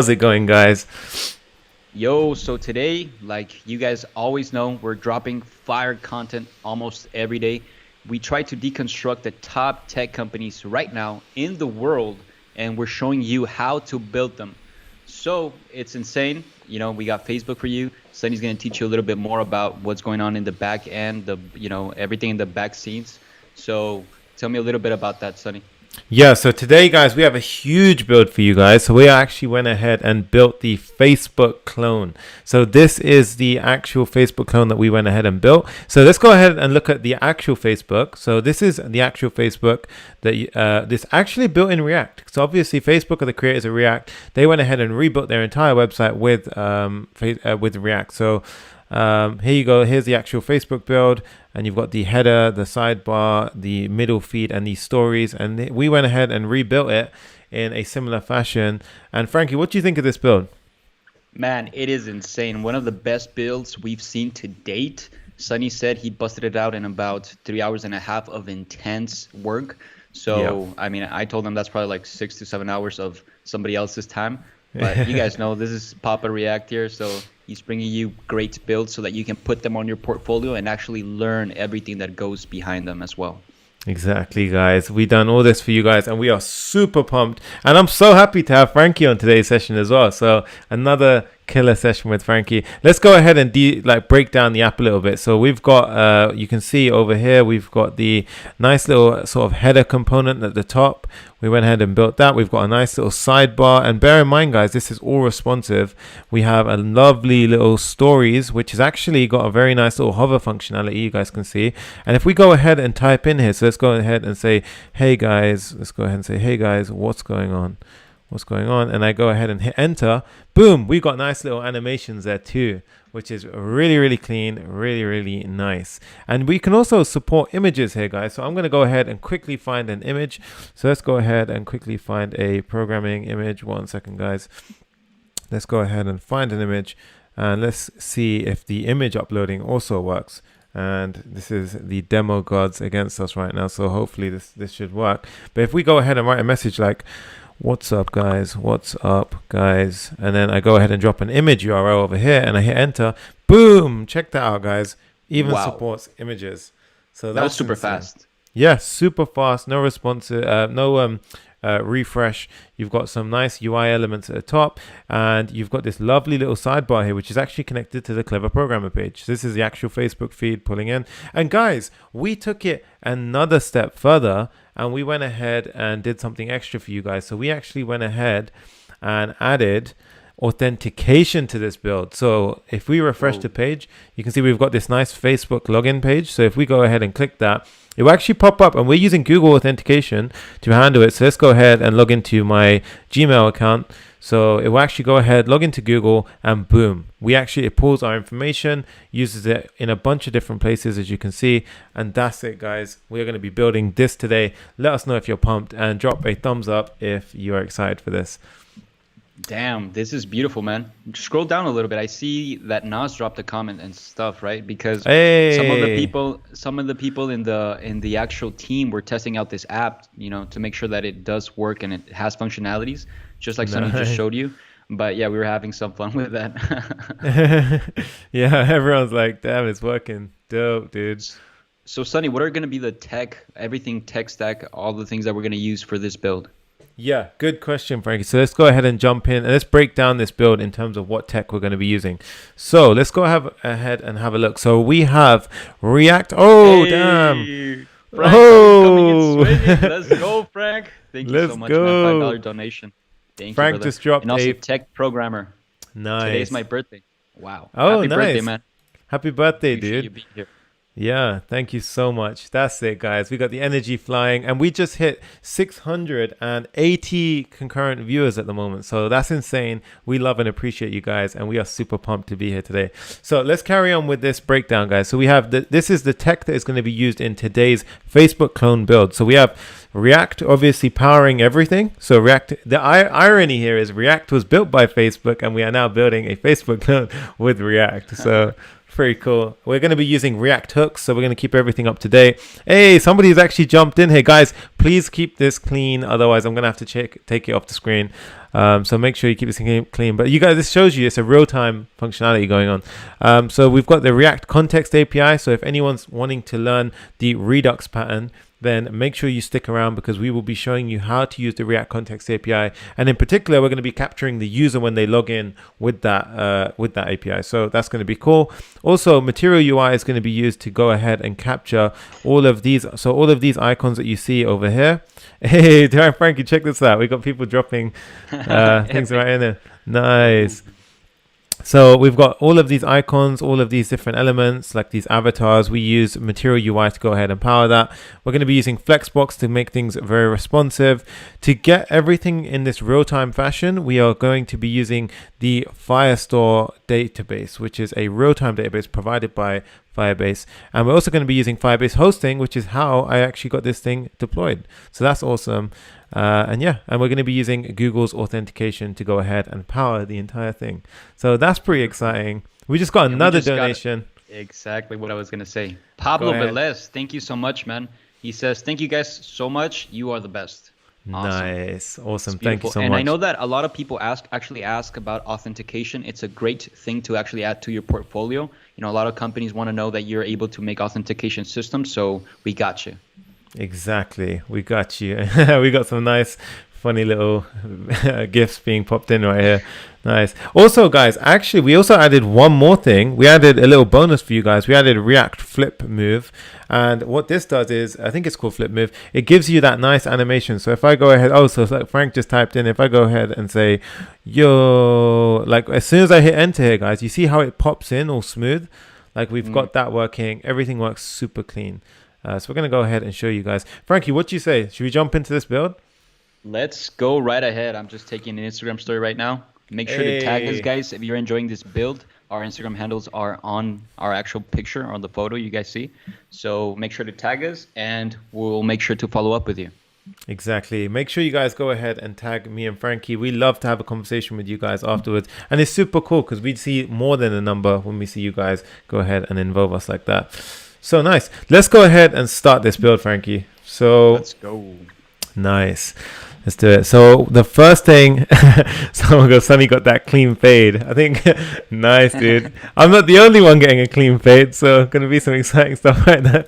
How's it going, guys? Yo, so today, like you guys always know, we're dropping fire content almost every day. We try to deconstruct the top tech companies right now in the world, and we're showing you how to build them. So it's insane. We got Facebook for you. Sunny's going to teach you a little bit more about what's going on in the back end, everything in the back scenes. So tell me a little bit about that, Sunny. Yeah, so today, guys, we have a huge build for you guys. So we actually went ahead and built the Facebook clone. So this is the actual Facebook clone that we went ahead and built. So let's go ahead and look at the actual Facebook. So this is the actual Facebook that this actually built in React. So obviously, Facebook are the creators of React. They went ahead and rebuilt their entire website with React. So here you go. Here's the actual Facebook build, and you've got the header, the sidebar, the middle feed, and these stories. And we went ahead and rebuilt it in a similar fashion. And Frankie, what do you think of this build? Man, it is insane. One of the best builds we've seen to date. Sunny said he busted it out in about 3 hours and a half of intense work. So, Yeah. I mean, I told him that's probably like 6 to 7 hours of somebody else's time. But you guys know this is Papa React here, so he's bringing you great builds so that you can put them on your portfolio and actually learn everything that goes behind them as well. Exactly, guys. We done all this for you guys, and we are super pumped. And I'm so happy to have Frankie on today's session as well. So another killer session with Frankie. Let's go ahead and break down the app a little bit. So we've got, you can see over here, we've got the nice little sort of header component at the top. We went ahead and built that. We've got a nice little sidebar, and bear in mind, guys, this is all responsive. We have a lovely little stories, which has actually got a very nice little hover functionality, you guys can see. And if we go ahead and type in here, so let's go ahead and say, hey guys, let's go ahead and say, hey guys, what's going on? What's going on? And I go ahead and hit enter. Boom, we got nice little animations there too, which is really, really clean, really, really nice. And we can also support images here, guys. So I'm going to go ahead and quickly find an image. So let's go ahead and quickly find a programming image. 1 second, guys. Let's go ahead and find an image, and let's see if the image uploading also works. And this is the demo gods against us right now, so hopefully this should work. But if we go ahead and write a message like, what's up guys, what's up guys, and then I go ahead and drop an image URL over here and I hit enter, boom, check that out, guys. Even Wow, supports images. So that was that's super insane. fast. Yeah, super fast, no response, no refresh. You've got some nice UI elements at the top, and you've got this lovely little sidebar here, which is actually connected to the Clever Programmer page. This is the actual Facebook feed pulling in. And guys, we took it another step further, and we went ahead and did something extra for you guys. So we actually went ahead and added authentication to this build. So if we refresh Whoa. the page, you can see we've got this nice Facebook login page. So if we go ahead and click that, it will actually pop up, and we're using Google authentication to handle it. So let's go ahead and log into my Gmail account. So it will actually go ahead, log into Google, and boom, it pulls our information, uses it in a bunch of different places, as you can see. And that's it, guys. We're going to be building this today. Let us know if you're pumped, and drop a thumbs up if you're excited for this. Damn, this is beautiful, man. Scroll down a little bit. I see that Nas dropped a comment and stuff, right? Because Hey, some of the people in the actual team were testing out this app, to make sure that it does work and it has functionalities, just like Sunny just nice. showed you. But yeah, we were having some fun with that. Yeah, everyone's like, damn, it's working. Dope, dude. So Sunny, what are going to be everything tech stack, all the things that we're going to use for this build? Yeah, good question, Frankie. So let's go ahead and jump in, and let's break down this build in terms of what tech we're going to be using. So let's go ahead and have a look. So we have React. Oh, damn. Hey, Frank already coming in Oh, swinging. Let's go, Frank. Thank you so let's much, man. $5 go. donation. Thank you, Frank brother. just dropped And also a tech programmer. Today's my nice. birthday. Wow. Oh, Happy birthday, nice. man. Happy birthday, Appreciate you dude. being here. Yeah, thank you so much. That's it, guys. We got the energy flying, and we just hit 680 concurrent viewers at the moment. So that's insane. We love and appreciate you guys, and we are super pumped to be here today. So let's carry on with this breakdown, guys. So we have this is the tech that is going to be used in today's Facebook clone build. So we have React obviously powering everything. So React, the irony here is React was built by Facebook, and we are now building a Facebook clone with React. So Pretty cool. We're going to be using React hooks, so we're going to keep everything up to date. Hey, somebody's actually jumped in here. Guys, please keep this clean. Otherwise, I'm going to have to take it off the screen. So make sure you keep this clean. But you guys, this shows you it's a real-time functionality going on. So we've got the React context API. So if anyone's wanting to learn the Redux pattern, then make sure you stick around because we will be showing you how to use the React Context API. And in particular, we're going to be capturing the user when they log in with that API. So that's going to be cool. Also, Material UI is going to be used to go ahead and capture all of these. So all of these icons that you see over here. Hey, Frankie, check this out. We got people dropping things right in there. Nice. So we've got all of these icons, all of these different elements, like these avatars. We use Material UI to go ahead and power that. We're going to be using Flexbox to make things very responsive. To get everything in this real-time fashion, we are going to be using the Firestore database, which is a real-time database provided by Firebase. And we're also going to be using Firebase hosting, which is how I actually got this thing deployed. So that's awesome. And we're going to be using Google's authentication to go ahead and power the entire thing. So that's pretty exciting. We just got another donation. Exactly what I was going to say. Pablo Velez, thank you so much, man. He says, thank you guys so much. You are the best. Nice. Awesome. Thank you so much. And I know that a lot of people actually ask about authentication. It's a great thing to actually add to your portfolio. You know, a lot of companies want to know that you're able to make authentication systems. So we got you. Exactly. We got you. We got some nice, funny little gifts being popped in right here. Nice. Also, guys, actually, we also added one more thing. We added a little bonus for you guys. We added React Flip Move. And what this does is, I think it's called Flip Move. It gives you that nice animation. So if I go ahead, so like Frank just typed in, if I go ahead and say, yo, like as soon as I hit enter here, guys, you see how it pops in all smooth? Like we've got that working. Everything works super clean. So we're going to go ahead and show you guys. Frankie, what do you say? Should we jump into this build? Let's go right ahead. I'm just taking an Instagram story right now. Make sure to tag us, guys, if you're enjoying this build. Our Instagram handles are on our actual picture, on the photo you guys see. So make sure to tag us, and we'll make sure to follow up with you. Exactly. Make sure you guys go ahead and tag me and Frankie. We love to have a conversation with you guys afterwards. And it's super cool because we see more than a number when we see you guys go ahead and involve us like that. So nice. Let's go ahead and start this build, Frankie. So let's go. Nice. Let's do it. So the first thing, someone goes, Sonny got that clean fade. I think, nice, dude. I'm not the only one getting a clean fade, so going to be some exciting stuff right there.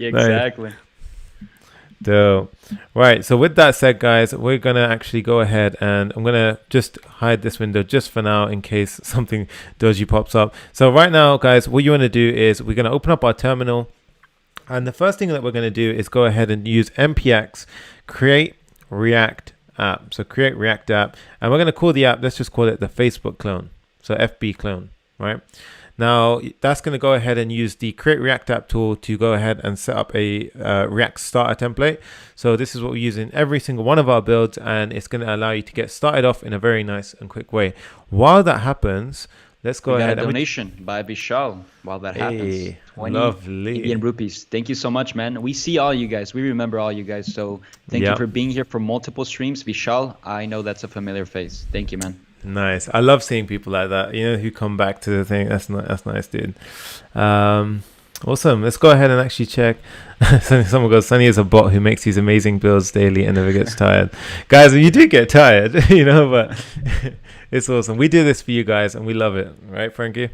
Yeah, exactly. Nice. Dope. Right, so with that said, guys, we're going to actually go ahead and I'm going to just hide this window just for now in case something dodgy pops up. So right now, guys, what you want to do is we're going to open up our terminal. And the first thing that we're going to do is go ahead and use npx create React app. So create React app. And we're going to call the app, let's just call it the Facebook clone. So FB clone, right? Now, that's going to go ahead and use the Create React App tool to go ahead and set up a React starter template. So this is what we use in every single one of our builds, and it's going to allow you to get started off in a very nice and quick way. While that happens, let's go ahead. We got a donation by Vishal while that happens. 20 lovely. Indian rupees. Thank you so much, man. We see all you guys. We remember all you guys. So thank you for being here for multiple streams. Vishal, I know that's a familiar face. Thank you, man. Nice. I love seeing people like that, you know, who come back to the thing. That's nice, dude. Awesome. Let's go ahead and actually check. Someone goes, Sunny is a bot who makes these amazing builds daily and never gets tired. Guys, you do get tired, you know, but it's awesome. We do this for you guys and we love it. Right, Frankie?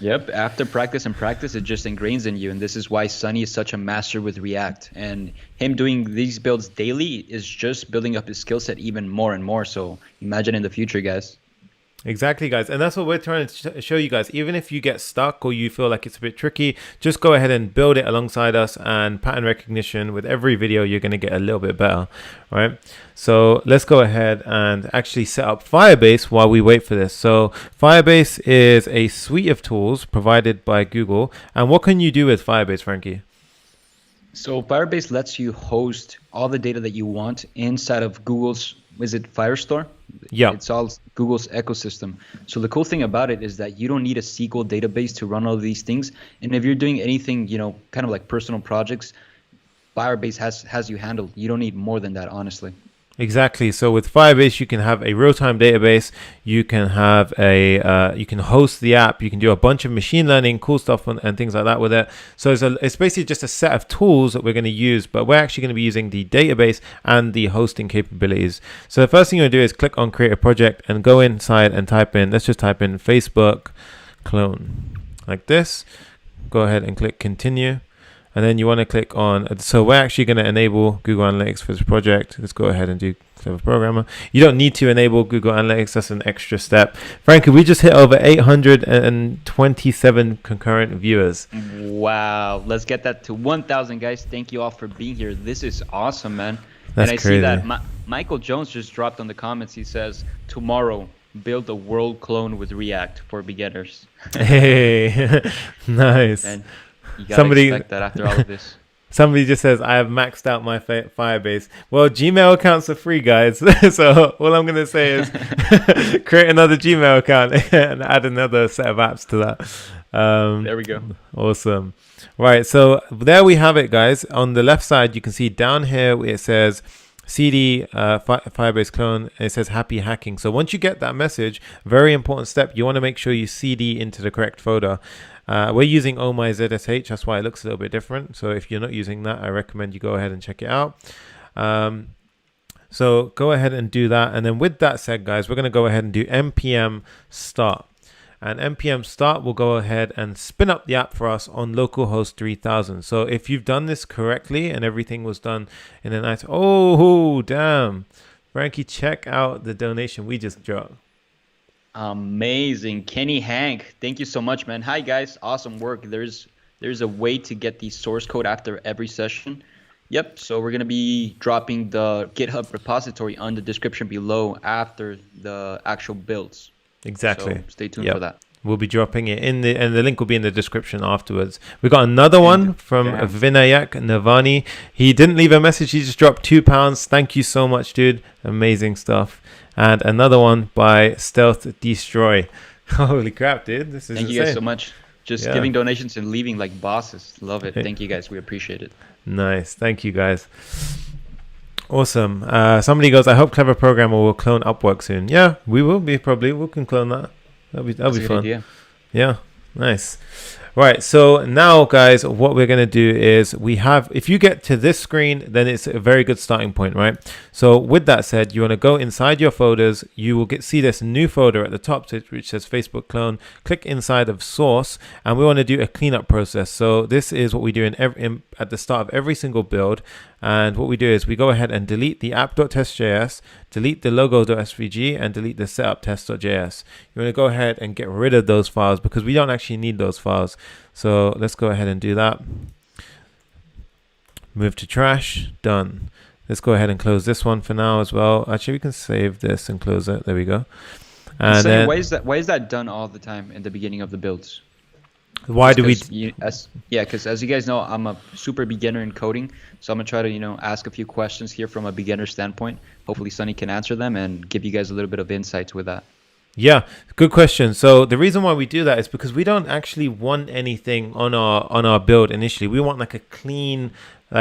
Yep. After practice and practice, it just ingrains in you. And this is why Sunny is such a master with React. And him doing these builds daily is just building up his skill set even more and more. So imagine in the future, guys. Exactly, guys. And that's what we're trying to show you guys. Even if you get stuck or you feel like it's a bit tricky, just go ahead and build it alongside us. And pattern recognition, with every video, you're going to get a little bit better, right? So let's go ahead and actually set up Firebase while we wait for this. So Firebase is a suite of tools provided by Google. And what can you do with Firebase, Frankie? So Firebase lets you host all the data that you want inside of Google's, is it Firestore? Yeah. It's all Google's ecosystem. So the cool thing about it is that you don't need a SQL database to run all of these things. And if you're doing anything, you know, kind of like personal projects, Firebase has you handled. You don't need more than that, honestly. Exactly. So with Firebase, you can have a real-time database. You can have you can host the app. You can do a bunch of machine learning, cool stuff, and things like that with it. So it's basically just a set of tools that we're going to use, but we're actually going to be using the database and the hosting capabilities. So the first thing you're going to do is click on create a project and go inside and type in, let's just type in Facebook clone like this. Go ahead and click continue. And then you want to click on, so we're actually going to enable Google Analytics for this project. Let's go ahead and do Clever Programmer. You don't need to enable Google Analytics. That's an extra step. Frankie, we just hit over 827 concurrent viewers. Wow. Let's get that to 1,000, guys. Thank you all for being here. This is awesome, man. That's and I crazy. see that Michael Jones just dropped on the comments. He says, tomorrow, build a world clone with React for beginners. Hey, nice. And you gotta expect that after all of this. Somebody just says, I have maxed out my Firebase. Well, Gmail accounts are free, guys. So all I'm going to say is create another Gmail account and add another set of apps to that. There we go. Awesome. Right. So there we have it, guys. On the left side, you can see down here it says CD Firebase clone. And it says happy hacking. So once you get that message, very important step, you want to make sure you CD into the correct folder. We're using Oh My ZSH, that's why it looks a little bit different. So if you're not using that, I recommend you go ahead and check it out. So go ahead and do that. And then with that said, guys, we're going to go ahead and do npm start. And npm start will go ahead and spin up the app for us on localhost 3000. So if you've done this correctly and everything was done in a nice, oh, damn. Frankie, check out the donation we just dropped. Amazing. Kenny Hank, thank you so much, man. Hi guys, awesome work. There's a way to get the source code after every session. Yep, so we're gonna be dropping the GitHub repository on the description below after the actual builds. Exactly. So stay tuned for that. We'll be dropping it and the link will be in the description afterwards. We got another one from Vinayak Navani. He didn't leave a message. He just dropped £2. Thank you so much, dude. Amazing stuff. And another one by Stealth Destroy. Holy crap, dude. This is Thank insane. you guys so much. Just giving donations and leaving like bosses. Love it. Thank you guys. We appreciate it. Nice. Thank you guys. Awesome. Somebody goes, I hope Clever Programmer will clone Upwork soon. Yeah, we will be probably. We can clone that. That'll be fun. Idea. Yeah, nice. Right, so now, guys, what we're going to do is if you get to this screen, then it's a very good starting point, right? So with that said, you want to go inside your folders. You will see this new folder at the top, which says Facebook clone. Click inside of source, and we want to do a cleanup process. So this is what we do at the start of every single build. And what we do is we go ahead and delete the app.test.js, delete the logo.svg, and delete the setup.test.js. You want to go ahead and get rid of those files because we don't actually need those files. So let's go ahead and do that. Move to trash. Done. Let's go ahead and close this one for now as well. Actually, we can save this and close it. There we go. And then, why is that done all the time in the beginning of the builds? Why do we? Because as you guys know, I'm a super beginner in coding, so I'm gonna try to ask a few questions here from a beginner standpoint. Hopefully, Sunny can answer them and give you guys a little bit of insights with that. Yeah, good question. So the reason why we do that is because we don't actually want anything on our build initially. We want like a clean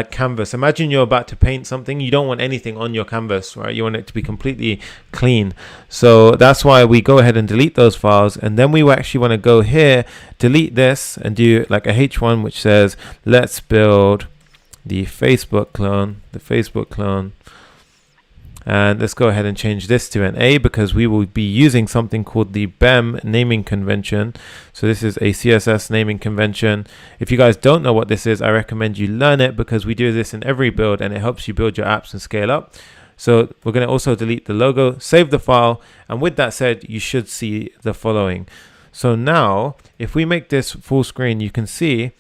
canvas. Imagine you're about to paint something. You don't want anything on your canvas, right? You want it to be completely clean. So that's why we go ahead and delete those files. And then we actually want to go here, delete this, and do like a H1, which says, let's build the Facebook clone. And let's go ahead and change this to an A because we will be using something called the BEM naming convention. So this is a CSS naming convention. If you guys don't know what this is, I recommend you learn it because we do this in every build and it helps you build your apps and scale up. So we're going to also delete the logo, save the file. And with that said, you should see the following. So now if we make this full screen, you can see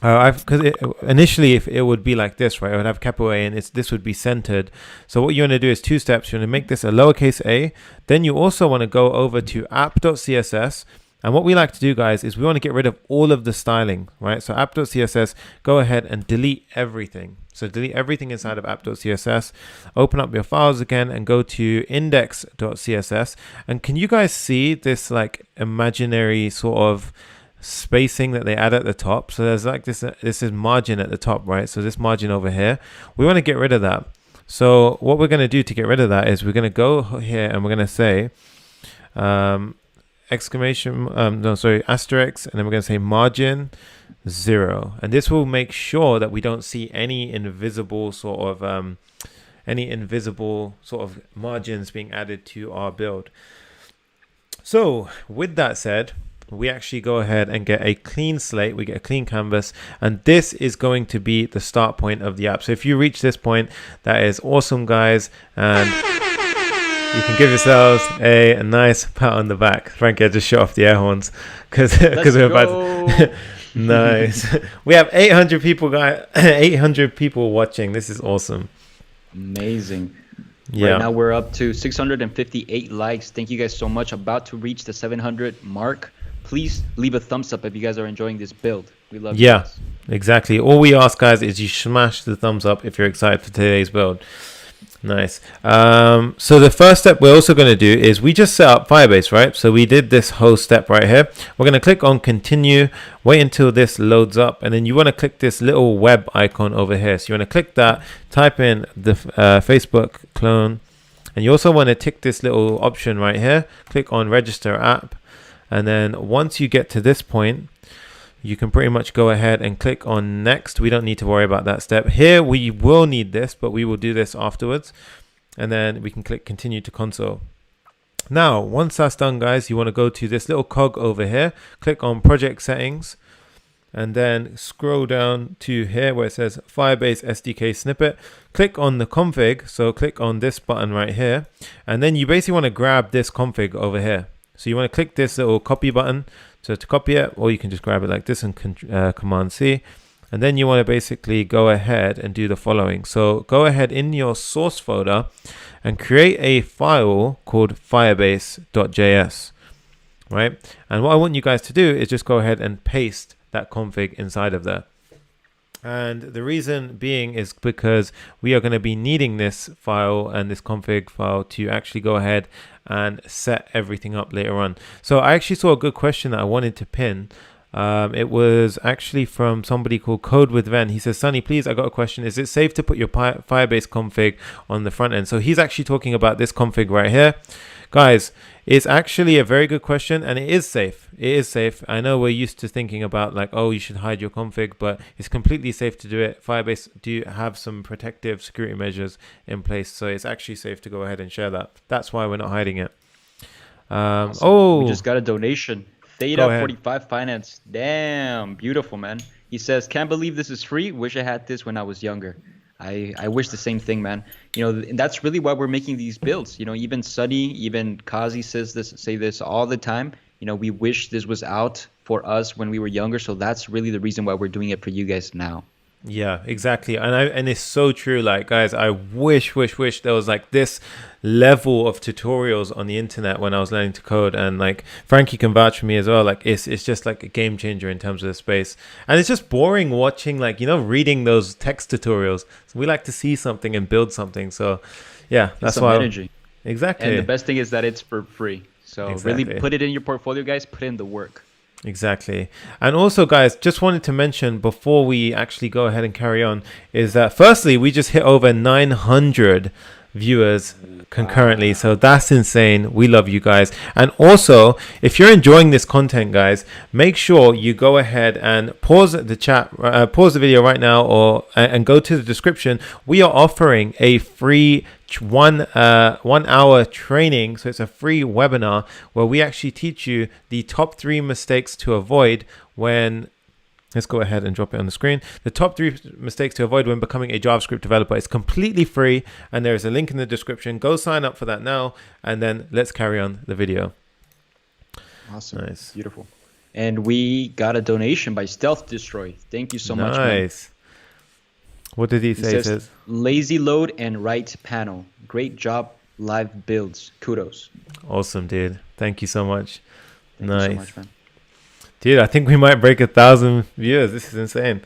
because initially if it would be like this, right? I would have capital A and this would be centered. So what you want to do is two steps. You want to make this a lowercase a. Then you also want to go over to app.css. And what we like to do, guys, is we want to get rid of all of the styling, right? So app.css, go ahead and delete everything. So delete everything inside of app.css. Open up your files again and go to index.css. And can you guys see this like imaginary sort of spacing that they add at the top? So there's like this is margin at the top, right? So this margin over here, we want to get rid of that. So what we're going to do to get rid of that is we're going to go here and we're going to say exclamation, asterisk, and then we're going to say margin 0. And this will make sure that we don't see any invisible sort of margins being added to our build. So with that said, we actually go ahead and get a clean slate. We get a clean canvas, and this is going to be the start point of the app. So if you reach this point, that is awesome, guys, and you can give yourselves a nice pat on the back. Frankie, I just shut off the air horns because we're about to nice. We have 800 people, guys. 800 people watching. This is awesome. Amazing. Yeah. Right now we're up to 658 likes. Thank you guys so much. About to reach the 700 mark. Please leave a thumbs up if you guys are enjoying this build. We love you guys. Exactly. All we ask, guys, is you smash the thumbs up if you're excited for today's build. Nice. So the first step we're also going to do is we just set up Firebase, right? So we did this whole step right here. We're going to click on continue, wait until this loads up, and then you want to click this little web icon over here. So you want to click that, type in the Facebook clone, and you also want to tick this little option right here, click on register app, and then once you get to this point, you can pretty much go ahead and click on next. We don't need to worry about that step. Here we will need this, but we will do this afterwards. And then we can click continue to console. Now, once that's done, guys, you want to go to this little cog over here, click on project settings, and then scroll down to here where it says Firebase SDK snippet. Click on the config. So click on this button right here. And then you basically want to grab this config over here. So you want to click this little copy button. So to copy it, or you can just grab it like this and Command C. And then you want to basically go ahead and do the following. So go ahead in your source folder and create a file called firebase.js, right? And what I want you guys to do is just go ahead and paste that config inside of there. And the reason being is because we are going to be needing this file and this config file to actually go ahead and set everything up later on. So I actually saw a good question that I wanted to pin. It was actually from somebody called Code with Ven. He says, Sunny, please, I got a question. Is it safe to put your Firebase config on the front end? So he's actually talking about this config right here. Guys, it's actually a very good question, and it is safe. It is safe. I know we're used to thinking about like, oh, you should hide your config, but it's completely safe to do it. Firebase do have some protective security measures in place, so it's actually safe to go ahead and share that. That's why we're not hiding it. Awesome. Oh, we just got a donation. Theta 45 Finance. Damn, beautiful, man. He says, can't believe this is free. Wish I had this when I was younger. I wish the same thing, man. You know, and that's really why we're making these builds. You know, even Sunny, even Kazi say this all the time. You know, we wish this was out for us when we were younger. So that's really the reason why we're doing it for you guys now. Yeah, exactly. And it's so true. Like, guys, I wish there was like this level of tutorials on the internet when I was learning to code. And like Frankie can vouch for me as well. Like it's just like a game changer in terms of the space. And it's just boring watching, like, you know, reading those text tutorials. So we like to see something and build something. So yeah, that's why. Energy. Exactly. And the best thing is that it's for free. So really put it in your portfolio, guys. Put in the work. Exactly. And also, guys, just wanted to mention before we actually go ahead and carry on is that firstly, we just hit over 900 viewers concurrently. So that's insane. We love you guys. And also, if you're enjoying this content, guys, make sure you go ahead and pause the chat, pause the video right now, and go to the description. We are offering a free 1 hour training. So it's a free webinar where we actually teach you the top 3 mistakes to avoid when let's go ahead and drop it on the screen. The top 3 mistakes to avoid when becoming a JavaScript developer. It's completely free, and there is a link in the description. Go sign up for that now, and then let's carry on the video. Awesome. Nice. Beautiful. And we got a donation by Stealth Destroy. Thank you so much, man. Nice. What did he say? He says, lazy load and right panel. Great job, live builds. Kudos. Awesome, dude. Thank you so much. Thank nice. you so much, man. Dude, I think we might break 1,000 viewers. This is insane.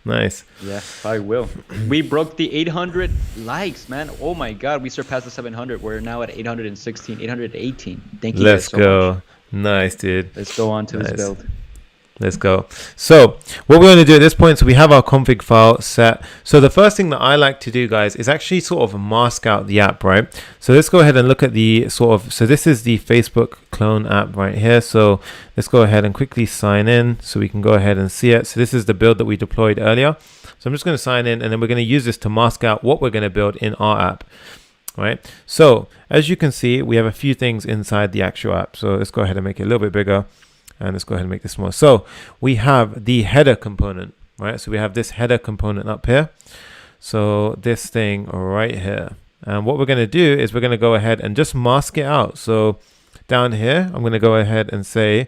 Nice. Yeah, I will. We broke the 800 likes, man. Oh my God, we surpassed the 700. We're now at 816, 818. Thank you. Let's guys so go. much. Nice, dude. Let's go on to this build. Let's go. So what we're going to do at this point, so we have our config file set. So the first thing that I like to do, guys, is actually sort of mask out the app, right? So let's go ahead and look at the sort of, so this is the Facebook clone app right here. So let's go ahead and quickly sign in so we can go ahead and see it. So this is the build that we deployed earlier. So I'm just going to sign in, and then we're going to use this to mask out what we're going to build in our app. Right, so as you can see, we have a few things inside the actual app. So let's go ahead and make it a little bit bigger, and let's go ahead and make this smaller. So we have the header component, right? So we have this header component up here. So this thing right here, and what we're going to do is we're going to go ahead and just mask it out. So down here, I'm going to go ahead and say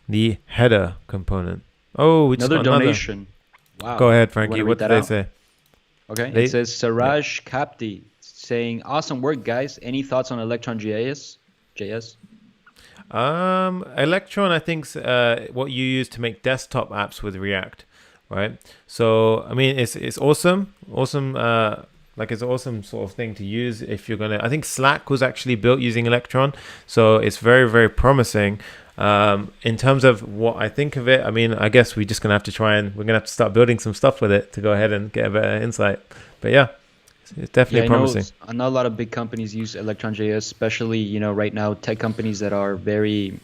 the header component. Oh, we just got another donation. Wow. Go ahead, Frankie. What did they say? Okay, it says Saraj Kapti saying, "Awesome work, guys. Any thoughts on Electron JS? Electron, I think, what you use to make desktop apps with React, right? So I mean, it's awesome, like it's an awesome sort of thing to use if you're gonna. I think Slack was actually built using Electron, so it's very, very promising. In terms of what I think of it, I mean, I guess we're just gonna have to we're gonna have to start building some stuff with it to go ahead and get a better insight. But yeah. It's definitely promising. I know a lot of big companies use Electron.js, especially, right now, tech companies that are very,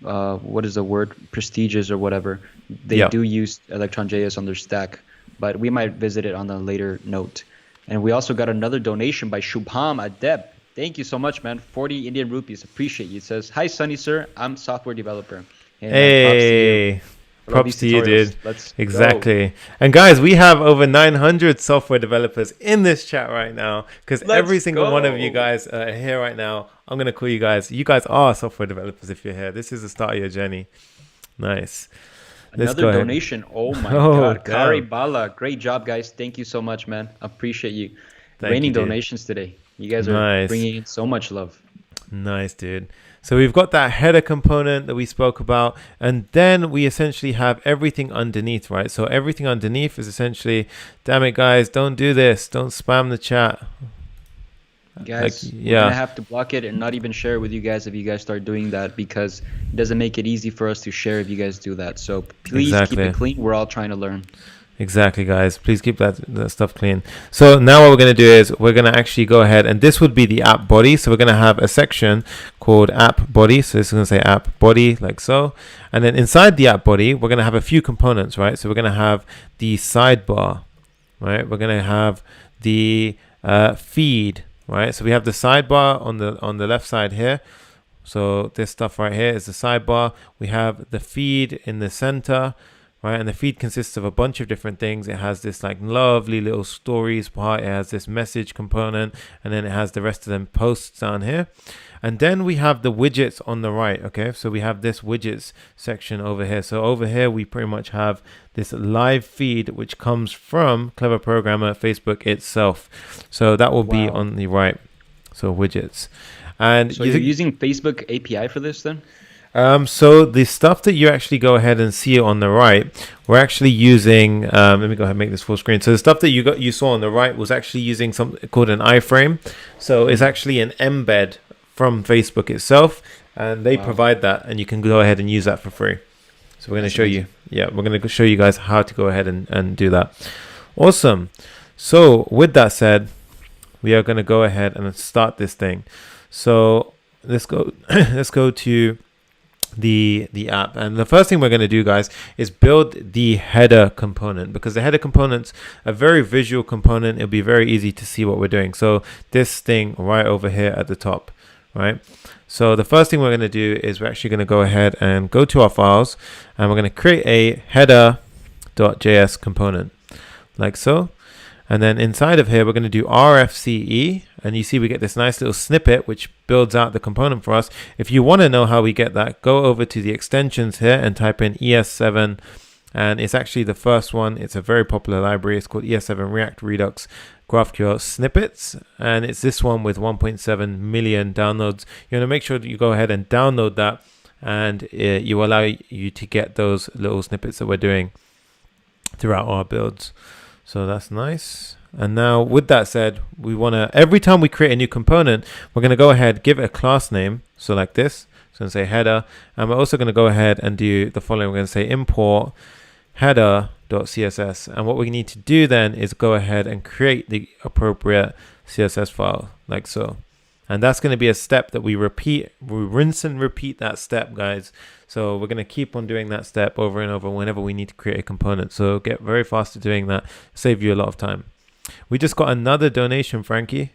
what is the word? Prestigious or whatever. They do use Electron.js on their stack, but we might visit it on a later note. And we also got another donation by Shubham Adeb. Thank you so much, man. 40 Indian rupees. Appreciate you. It says, "Hi, Sunny sir. I'm software developer." And hey. Props to you, dude. Let's exactly. Go. And guys, we have over 900 software developers in this chat right now, because every single one of you guys are here right now. I'm going to call you guys. You guys are software developers if you're here. This is the start of your journey. Nice. Another donation. Oh my God. Kari Bala. Great job, guys. Thank you so much, man. Appreciate you. Raining donations today. You guys are bringing in so much love. Nice, dude. So we've got that header component that we spoke about, and then we essentially have everything underneath, right? So everything underneath is essentially, damn it, guys, don't do this. Don't spam the chat. Guys, we're going to have to block it and not even share it with you guys if you guys start doing that, because it doesn't make it easy for us to share if you guys do that. So please keep it clean. We're all trying to learn. Exactly, guys. Please keep that stuff clean. So now what we're going to do is we're going to actually go ahead, and this would be the app body. So we're going to have a section called app body. So this is going to say app body, like so. And then inside the app body, we're going to have a few components, right? So we're going to have the sidebar, right? We're going to have the feed, right? So we have the sidebar on the left side here. So this stuff right here is the sidebar. We have the feed in the center. Right, and the feed consists of a bunch of different things. It has this like lovely little stories part. It has this message component, and then it has the rest of them posts down here. And then we have the widgets on the right. Okay, so we have this widgets section over here. So over here we pretty much have this live feed which comes from Clever Programmer Facebook itself. So that will be on the right. So widgets. And so you're using Facebook API for this then? So the stuff that you actually go ahead and see on the right, we're actually using, let me go ahead and make this full screen. So the stuff that you saw on the right was actually using something called an iframe. So it's actually an embed from Facebook itself, and they provide that, and you can go ahead and use that for free. So we're going to show you, we're going to show you guys how to go ahead and do that. Awesome. So with that said, we are going to go ahead and start this thing. So let's go to the app, and the first thing we're going to do, guys, is build the header component, because the header component's a very visual component. It'll be very easy to see what we're doing. So this thing right over here at the top, right? So the first thing we're going to do is we're actually going to go ahead and go to our files, and we're going to create a header.js component like so. And then inside of here, we're going to do RFCE, and you see we get this nice little snippet which builds out the component for us. If you want to know how we get that, go over to the extensions here and type in ES7, and it's actually the first one. It's a very popular library. It's called ES7 React Redux GraphQL Snippets, and it's this one with 1.7 million downloads. You want to make sure that you go ahead and download that, and it will allow you to get those little snippets that we're doing throughout our builds. So that's nice. And now with that said, we want to, every time we create a new component, we're going to go ahead, give it a class name. So like this, so I'm going to say header. And we're also going to go ahead and do the following. We're going to say import header.css. And what we need to do then is go ahead and create the appropriate CSS file like so. And that's going to be a step that we repeat. We rinse and repeat that step, guys. So we're going to keep on doing that step over and over whenever we need to create a component. So get very fast at doing that. Save you a lot of time. We just got another donation, Frankie.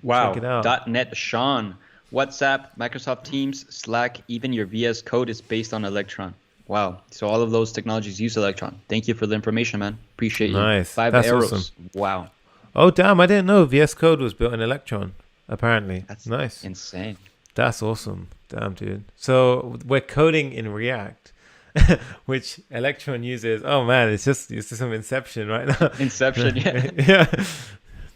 Wow. Check it out. .NET Sean. WhatsApp, Microsoft Teams, Slack, even your VS Code is based on Electron. Wow. So all of those technologies use Electron. Thank you for the information, man. Appreciate you. Nice. 5 That's arrows. awesome. Wow. Oh, damn. I didn't know VS Code was built in Electron, apparently. That's nice. insane. That's awesome. Damn, dude. So we're coding in React, which Electron uses. Oh, man. It's just some Inception right now. Inception, yeah. Yeah.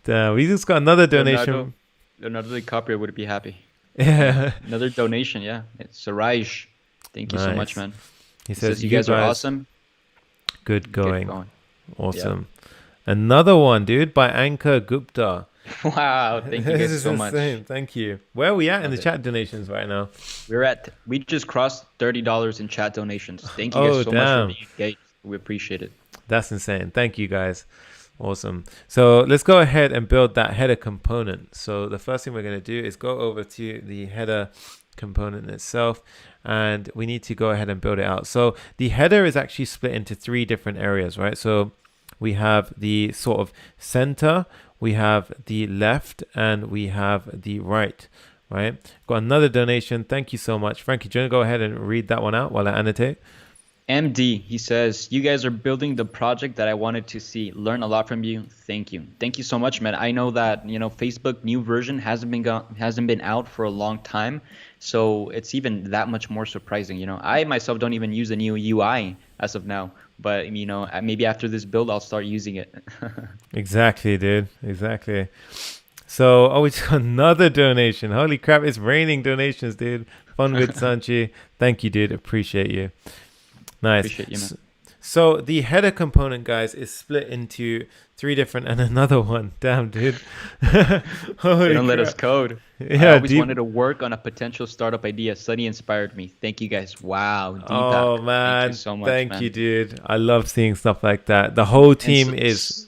Damn. We just got another donation. Leonardo DiCaprio would be happy. Yeah. Another donation, yeah. It's Suraj. Thank you so much, man. He says you guys are awesome. Good going. Get going. Awesome. Yep. Another one, dude, by Anka Gupta. Wow, thank you guys so much. Thank you. Where are we at in the chat donations right now? We just crossed $30 in chat donations. Thank you guys so much for being engaged. We appreciate it. That's insane. Thank you guys. Awesome. So let's go ahead and build that header component. So the first thing we're going to do is go over to the header component itself, and we need to go ahead and build it out. So the header is actually split into 3 different areas, right? So we have the sort of center, we have the left, and we have the right, right? Got another donation. Thank you so much. Frankie, do you want to go ahead and read that one out while I annotate? MD, he says, you guys are building the project that I wanted to see. Learn a lot from you. Thank you. Thank you so much, man. I know that, Facebook new version hasn't been out for a long time. So it's even that much more surprising. I myself don't even use the new UI as of now. But, maybe after this build, I'll start using it. Exactly, dude. Exactly. So, we just got another donation. Holy crap. It's raining donations, dude. Fun with Sanchi. Thank you, dude. Appreciate you. Nice. Appreciate you, man. So the header component, guys, is split into 3 different, and another one. Damn, dude. They don't let us code. Yeah, I always wanted to work on a potential startup idea. Study inspired me. Thank you guys. Wow. Oh, man. Thank you so much, Thank you, dude. I love seeing stuff like that. The whole team is...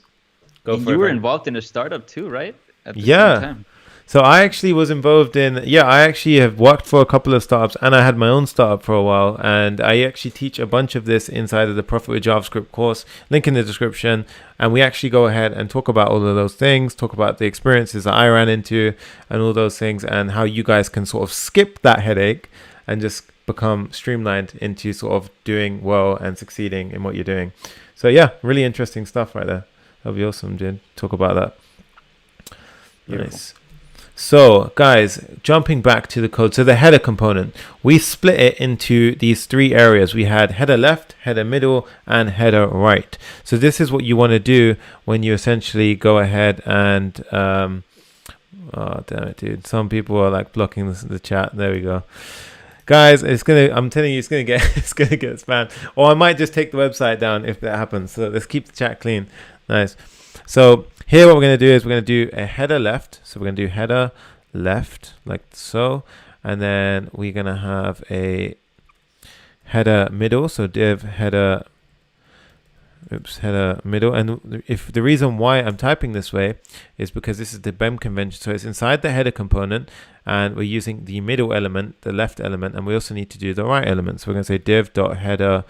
You were involved in a startup too, right? At the same time. So I actually was involved in, I actually have worked for a couple of startups, and I had my own startup for a while, and I actually teach a bunch of this inside of the Profit with JavaScript course, link in the description, and we actually go ahead and talk about all of those things, talk about the experiences that I ran into and all those things, and how you guys can sort of skip that headache and just become streamlined into sort of doing well and succeeding in what you're doing. So yeah, really interesting stuff right there. That'll be awesome, dude. Talk about that. Beautiful. Nice. So guys, jumping back to the code, so the header component, we split it into these 3 areas. We had header left, header middle, and header right. So this is what you want to do when you essentially go ahead and oh damn it, dude, some people are like blocking the chat. There we go, guys. I'm telling you, it's gonna get spammed, or I might just take the website down if that happens. So let's keep the chat clean. Nice. So here what we're going to do is we're going to do a header left. So we're going to do header left like so. And then we're going to have a header middle. So div header middle. And if the reason why I'm typing this way is because this is the BEM convention. So it's inside the header component, and we're using the middle element, the left element, and we also need to do the right element. So we're going to say div.header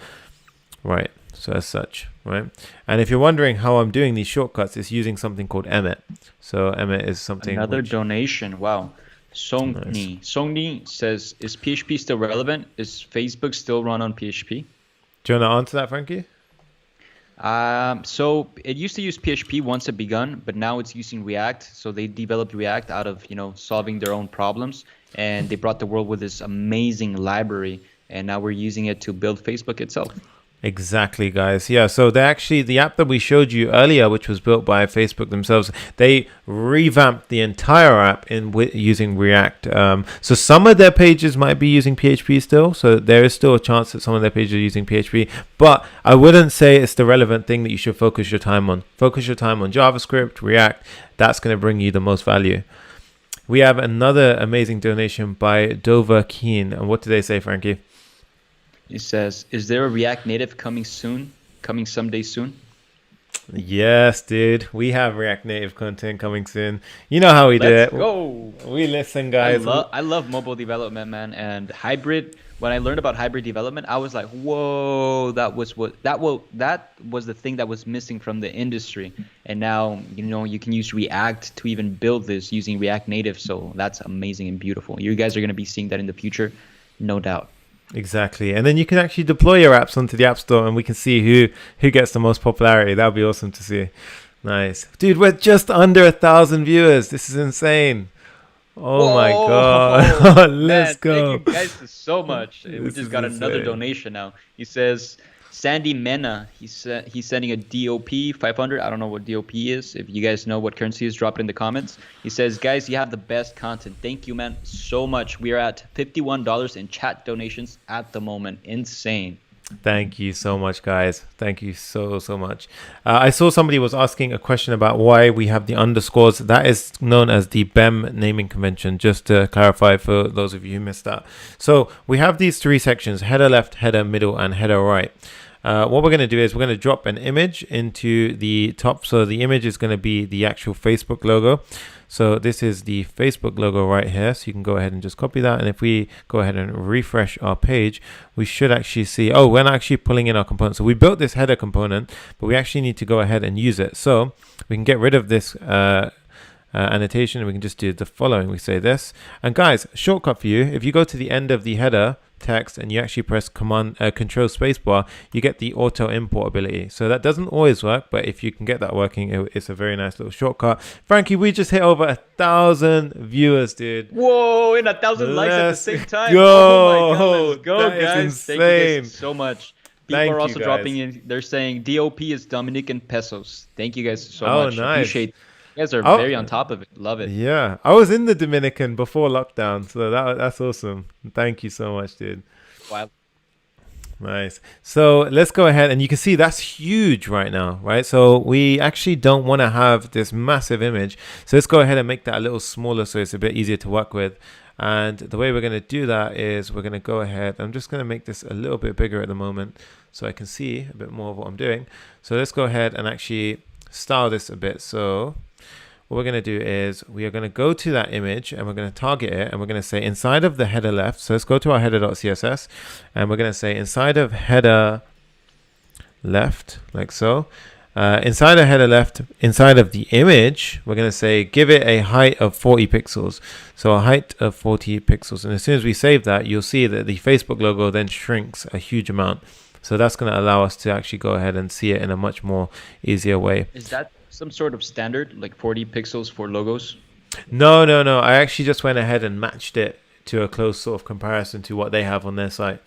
right. So as such, right? And if you're wondering how I'm doing these shortcuts, it's using something called Emmet. So Emmet is something. Another donation. Wow. Songni says, is PHP still relevant? Is Facebook still run on PHP? Do you want to answer that, Frankie? So it used to use PHP once it begun, but now it's using React. So they developed React out of, solving their own problems, and they brought the world with this amazing library, and now we're using it to build Facebook itself. Exactly, guys. Yeah, so they actually, the app that we showed you earlier, which was built by Facebook themselves, they revamped the entire app using React. So some of their pages might be using PHP still, so there is still a chance that some of their pages are using PHP, but I wouldn't say it's the relevant thing that you should focus your time on. Focus your time on JavaScript, React. That's going to bring you the most value. We have another amazing donation by Dover Keen. And what did they say, Frankie? He says, "Is there a React Native coming soon? Coming someday soon?" Yes, dude. We have React Native content coming soon. You know how we do Let's it. go. We listen, I guys. love I love mobile development, man, and hybrid. When I learned about hybrid development, I was like, "Whoa, that was the thing that was missing from the industry." And now, you can use React to even build this using React Native. So that's amazing and beautiful. You guys are going to be seeing that in the future, no doubt. Exactly. And then you can actually deploy your apps onto the App Store and we can see who gets the most popularity. That would be awesome to see. Nice. Dude, we're just under 1,000 viewers. This is insane. Oh my God. Let's Man, go. thank you guys so much. We This just is got another insane. donation now. He says, Sandy Mena, he's sending a DOP 500. I don't know what DOP is. If you guys know what currency is, drop it in the comments. He says, guys, you have the best content. Thank you, man, so much. We are at $51 in chat donations at the moment. Insane. Thank you so much, guys. Thank you so much. I saw somebody was asking a question about why we have the underscores. That is known as the BEM naming convention, just to clarify for those of you who missed that. So we have these three sections: header left, header middle, and header right. What we're going to do is we're going to drop an image into the top. So the image is going to be the actual Facebook logo. So this is the Facebook logo right here. So you can go ahead and just copy that. And if we go ahead and refresh our page, we should actually see, oh, we're not actually pulling in our component. So we built this header component, but we actually need to go ahead and use it. So we can get rid of this annotation. And we can just do the following. We say this. And guys, shortcut for you, if you go to the end of the header text and you actually press control spacebar, you get the auto import ability. So that doesn't always work, but if you can get that working, it's a very nice little shortcut. Frankie, we just hit over 1,000 viewers, dude. Whoa, and 1,000 likes at the same time. Go. Oh my God, let's go, That is guys. Thank insane. you guys so much. People Thank are you, also guys. dropping in. They're saying DOP is Dominican pesos. Thank you guys so Oh, much. nice. Appreciate. You guys are Oh. very on top of it. Love it. Yeah, I was in the Dominican before lockdown, so that's awesome. Thank you so much, dude. Wow. Nice. So let's go ahead, and you can see that's huge right now, right? So we actually don't want to have this massive image. So let's go ahead and make that a little smaller so it's a bit easier to work with. And the way we're going to do that is we're going to go ahead. I'm just going to make this a little bit bigger at the moment so I can see a bit more of what I'm doing. So let's go ahead and actually style this a bit. So what we're going to do is we are going to go to that image and we're going to target it, and we're going to say inside of the header left. So let's go to our header.css and we're going to say inside of header left, like so. Inside of header left, inside of the image, we're going to say give it a height of 40 pixels. So a height of 40 pixels. And as soon as we save that, you'll see that the Facebook logo then shrinks a huge amount. So that's going to allow us to actually go ahead and see it in a much more easier way. Is that some sort of standard, like 40 pixels for logos? No. I actually just went ahead and matched it to a close sort of comparison to what they have on their site.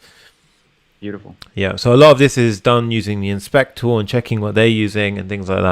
Beautiful. Yeah, so a lot of this is done using the inspect tool and checking what they're using and things like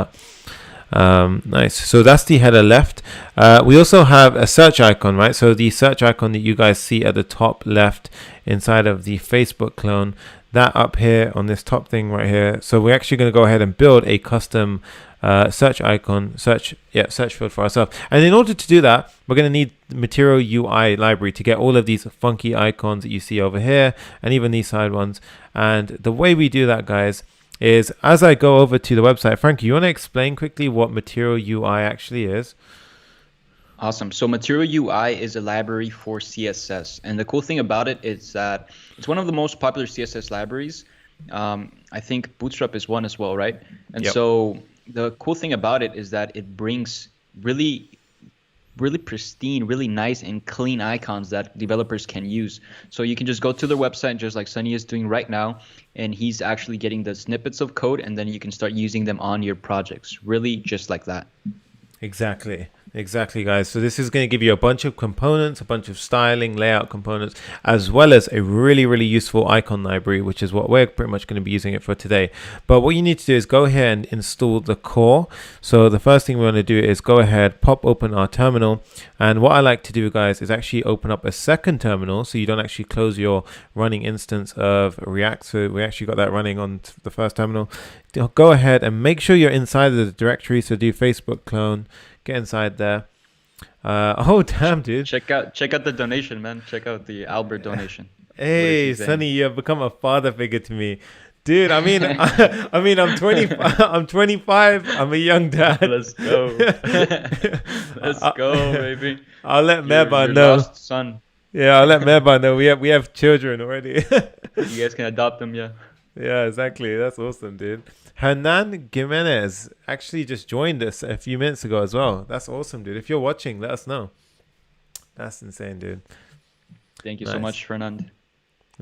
that. Nice. So that's the header left. We also have a search icon, right? So the search icon that you guys see at the top left inside of the Facebook clone, that up here on this top thing right here. So we're actually going to go ahead and build a custom search icon, search field for ourselves. And in order to do that, we're going to need the Material UI library to get all of these funky icons that you see over here and even these side ones. And the way we do that, guys, is as I go over to the website, Frankie, you want to explain quickly what Material UI actually is? Awesome. So Material UI is a library for CSS. And the cool thing about it is that it's one of the most popular CSS libraries. I think Bootstrap is one as well, right? And Yep. so the cool thing about it is that it brings really pristine, really nice and clean icons that developers can use. So you can just go to their website, just like Sunny is doing right now, and he's actually getting the snippets of code, and then you can start using them on your projects. Really just like that. Exactly. Exactly, guys. So this is going to give you a bunch of components, a bunch of styling, layout components, as well as a really, really useful icon library, which is what we're pretty much going to be using it for today. But what you need to do is go ahead and install the core. So the first thing we want to do is go ahead, pop open our terminal. And what I like to do, guys, is actually open up a second terminal so you don't actually close your running instance of React. So we actually got that running on the first terminal. Go ahead and make sure you're inside of the directory. So do Facebook clone. Get inside there. Oh damn, dude! Check out the donation, man. Check out the Albert donation. Hey, Sonny, you have become a father figure to me, dude. I mean, I mean, I'm 20. I'm 25. I'm a young dad. Let's go. Let's go, baby. I'll let Your Meba know. lost son. Yeah, I'll let Meba know. We have children already. You guys can adopt them, yeah. Yeah, exactly. That's awesome, dude. Hernan Jimenez actually just joined us a few minutes ago as well. That's awesome, dude. If you're watching, let us know. That's insane, dude. Thank you so much, Fernand.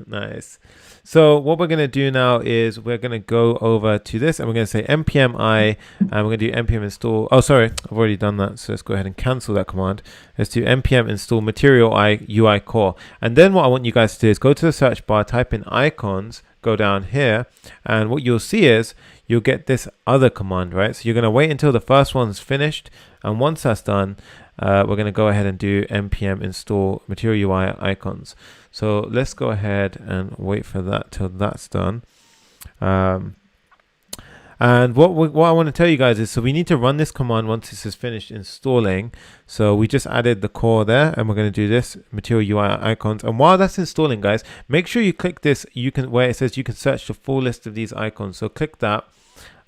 Nice. So what we're going to do now is we're going to go over to this and we're going to say npm I and we're going to do npm install. Oh, sorry. I've already done that. So let's go ahead and cancel that command. Let's do npm install material I UI core. And then what I want you guys to do is go to the search bar, type in icons, go down here. And what you'll see is you'll get this other command, right? So you're going to wait until the first one's finished. And once that's done, we're going to go ahead and do npm install material UI icons. So let's go ahead and wait for that till that's done. And what I want to tell you guys is, so we need to run this command once this is finished installing. So we just added the core there, and we're going to do this material UI icons. And while that's installing, guys, make sure you click this. You can where it says you can search the full list of these icons. So click that,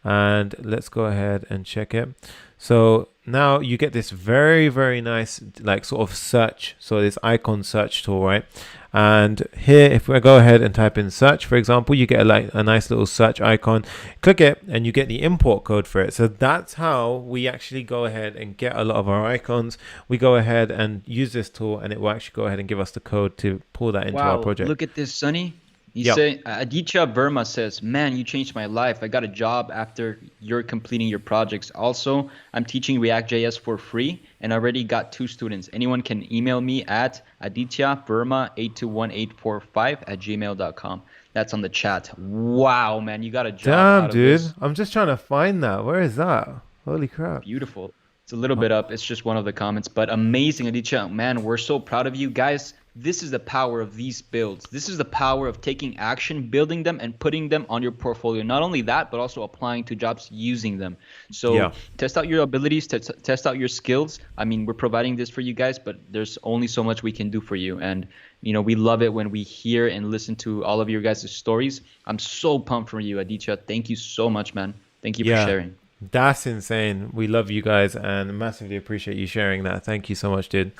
and let's go ahead and check it. So now you get this very, very nice like sort of search. So this icon search tool, right? And here, if we go ahead and type in search, for example, you get a nice little search icon. Click it and you get the import code for it. So that's how we actually go ahead and get a lot of our icons. We go ahead and use this tool and it will actually go ahead and give us the code to pull that into our project. Look at this, Sonny. You say Aditya Verma says, "Man, you changed my life. I got a job after you're completing your projects. Also, I'm teaching React.js for free and already got 2 students. Anyone can email me at adityaverma821845@gmail.com." That's on the chat. Wow, man, you got a job. Damn, out of dude. this. I'm just trying to find that. Where is that? Holy crap. Beautiful. It's a little bit up. It's just one of the comments, but amazing, Aditya. Man, we're so proud of you guys. This is the power of these builds. This is the power of taking action, building them, and putting them on your portfolio. Not only that, but also applying to jobs using them. So test out your abilities, test out your skills. I mean, we're providing this for you guys, but there's only so much we can do for you. And, you know, we love it when we hear and listen to all of your guys' stories. I'm so pumped for you, Aditya. Thank you so much, man. Thank you for sharing. That's insane. We love you guys and massively appreciate you sharing that. Thank you so much, dude.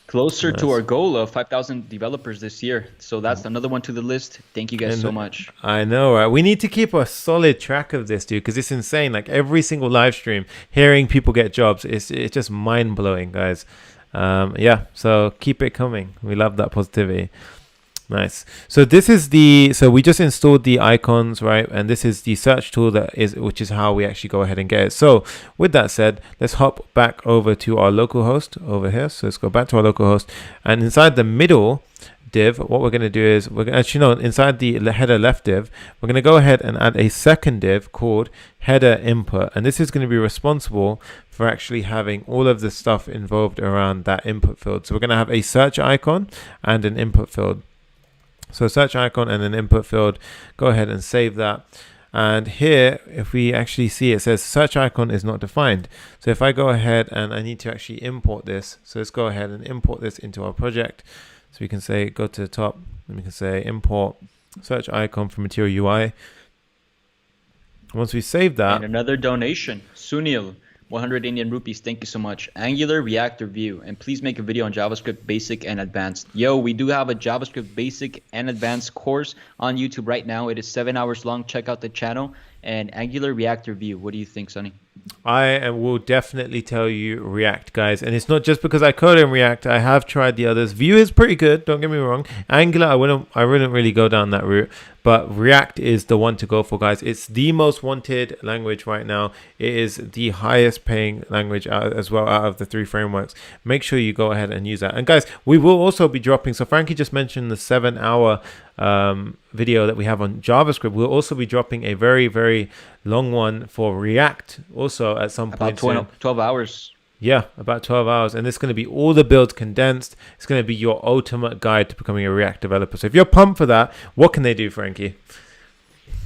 Closer to our goal of 5,000 developers this year. So that's another one to the list. Thank you guys so much. I know, right? We need to keep a solid track of this, dude, because it's insane. Like every single live stream, hearing people get jobs, it's just mind blowing, guys. So keep it coming. We love that positivity. Nice. So we just installed the icons, right? And this is the search tool which is how we actually go ahead and get it. So with that said, let's hop back over to our localhost over here. So let's go back to our localhost, and inside the middle div, what we're going to do is inside the header left div, we're going to go ahead and add a second div called header input. And this is going to be responsible for actually having all of the stuff involved around that input field. So we're going to have a search icon and an input field. So search icon and an input field, go ahead and save that. And here, if we actually see, it says search icon is not defined. So if I go ahead and I need to actually import this, so let's go ahead and import this into our project. So we can say, go to the top, and we can say import search icon from Material UI. Once we save that. And another donation, Sunil. 100 Indian rupees. Thank you so much. Angular, React, or Vue. And please make a video on JavaScript Basic and Advanced. Yo, we do have a JavaScript Basic and Advanced course on YouTube right now. It is 7 hours long. Check out the channel. And Angular, React, or Vue. What do you think, Sonny? I will definitely tell you React, guys. And it's not just because I code in React. I have tried the others. Vue is pretty good. Don't get me wrong. Angular, I wouldn't really go down that route. but React is the one to go for, guys. It's the most wanted language right now. It is the highest paying language as well out of the 3 frameworks. Make sure you go ahead and use that. And guys, we will also be dropping, so Frankie just mentioned the 7-hour video that we have on JavaScript. We'll also be dropping a very, very long one for React also at some point. About 12 hours. Yeah, about 12 hours. And it's going to be all the builds condensed. It's going to be your ultimate guide to becoming a React developer. So if you're pumped for that, what can they do, Frankie?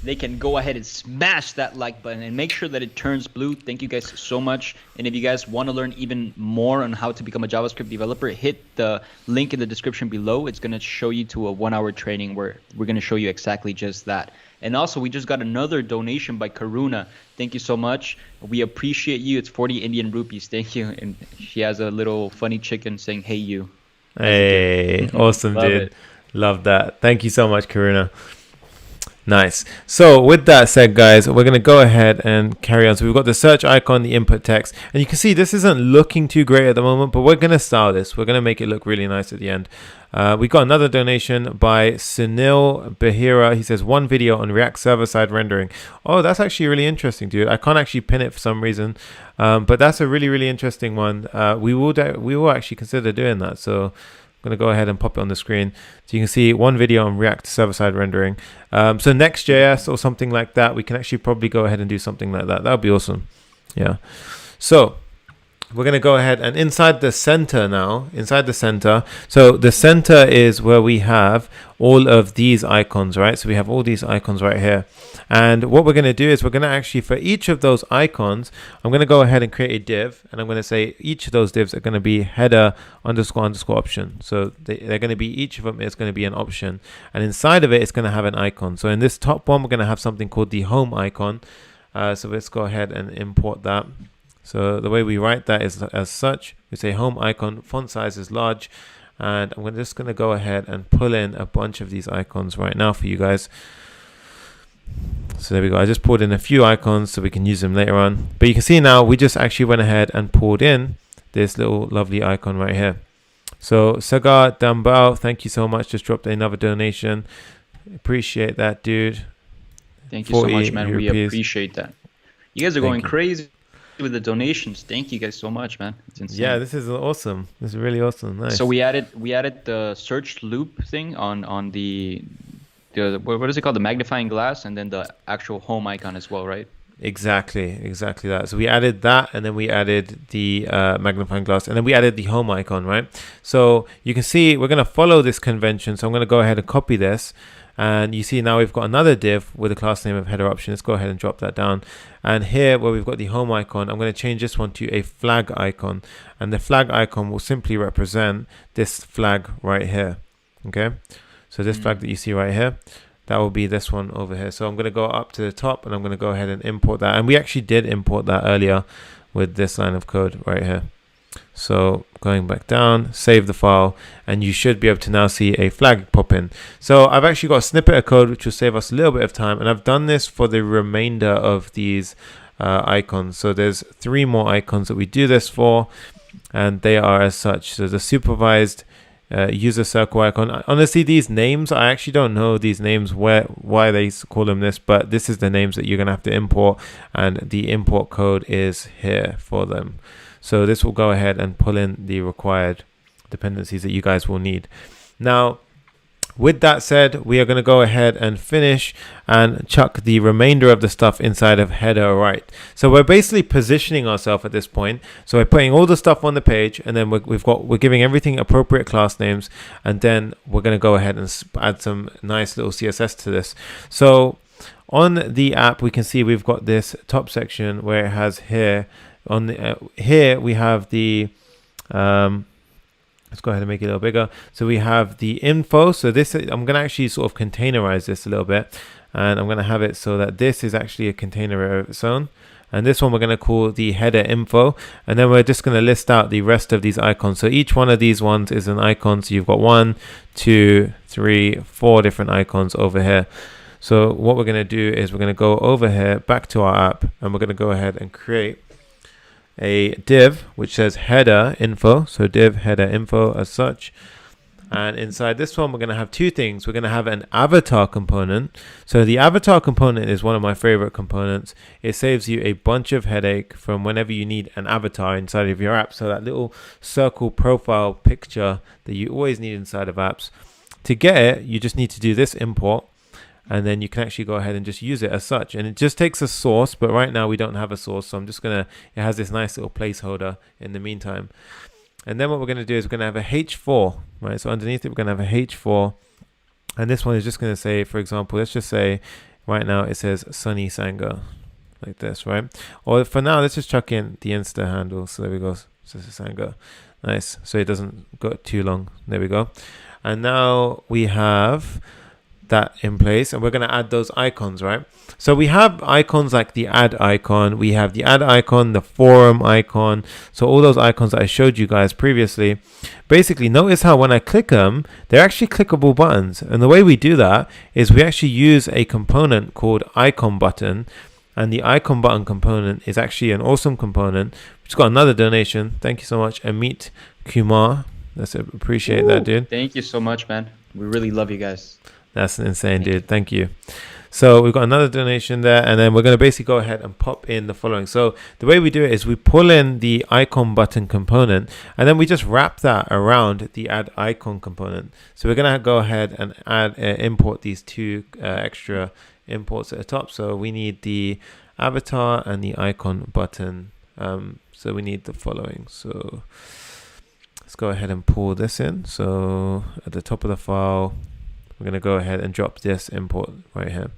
They can go ahead and smash that like button and make sure that it turns blue. Thank you guys so much. And if you guys want to learn even more on how to become a JavaScript developer, hit the link in the description below. It's going to show you to a 1-hour training where we're going to show you exactly just that. And also, we just got another donation by Karuna. Thank you so much. We appreciate you. It's 40 Indian rupees. Thank you. And she has a little funny chicken saying, "Hey, you." Hey, awesome, Love dude. it. Love that. Thank you so much, Karuna. Nice. So with that said, guys, we're going to go ahead and carry on. So we've got the search icon, the input text, and you can see this isn't looking too great at the moment, but we're going to style this. We're going to make it look really nice at the end. We got another donation by Sunil Bahira. He says 1 video on React server-side rendering. Oh, that's actually really interesting, dude. I can't actually pin it for some reason, but that's a really, really interesting one. We will actually consider doing that. So I'm going to go ahead and pop it on the screen so you can see 1 video on React server-side rendering. So Next.js or something like that, we can actually probably go ahead and do something like that. That would be awesome. Yeah. So we're going to go ahead and inside the center now, so the center is where we have all of these icons, right? So we have all these icons right here. And what we're going to do is we're going to actually, for each of those icons, I'm going to go ahead and create a div, and I'm going to say each of those divs are going to be header underscore option. So they're going to be, each of them is going to be an option, and inside of it, it's going to have an icon. So in this top one, we're going to have something called the home icon. So let's go ahead and import that. So the way we write that is as such. We say home icon, font size is large, and I'm just going to go ahead and pull in a bunch of these icons right now for you guys. So there we go. I just pulled in a few icons so we can use them later on. But you can see now we just actually went ahead and pulled in this little lovely icon right here. So Sagar Dambao, thank you so much. Just dropped another donation. Appreciate that, dude. Thank you so much, man. rupees. We appreciate that. You guys are going crazy with the donations. Thank you guys so much, man. It's insane. Yeah, this is awesome. This is really awesome. Nice. So we added the search loop thing on the what is it called, the magnifying glass, and then the actual home icon as well, right? Exactly that. So we added that, and then we added the magnifying glass, and then we added the home icon, right? So you can see we're going to follow this convention. So I'm going to go ahead and copy this, and you see now we've got another div with a class name of header option. Let's go ahead and drop that down. And here where we've got the home icon, I'm going to change this one to a flag icon, and the flag icon will simply represent this flag right here. Okay, so this flag that you see right here, that will be this one over here. So I'm going to go up to the top, and I'm going to go ahead and import that. And we actually did import that earlier with this line of code right here. So going back down, save the file, and you should be able to now see a flag pop in. So I've actually got a snippet of code which will save us a little bit of time, and I've done this for the remainder of these icons. So there's 3 more icons that we do this for, and they are as such. So the supervised user circle icon. Honestly, these names, I actually don't know these names, why they call them this, but this is the names that you're going to have to import, and the import code is here for them. So this will go ahead and pull in the required dependencies that you guys will need. Now, with that said, we are going to go ahead and finish and chuck the remainder of the stuff inside of header right. So we're basically positioning ourselves at this point. So we're putting all the stuff on the page, and then we're giving everything appropriate class names, and then we're going to go ahead and add some nice little CSS to this. So on the app, we can see we've got this top section where it has here. On the here we have the let's go ahead and make it a little bigger. So we have the info. So this, I'm going to actually sort of containerize this a little bit, and I'm going to have it so that this is actually a container of its own. And this one we're going to call the header info, and then we're just going to list out the rest of these icons. So each one of these ones is an icon. So you've got 1, 2, 3, 4 different icons over here. So what we're going to do is we're going to go over here back to our app, and we're going to go ahead and create a div which says header info. So div header info as such, And inside this one, we're going to have two things. We're going to have an avatar component. So the avatar component is one of my favorite components. It saves you a bunch of headache from whenever you need an avatar inside of your app. So that little circle profile picture that you always need inside of apps. To get it, you just need to do this import. And then you can actually go ahead and just use it as such. And it just takes a source. But right now we don't have a source. So I'm just going to, it has this nice little placeholder in the meantime. And then what we're going to do is we're going to have a H4, right? So underneath it, we're going to have a H4. And this one is just going to say, for example, let's just say right now it says Sunny Sanga, like this, right? Or for now, let's just chuck in the Insta handle. So there we go. So this is Sanga. Nice. So it doesn't go too long. There we go. And now we have that in place, and we're going to add those icons, right? So we have icons like the add icon, we have the add icon, the forum icon, so all those icons that I showed you guys previously. Basically, notice how when I click them, they're actually clickable buttons, and the way we do that is we actually use a component called icon button, and the icon button component is actually an awesome component. We just got another donation. Thank you so much, Amit Kumar. Let's appreciate that, dude. Thank you so much, man. We really love you guys. That's insane, dude. Thank you. So we've got another donation there, and then we're going to basically go ahead and pop in the following. So the way we do it is we pull in the icon button component, and then we just wrap that around the add icon component. So we're going to go ahead and add import these two extra imports at the top. So we need the avatar and the icon button. So we need the following. So let's go ahead and pull this in. So at the top of the file, we're going to go ahead and drop this import right here.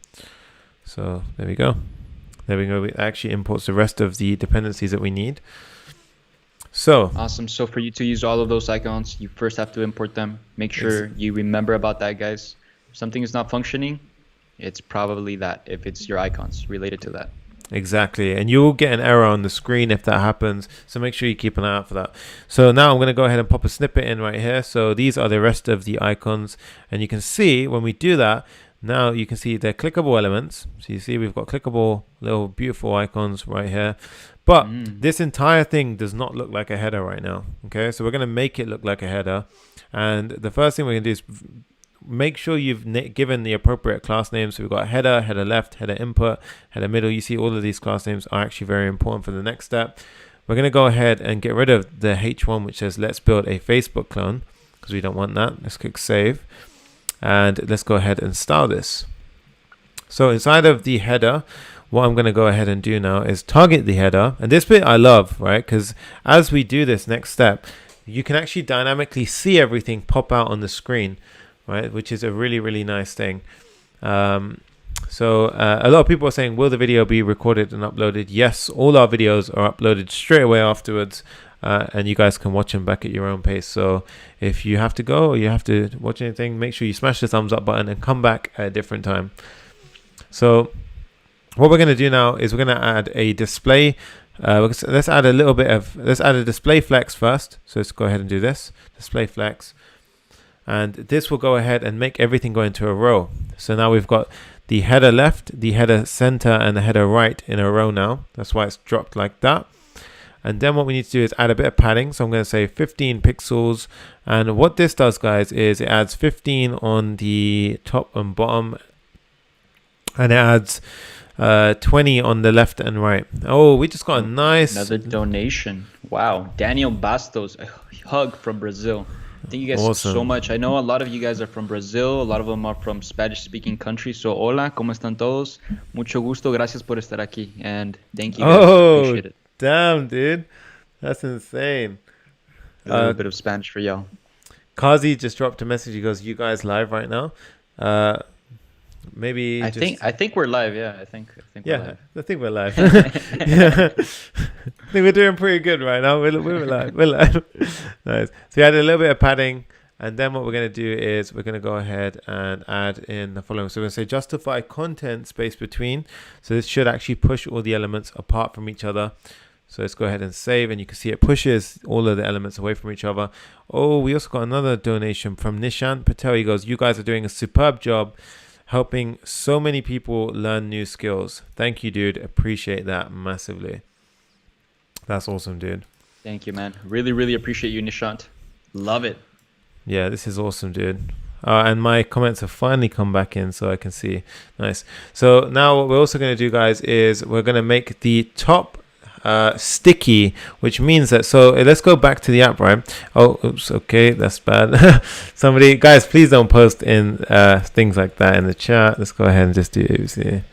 So there we go. There we go. It actually imports the rest of the dependencies that we need. So awesome. So for you to use all of those icons, you first have to import them. Make sure you remember about that, guys. If something is not functioning, it's probably that, if it's your icons related to that. Exactly, and you'll get an error on the screen if that happens, so make sure you keep an eye out for that. So now I'm going to go ahead and pop a snippet in right here. So these are the rest of the icons, and you can see when we do that, now you can see they're clickable elements. So you see we've got clickable little beautiful icons right here, but this entire thing does not look like a header right now. Okay, so we're going to make it look like a header, and the first thing we're going to do is make sure you've given the appropriate class names. So we've got header, header left, header input, header middle. You see all of these class names are actually very important for the next step. We're going to go ahead and get rid of the H1, which says let's build a Facebook clone, because we don't want that. Let's click save, and let's go ahead and style this. So inside of the header, what I'm going to go ahead and do now is target the header. And this bit I love, right? Because as we do this next step, you can actually dynamically see everything pop out on the screen, right? Which is a really, really nice thing. So a lot of people are saying, will the video be recorded and uploaded? Yes, all our videos are uploaded straight away afterwards, and you guys can watch them back at your own pace. So if you have to go or you have to watch anything, make sure you smash the thumbs up button and come back at a different time. So what we're going to do now is we're going to add a display. Let's add a display flex first. So let's go ahead and do this display flex. And this will go ahead and make everything go into a row. So now we've got the header left, the header center, and the header right in a row now. That's why it's dropped like that. And then what we need to do is add a bit of padding. So I'm going to say 15 pixels. And what this does, guys, is it adds 15 on the top and bottom. And it adds 20 on the left and right. Oh, we just got a nice... Another donation. Wow. Daniel Bastos, a hug from Brazil. Thank you guys so much. I know a lot of you guys are from Brazil. A lot of them are from Spanish-speaking countries. So, hola, ¿cómo están todos? Mucho gusto. Gracias por estar aquí. And thank you guys. Appreciate it. Damn, dude. That's insane. A little bit of Spanish for y'all. Kazi just dropped a message. He goes, you guys live right now? Maybe I think we're live. Yeah, I think we're live. I think we're live. Yeah. I think we're doing pretty good right now. We're live. We're live. Nice. So we added a little bit of padding, and then what we're going to do is we're going to go ahead and add in the following. So we're going to say justify content space between. So this should actually push all the elements apart from each other. So let's go ahead and save, and you can see it pushes all of the elements away from each other. Oh, we also got another donation from Nishant Patel. He goes, you guys are doing a superb job helping so many people learn new skills. Thank you, dude. Appreciate that massively. That's awesome, dude. Thank you, man. Really, really appreciate you, Nishant. Love it. Yeah, this is awesome, dude. And my comments have finally come back in so I can see. Nice. So now what we're also going to do, guys, is we're going to make the top sticky, which means that, so let's go back to the app, right? Oh, oops, okay, that's bad. Somebody, guys, please don't post in things like that in the chat. Let's go ahead and just do it.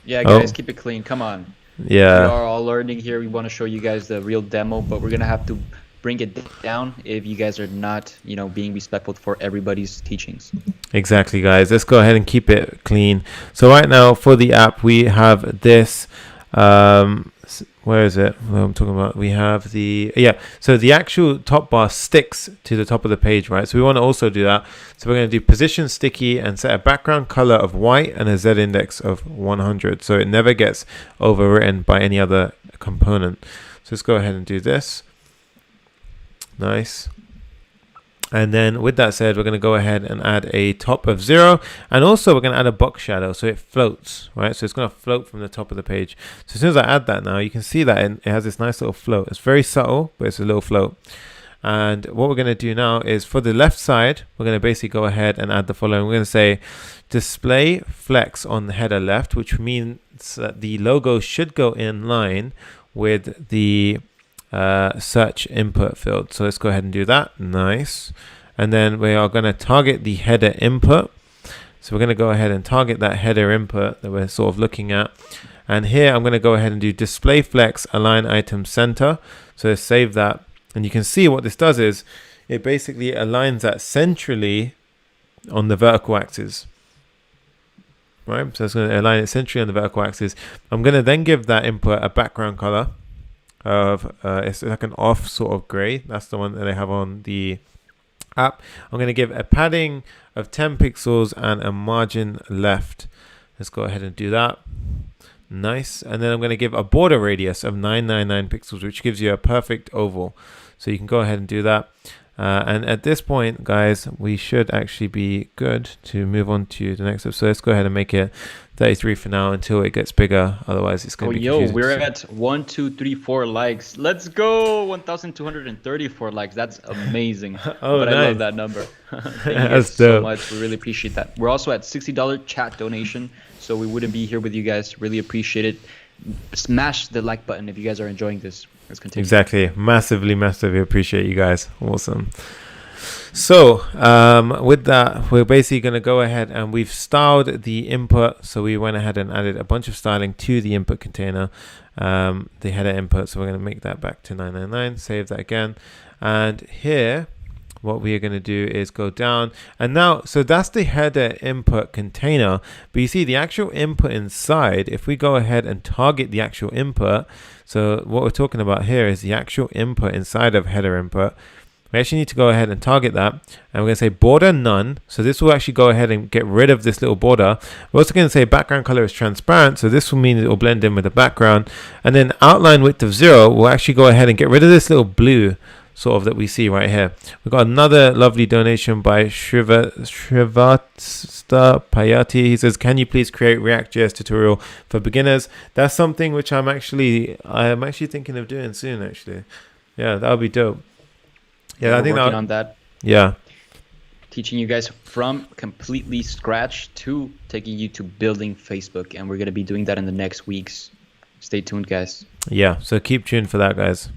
Yeah, guys, keep it clean. Come on. Yeah. We are all learning here. We want to show you guys the real demo, but we're going to have to bring it down if you guys are not, being respectful for everybody's teachings. Exactly, guys. Let's go ahead and keep it clean. So right now for the app, we have this. Where is it? What I'm talking about. We have the so the actual top bar sticks to the top of the page, right? So we want to also do that. So we're going to do position sticky and set a background color of white and a Z index of 100, so it never gets overwritten by any other component. So let's go ahead and do this. Nice. And then with that said, we're going to go ahead and add a top of 0, and also we're going to add a box shadow so it floats, right? So it's going to float from the top of the page. So as soon as I add that now, you can see that it has this nice little float. It's very subtle, but it's a little float. And what we're going to do now is for the left side, we're going to basically go ahead and add the following. We're going to say display flex on the header left, which means that the logo should go in line with the search input field. So let's go ahead and do that. Nice. And then we are going to target the header input. So we're going to go ahead and target that header input that we're sort of looking at. And here I'm going to go ahead and do display flex align item center. So let's save that. And you can see what this does is it basically aligns that centrally on the vertical axis. Right? So it's going to align it centrally on the vertical axis. I'm going to then give that input a background color of it's like an off sort of gray. That's the one that they have on the app. I'm going to give a padding of 10 pixels and a margin left. Let's go ahead and do that. Nice. And then I'm going to give a border radius of 999 pixels, which gives you a perfect oval. So you can go ahead and do that. And at this point, guys, we should actually be good to move on to the next step. So let's go ahead and make it 33 for now until it gets bigger. Otherwise, it's going to be confusing. We're at 1, 2, 3, 4 likes. Let's go! 1,234 likes. That's amazing. Oh, but nice. I love that number. Thank you guys so much. We really appreciate that. We're also at $60 chat donation, so we wouldn't be here with you guys. Really appreciate it. Smash the like button if you guys are enjoying this. Let's continue. Exactly. Massively appreciate you guys. Awesome. So with that, we're basically going to go ahead and we've styled the input. So we went ahead and added a bunch of styling to the input container, the header input. So we're going to make that back to 999. Save that again. And here, what we are going to do is go down, and now, so that's the header input container, but you see the actual input inside. If we go ahead and target the actual input, so what we're talking about here is the actual input inside of header input. We actually need to go ahead and target that, and we're going to say border none. So this will actually go ahead and get rid of this little border. We're also going to say background color is transparent, so this will mean it will blend in with the background. And then outline width of 0, we'll actually go ahead and get rid of this little blue sort of that we see right here. We've got another lovely donation by Shrivasta Payati. He says, can you please create React.js tutorial for beginners? That's something which I'm actually thinking of doing soon, actually. Yeah, that would be dope. Yeah, we're I think working on that. Yeah. Teaching you guys from completely scratch to taking you to building Facebook, and we're going to be doing that in the next weeks. Stay tuned, guys. Yeah, so keep tuned for that, guys.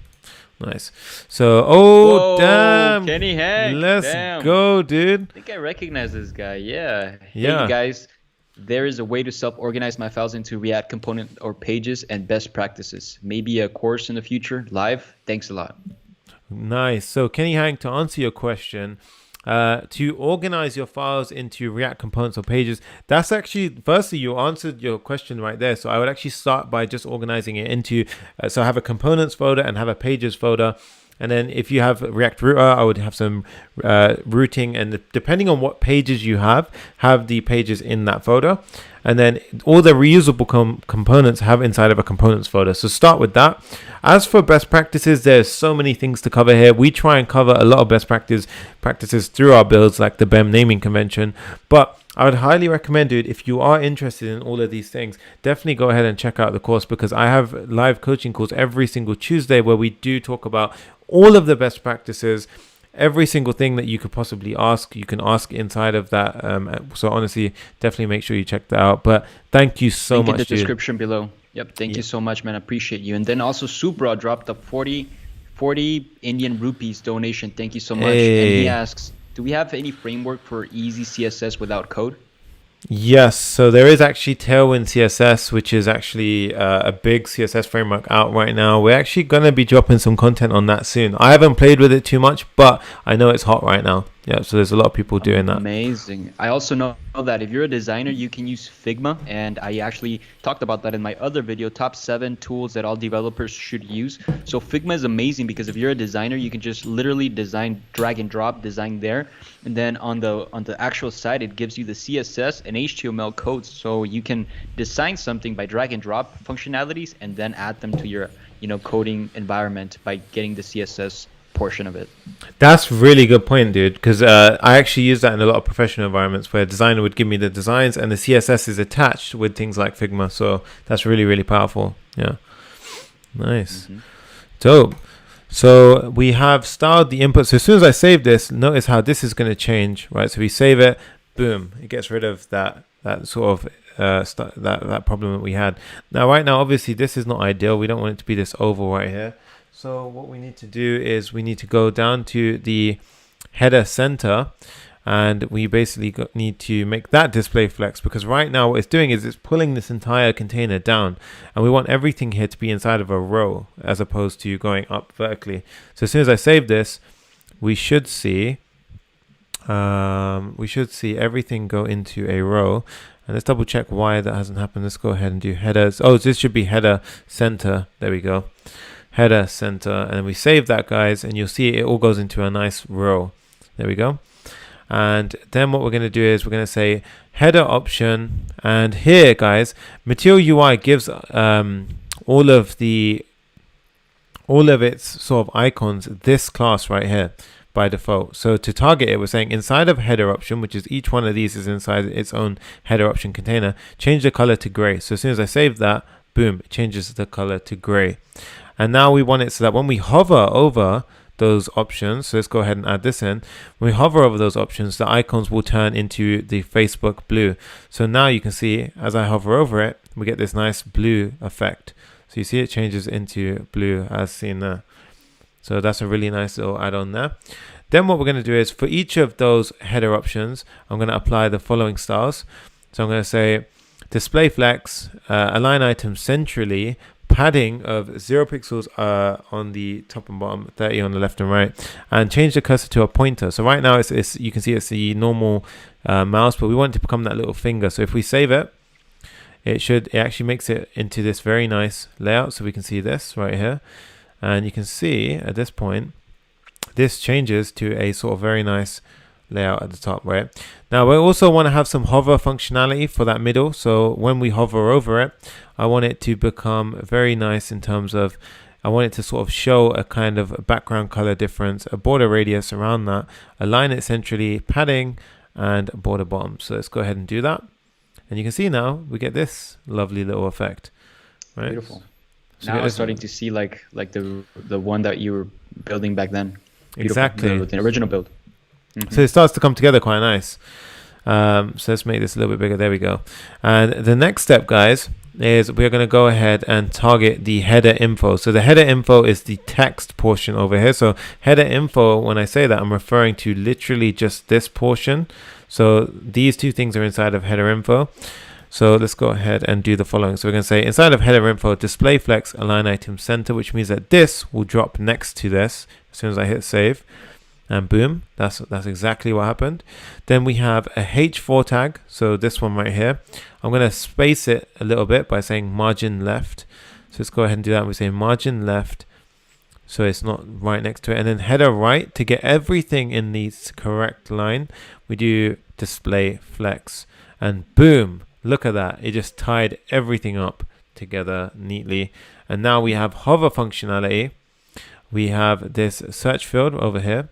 Nice. So, whoa, damn. Kenny Hank. Let's go, dude. I think I recognize this guy. Yeah. Yeah. Hey, guys, there is a way to self-organize my files into React component or pages and best practices. Maybe a course in the future, live. Thanks a lot. Nice. So, Kenny Hank, to answer your question, to organize your files into React components or pages, that's actually, firstly, you answered your question right there. So I would actually start by just organizing it into, so I have a components folder and have a pages folder. And then if you have React Router, I would have some routing, and depending on what pages you have the pages in that folder. And then all the reusable components have inside of a components folder. So start with that. As for best practices, there's so many things to cover here. We try and cover a lot of best practices through our builds, like the BEM naming convention. But I would highly recommend, dude, if you are interested in all of these things, definitely go ahead and check out the course, because I have live coaching calls every single Tuesday where we do talk about all of the best practices every single thing that you could possibly ask, you can ask inside of that. So honestly, definitely make sure you check that out. But thank you so Link in much, the dude. description below. Yep. Thank you so much, man. I appreciate you. And then also Subra dropped a 40 Indian rupees donation. Thank you so much. And he Hey. asks, do we have any framework for easy CSS without code? Yes, so there is actually Tailwind CSS, which is actually a big CSS framework out right now. We're actually going to be dropping some content on that soon. I haven't played with it too much, but I know it's hot right now. Yeah, so there's a lot of people doing that. Amazing. I also know that if you're a designer, you can use Figma, and I actually talked about that in my other video, top 7 tools that all developers should use. So Figma is amazing because if you're a designer, you can just literally design, drag and drop, design there, and then on the actual site, it gives you the CSS and HTML codes, so you can design something by drag and drop functionalities, and then add them to your coding environment by getting the CSS portion of it. That's really good point, dude, because I actually use that in a lot of professional environments where a designer would give me the designs and the CSS is attached with things like Figma. So that's really, really powerful. Yeah. Nice. Dope. So we have styled the input. So as soon as I save this, notice how this is going to change, right? So we save it, boom, it gets rid of that sort of that problem that we had. Now, right now, obviously, this is not ideal. We don't want it to be this oval right here. So what we need to do is we need to go down to the header center, and we basically need to make that display flex, because right now what it's doing is it's pulling this entire container down, and we want everything here to be inside of a row as opposed to going up vertically. So as soon as I save this, we should see everything go into a row. And let's double check why that hasn't happened. Let's go ahead and do headers. Oh, this should be header center. There we go. Header center, and then we save that, guys, and you'll see it all goes into a nice row. There we go. And then what we're going to do is we're going to say header option, and here, guys, Material UI gives all of its sort of icons this class right here by default. So to target it, we're saying inside of header option, which is each one of these is inside its own header option container, change the color to gray. So as soon as I save that, boom, it changes the color to gray. And now we want it so that when we hover over those options, so let's go ahead and add this in. When we hover over those options, the icons will turn into the Facebook blue. So now you can see as I hover over it, we get this nice blue effect. So you see it changes into blue as seen there. So that's a really nice little add-on there. Then what we're going to do is for each of those header options, I'm going to apply the following styles. So I'm going to say display flex, align items centrally, padding of 0 pixels on the top and bottom, 30 on the left and right, and change the cursor to a pointer. So right now it's you can see it's the normal mouse, but we want it to become that little finger. So if we save it, it actually makes it into this very nice layout. So we can see this right here, and you can see at this point this changes to a sort of very nice layout at the top, right? Now we also want to have some hover functionality for that middle. So when we hover over it, I want it to become very nice in terms of, I want it to sort of show a kind of a background color difference, a border radius around that, align it centrally, padding, and border bottom. So let's go ahead and do that. And you can see now we get this lovely little effect, right? Beautiful. So now I'm starting to see like the one that you were building back then. Beautiful. Exactly. The original build. So it starts to come together quite nice. So let's make this a little bit bigger. There we go. And the next step, guys, is we're going to go ahead and target the header info. So the header info is the text portion over here. So header info, when I say that, I'm referring to literally just this portion. So these two things are inside of header info. So let's go ahead and do the following. So we're going to say inside of header info, display flex, align item center, which means that this will drop next to this as soon as I hit save. And boom, that's exactly what happened. Then we have a H4 tag, so this one right here. I'm going to space it a little bit by saying margin left. So let's go ahead and do that. We say margin left, so it's not right next to it. And then header right, to get everything in the correct line, we do display flex. And boom, look at that. It just tied everything up together neatly. And now we have hover functionality. We have this search field over here,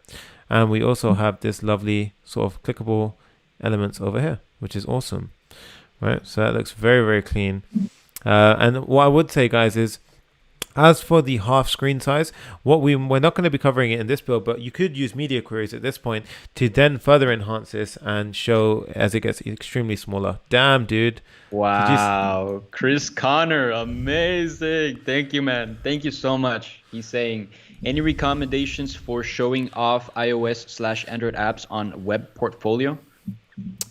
and we also have this lovely sort of clickable elements over here, which is awesome, right? So that looks very, very clean. And what I would say, guys, is As for the half screen size, we're not going to be covering it in this build, but you could use media queries at this point to then further enhance this and show as it gets extremely smaller. Damn, dude. Did you? Wow, Chris Connor, amazing. Thank you, man. Thank you so much. He's saying, any recommendations for showing off iOS/Android apps on web portfolio?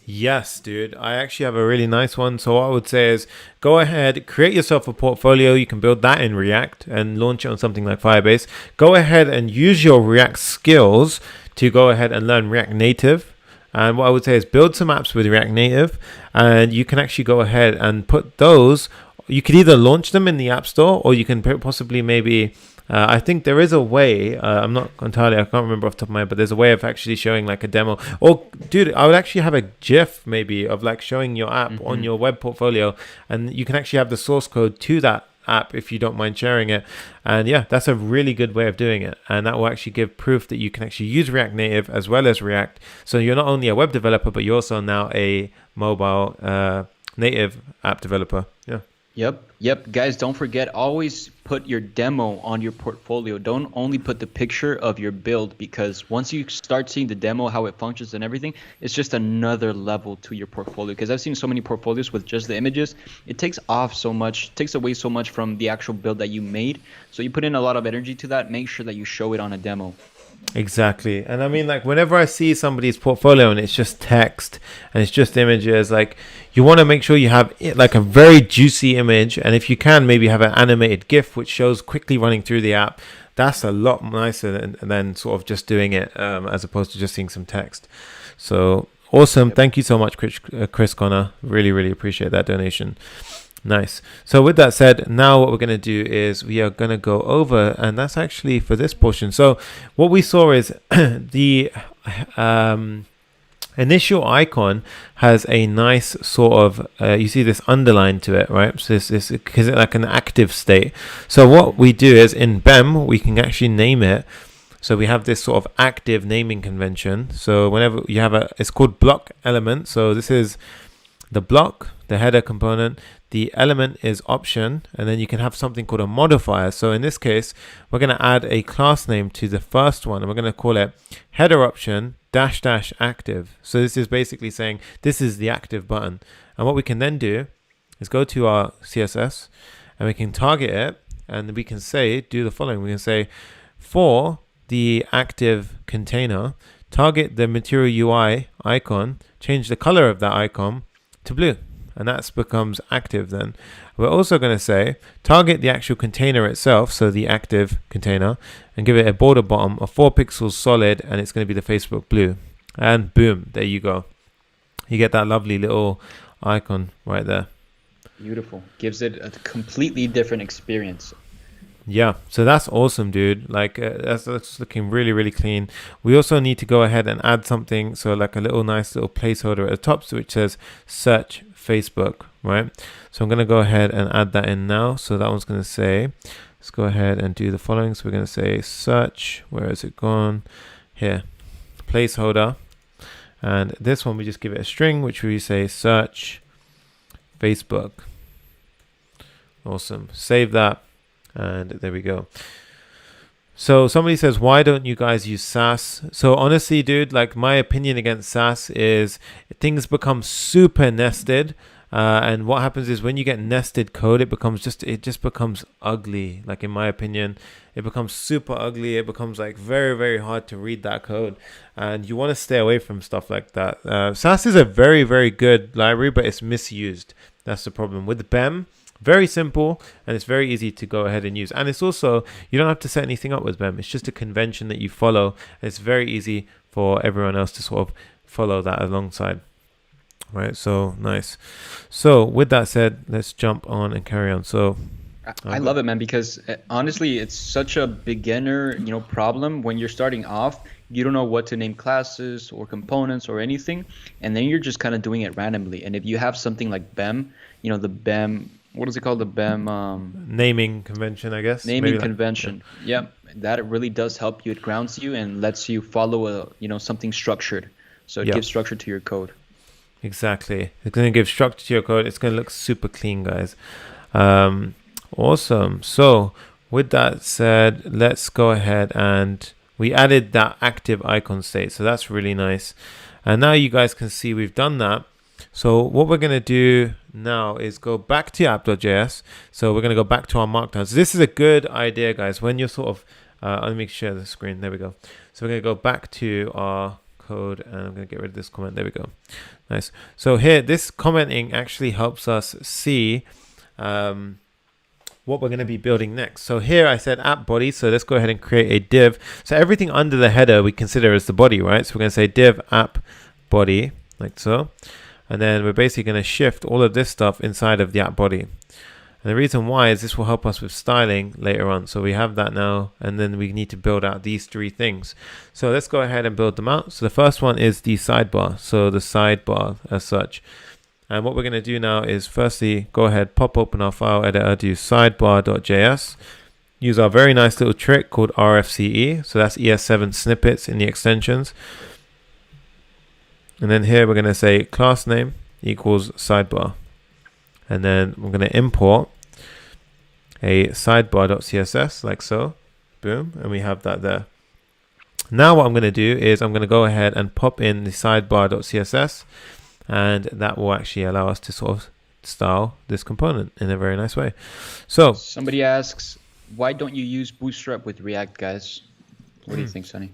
Yes, dude. I actually have a really nice one. So what I would say is go ahead, create yourself a portfolio. You can build that in React and launch it on something like Firebase. Go ahead and use your React skills to go ahead and learn React Native. And what I would say is build some apps with React Native, and you can actually go ahead and put those. You could either launch them in the App Store, or you can possibly maybe. I think there is a way. I'm not entirely. I can't remember off the top of my head, but there's a way of actually showing like a demo. Or, dude, I would actually have a GIF maybe of like showing your app on your web portfolio, and you can actually have the source code to that app if you don't mind sharing it. And yeah, that's a really good way of doing it, and that will actually give proof that you can actually use React Native as well as React. So you're not only a web developer, but you're also now a mobile native app developer. Yeah. Yep. Guys, don't forget, always put your demo on your portfolio. Don't only put the picture of your build, because once you start seeing the demo, how it functions and everything, it's just another level to your portfolio. Because I've seen so many portfolios with just the images. It takes away so much from the actual build that you made. So you put in a lot of energy to that. Make sure that you show it on a demo. Exactly. And I mean, like, whenever I see somebody's portfolio and it's just text and it's just images, like, you want to make sure you have like a very juicy image, and if you can, maybe have an animated GIF which shows quickly running through the app. That's a lot nicer than sort of just doing it as opposed to just seeing some text. So awesome. Thank you so much, Chris Connor. Really, really appreciate that donation. Nice. So with that said, now what we're going to do is we are going to go over, and that's actually for this portion. So what we saw is the initial icon has a nice sort of, you see this underline to it, right? So this because it's like an active state. So what we do is in BEM, we can actually name it. So we have this sort of active naming convention. So whenever you have it's called block element. So this is the block, the header component. The element is option, and then you can have something called a modifier. So in this case, we're going to add a class name to the first one, and we're going to call it header option -- active. So this is basically saying this is the active button. And what we can then do is go to our CSS, and we can target it, and we can do the following. We can say for the active container, target the Material UI icon, change the color of that icon to blue. And that becomes active then. We're also going to say target the actual container itself, so the active container, and give it a border bottom of 4 pixels solid, and it's going to be the Facebook blue. And boom, there you go. You get that lovely little icon right there. Beautiful. Gives it a completely different experience. Yeah, so that's awesome, dude. Like that's looking really, really clean. We also need to go ahead and add something, so like a nice little placeholder at the top, which says search Facebook, right? So I'm going to go ahead and add that in now. So that one's going to say, let's go ahead and do the following. So we're going to say search, where is it gone? Here, placeholder. And this one, we just give it a string, which we say search Facebook. Awesome. Save that. And there we go. So somebody says, why don't you guys use Sass? So honestly, dude, like my opinion against Sass is things become super nested. And what happens is when you get nested code, it just becomes ugly. Like in my opinion, it becomes super ugly. It becomes like very, very hard to read that code. And you want to stay away from stuff like that. Sass is a very, very good library, but it's misused. That's the problem. With BEM, very simple, and it's very easy to go ahead and use. And it's also, you don't have to set anything up with BEM. It's just a convention that you follow. And it's very easy for everyone else to sort of follow that alongside. Right, so nice. So with that said, let's jump on and carry on. So I love it, man, because honestly, it's such a beginner, problem when you're starting off. You don't know what to name classes or components or anything, and then you're just kind of doing it randomly. And if you have something like BEM, the BEM, what is it called? The BEM naming convention, I guess. Naming convention. Yeah, that really does help you. It grounds you and lets you follow something structured. So it gives structure to your code. Exactly. It's going to give structure to your code. It's going to look super clean, guys. Awesome. So with that said, let's go ahead and we added that active icon state. So that's really nice. And now you guys can see we've done that. So what we're going to do now is go back to app.js. So we're going to go back to our markdown. So this is a good idea, guys, when you're sort of, let me share the screen. There we go. So we're going to go back to our code and I'm going to get rid of this comment. There we go. Nice. So here, this commenting actually helps us see what we're going to be building next. So here I said app body. So let's go ahead and create a div. So everything under the header we consider as the body, right? So we're going to say div app body like so. And then we're basically going to shift all of this stuff inside of the app body. And the reason why is this will help us with styling later on. So we have that now, and then we need to build out these three things. So let's go ahead and build them out. So the first one is the sidebar. So the sidebar as such. And what we're going to do now is firstly, go ahead, pop open our file editor, do sidebar.js. Use our very nice little trick called RFCE. So that's ES7 snippets in the extensions. And then here we're going to say class name equals sidebar. And then we're going to import a sidebar.css like so. Boom. And we have that there. Now what I'm going to do is I'm going to go ahead and pop in the sidebar.css. And that will actually allow us to sort of style this component in a very nice way. So somebody asks, why don't you use Bootstrap with React, guys? What do you think, Sonny?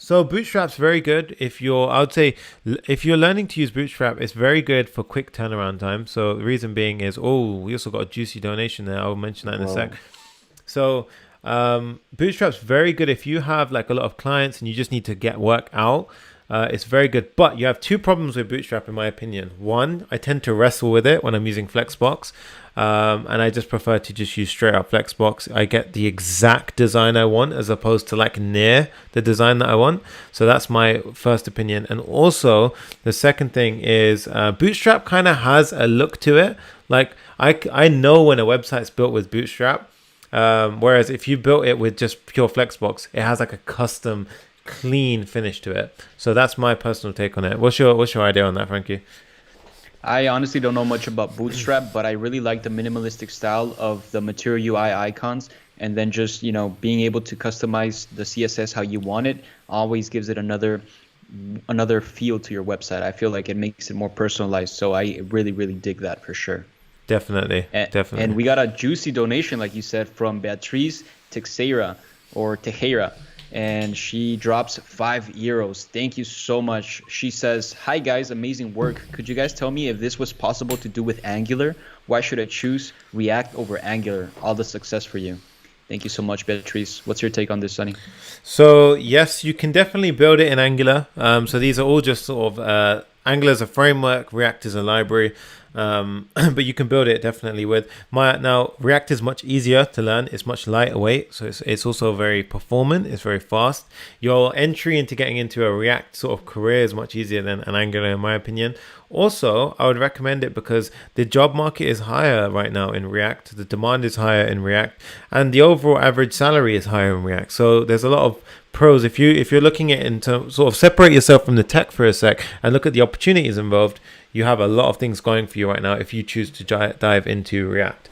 So Bootstrap's very good I would say if you're learning to use Bootstrap, it's very good for quick turnaround time. So the reason being is, we also got a juicy donation there. I'll mention that in a sec. So Bootstrap's very good if you have like a lot of clients and you just need to get work out. It's very good, but you have two problems with Bootstrap in my opinion. One, I tend to wrestle with it when I'm using Flexbox, and I just prefer to just use straight up Flexbox. I get the exact design I want as opposed to like near the design that I want. So that's my first opinion. And also the second thing is Bootstrap kind of has a look to it. Like I know when a website's built with Bootstrap, whereas if you built it with just pure Flexbox, it has like a custom clean finish to it. So that's my personal take on it. What's your idea on that, Frankie? I honestly don't know much about Bootstrap, but I really like the minimalistic style of the Material UI icons, and then just being able to customize the CSS how you want it always gives it another feel to your website. I feel like it makes it more personalized. So I really dig that for sure. Definitely. And we got a juicy donation, like you said, from Beatriz Teixeira and she drops €5. Thank you so much. She says, hi guys, amazing work. Could you guys tell me if this was possible to do with Angular? Why should I choose React over Angular? All the success for you. Thank you so much, Beatrice. What's your take on this, Sonny? So yes, you can definitely build it in Angular. So these are all just sort of Angular is a framework, React is a library. But you can build it definitely with now React is much easier to learn. It's much lighter weight, so it's also very performant. It's very fast. Your entry into getting into a React sort of career is much easier than an Angular, in my opinion. Also, I would recommend it because the job market is higher right now in React. The demand is higher in React, and the overall average salary is higher in React. So there's a lot of pros. If you're looking at it into sort of separate yourself from the tech for a sec and look at the opportunities involved, you have a lot of things going for you right now if you choose to dive into React.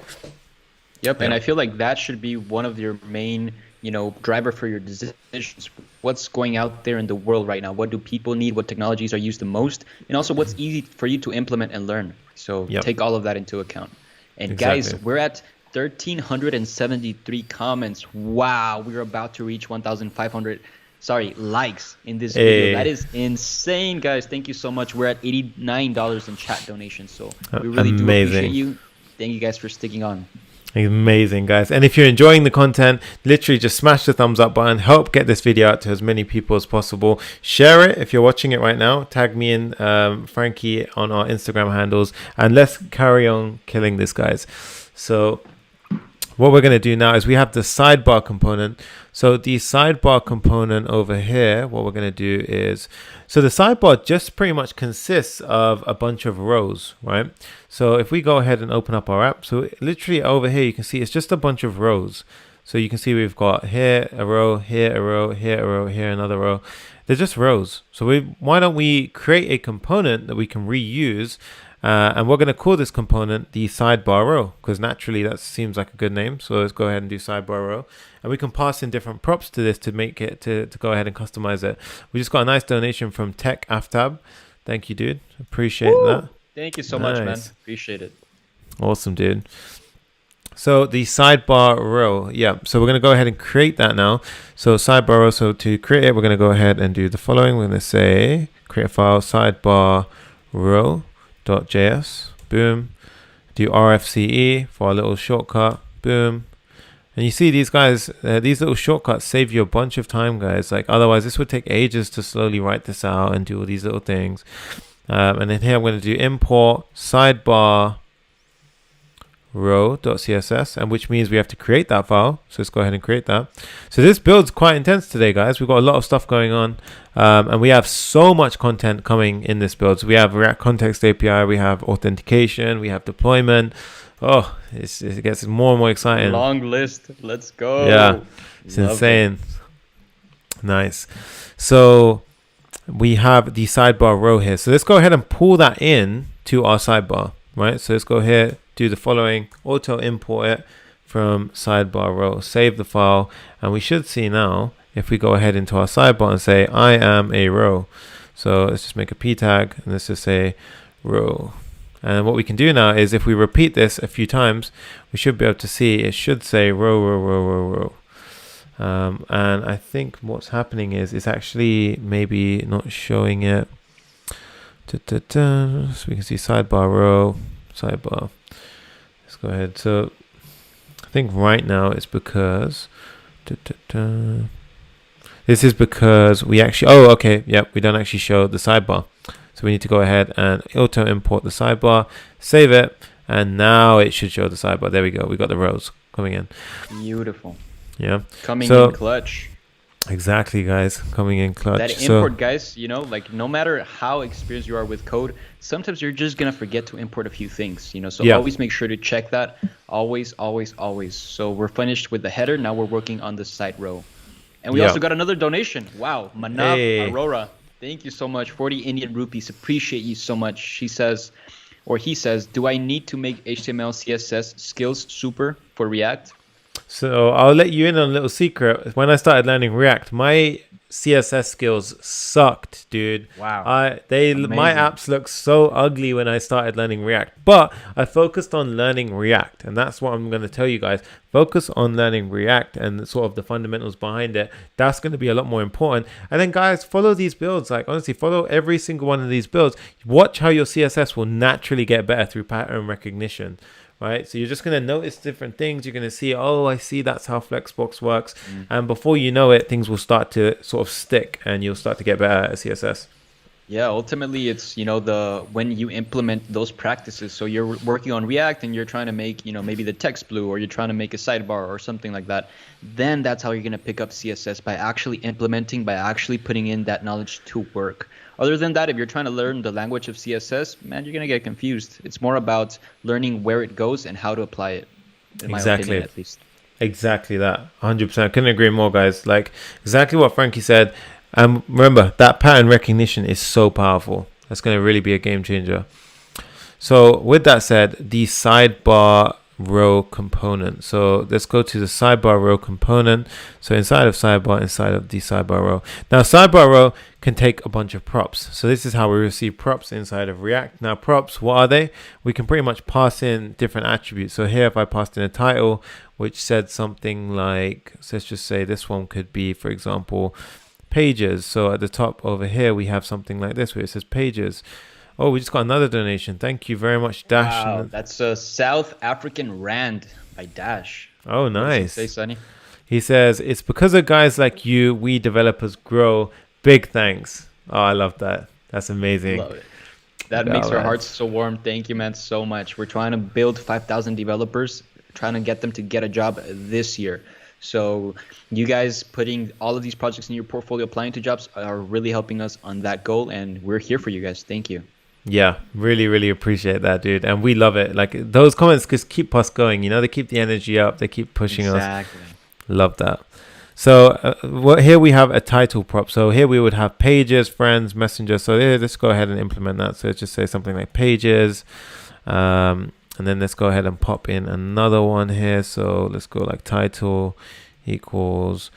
Yep, and I feel like that should be one of your main, driver for your decisions. What's going out there in the world right now? What do people need? What technologies are used the most? And also what's easy for you to implement and learn. So take all of that into account. And guys, we're at 1,373 comments. Wow, we're about to reach 1,500 likes in this video. That is insane, guys. Thank you so much. We're at $89 in chat donations, so we really do appreciate you. Thank you guys for sticking on. Amazing, guys. And if you're enjoying the content, literally just smash the thumbs up button. Help get this video out to as many people as possible. Share it if you're watching it right now. Tag me and Frankie on our Instagram handles, and let's carry on killing this, guys. So what we're going to do now is we have the sidebar component. So the sidebar component over here, what we're going to do is, so the sidebar just pretty much consists of a bunch of rows, right? So if we go ahead and open up our app, so literally over here, you can see it's just a bunch of rows. So you can see we've got here a row, here a row, here a row, here another row. They're just rows. So why don't we create a component that we can reuse, And we're going to call this component the sidebar row, because naturally that seems like a good name. So let's go ahead and do sidebar row. And we can pass in different props to this to make it, to go ahead and customize it. We just got a nice donation from Tech Aftab. Thank you, dude. Appreciate that. Thank you so much, man. Appreciate it. Awesome, dude. So the sidebar row, yeah. So we're going to go ahead and create that now. So sidebar row, so to create it, we're going to go ahead and do the following. We're going to say, create a file, sidebar row.js, boom. Do RFCE for our little shortcut, boom. And you see these guys, these little shortcuts save you a bunch of time, guys. Like otherwise this would take ages to slowly write this out and do all these little things. And then here I'm going to do import sidebar row.css, and which means we have to create that file. So let's go ahead and create that. So this build's quite intense today, guys. We've got a lot of stuff going on, and we have so much content coming in this build. So we have React Context API, we have authentication, we have deployment. Oh, it gets more and more exciting. Long list. Let's go. Yeah, it's insane. Nice. So we have the sidebar row here. So let's go ahead and pull that in to our sidebar, right? So let's go here, do the following, auto import it from sidebar row, save the file, and we should see now if we go ahead into our sidebar and say I am a row. So let's just make a p tag and let's just say row. And what we can do now is if we repeat this a few times, we should be able to see it should say row, row, row, row, row. And I think what's happening is it's actually maybe not showing it. So we can see sidebar row, sidebar. Let's go ahead. So I think right now it's because this is because we actually, oh, okay, yep, we don't actually show the sidebar. So we need to go ahead and auto import the sidebar, save it, and now it should show the sidebar. There we go. We got the rows coming in. Beautiful. Yeah. Coming in clutch. Exactly, guys. Coming in clutch. That import, guys, you know, like no matter how experienced you are with code, sometimes you're just going to forget to import a few things, you know, so always make sure to check that. Always, always, always. So we're finished with the header. Now we're working on the side row. And we also got another donation. Wow. Manav Aurora. Thank you so much. 40 Indian rupees. Appreciate you so much. She says, or he says, do I need to make HTML, CSS skills super for React? So I'll let you in on a little secret. When I started learning React, my CSS skills sucked, dude. Wow. My apps looked so ugly when I started learning React. But I focused on learning React, and that's what I'm going to tell you guys. Focus on learning React and sort of the fundamentals behind it. That's going to be a lot more important. And then guys, follow these builds. Like honestly, follow every single one of these builds. Watch how your CSS will naturally get better through pattern recognition. Right, so you're just going to notice different things. You're going to see, oh, I see that's how Flexbox works. And before you know it, things will start to sort of stick and you'll start to get better at CSS. Yeah, ultimately it's, you know, when you implement those practices. So you're working on React and you're trying to make, you know, maybe the text blue, or you're trying to make a sidebar or something like that. Then that's how you're going to pick up CSS, by actually implementing, by actually putting in that knowledge to work. Other than that, if you're trying to learn the language of CSS, man, you're going to get confused. It's more about learning where it goes and how to apply it, in my opinion, at least. Exactly that. 100%. I couldn't agree more, guys. Like exactly what Frankie said. Remember, that pattern recognition is so powerful. That's going to really be a game changer. So with that said, the sidebar row component. So let's go to the sidebar row component. So inside of sidebar, inside of the sidebar row. Now sidebar row can take a bunch of props. So this is how we receive props inside of React. Now props, what are they? We can pretty much pass in different attributes. So here if I passed in a title which said something like, so let's just say this one could be, for example, pages. So at the top over here we have something like this where it says pages. Oh, we just got another donation. Thank you very much, Dash. Wow, that's a South African Rand by Dash. Oh, nice. Say, Sonny? He says, it's because of guys like you, we developers grow. Big thanks. Oh, I love that. That's amazing. Love it. That makes our hearts so warm. Thank you, man, so much. We're trying to build 5,000 developers, trying to get them to get a job this year. So you guys putting all of these projects in your portfolio, applying to jobs, are really helping us on that goal. And we're here for you guys. Thank you. Yeah, really, really appreciate that, dude. And we love it. Like those comments just keep us going. You know, they keep the energy up. They keep pushing us. Love that. So here we have a title prop. So here we would have pages, friends, messenger. So here, let's go ahead and implement that. So let's just say something like pages. And then let's go ahead and pop in another one here. So let's go like title equals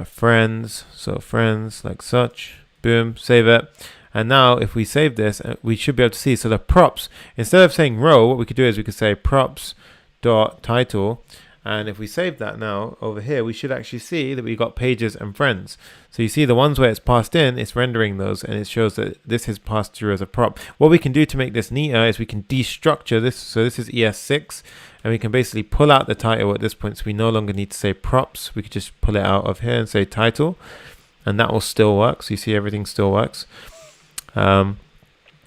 friends. So friends like such. Boom, save it. And now if we save this, we should be able to see. So the props, instead of saying row, what we could do is we could say props dot title. And if we save that now over here, we should actually see that we got pages and friends. So you see the ones where it's passed in, it's rendering those, and it shows that this is passed through as a prop. What we can do to make this neater is we can destructure this. So this is ES6, and we can basically pull out the title at this point. So we no longer need to say props. We could just pull it out of here and say title, and that will still work. So you see everything still works.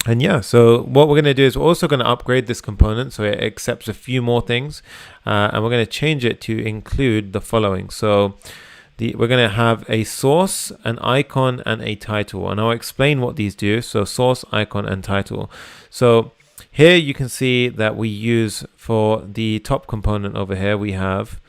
And yeah, so what we're going to do is we're also going to upgrade this component so it accepts a few more things, and we're going to change it to include the following. So we're going to have a source, an icon, and a title, and I'll explain what these do. So source, icon, and title. So here you can see that we use for the top component over here, we have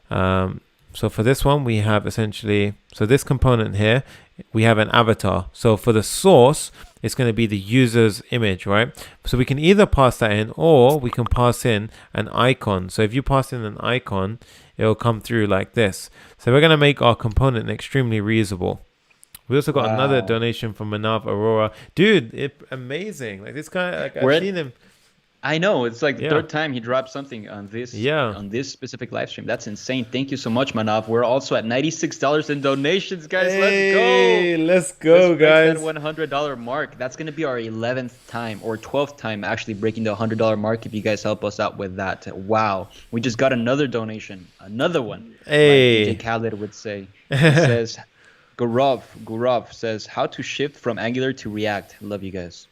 so for this one we have essentially, so this component here we have an avatar. So for the source, it's going to be the user's image, right? So we can either pass that in, or we can pass in an icon. So if you pass in an icon, it'll come through like this. So we're going to make our component extremely reusable. We also got another donation from Manav Aurora. Dude, amazing. Like this guy, like I've seen him. I know, it's like the third time he dropped something on this on this specific live stream. That's insane. Thank you so much, Manav. We're also at $96 in donations, guys. Let's go, guys. That $100 mark. That's gonna be our 11th time or 12th time actually breaking the $100 mark if you guys help us out with that. Wow, we just got another donation, another one. Hey, like DJ Khaled would say. He says, Gurov says, how to shift from Angular to React. Love you guys.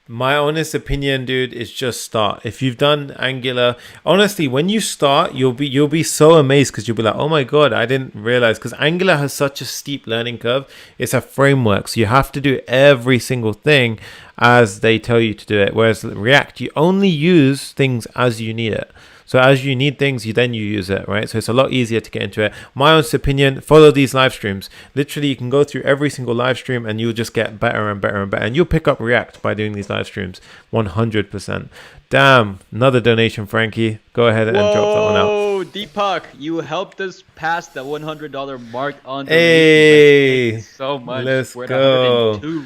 My honest opinion, dude, is just start. If you've done Angular, honestly, when you start, you'll be so amazed because you'll be like, oh my God, I didn't realize, because Angular has such a steep learning curve. It's a framework, so you have to do every single thing as they tell you to do it. Whereas React, you only use things as you need it. So as you need things, you use it, right? So it's a lot easier to get into it. My honest opinion, follow these live streams. Literally, you can go through every single live stream and you'll just get better and better and better. And you'll pick up React by doing these live streams, 100%. Damn, another donation, Frankie. Go ahead and drop that one out. Oh, Deepak, you helped us pass the $100 mark on the Hey, thank you so much. Let's We're at go. 102.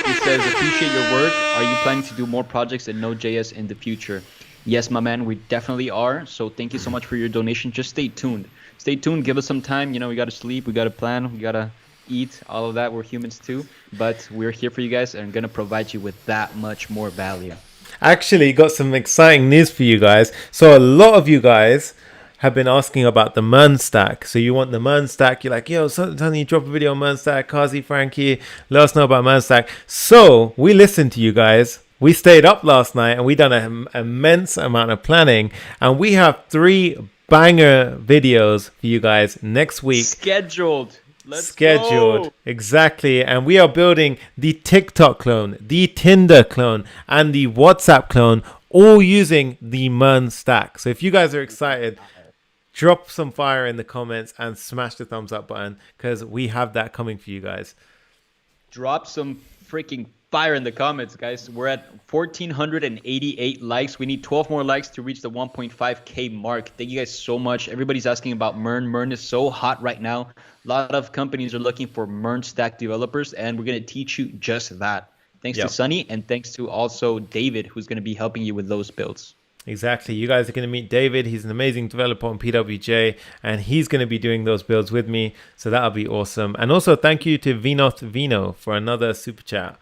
He says, appreciate your work. Are you planning to do more projects in Node.js in the future? Yes, my man, we definitely are. So thank you so much for your donation. Just stay tuned. Stay tuned. Give us some time. You know, we got to sleep. We got to plan. We got to eat. All of that. We're humans too. But we're here for you guys and going to provide you with that much more value. Actually, got some exciting news for you guys. So a lot of you guys have been asking about the Mern stack. So you want the Mern stack. You're like, yo, suddenly drop a video on Mern stack. Kazi, Frankie, let us know about Mern stack. So we listened to you guys. We stayed up last night and we done an immense amount of planning, and we have 3 banger videos for you guys next week. Scheduled. Let's Scheduled. go. Exactly. And we are building the TikTok clone, the Tinder clone, and the WhatsApp clone, all using the Mern stack. So if you guys are excited, drop some fire in the comments and smash the thumbs up button, because we have that coming for you guys. Drop some freaking fire in the comments, guys. We're at 1,488 likes. We need 12 more likes to reach the 1.5K mark. Thank you guys so much. Everybody's asking about Mern. Mern is so hot right now. A lot of companies are looking for Mern stack developers, and we're going to teach you just that. Thanks to Sunny, and thanks to also David, who's going to be helping you with those builds. Exactly. You guys are going to meet David. He's an amazing developer on PWJ, and he's going to be doing those builds with me. So that'll be awesome. And also thank you to Vinot Vino for another super chat.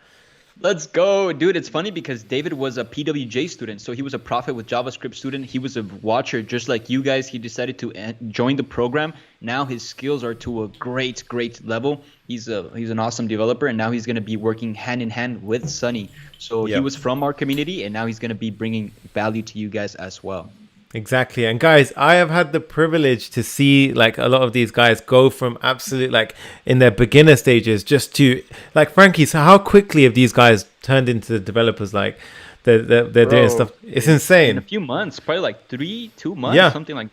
Let's go, dude. It's funny because David was a PWJ student. So he was a Prophet with JavaScript student. He was a watcher just like you guys. He decided to join the program. Now his skills are to a great level. He's an awesome developer, and now he's going to be working hand in hand with Sunny. So he was from our community, and now he's going to be bringing value to you guys as well. Exactly. And guys, I have had the privilege to see like a lot of these guys go from absolute like in their beginner stages just to like Frankie. So how quickly have these guys turned into the developers? Like they're doing Bro, stuff. It's in a insane. few months, probably like 2 months, Yeah. something like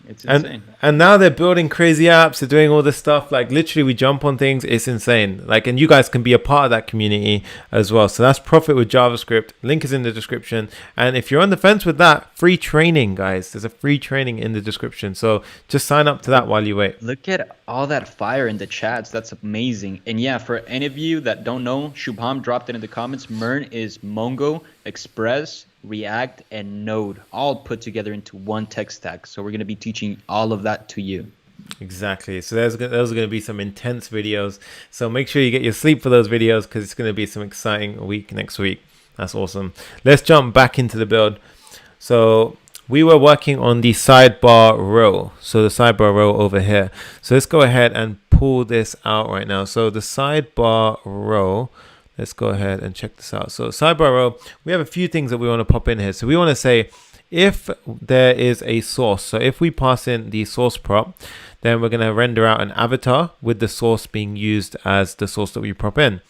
it's and insane. and now they're building crazy apps, they're doing all this stuff, like literally we jump on things, it's insane, like, and you guys can be a part of that community as well. So that's Profit with JavaScript, link is in the description. And if you're on the fence with that, free training, guys, there's a free training in the description, so just sign up to that while you wait. Look at all that fire in the chats. That's amazing. And yeah, for any of you that don't know, Shubham dropped it in the comments. Mern is Mongo, Express, React, and Node, all put together into one tech stack. So we're going to be teaching all of that to you. Exactly. So those are going to be some intense videos. So make sure you get your sleep for those videos, because it's going to be some exciting week next week. That's awesome. Let's jump back into the build. So we were working on the sidebar row. So the sidebar row over here. So let's go ahead and pull this out right now. So the sidebar row, let's go ahead and check this out. So sidebar row, we have a few things that we want to pop in here. So we want to say if there is a source. So if we pass in the source prop, then we're going to render out an avatar with the source being used as the source that we prop in.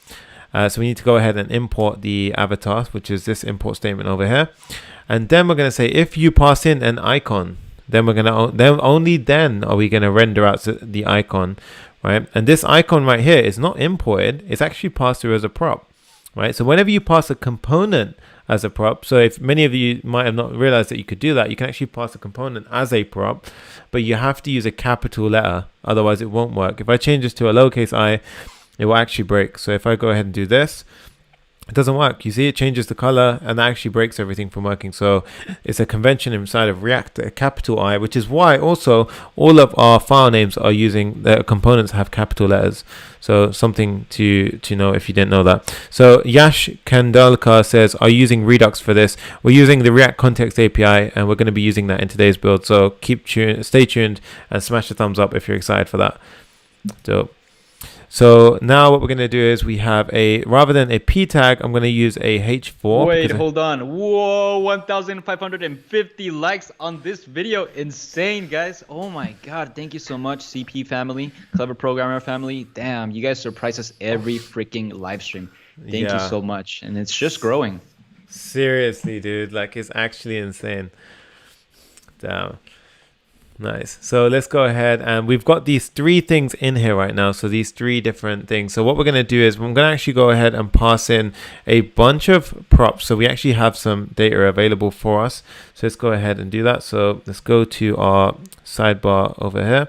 So we need to go ahead and import the avatar, which is this import statement over here. And then we're going to say if you pass in an icon, then we're going to only then are we going to render out the icon, right? And this icon right here is not imported, it's actually passed through as a prop, right? So whenever you pass a component as a prop, so if many of you might have not realized that you could do that, you can actually pass a component as a prop, but you have to use a capital letter, otherwise it won't work. If I change this to a lowercase I, it will actually break. So if I go ahead and do this, it doesn't work. You see, it changes the color, and that actually breaks everything from working. So it's a convention inside of React, a capital I, which is why also all of our file names are using the components have capital letters. So something to know if you didn't know that. So Yash Kandalkar says, are you using Redux for this? We're using the React Context API, and we're going to be using that in today's build. So stay tuned and smash the thumbs up if you're excited for that. So now what we're going to do is we have rather than a p tag, I'm going to use a h4. Wait, hold on. Whoa, 1,550 likes on this video. Insane, guys. Oh my God. Thank you so much, CP family, Clever Programmer family. Damn, you guys surprise us every freaking live stream. Thank you so much. And it's just growing. Seriously, dude. Like, it's actually insane. Damn. Nice. So let's go ahead, and we've got these three things in here right now. So these three different things. So what we're going to do is I'm going to actually go ahead and pass in a bunch of props. So we actually have some data available for us. So let's go ahead and do that. So let's go to our sidebar over here,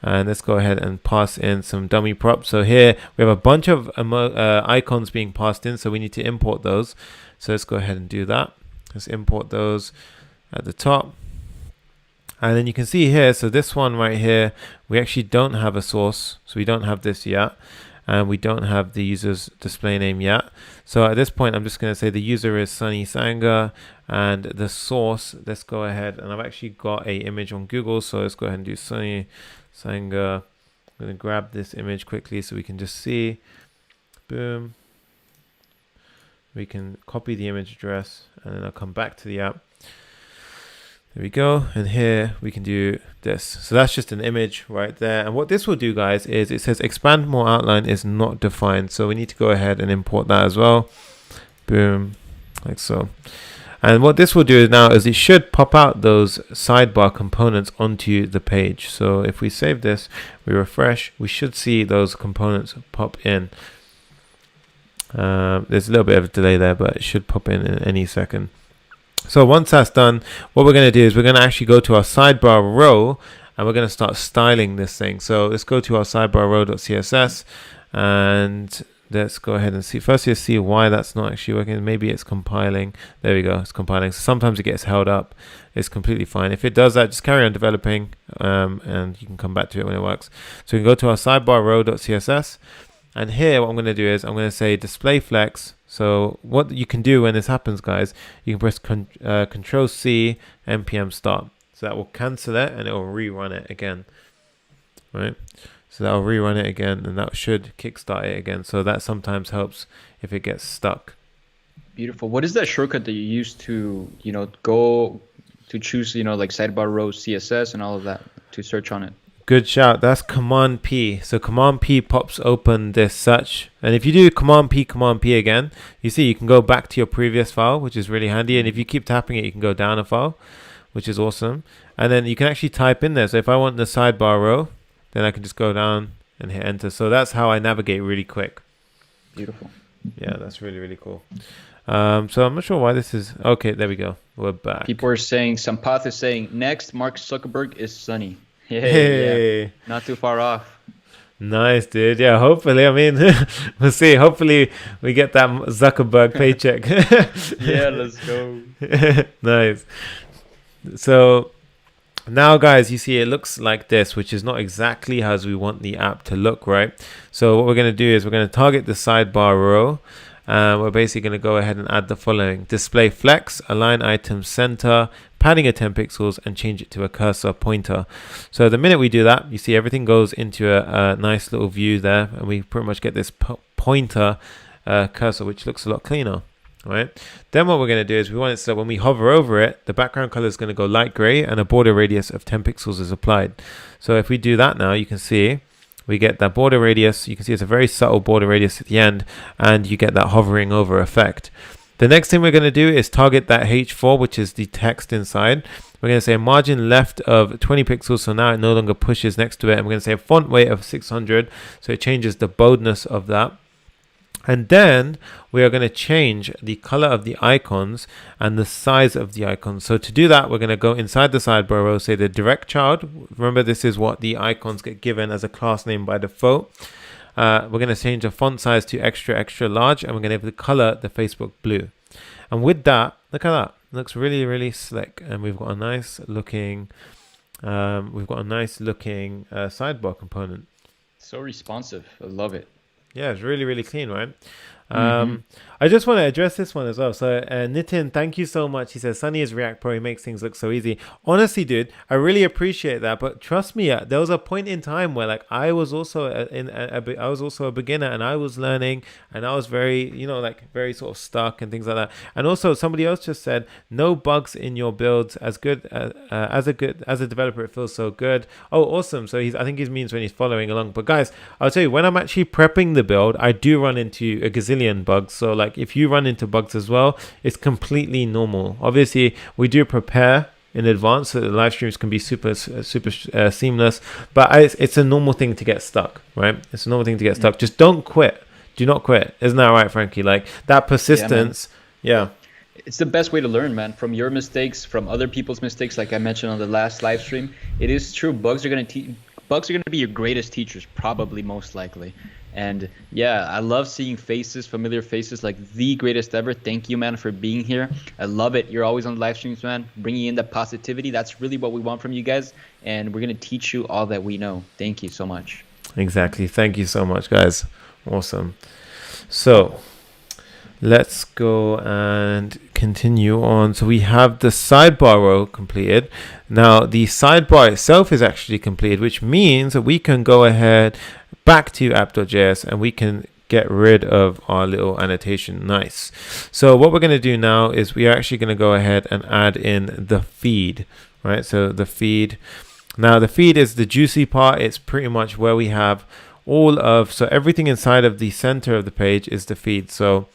and let's go ahead and pass in some dummy props. So here we have a bunch of icons being passed in. So we need to import those. So let's go ahead and do that. Let's import those at the top. And then you can see here, so this one right here, we actually don't have a source. So we don't have this yet. And we don't have the user's display name yet. So at this point, I'm just going to say the user is Sunny Sanga. And the source, let's go ahead. And I've actually got a image on Google. So let's go ahead and do Sunny Sanga. I'm going to grab this image quickly so we can just see. Boom. We can copy the image address. And then I'll come back to the app. There we go, and here we can do this. So that's just an image right there. And what this will do, guys, is it says expand more outline is not defined. So we need to go ahead and import that as well. Boom, like so. And what this will do now is it should pop out those sidebar components onto the page. So if we save this, we refresh, we should see those components pop in. There's a little bit of a delay there, but it should pop in any second. So once that's done, what we're going to do is we're going to actually go to our sidebar row, and we're going to start styling this thing. So let's go to our sidebar row.css, and let's go ahead and see. First, you'll see why that's not actually working. Maybe it's compiling. There we go. It's compiling. So sometimes it gets held up. It's completely fine. If it does that, just carry on developing, and you can come back to it when it works. So we can go to our sidebar row.css. And here, what I'm going to do is I'm going to say display flex. So what you can do when this happens, guys, you can press Control C, npm start. So that will cancel it, and it will rerun it again. Right? So that will rerun it again, and that should kickstart it again. So that sometimes helps if it gets stuck. Beautiful. What is that shortcut that you use to, go to choose, like sidebar row CSS and all of that to search on it? Good shout. That's Command P. So Command P pops open this search. And if you do Command P again, you see you can go back to your previous file, which is really handy. And if you keep tapping it, you can go down a file, which is awesome. And then you can actually type in there. So if I want the sidebar row, then I can just go down and hit enter. So that's how I navigate really quick. Beautiful. Yeah, that's really, really cool. So I'm not sure why this is. Okay, there we go. We're back. People are saying, Sampath is saying, next, Mark Zuckerberg is Sunny. Hey. Yeah, not too far off. Nice, dude. Yeah, hopefully. I mean, we'll see. Hopefully, we get that Zuckerberg paycheck. Yeah, let's go. Nice. So now, guys, you see it looks like this, which is not exactly as we want the app to look, right? So what we're going to do is we're going to target the sidebar row. We're basically going to go ahead and add the following: display flex, align item center, padding of 10 pixels, and change it to a cursor pointer. So the minute we do that, you see everything goes into a nice little view there, and we pretty much get this pointer cursor, which looks a lot cleaner. Right. Then what we're going to do is we want it so when we hover over it, the background color is going to go light gray, and a border radius of 10 pixels is applied. So if we do that now, you can see we get that border radius. You can see it's a very subtle border radius at the end, and you get that hovering over effect. The next thing we're going to do is target that H4, which is the text inside. We're going to say margin left of 20 pixels, so now it no longer pushes next to it. And we're going to say a font weight of 600, so it changes the boldness of that. And then we are going to change the color of the icons and the size of the icons. So to do that, we're going to go inside the sidebar row, say the direct child. Remember, this is what the icons get given as a class name by default. We're going to change the font size to extra, extra large, and we're going to give the color the Facebook blue. And with that, look at that. It looks really, really slick. And we've got a nice looking, sidebar component. So responsive. I love it. Yeah, it's really, really clean, right? I just want to address this one as well. So Nitin, thank you so much. He says Sunny is React Pro. He makes things look so easy. Honestly, dude, I really appreciate that. But trust me, there was a point in time where like I was also I was also a beginner, and I was learning, and I was very, very sort of stuck and things like that. And also somebody else just said no bugs in your builds. As a developer, it feels so good. Oh, awesome. So I think he means when he's following along. But guys, I'll tell you, when I'm actually prepping the build, I do run into a gazillion bugs. So like if you run into bugs as well, it's completely normal. Obviously we do prepare in advance so the live streams can be super seamless, but it's a normal thing to get stuck, right? It's a normal thing to get stuck. Just don't quit. Do not quit. Isn't that right, Frankie? Like that persistence. Yeah, it's the best way to learn, man, from your mistakes, from other people's mistakes. Like I mentioned on the last live stream, it is true. Bugs are going to be your greatest teachers, probably, most likely. And yeah, I love seeing faces, familiar faces, like the greatest ever. Thank you, man, for being here. I love it. You're always on live streams, man, bringing in that positivity. That's really what we want from you guys. And we're going to teach you all that we know. Thank you so much. Exactly. Thank you so much, guys. Awesome. So let's go and continue on. So we have the sidebar row completed. Now the sidebar itself is actually completed, which means that we can go ahead back to app.js and we can get rid of our little annotation. Nice. So what we're going to do now is we are actually going to go ahead and add in the feed, right? So the feed. Now the feed is the juicy part. It's pretty much where we have so everything inside of the center of the page is the feed. So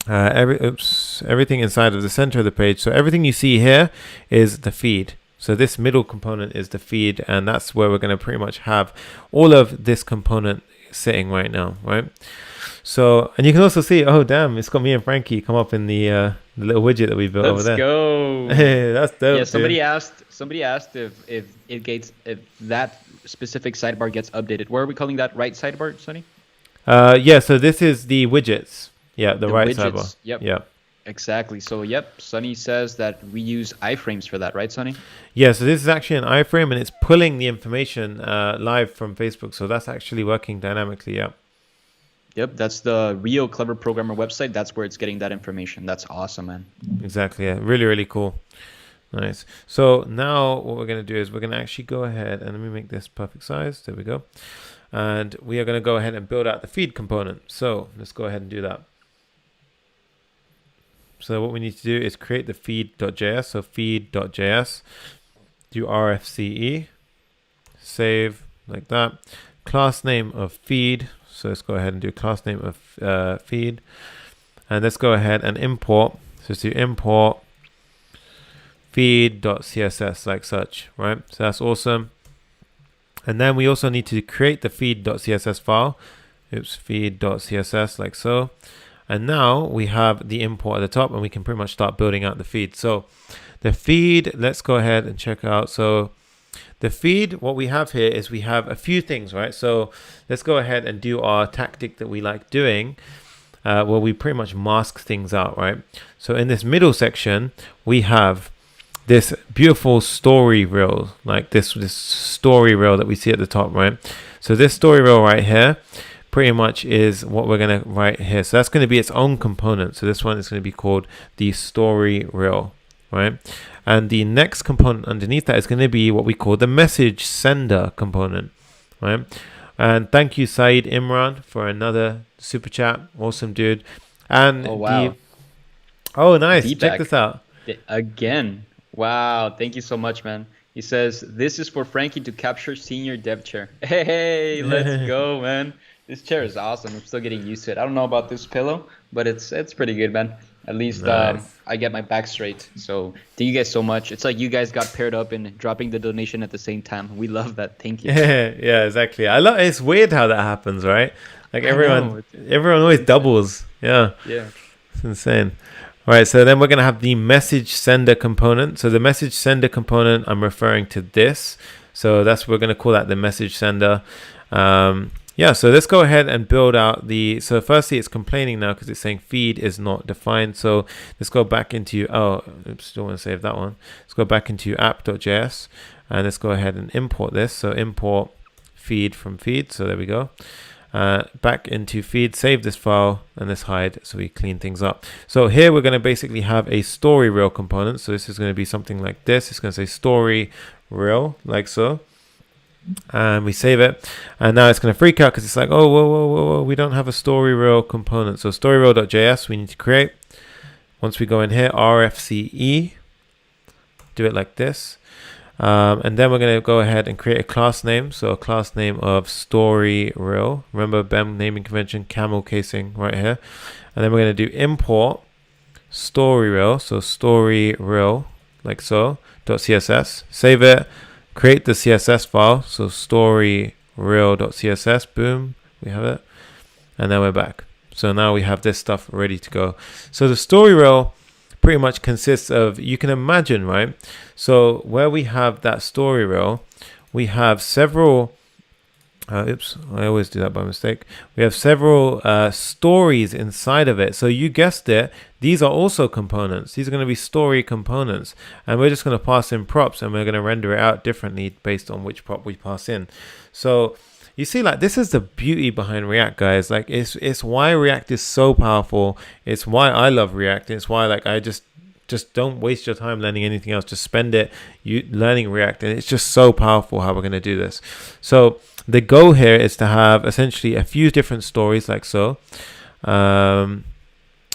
everything inside of the center of the page. So everything you see here is the feed. So this middle component is the feed, and that's where we're going to pretty much have all of this component sitting right now, right? So, and you can also see, oh damn, it's got me and Frankie come up in the little widget that we built over there. Let's go. Hey, that's dope. Yeah, somebody asked if that specific sidebar gets updated. What are we calling that? Right sidebar, Sonny? Yeah. So this is the widgets. Yeah, the right widgets. sidebar. Yep. Yeah. Exactly. So, yep, Sonny says that we use iframes for that, right, Sonny? Yeah, so this is actually an iframe, and it's pulling the information live from Facebook. So that's actually working dynamically, yeah. Yep, that's the real Clever Programmer website. That's where it's getting that information. That's awesome, man. Exactly, yeah. Really, really cool. Nice. So now what we're going to do is we're going to actually go ahead and let me make this perfect size. There we go. And we are going to go ahead and build out the feed component. So let's go ahead and do that. So what we need to do is create the feed.js. So feed.js, do RFCE, save like that. Class name of feed. So let's go ahead and do class name of feed. And let's go ahead and import. So let's do import feed.css like such, right? So that's awesome. And then we also need to create the feed.css file. Oops, feed.css like so. And now we have the import at the top, and we can pretty much start building out the feed. So the feed, let's go ahead and check out. So the feed, what we have here is we have a few things, right? So let's go ahead and do our tactic that we like doing, where we pretty much mask things out, right? So in this middle section, we have this beautiful story reel, like this story reel that we see at the top, right? So this story reel right here pretty much is what we're going to write here. So that's going to be its own component. So this one is going to be called the story reel, right? And the next component underneath that is going to be what we call the message sender component, right? And thank you, Saeed Imran, for another super chat. Awesome, dude. And oh, wow. Oh, nice. Deepak. Check this out. Again. Wow. Thank you so much, man. He says, this is for Frankie to capture senior dev chair. Hey, let's go, man. This chair is awesome. I'm still getting used to it. I don't know about this pillow, but it's pretty good, man. At least nice. I get my back straight. So thank you guys so much. It's like you guys got paired up and dropping the donation at the same time. We love that. Thank you. Yeah, exactly. It's weird how that happens, right? Like everyone always doubles. Yeah. It's insane. All right, so then we're going to have the message sender component. So the message sender component, I'm referring to this. So we're going to call that the message sender. Yeah, so let's go ahead and build out so firstly it's complaining now because it's saying feed is not defined. So let's go back into, oops, don't want to save that one. Let's go back into app.js and let's go ahead and import this. So import feed from feed. So there we go. Back into feed, save this file, and let's hide so we clean things up. So here we're going to basically have a story reel component. So this is going to be something like this. It's going to say story reel, like so. And we save it, and now it's going to freak out because it's like, oh, whoa, we don't have a story reel component. So story reel.js we need to create. Once we go in here, rfce, do it like this. And then we're going to go ahead and create a class name. So a class name of story reel. Remember BEM naming convention, camel casing right here. And then we're going to do import story reel. So story reel, like so, .css. Save it. Create the CSS file. So story reel.css. Boom. We have it. And then we're back. So now we have this stuff ready to go. So the story reel pretty much consists of, you can imagine, right? So where we have that story reel, we have several, oops, I always do that by mistake. We have several stories inside of it. So you guessed it, these are also components. These are going to be story components. And we're just going to pass in props, and we're going to render it out differently based on which prop we pass in. So you see, like, this is the beauty behind React, guys. Like, it's why React is so powerful. It's why I love React. It's why, like, I just don't waste your time learning anything else. Just spend it learning React. And it's just so powerful how we're going to do this. So the goal here is to have essentially a few different stories like so.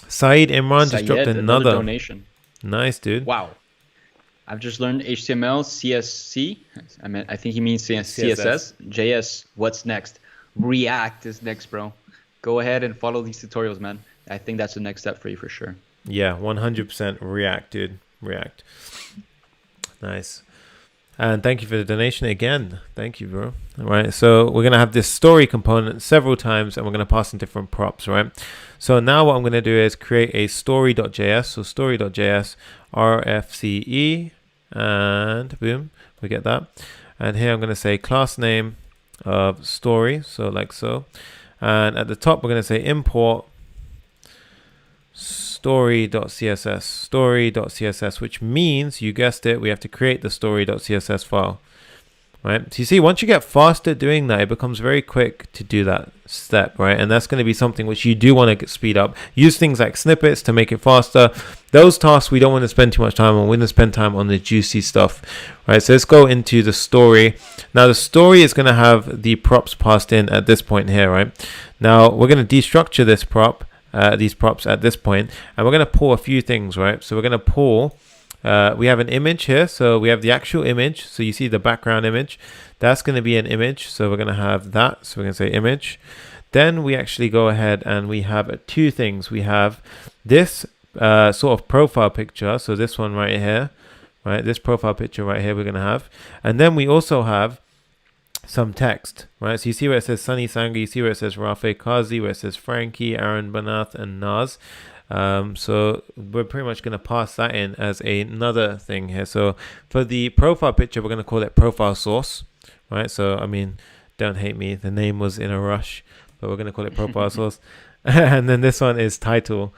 Saeed Imran just dropped another donation. Nice, dude. Wow. I've just learned HTML, CSC. I think he means CSS. JS, what's next? React is next, bro. Go ahead and follow these tutorials, man. I think that's the next step for you for sure. Yeah, 100% React, dude. React. Nice. And thank you for the donation again. Thank you, bro. All right, so we're going to have this story component several times, and we're going to pass in different props, right? So now what I'm going to do is create a story.js. So story.js, rfce, and boom, we get that. And here I'm going to say class name of story, so like so. And at the top, we're going to say import story.css, which means, you guessed it, we have to create the story.css file, right? So you see, once you get faster doing that, it becomes very quick to do that step, right? And that's going to be something which you do want to speed up. Use things like snippets to make it faster. Those tasks we don't want to spend too much time on. We want to spend time on the juicy stuff, right? So let's go into the story. Now the story is going to have the props passed in at this point here, right? Now we're going to destructure these props at this point, and we're going to pull a few things, right? So we're going to pull we have an image here. So we have the actual image. So you see the background image. That's going to be an image. So we're going to have that. So we're going to say image. Then we actually go ahead and we have two things. We have this sort of profile picture. So this one right here, right? This profile picture right here we're going to have. And then we also have some text, right? So you see where it says Sunny Sanga, you see where it says Rafe Kazi, where it says Frankie, Aaron Banath, and Naz. So we're pretty much going to pass that in as another thing here. So for the profile picture, we're going to call it profile source, right? So, I mean, don't hate me. The name was in a rush, but we're going to call it profile source. And then this one is title.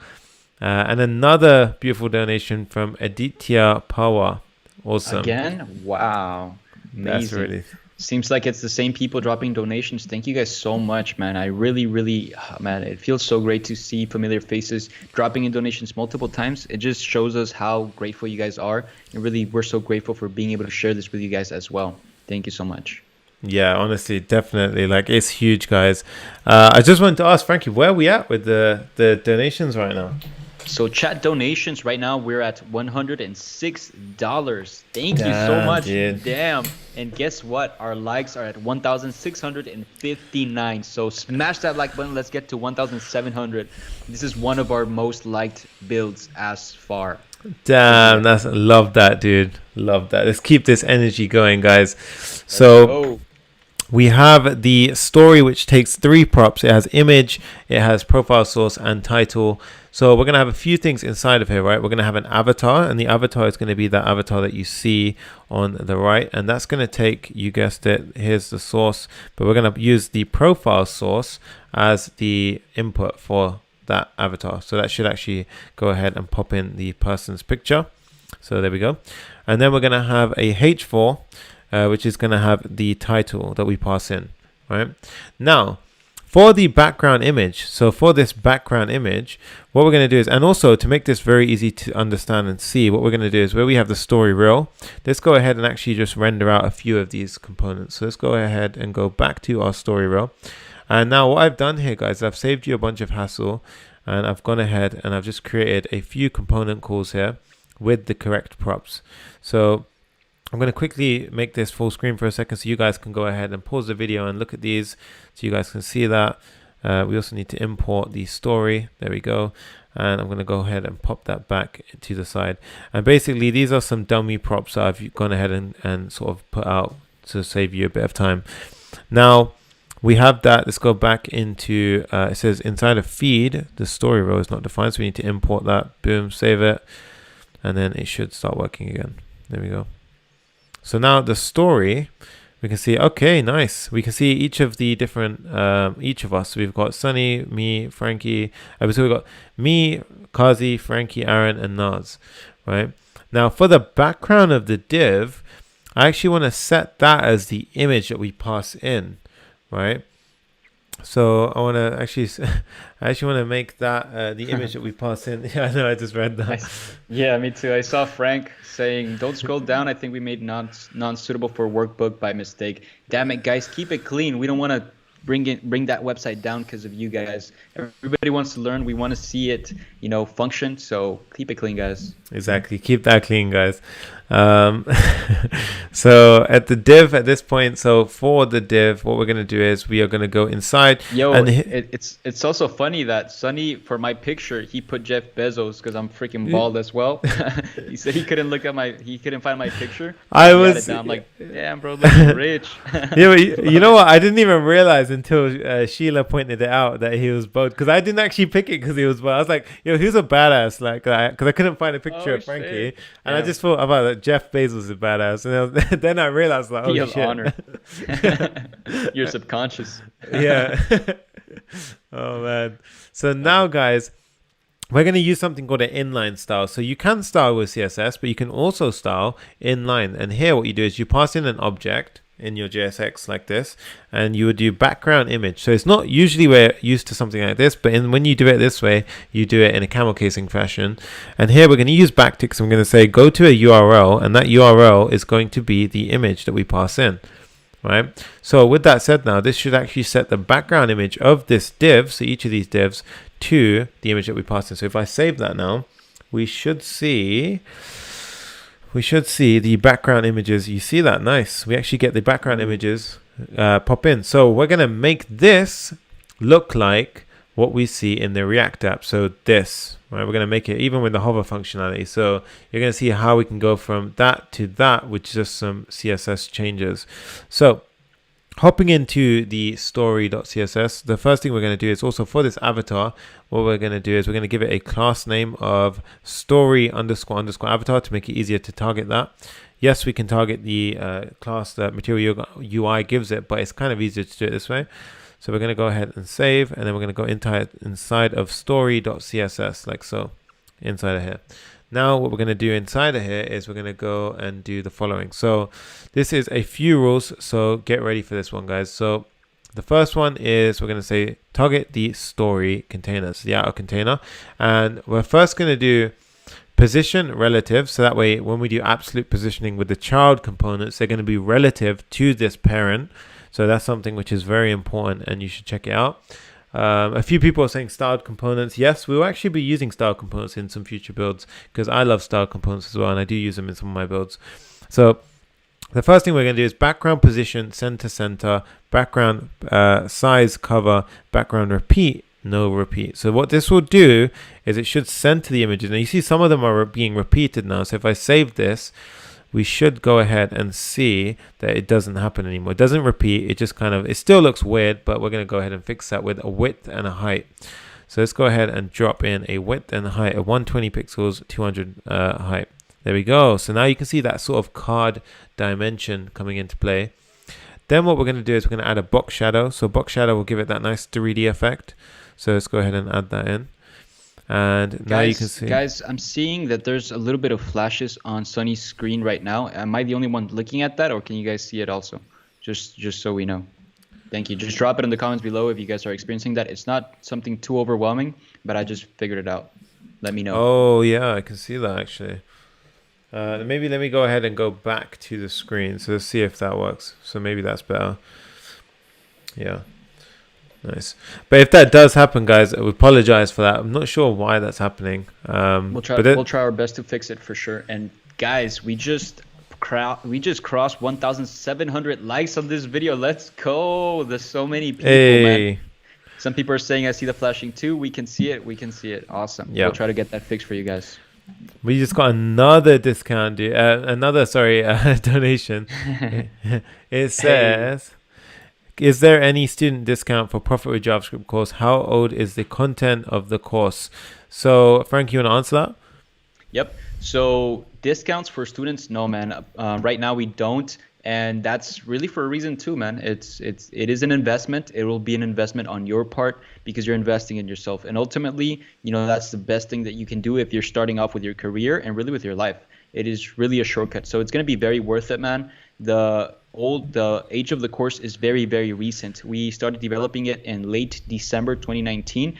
And another beautiful donation from Aditya Pawar. Awesome. Again? Wow. Amazing. That's really... Seems like it's the same people dropping donations. Thank you guys so much, man. I really, man, it feels so great to see familiar faces dropping in donations multiple times. It just shows us how grateful you guys are. And really, we're so grateful for being able to share this with you guys as well. Thank you so much. Yeah, honestly, definitely. Like, it's huge, guys. I just wanted to ask, Frankie, where are we at with the donations right now? So chat donations right now, we're at $106. Thank you so much. Dude. Damn. And guess what? Our likes are at 1,659. So smash that like button. Let's get to 1,700. This is one of our most liked builds as far. Damn, love that, dude. Love that. Let's keep this energy going, guys. So we have the story, which takes 3 props. It has image, it has profile source, and title. So we're going to have a few things inside of here, right? We're going to have an avatar, and the avatar is going to be that avatar that you see on the right. And that's going to take, you guessed it, here's the source. But we're going to use the profile source as the input for that avatar. So that should actually go ahead and pop in the person's picture. So there we go. And then we're going to have a H4, which is going to have the title that we pass in, right? Now, for the background image, so for this background image, what we're going to do is, and also to make this very easy to understand and see, what we're going to do is where we have the story reel, let's go ahead and actually just render out a few of these components. So let's go ahead and go back to our story reel. And now what I've done here, guys, I've saved you a bunch of hassle, and I've gone ahead and I've just created a few component calls here with the correct props. So I'm going to quickly make this full screen for a second so you guys can go ahead and pause the video and look at these so you guys can see that. We also need to import the story. There we go. And I'm going to go ahead and pop that back to the side. And basically, these are some dummy props that I've gone ahead and sort of put out to save you a bit of time. Now, we have that. Let's go back into, it says inside of feed, the story row is not defined. So we need to import that. Boom, save it. And then it should start working again. There we go. So now the story, we can see, okay, nice. We can see each of the different, each of us. So we've got Sunny, me, Frankie. So we've got me, Kazi, Frankie, Aaron, and Naz, right? Now for the background of the div, I actually want to set that as the image that we pass in, right? So I want to actually, I actually want to make that the image that we pass in. Yeah, I know, I just read that. Yeah, me too. I saw Frank saying, don't scroll down. I think we made non-suitable for workbook by mistake. Damn it, guys, keep it clean. We don't want to bring that website down because of you guys. Everybody wants to learn. We want to see it, function. So keep it clean, guys. Exactly. Keep that clean, guys. So at the div at this point, so for the div, what we're going to do is we are going to go inside. And it's also funny that Sunny, for my picture, he put Jeff Bezos because I'm freaking bald as well. He said he couldn't find my picture. I'm like, damn, bro, looking rich. Yeah, but you know what? I didn't even realize until Sheila pointed it out that he was bald, because I didn't actually pick it because he was bald. I was like, he's a badass, like, because I couldn't find a picture of Frankie, and I just thought about that Jeff Bezos is a badass, and then I realized, like, oh shit. Honor. Your subconscious. Yeah. Oh man. So now, guys, we're going to use something called an inline style. So you can style with CSS, but you can also style inline. And here what you do is you pass in an object in your JSX like this, and you would do background image. So it's not usually we're used to something like this, but when you do it this way, you do it in a camel casing fashion. And here we're going to use backticks. I'm going to say go to a URL, and that URL is going to be the image that we pass in, right? So with that said, now this should actually set the background image of this div, so each of these divs, to the image that we pass in. So if I save that now, we should see we should see the background images. You see that? Nice. We actually get the background images pop in. So we're going to make this look like what we see in the React app. So this, right? We're going to make it even with the hover functionality. So you're going to see how we can go from that to that with just some CSS changes. So hopping into the story.css, the first thing we're going to do is also for this avatar, what we're going to do is we're going to give it a class name of story__avatar to make it easier to target that. Yes, we can target the class that Material UI gives it, but it's kind of easier to do it this way. So we're going to go ahead and save, and then we're going to go inside of story.css, like so, inside of here. Now what we're going to do inside of here is we're going to go and do the following. So this is a few rules, so get ready for this one, guys. So the first one is we're going to say target the story containers, the outer container. And we're first going to do position relative, so that way when we do absolute positioning with the child components, they're going to be relative to this parent. So that's something which is very important, and you should check it out. A few people are saying styled components. Yes, we will actually be using styled components in some future builds because I love styled components as well, and I do use them in some of my builds. So the first thing we're going to do is background position, center, background size, cover, background repeat, no repeat. So what this will do is it should center the images. Now you see some of them are being repeated now. So if I save this, we should go ahead and see that it doesn't happen anymore. It doesn't repeat. It just it still looks weird, but we're going to go ahead and fix that with a width and a height. So let's go ahead and drop in a width and a height of 120 pixels, 200 height. There we go. So now you can see that sort of card dimension coming into play. Then what we're going to do is we're going to add a box shadow. So box shadow will give it that nice 3D effect. So let's go ahead and add that in. And now you can see. Guys, I'm seeing that there's a little bit of flashes on Sunny's screen right now. Am I the only one looking at that, or can you guys see it also? Just so we know. Thank you. Just drop it in the comments below if you guys are experiencing that. It's not something too overwhelming, but I just figured it out. Let me know. Oh, yeah, I can see that actually. Maybe let me go ahead and go back to the screen. So let's see if that works. So maybe that's better. Yeah. Nice. But if that does happen, guys, I apologize for that. I'm not sure why that's happening. We'll try our best to fix it for sure. And guys, we just crossed 1,700 likes on this video. Let's go. There's so many people, man. Some people are saying I see the flashing too. We can see it. Awesome. Yeah. We'll try to get that fixed for you guys. We just got another discount, dude. Donation. It says, is there any student discount for Profit with JavaScript course? How old is the content of the course? So, Frank, you want to answer that? Yep. So, discounts for students? No, man. Right now, we don't. And that's really for a reason too, man. It is an investment. It will be an investment on your part because you're investing in yourself. And ultimately, that's the best thing that you can do if you're starting off with your career and really with your life. It is really a shortcut. So it's going to be very worth it, man. The age of the course is very, very recent. We started developing it in late December 2019.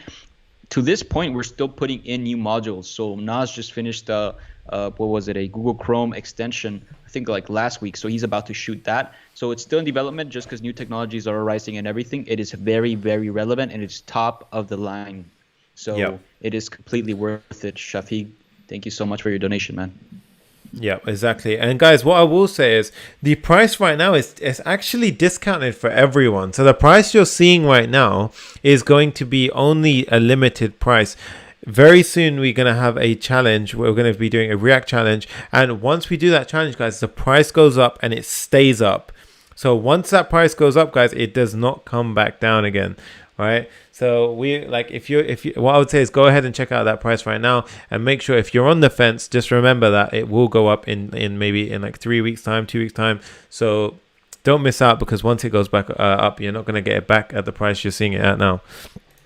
To this point, we're still putting in new modules. So Nas just finished a Google Chrome extension, I think like last week. So he's about to shoot that. So it's still in development just because new technologies are arising and everything. It is very, very relevant and it's top of the line. So It is completely worth it. Shafiq, thank you so much for your donation, man. Yeah, exactly. And guys, what I will say is the price right now is actually discounted for everyone. So the price you're seeing right now is going to be only a limited price. Very soon we're going to have a challenge. We're going to be doing a React challenge. And once we do that challenge, guys, the price goes up and it stays up. So once that price goes up, guys, it does not come back down again. All right. So what I would say is go ahead and check out that price right now and make sure if you're on the fence, just remember that it will go up in maybe in like 3 weeks time, 2 weeks time. So don't miss out because once it goes back up, you're not going to get it back at the price you're seeing it at now.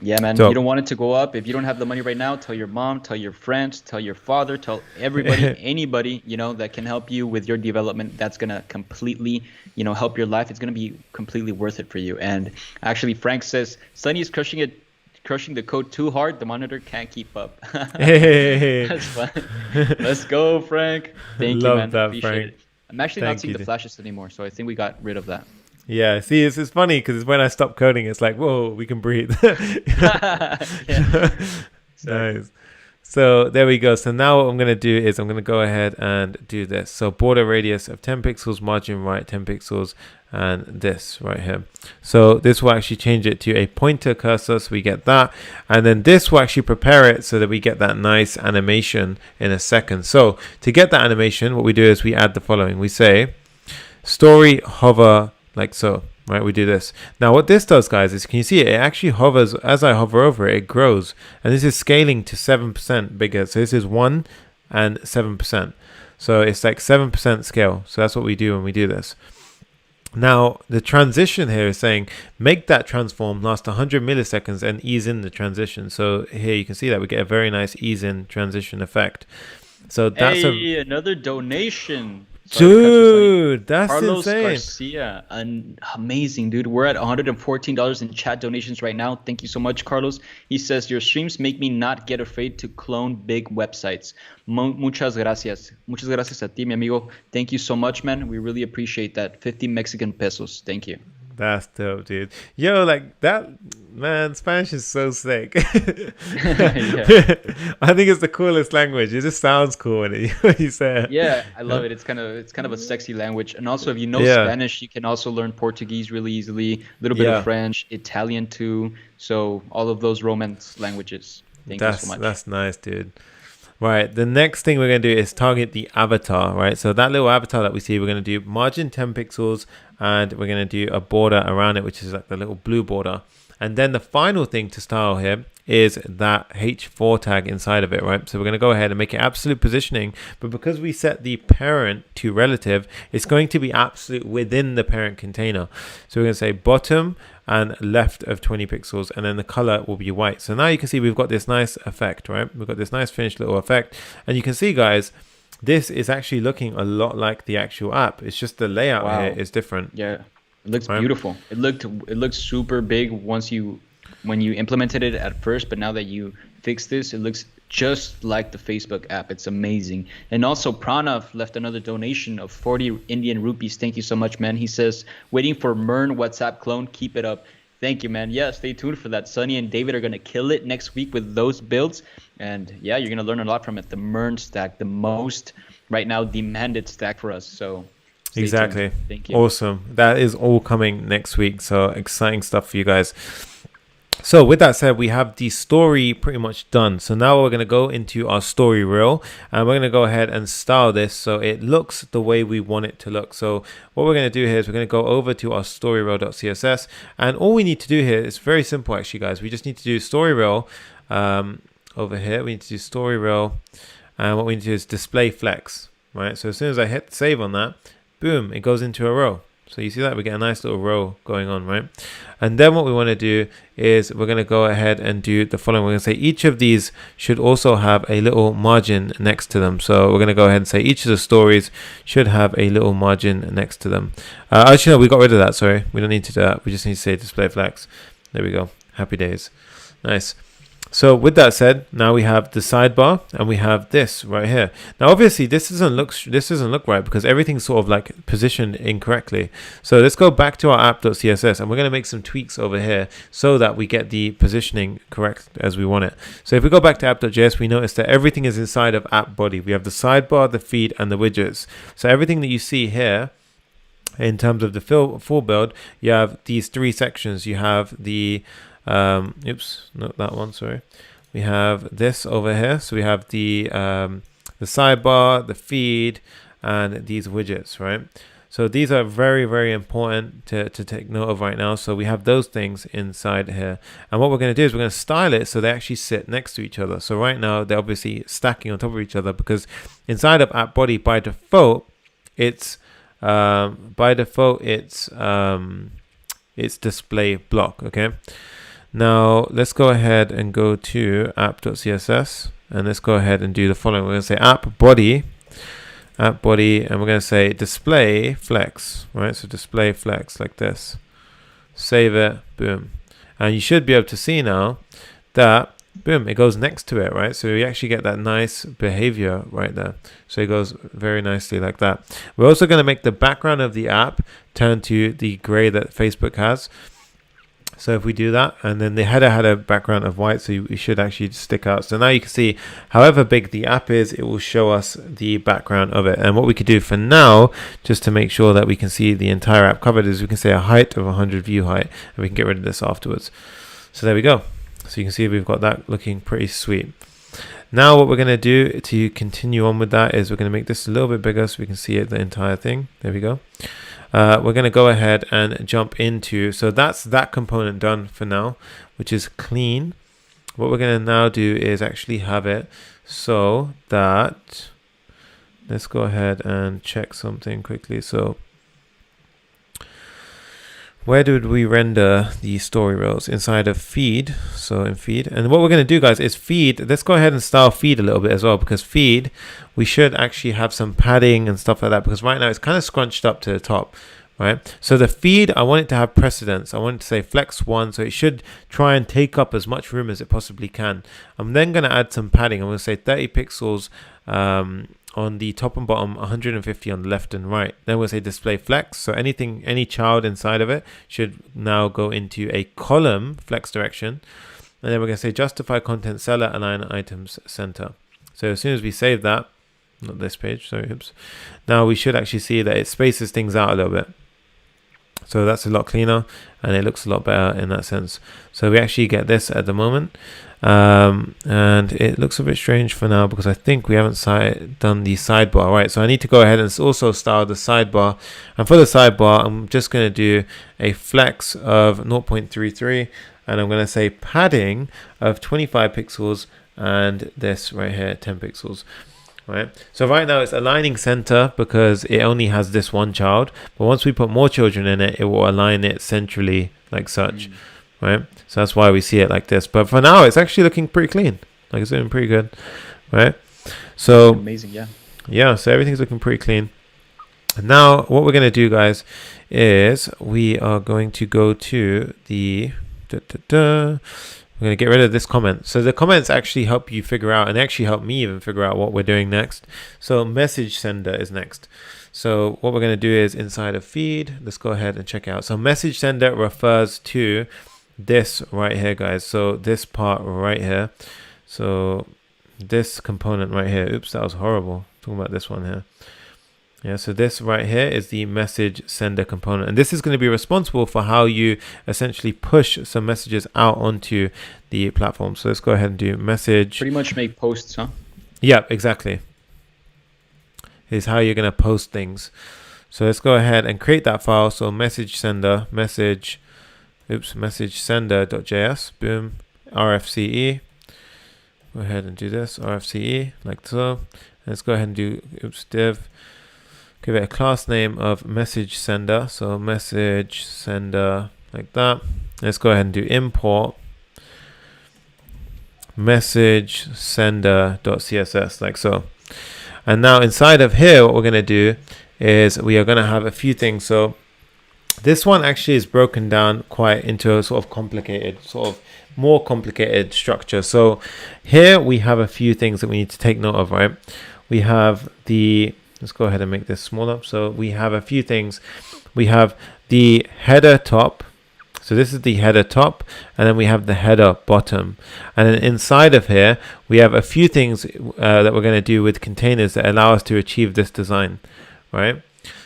Yeah, man. So, you don't want it to go up. If you don't have the money right now, tell your mom, tell your friends, tell your father, tell everybody, anybody, that can help you with your development. That's going to completely, help your life. It's going to be completely worth it for you. And actually, Frank says, Sunny is crushing the code too hard. The monitor can't keep up. Hey. That's fun. Let's go, Frank. Thank you, man. That, appreciate Frank. it. I'm actually not seeing the flashes anymore, so I think we got rid of that. Yeah, see, it's funny because when I stop coding, it's like, whoa, we can breathe. Yeah. Nice. So there we go. So now what I'm going to do is I'm going to go ahead and do this. So border radius of 10 pixels, margin right 10 pixels, and this right here. So this will actually change it to a pointer cursor, so we get that. And then this will actually prepare it so that we get that nice animation in a second. So to get that animation, what we do is we add the following. We say story hover like so. Right, we do this. Now what this does, guys, is can you see it? It actually hovers. As I hover over it, it grows. And this is scaling to 7% bigger. So this is 1 and 7%. So it's like 7% scale. So that's what we do when we do this. Now the transition here is saying make that transform last 100 milliseconds and ease in the transition. So here you can see that we get a very nice ease in transition effect. So that's another donation. Dude, that's Carlos insane. Garcia, amazing, dude. We're at $114 in chat donations right now. Thank you so much, Carlos. He says, your streams make me not get afraid to clone big websites. Muchas gracias. Muchas gracias a ti, mi amigo. Thank you so much, man. We really appreciate that. 50 Mexican pesos. Thank you. That's dope, dude. Yo, like that, man, Spanish is so sick. I think it's the coolest language. It just sounds cool when you say it. Yeah, I love it. It's kind of a sexy language. And also, if you know Spanish, you can also learn Portuguese really easily. A little bit of French, Italian too. So all of those Romance languages. Thank you so much. That's nice, dude. Right, the next thing we're going to do is target the avatar, right? So that little avatar that we see, we're going to do margin 10 pixels, and we're going to do a border around it, which is like the little blue border. And then the final thing to style here is that H4 tag inside of it, right? So we're going to go ahead and make it absolute positioning, but because we set the parent to relative, it's going to be absolute within the parent container. So we're going to say bottom and left of 20 pixels, and then the color will be white. So now you can see we've got this nice effect, right? We've got this nice finished little effect, and you can see, guys, this is actually looking a lot like the actual app. It's just the layout here is different. Yeah, it looks beautiful. It looked super big when you implemented it at first, but now that you fixed this, it looks just like the Facebook app. It's amazing. And also Pranav left another donation of 40 Indian rupees. Thank you so much, man. He says, waiting for Mern WhatsApp clone. Keep it up. Thank you, man. Yeah, stay tuned for that. Sunny and David are going to kill it next week with those builds. And yeah, you're going to learn a lot from it. The Mern stack, the most right now demanded stack for us. So exactly. Tuned. Thank you. Awesome. That is all coming next week. So exciting stuff for you guys. So with that said, we have the story pretty much done. So now we're going to go into our story reel, and we're going to go ahead and style this so it looks the way we want it to look. So what we're going to do here is we're going to go over to our story reel.css, and all we need to do here is very simple actually, guys. We just need to do story reel over here. We need to do story reel, and what we need to do is display flex, right? So as soon as I hit save on that, boom, it goes into a row. So you see that we get a nice little row going on, right? And then what we want to do is we're going to go ahead and do the following. We're going to say each of these should also have a little margin next to them. So we're going to go ahead and say each of the stories should have a little margin next to them. Actually, no, we got rid of that. Sorry, we don't need to do that. We just need to say display flex. There we go. Happy days. Nice. So with that said, now we have the sidebar and we have this right here. Now obviously this doesn't look right because everything's sort of like positioned incorrectly. So let's go back to our app.css and we're going to make some tweaks over here so that we get the positioning correct as we want it. So if we go back to app.js, we notice that everything is inside of app body. We have the sidebar, the feed, and the widgets. So everything that you see here in terms of the full build, you have these three sections. You have the oops, not that one, sorry. We have this over here. So we have the sidebar, the feed, and these widgets, right? So these are very, very important to take note of right now. So we have those things inside here. And what we're going to do is we're going to style it so they actually sit next to each other. So right now they're obviously stacking on top of each other because inside of app body by default, it's display block, okay? Now let's go ahead and go to app.css and let's go ahead and do the following. We're going to say app body, and we're going to say display flex, right? So display flex like this. Save it, boom. And you should be able to see now that, boom, it goes next to it, right? So you actually get that nice behavior right there. So it goes very nicely like that. We're also going to make the background of the app turn to the gray that Facebook has. So if we do that, and then the header had a background of white, so we should actually stick out. So now you can see, however big the app is, it will show us the background of it. And what we could do for now, just to make sure that we can see the entire app covered, is we can say a height of 100 view height, and we can get rid of this afterwards. So there we go. So you can see we've got that looking pretty sweet. Now what we're going to do to continue on with that is we're going to make this a little bit bigger so we can see it, the entire thing. There we go. We're going to go ahead and jump into, so that's that component done for now, which is clean. What we're going to now do is actually have it so that, let's go ahead and check something quickly. So where did we render the story rows? Inside of feed. So in feed, and what we're going to do, guys, is feed. Let's go ahead and style feed a little bit as well, because feed, we should actually have some padding and stuff like that, because right now it's kind of scrunched up to the top, right? So the feed, I want it to have precedence. I want it to say flex 1, so it should try and take up as much room as it possibly can. I'm then going to add some padding. I'm going to say 30 pixels on the top and bottom, 150 on the left and right. Then we'll say display flex. So anything, any child inside of it should now go into a column flex direction. And then we're going to say justify content seller align items center. So as soon as we save that, not this page, sorry, oops. Now we should actually see that it spaces things out a little bit. So that's a lot cleaner and it looks a lot better in that sense. So we actually get this at the moment. And it looks a bit strange for now because I think we haven't done the sidebar, right? So I need to go ahead and also style the sidebar. And for the sidebar, I'm just going to do a flex of 0.33 and I'm going to say padding of 25 pixels and this right here, 10 pixels. Right, so right now it's aligning center because it only has this one child, but once we put more children in it, it will align it centrally like such. Right, so that's why we see it like this, but for now it's actually looking pretty clean, like it's doing pretty good. Right, so amazing. Yeah, so everything's looking pretty clean. And now what we're going to do, guys, is we are going to go to the we're going to get rid of this comment. So the comments actually help you figure out, and actually help me even figure out what we're doing next. So message sender is next. So what we're going to do is inside of feed, let's go ahead and check out. So message sender refers to this right here, guys. So this part right here. So this component right here. Oops, that was horrible. Talking about this one here. Yeah, so this right here is the message sender component, and this is going to be responsible for how you essentially push some messages out onto the platform. So let's go ahead and do message. Pretty much make posts, huh? Yeah, exactly. Is how you're going to post things. So let's go ahead and create that file. So message sender, message sender.js, boom, RFCE. Go ahead and do this, RFCE, like so. Let's go ahead and do div. Give it a class name of message sender. So message sender like that. Let's go ahead and do import message sender.css like so. And now inside of here, what we're going to do is we are going to have a few things. So this one actually is broken down quite into a sort of complicated, more complicated structure. So here we have a few things that we need to take note of, right? We have let's go ahead and make this smaller. So we have a few things. We have the header top. So this is the header top, and then we have the header bottom. And then inside of here, we have a few things that we're going to do with containers that allow us to achieve this design, right?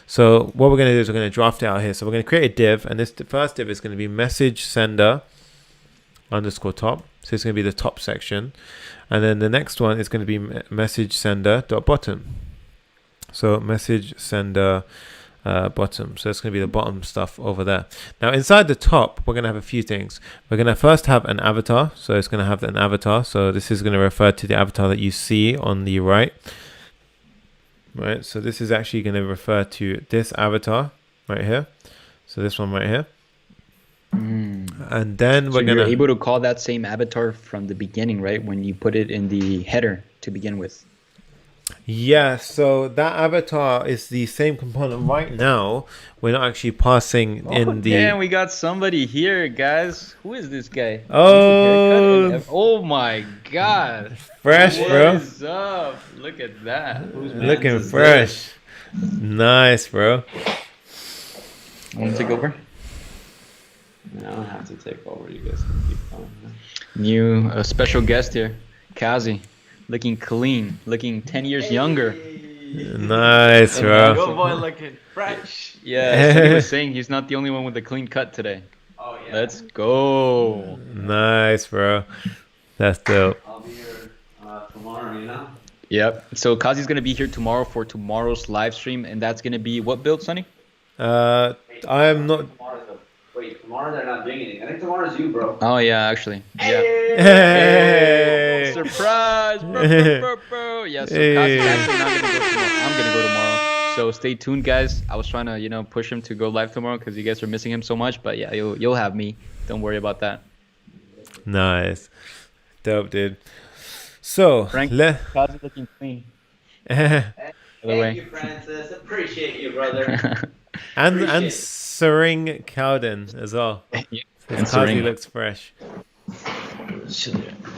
So what we're going to do is we're going to draft it out here. So we're going to create a div, and this first div is going to be message sender underscore top. So it's going to be the top section. And then the next one is going to be message sender dot bottom. So message sender bottom. So it's going to be the bottom stuff over there. Now inside the top, we're going to have a few things. We're going to first have an avatar. So it's going to have an avatar. So this is going to refer to the avatar that you see on the right. Right. So this is actually going to refer to this avatar right here. So this one right here. And then we're you're able to call that same avatar from the beginning, right? When you put it in the header to begin with. Yeah, so that avatar is the same component right now. We're not actually passing in the... Damn, we got somebody here, guys. Who is this guy? Oh my God. Fresh, bro. What is up? Look at that. Who's looking fresh. Nice, bro. Want to take over? I don't have to take over. You guys can keep going. New special guest here, Kazi, looking clean, looking 10 years younger. Nice, bro. Your boy looking fresh. Yeah, Sonny was saying he's not the only one with a clean cut today. Oh yeah. Let's go. Nice, bro. That's dope. I'll be here tomorrow. You know. Yep. So Kazi's gonna be here tomorrow for tomorrow's live stream, and that's gonna be what build, Sonny? I am not. Wait, tomorrow they're not doing anything. I think tomorrow's you, bro. Oh yeah, actually. Yeah. Hey! Surprise! Bro. Yeah, so Kazi's actually not gonna go tomorrow. I'm gonna go tomorrow. So stay tuned, guys. I was trying to, push him to go live tomorrow because you guys are missing him so much. But yeah, you'll have me. Don't worry about that. Nice. Dope, dude. So, Frank, Kazi looking clean. Thank you, Francis. Appreciate you, brother. and Appreciate Sering Cowden as well. Yeah. And And Kazi Sering. looks fresh.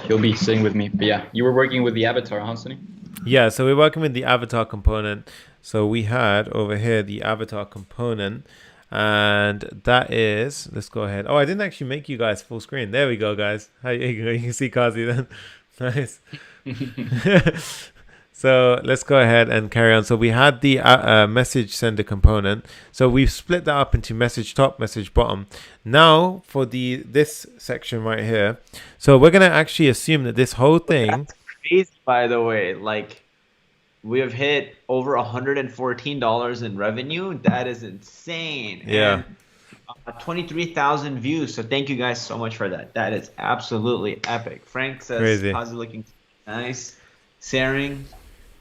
He'll be sitting with me. But yeah, you were working with the avatar, huh, Sonny? Yeah, so we're working with the avatar component. So we had over here the avatar component, and that is, let's go ahead. Oh, I didn't actually make you guys full screen. There we go, guys. You can see Kazi then. Nice. So let's go ahead and carry on. So we had the message sender component. So we've split that up into message top, message bottom. Now for this section right here. So we're gonna actually assume that this whole thing. That's crazy, by the way. Like, we have hit over $114 in revenue. That is insane. Yeah. And 23,000 views. So thank you guys so much for that. That is absolutely epic. Frank says, Crazy. Kazi looking nice. Sering,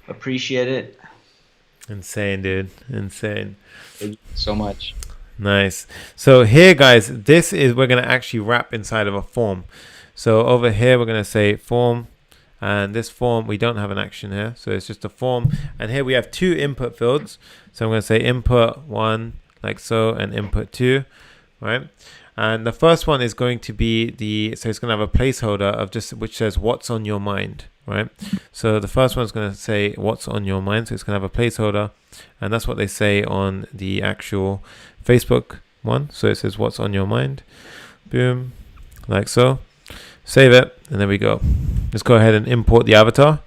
appreciate it. Insane, dude. Insane. Thank you so much. Nice. So here, guys, this is we're going to actually wrap inside of a form. So over here, we're going to say form. And this form, we don't have an action here. So it's just a form. And here we have two input fields. So I'm going to say input 1, like so, and input 2, right? And the first one is going to be so it's going to have a placeholder of just which says what's on your mind, right? So the first one's going to say what's on your mind. So it's going to have a placeholder. And that's what they say on the actual Facebook one. So it says what's on your mind. Boom, like so. Save it, and there we go. Let's go ahead and import the avatar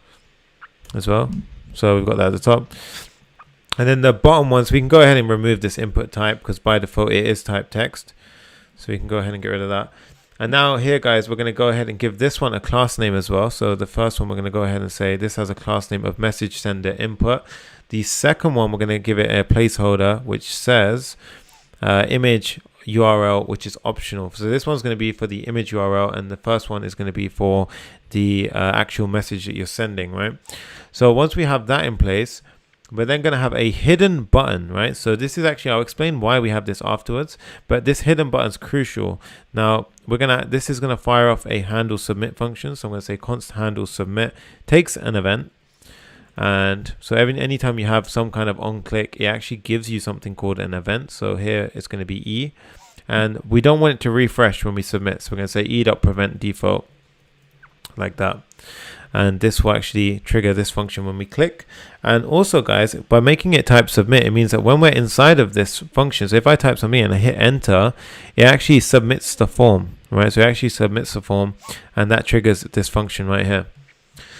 as well. So we've got that at the top. And then the bottom ones, we can go ahead and remove this input type because by default it is type text. So we can go ahead and get rid of that. And now here, guys, we're going to go ahead and give this one a class name as well. So the first one, we're going to go ahead and say this has a class name of message sender input. The second one, we're going to give it a placeholder which says image URL, which is optional. So this one's going to be for the image URL, and the first one is going to be for the actual message that you're sending, right? So once we have that in place, we're then going to have a hidden button, right? So this is actually, I'll explain why we have this afterwards, but this hidden button is crucial. Now this is going to fire off a handle submit function. So I'm going to say const handle submit takes an event. And so anytime you have some kind of on click, it actually gives you something called an event. So here it's going to be E, and we don't want it to refresh when we submit. So we're going to say e.prevent default like that. And this will actually trigger this function when we click. And also, guys, by making it type submit, it means that when we're inside of this function, so if I type something and I hit enter, it actually submits the form, right? So it actually submits the form, and that triggers this function right here.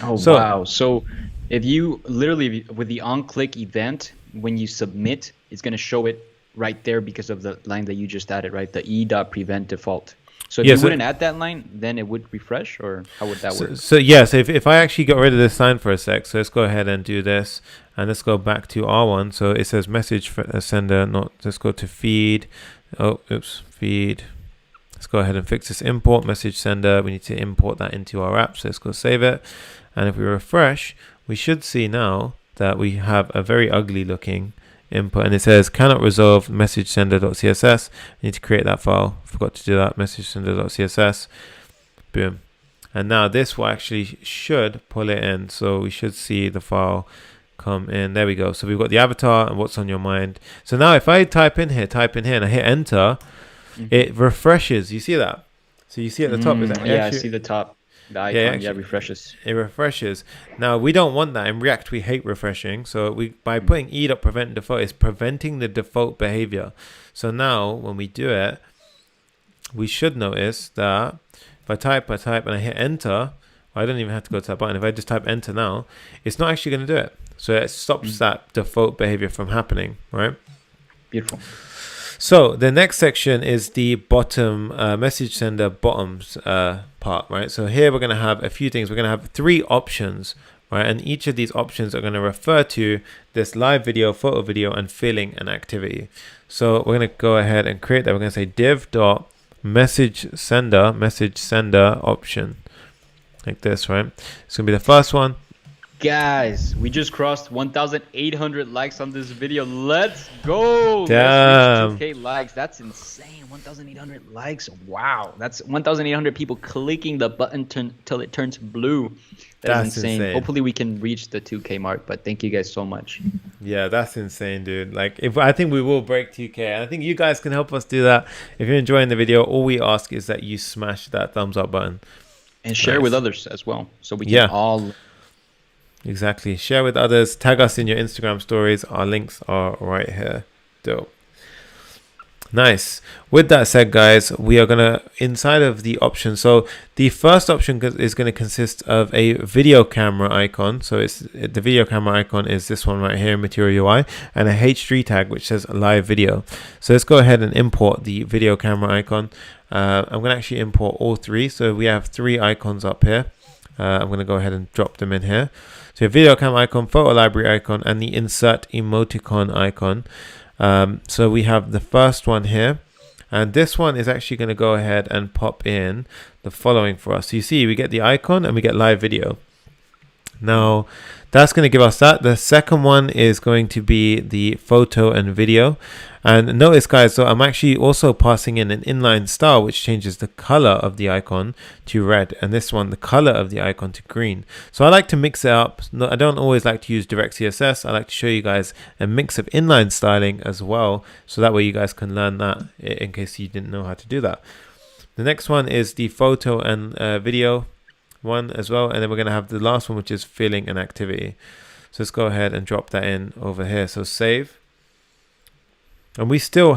Oh, So- wow. So if you literally, with the on-click event, when you submit, it's going to show it right there because of the line that you just added, right? The e.prevent default. So if Yeah, you so- wouldn't add that line, then it would refresh, or how would that work? So yes, if I actually got rid of this sign for a sec, so let's go ahead and do this, and let's go back to R1. So it says message sender, let's go to feed. Oh, oops, feed. Let's go ahead and fix this import message sender. We need to import that into our app. So let's go save it. And if we refresh, we should see now that we have a very ugly looking input, and it says cannot resolve message sender.css. I need to create that file. Forgot to do that. Message sender.css. Boom. And now this will actually should pull it in. So we should see the file come in. There we go. So we've got the avatar and what's on your mind. So now if I type in here, and I hit enter, it refreshes. You see that? So you see at the top is that Yeah, I see the top. The icon, actually- refreshes. it refreshes. Now we don't want that in React. We hate refreshing. So by putting e.prevent default, it's preventing the default behavior. So now when we do it, we should notice that if I type and I hit enter, I don't even have to go to that button. If I just type enter now, it's not actually going to do it. So it stops that default behavior from happening, right? Beautiful. So the next section is the bottom message sender bottoms part, right? So here we're going to have a few things. We're going to have 3 options, right? And each of these options are going to refer to this live video, photo video, and feeling and activity. So we're going to go ahead and create that. We're going to say div dot message sender option, like this, right? It's going to be the first one. Guys, we just crossed 1,800 likes on this video. Let's go. Damn. Let's reach 2K likes. That's insane. 1,800 likes. Wow. That's 1,800 people clicking the button till it turns blue. That's insane. Hopefully we can reach the 2K mark, but thank you guys so much. Yeah, that's insane, dude. Like, I think we will break 2K, and I think you guys can help us do that. If you're enjoying the video, all we ask is that you smash that thumbs up button. And share with others as well, so we can all... Exactly. Share with others. Tag us in your Instagram stories. Our links are right here. Dope. Nice. With that said, guys, we are going to, inside of the option, so the first option is going to consist of a video camera icon. So the video camera icon is this one right here, Material UI, and a H3 tag which says live video. So let's go ahead and import the video camera icon. I'm going to actually import all 3. So we have 3 icons up here. I'm going to go ahead and drop them in here. So video cam icon, photo library icon, and the insert emoticon icon. So we have the first one here, and this one is actually going to go ahead and pop in the following for us. So you see, we get the icon and we get live video. Now that's going to give us that. The second one is going to be the photo and video. And notice, guys, so I'm actually also passing in an inline style which changes the color of the icon to red, and this one the color of the icon to green. So I like to mix it up. No, I don't always like to use direct CSS. I like to show you guys a mix of inline styling as well, so that way you guys can learn that in case you didn't know how to do that. The next one is the photo and video one as well, and then we're going to have the last one, which is feeling and activity. So let's go ahead and drop that in over here. So save. And we still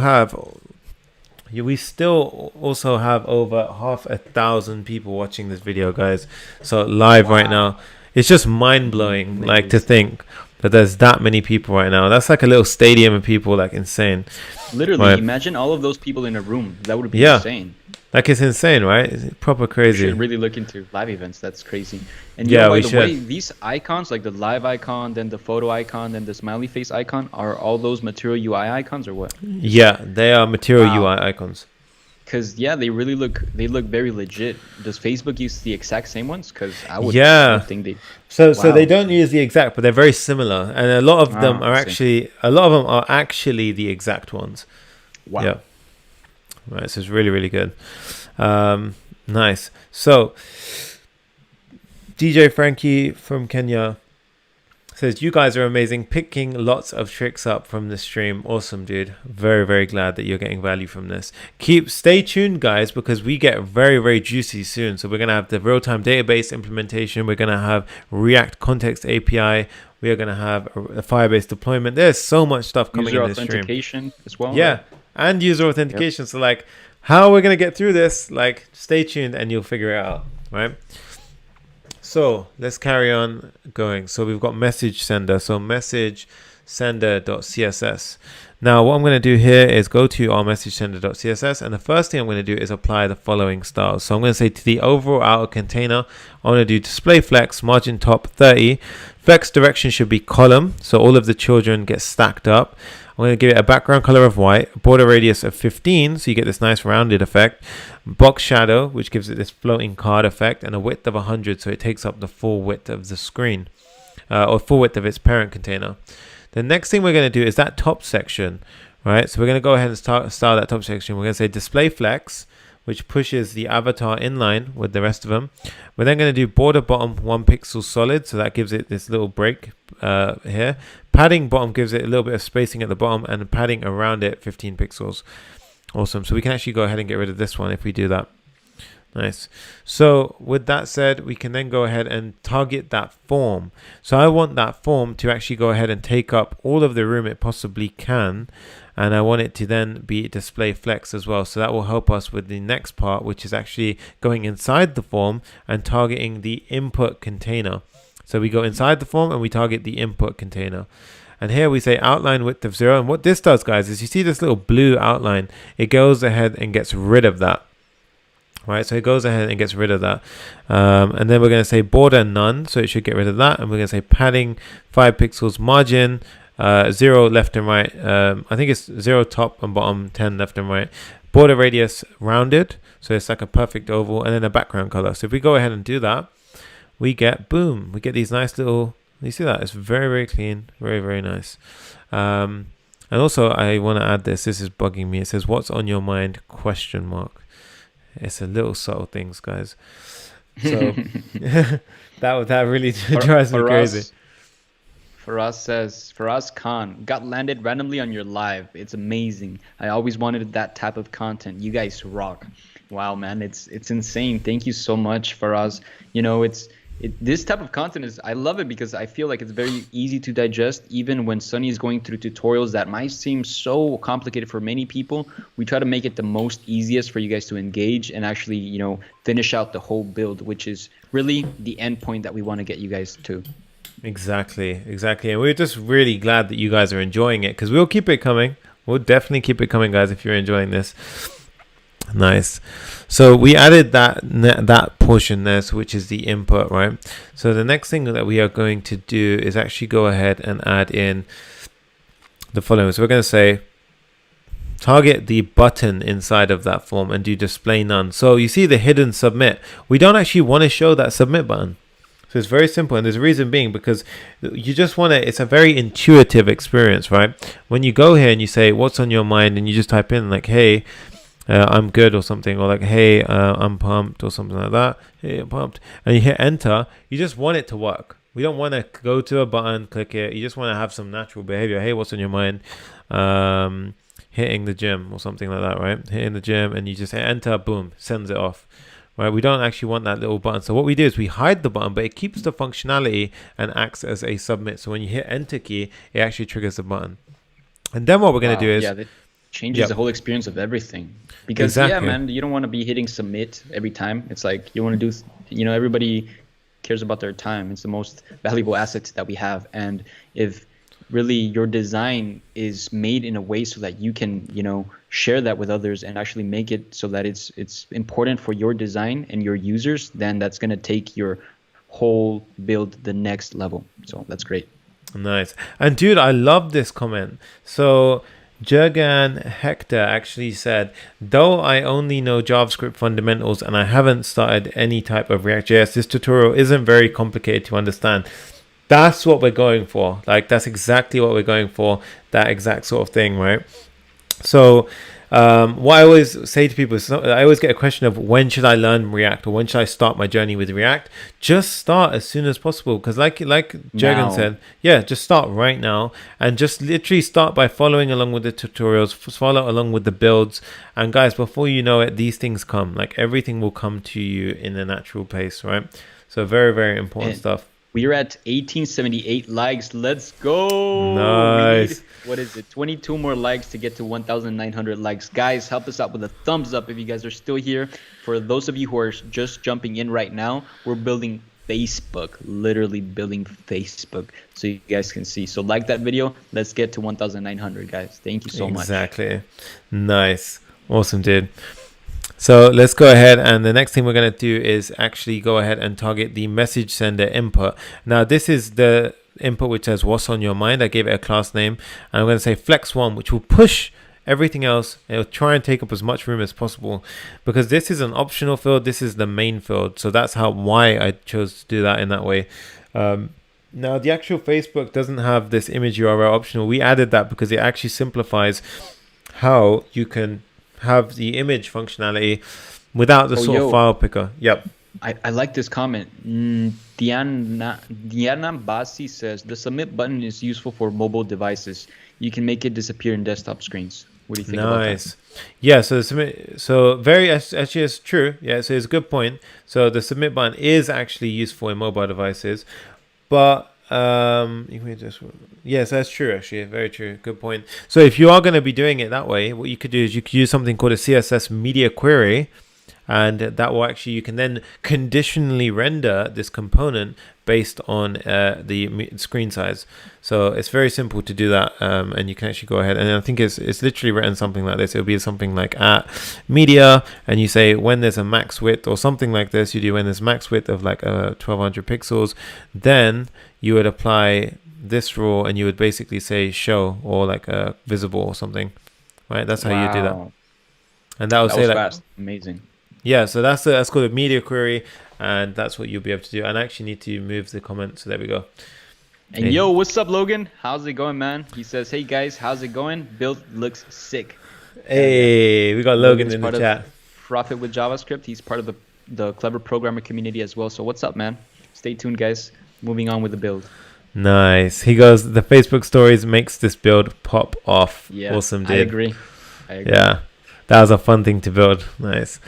also have over 500,000 people watching this video, guys. So live right now. It's just mind-blowing, like, to think that there's that many people right now. That's like a little stadium of people, like, insane. Literally, right? Imagine imagine all of those people in a room. That would be insane. Like, it's insane, right? It's proper crazy. We should really look into live events. That's crazy. And yeah, by the way, these icons, like the live icon, then the photo icon, then the smiley face icon, are all those Material UI icons or what? Yeah, they are Material UI icons. Because yeah, they look very legit. Does Facebook use the exact same ones? Because I would think they. So they don't use the exact, but they're very similar, and a lot of them are actually the exact ones. Wow. Yeah. Right, so it's really, really good. Nice. So DJ Frankie from Kenya says, you guys are amazing, picking lots of tricks up from the stream. Awesome, dude. Very, very glad that you're getting value from this. Stay tuned, guys, because we get very, very juicy soon. So we're going to have the real-time database implementation. We're going to have React Context API. We are going to have a Firebase deployment. There's so much stuff coming in this stream. User authentication as well. Yeah. Right? And user authentication. Yep. So like, how we're going to get through this, like, stay tuned and you'll figure it out, right? So let's carry on going. So we've got message sender. So message sender.css. Now what I'm going to do here is go to our message sender.css, and the first thing I'm going to do is apply the following styles. So I'm going to say to the overall outer container, I want to do display flex, margin top 30. Flex direction should be column, so all of the children get stacked up. I'm going to give it a background color of white, border radius of 15, so you get this nice rounded effect. Box shadow, which gives it this floating card effect, and a width of 100, so it takes up the full width of the screen, or full width of its parent container. The next thing we're going to do is that top section, right? So we're going to go ahead and style that top section. We're going to say display flex, which pushes the avatar in line with the rest of them. We're then going to do border bottom 1 pixel solid, so that gives it this little break here. Padding bottom gives it a little bit of spacing at the bottom, and padding around it 15 pixels. Awesome. So we can actually go ahead and get rid of this one if we do that. Nice. So with that said, we can then go ahead and target that form. So I want that form to actually go ahead and take up all of the room it possibly can. And I want it to then be display flex as well. So that will help us with the next part, which is actually going inside the form and targeting the input container. So we go inside the form and we target the input container. And here we say outline width of 0. And what this does, guys, is you see this little blue outline. It goes ahead and gets rid of that. Right, so it goes ahead and gets rid of that. And then we're going to say border none. So it should get rid of that. And we're going to say padding 5 pixels, margin 0 left and right. I think it's 0 top and bottom, 10 left and right. Border radius rounded. So it's like a perfect oval. And then a background color. So if we go ahead and do that, we get, boom, we get these nice little, you see that? It's very, very clean. Very, very nice. And also I want to add this. This is bugging me. It says, what's on your mind? Question mark. It's a little subtle things, guys. So that really drives me crazy. For us, Khan, got landed randomly on your live. It's amazing. I always wanted that type of content. You guys rock. Wow, man, it's insane. Thank you so much for us. You know, this type of content is, I love it because I feel like it's very easy to digest. Even when Sunny is going through tutorials that might seem so complicated for many people, we try to make it the most easiest for you guys to engage and actually, you know, finish out the whole build, which is really the end point that we want to get you guys to. Exactly. And we're just really glad that you guys are enjoying it, because we'll keep it coming. We'll definitely keep it coming, guys, if you're enjoying this. Nice. So we added that portion there, which is the input, right? So the next thing that we are going to do is actually go ahead and add in the following. So we're going to say target the button inside of that form and do display none. So you see the hidden submit. We don't actually want to show that submit button. So it's very simple, and there's a reason being because you just want to, it's a very intuitive experience, right? When you go here and you say what's on your mind and you just type in like, hey, I'm good or something, or like, hey, I'm pumped or something like that. Hey, I'm pumped. And you hit enter. You just want it to work. We don't want to go to a button, click it. You just want to have some natural behavior. Hey, what's on your mind? Hitting the gym or something like that, right? Hitting the gym, and you just hit enter, boom, sends it off. Right? We don't actually want that little button. So what we do is we hide the button, but it keeps the functionality and acts as a submit. So when you hit enter key, it actually triggers the button. And then what we're going to do is... Yeah, that changes the whole experience of everything. Because, yeah, man, you don't want to be hitting submit every time. It's like you want to do... You know, everybody cares about their time. It's the most valuable asset that we have. And if really your design is made in a way so that you can, you know, share that with others and actually make it so that it's important for your design and your users, then that's going to take your whole build the next level. So that's great. Nice. And dude, I love this comment. So Jurgen Hector actually said, though I only know JavaScript fundamentals and I haven't started any type of React.js, this tutorial isn't very complicated to understand. That's what we're going for. Like, that's exactly what we're going for. That exact sort of thing, right? So what I always say to people is, I always get a question of when should I learn React, or when should I start my journey with React? Just start as soon as possible, because like Jurgen said, yeah, just start right now and just literally start by following along with the tutorials, follow along with the builds, and guys, before you know it, these things come. Like, everything will come to you in a natural pace, right? So very, very important stuff. We're at 1878 likes. Let's go. Nice. We need, what is it? 22 more likes to get to 1,900 likes. Guys, help us out with a thumbs up if you guys are still here. For those of you who are just jumping in right now, we're building Facebook, literally building Facebook, so you guys can see. So like that video. Let's get to 1,900, guys. Thank you so much. Exactly. Nice. Awesome, dude. So let's go ahead, and the next thing we're going to do is actually go ahead and target the message sender input. Now this is the input which says what's on your mind. I gave it a class name, and I'm going to say flex1, which will push everything else. It'll try and take up as much room as possible, because this is an optional field. This is the main field, so that's why I chose to do that in that way. Now the actual Facebook doesn't have this image URL optional. We added that because it actually simplifies how you can have the image functionality without the sort of file picker. Yep. I like this comment. Diana Basi says the submit button is useful for mobile devices. You can make it disappear in desktop screens. What do you think about that? Nice. Yeah, so the submit, so very actually it's true. Yeah, so it's a good point. So the submit button is actually useful in mobile devices, but you can just, yes, that's true actually, very true. Good point. So if you are going to be doing it that way, what you could do is you could use something called a CSS media query, and that will actually, you can then conditionally render this component based on the screen size. So it's very simple to do that, and you can actually go ahead, and I think it's literally written something like this. It'll be something like at media, and you say when there's a max width or something like this. You do when there's max width of like 1200 pixels, then you would apply this rule, and you would basically say show or like visible or something, right? That's how you do that, and that will say was like fast. Amazing. yeah, so that's called a media query, and that's what you'll be able to do. And I actually need to move the comment, so there we go. And Hey. yo, what's up, Logan? How's it going, man? He says, hey guys, how's it going? Build looks sick. Hey, we got Logan in the part chat. of Profit with JavaScript. He's part of the clever programmer community as well. So what's up, man? Stay tuned, guys. Moving on with the build. Nice. He goes, the Facebook stories makes this build pop off. Yeah, Awesome, dude. I agree. Yeah, that was a fun thing to build. Nice.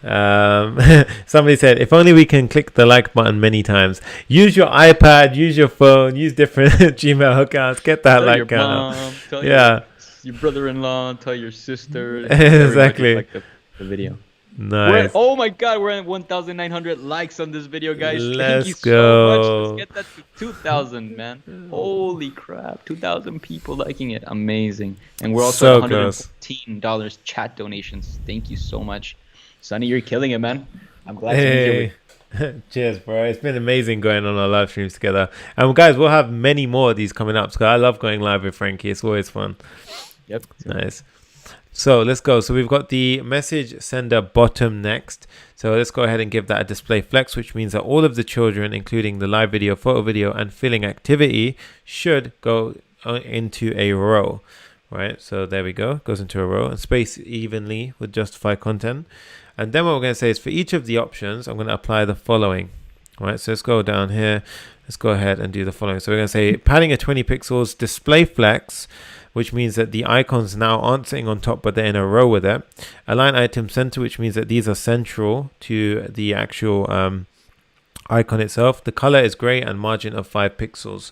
Somebody said, if only we can click the like button many times. Use your iPad, use your phone, use different Gmail accounts. Get that Tell like your count. mom, tell Yeah. your brother-in-law, tell your sister. Exactly. Like the video. Nice. Oh my god, we're at 1,900 likes on this video, guys. Let's Thank you go. so much. Let's get that to 2,000, man. Holy crap. 2,000 people liking it. Amazing. And we're also So at close. $114 chat donations. Thank you so much. Sonny, you're killing it, man. I'm glad to be here with Hey. Cheers, bro. It's been amazing going on our live streams together. And guys, we'll have many more of these coming up. So I love going live with Frankie. It's always fun. Yep. Nice. So let's go. So we've got the message sender bottom next. So let's go ahead and give that a display flex, which means that all of the children, including the live video, photo video, and filling activity, should go into a row, right? So there we go. Goes into a row and space evenly with justify content. And then what we're going to say is for each of the options, I'm going to apply the following, right? So let's go down here. Let's go ahead and do the following. So we're going to say padding at 20 pixels, display flex, which means that the icons now aren't sitting on top, but they're in a row with it. Align item center, which means that these are central to the actual icon itself. The color is gray and margin of 5 pixels,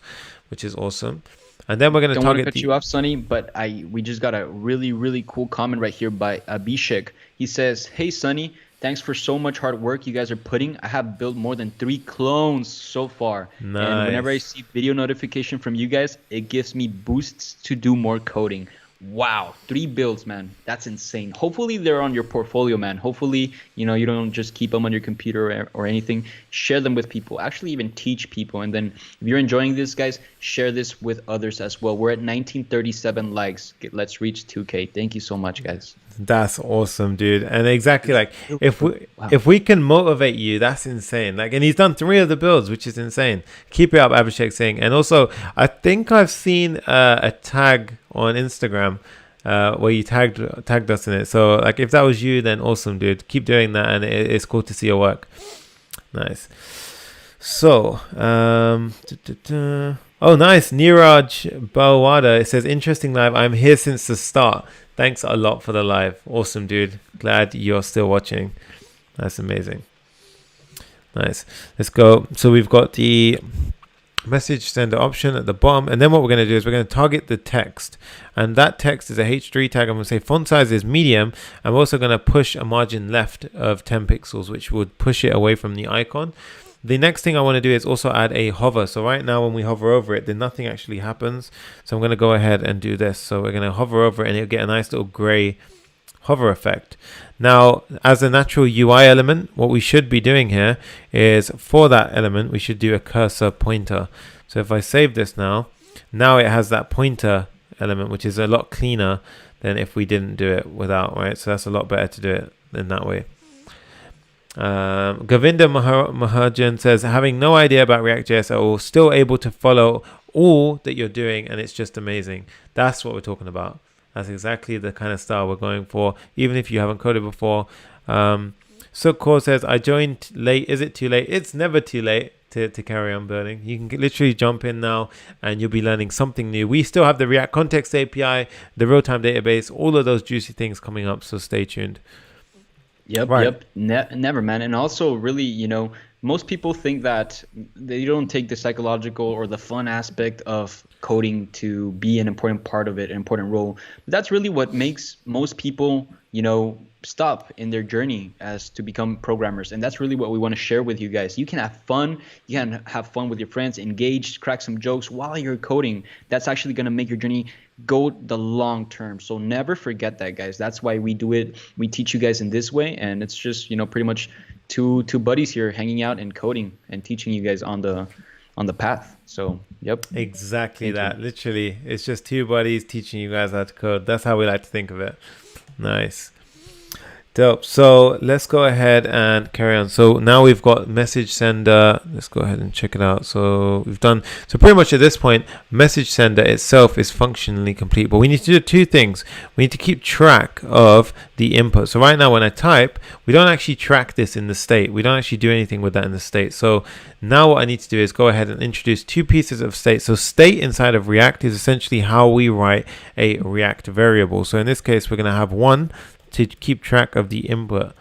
which is awesome. And then we're going to Don't want to target cut you off, Sonny, but we just got a really cool comment right here by Abhishek. He says, hey, Sonny, thanks for so much hard work you guys are putting. I have built more than 3 clones so far. Nice. And whenever I see video notification from you guys, it gives me boosts to do more coding. Wow, 3 builds, man. That's insane. Hopefully they're on your portfolio, man. Hopefully, you don't just keep them on your computer or anything. Share them with people. Actually, even teach people. And then if you're enjoying this, guys, share this with others as well. We're at 1937 likes. Let's reach 2K. Thank you so much, guys. That's awesome, dude. And exactly, like if we can motivate you, that's insane. Like, and he's done 3 of the builds, which is insane. Keep it up, Abhishek saying. And also, I think I've seen a tag on Instagram where you tagged us in it. So like, if that was you, then awesome, dude. Keep doing that, and it's cool to see your work. Nice. So oh, nice. Niraj Bawada, it says interesting live. I'm here since the start. Thanks a lot for the live. Awesome, dude. Glad you're still watching. That's amazing. Nice. Let's go. So we've got the message sender option at the bottom, and then what we're going to do is we're going to target the text, and that text is a H3 tag. I'm going to say font size is medium. I'm also going to push a margin left of 10 pixels, which would push it away from the icon. The next thing I want to do is also add a hover. So right now when we hover over it, then nothing actually happens. So I'm going to go ahead and do this. So we're going to hover over it, and it'll get a nice little gray hover effect. Now, as a natural UI element, what we should be doing here is for that element, we should do a cursor pointer. So if I save this now it has that pointer element, which is a lot cleaner than if we didn't do it without, right? So that's a lot better to do it in that way. Govinda Mahajan says, having no idea about React.js at all, still able to follow all that you're doing, and it's just amazing. That's what we're talking about. That's exactly the kind of style we're going for, even if you haven't coded before. Sukor says, I joined late. Is it too late? It's never too late. to carry on building. You can literally jump in now and you'll be learning something new. We still have the React Context API, the real-time database, all of those juicy things coming up, so stay tuned. Yep, Right. yep. Never, man. And also, really, most people think that they don't take the psychological or the fun aspect of coding to be an important part of it, an important role. But that's really what makes most people, stop in their journey as to become programmers. And that's really what we want to share with you guys. You can have fun. You can have fun with your friends, engage, crack some jokes while you're coding. That's actually going to make your journey go the long term. So never forget that, guys. That's why we do it. We teach you guys in this way. And it's just, pretty much two buddies here hanging out and coding and teaching you guys on the path. So, yep. Exactly that. Literally, it's just two buddies teaching you guys how to code. That's how we like to think of it. Nice. Dope. So let's go ahead and carry on. So now we've got message sender. Let's go ahead and check it out. So we've done, so pretty much at this point, message sender itself is functionally complete, but we need to do two things. We need to keep track of the input. So right now when I type, we don't actually track this in the state. We don't actually do anything with that in the state. So now what I need to do is go ahead and introduce two pieces of state. So state inside of React is essentially how we write a React variable. So in this case, we're going to have one to keep track of the input.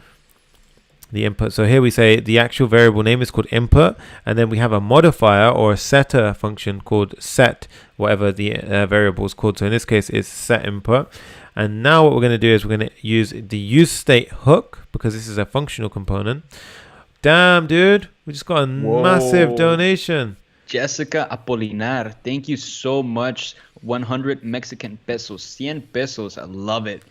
So here we say the actual variable name is called input, and then we have a modifier or a setter function called set, whatever the variable is called. So in this case, it's set input. And now what we're going to do is we're going to use the use state hook because this is a functional component. Damn, dude, we just got a massive donation. Jessica Apolinar, thank you so much. 100 Mexican pesos, 100 pesos. I love it.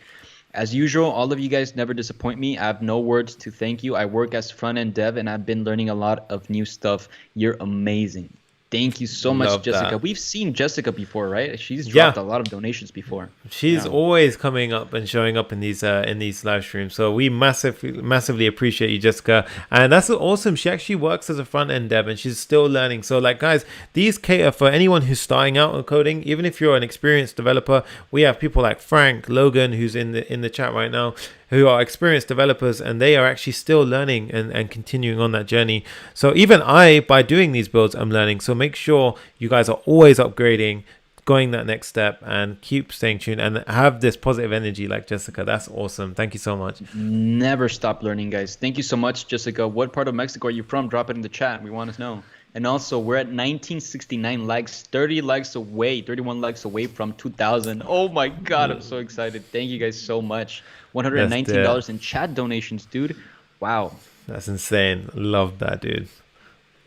As usual, all of you guys never disappoint me. I have no words to thank you. I work as front-end dev, and I've been learning a lot of new stuff. You're amazing. Thank you so much, Jessica. That. We've seen Jessica before, right? She's dropped a lot of donations before. She's always coming up and showing up in these live streams. So we massively appreciate you, Jessica. And that's awesome. She actually works as a front-end dev and she's still learning. So like, guys, these cater for anyone who's starting out on coding. Even if you're an experienced developer, we have people like Frank, Logan, who's in the chat right now, who are experienced developers, and they are actually still learning and continuing on that journey. So even by doing these builds, I'm learning. So make sure you guys are always upgrading, going that next step, and keep staying tuned and have this positive energy like Jessica. That's awesome. Thank you so much. Never stop learning, guys. Thank you so much, Jessica. What part of Mexico are you from? Drop it in the chat. We want to know. And also, we're at 1969 likes, 31 likes away from 2,000. Oh my God, I'm so excited. Thank you guys so much. $119 in chat donations, dude. Wow. That's insane. Love that, dude.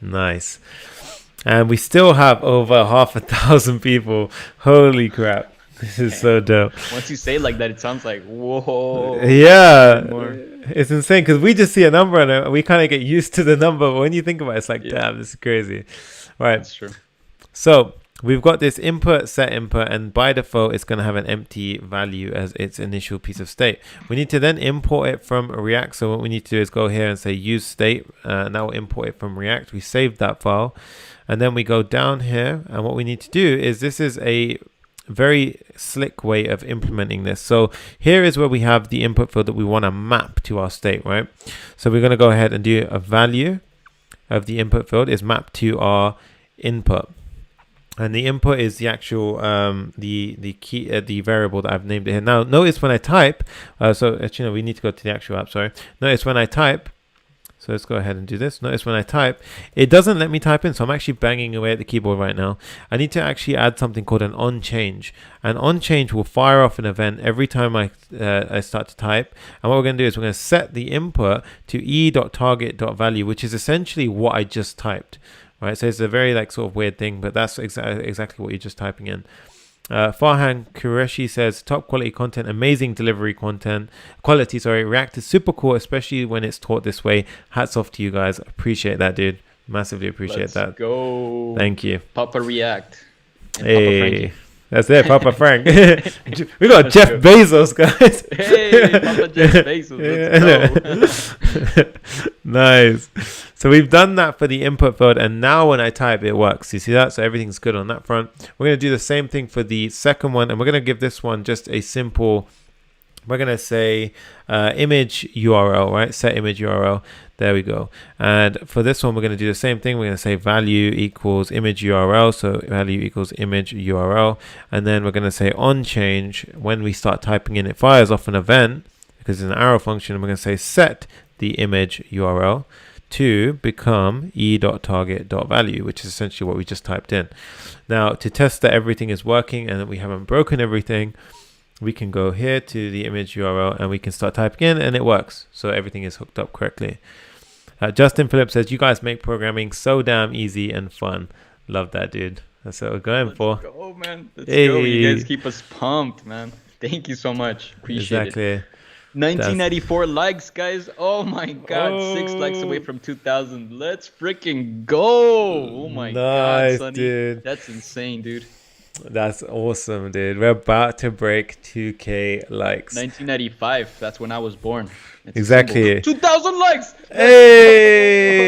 Nice. And we still have over 500,000 people. Holy crap. This is so dope. Once you say it like that, it sounds like, whoa. Yeah. It's insane because we just see a number and we kind of get used to the number. But when you think about it, it's like, damn, this is crazy. Right. That's true. So we've got this input, set input, and by default, it's going to have an empty value as its initial piece of state. We need to then import it from React. So what we need to do is go here and say use state. Now we'll import it from React. We saved that file. And then we go down here. And what we need to do is this is a very slick way of implementing this. So here is where we have the input field that we want to map to our state, right? So we're going to go ahead and do a value of the input field is mapped to our input. And the input is the actual the key the variable that I've named it here. Now notice when I type, so actually no, we need to go to the actual app. Sorry. Notice when I type. So let's go ahead and do this. Notice when I type, it doesn't let me type in. So I'm actually banging away at the keyboard right now. I need to actually add something called an onChange. An onChange will fire off an event every time I start to type. And what we're going to do is we're going to set the input to e.target.value, which is essentially what I just typed. Right, so it's a very like sort of weird thing, but that's exactly what you're just typing in. Farhan Qureshi says top quality content, amazing delivery quality. React is super cool, especially when it's taught this way. Hats off to you guys. Appreciate that, dude. Massively appreciate that. Let's go. Thank you. Papa React. And Hey. Papa That's it, Papa Frank. We got Jeff Bezos, guys. Hey, Papa Jeff Bezos. Let's go. Nice. So we've done that for the input field, and now when I type, it works. You see that? So everything's good on that front. We're going to do the same thing for the second one, and we're going to give this one just a simple we're going to say image URL, right? Set image URL. There we go. And for this one, we're going to do the same thing. We're going to say value equals image URL. So value equals image URL. And then we're going to say on change. When we start typing in, it fires off an event because it's an arrow function. And we're going to say set the image URL to become e.target.value, which is essentially what we just typed in. Now, to test that everything is working and that we haven't broken everything, we can go here to the image URL and we can start typing in, and it works. So everything is hooked up correctly. Justin Phillips says, you guys make programming so damn easy and fun. Love that, dude. That's what we're going for. Let's go, man. Let's go. You guys keep us pumped, man. Thank you so much. Appreciate it. 1994 likes, guys. Oh my god, 6 likes away from 2,000. Let's freaking go. Oh my god, Sonny. Dude. That's insane, dude. That's awesome, dude. We're about to break 2K likes. 1995. That's when I was born. It's exactly. 2,000 likes. Hey,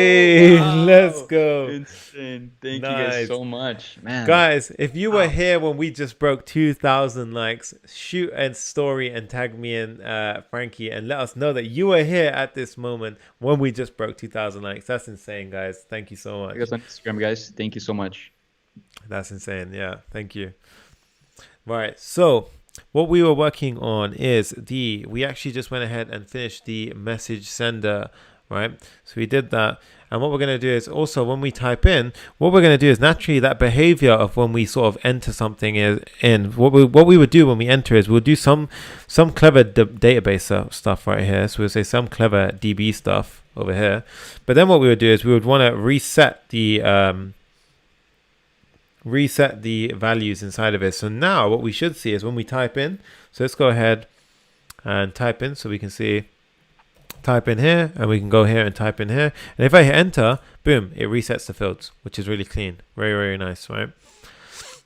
wow. Let's go. Insane. Thank you guys so much, man. Guys, if you were here when we just broke 2,000 likes, shoot a story and tag me and Frankie and let us know that you were here at this moment when we just broke 2,000 likes. That's insane, guys. Thank you so much. You guys on Instagram, guys. Thank you so much. That's insane. Yeah, thank you. Right, so what we were working on is we actually just went ahead and finished the message sender, right? So we did that. And what we're going to do is also when we type in, what we're going to do is naturally that behavior of when we sort of enter something in, what we would do when we enter is we'll do some clever database stuff right here. So we'll say some clever DB stuff over here. But then what we would do is we would want to reset the values inside of it. So now what we should see is when we type in, so let's go ahead and type in so we can see, type in here and we can go here and type in here. And if I hit enter, boom, it resets the fields, which is really clean. Very, very nice, right?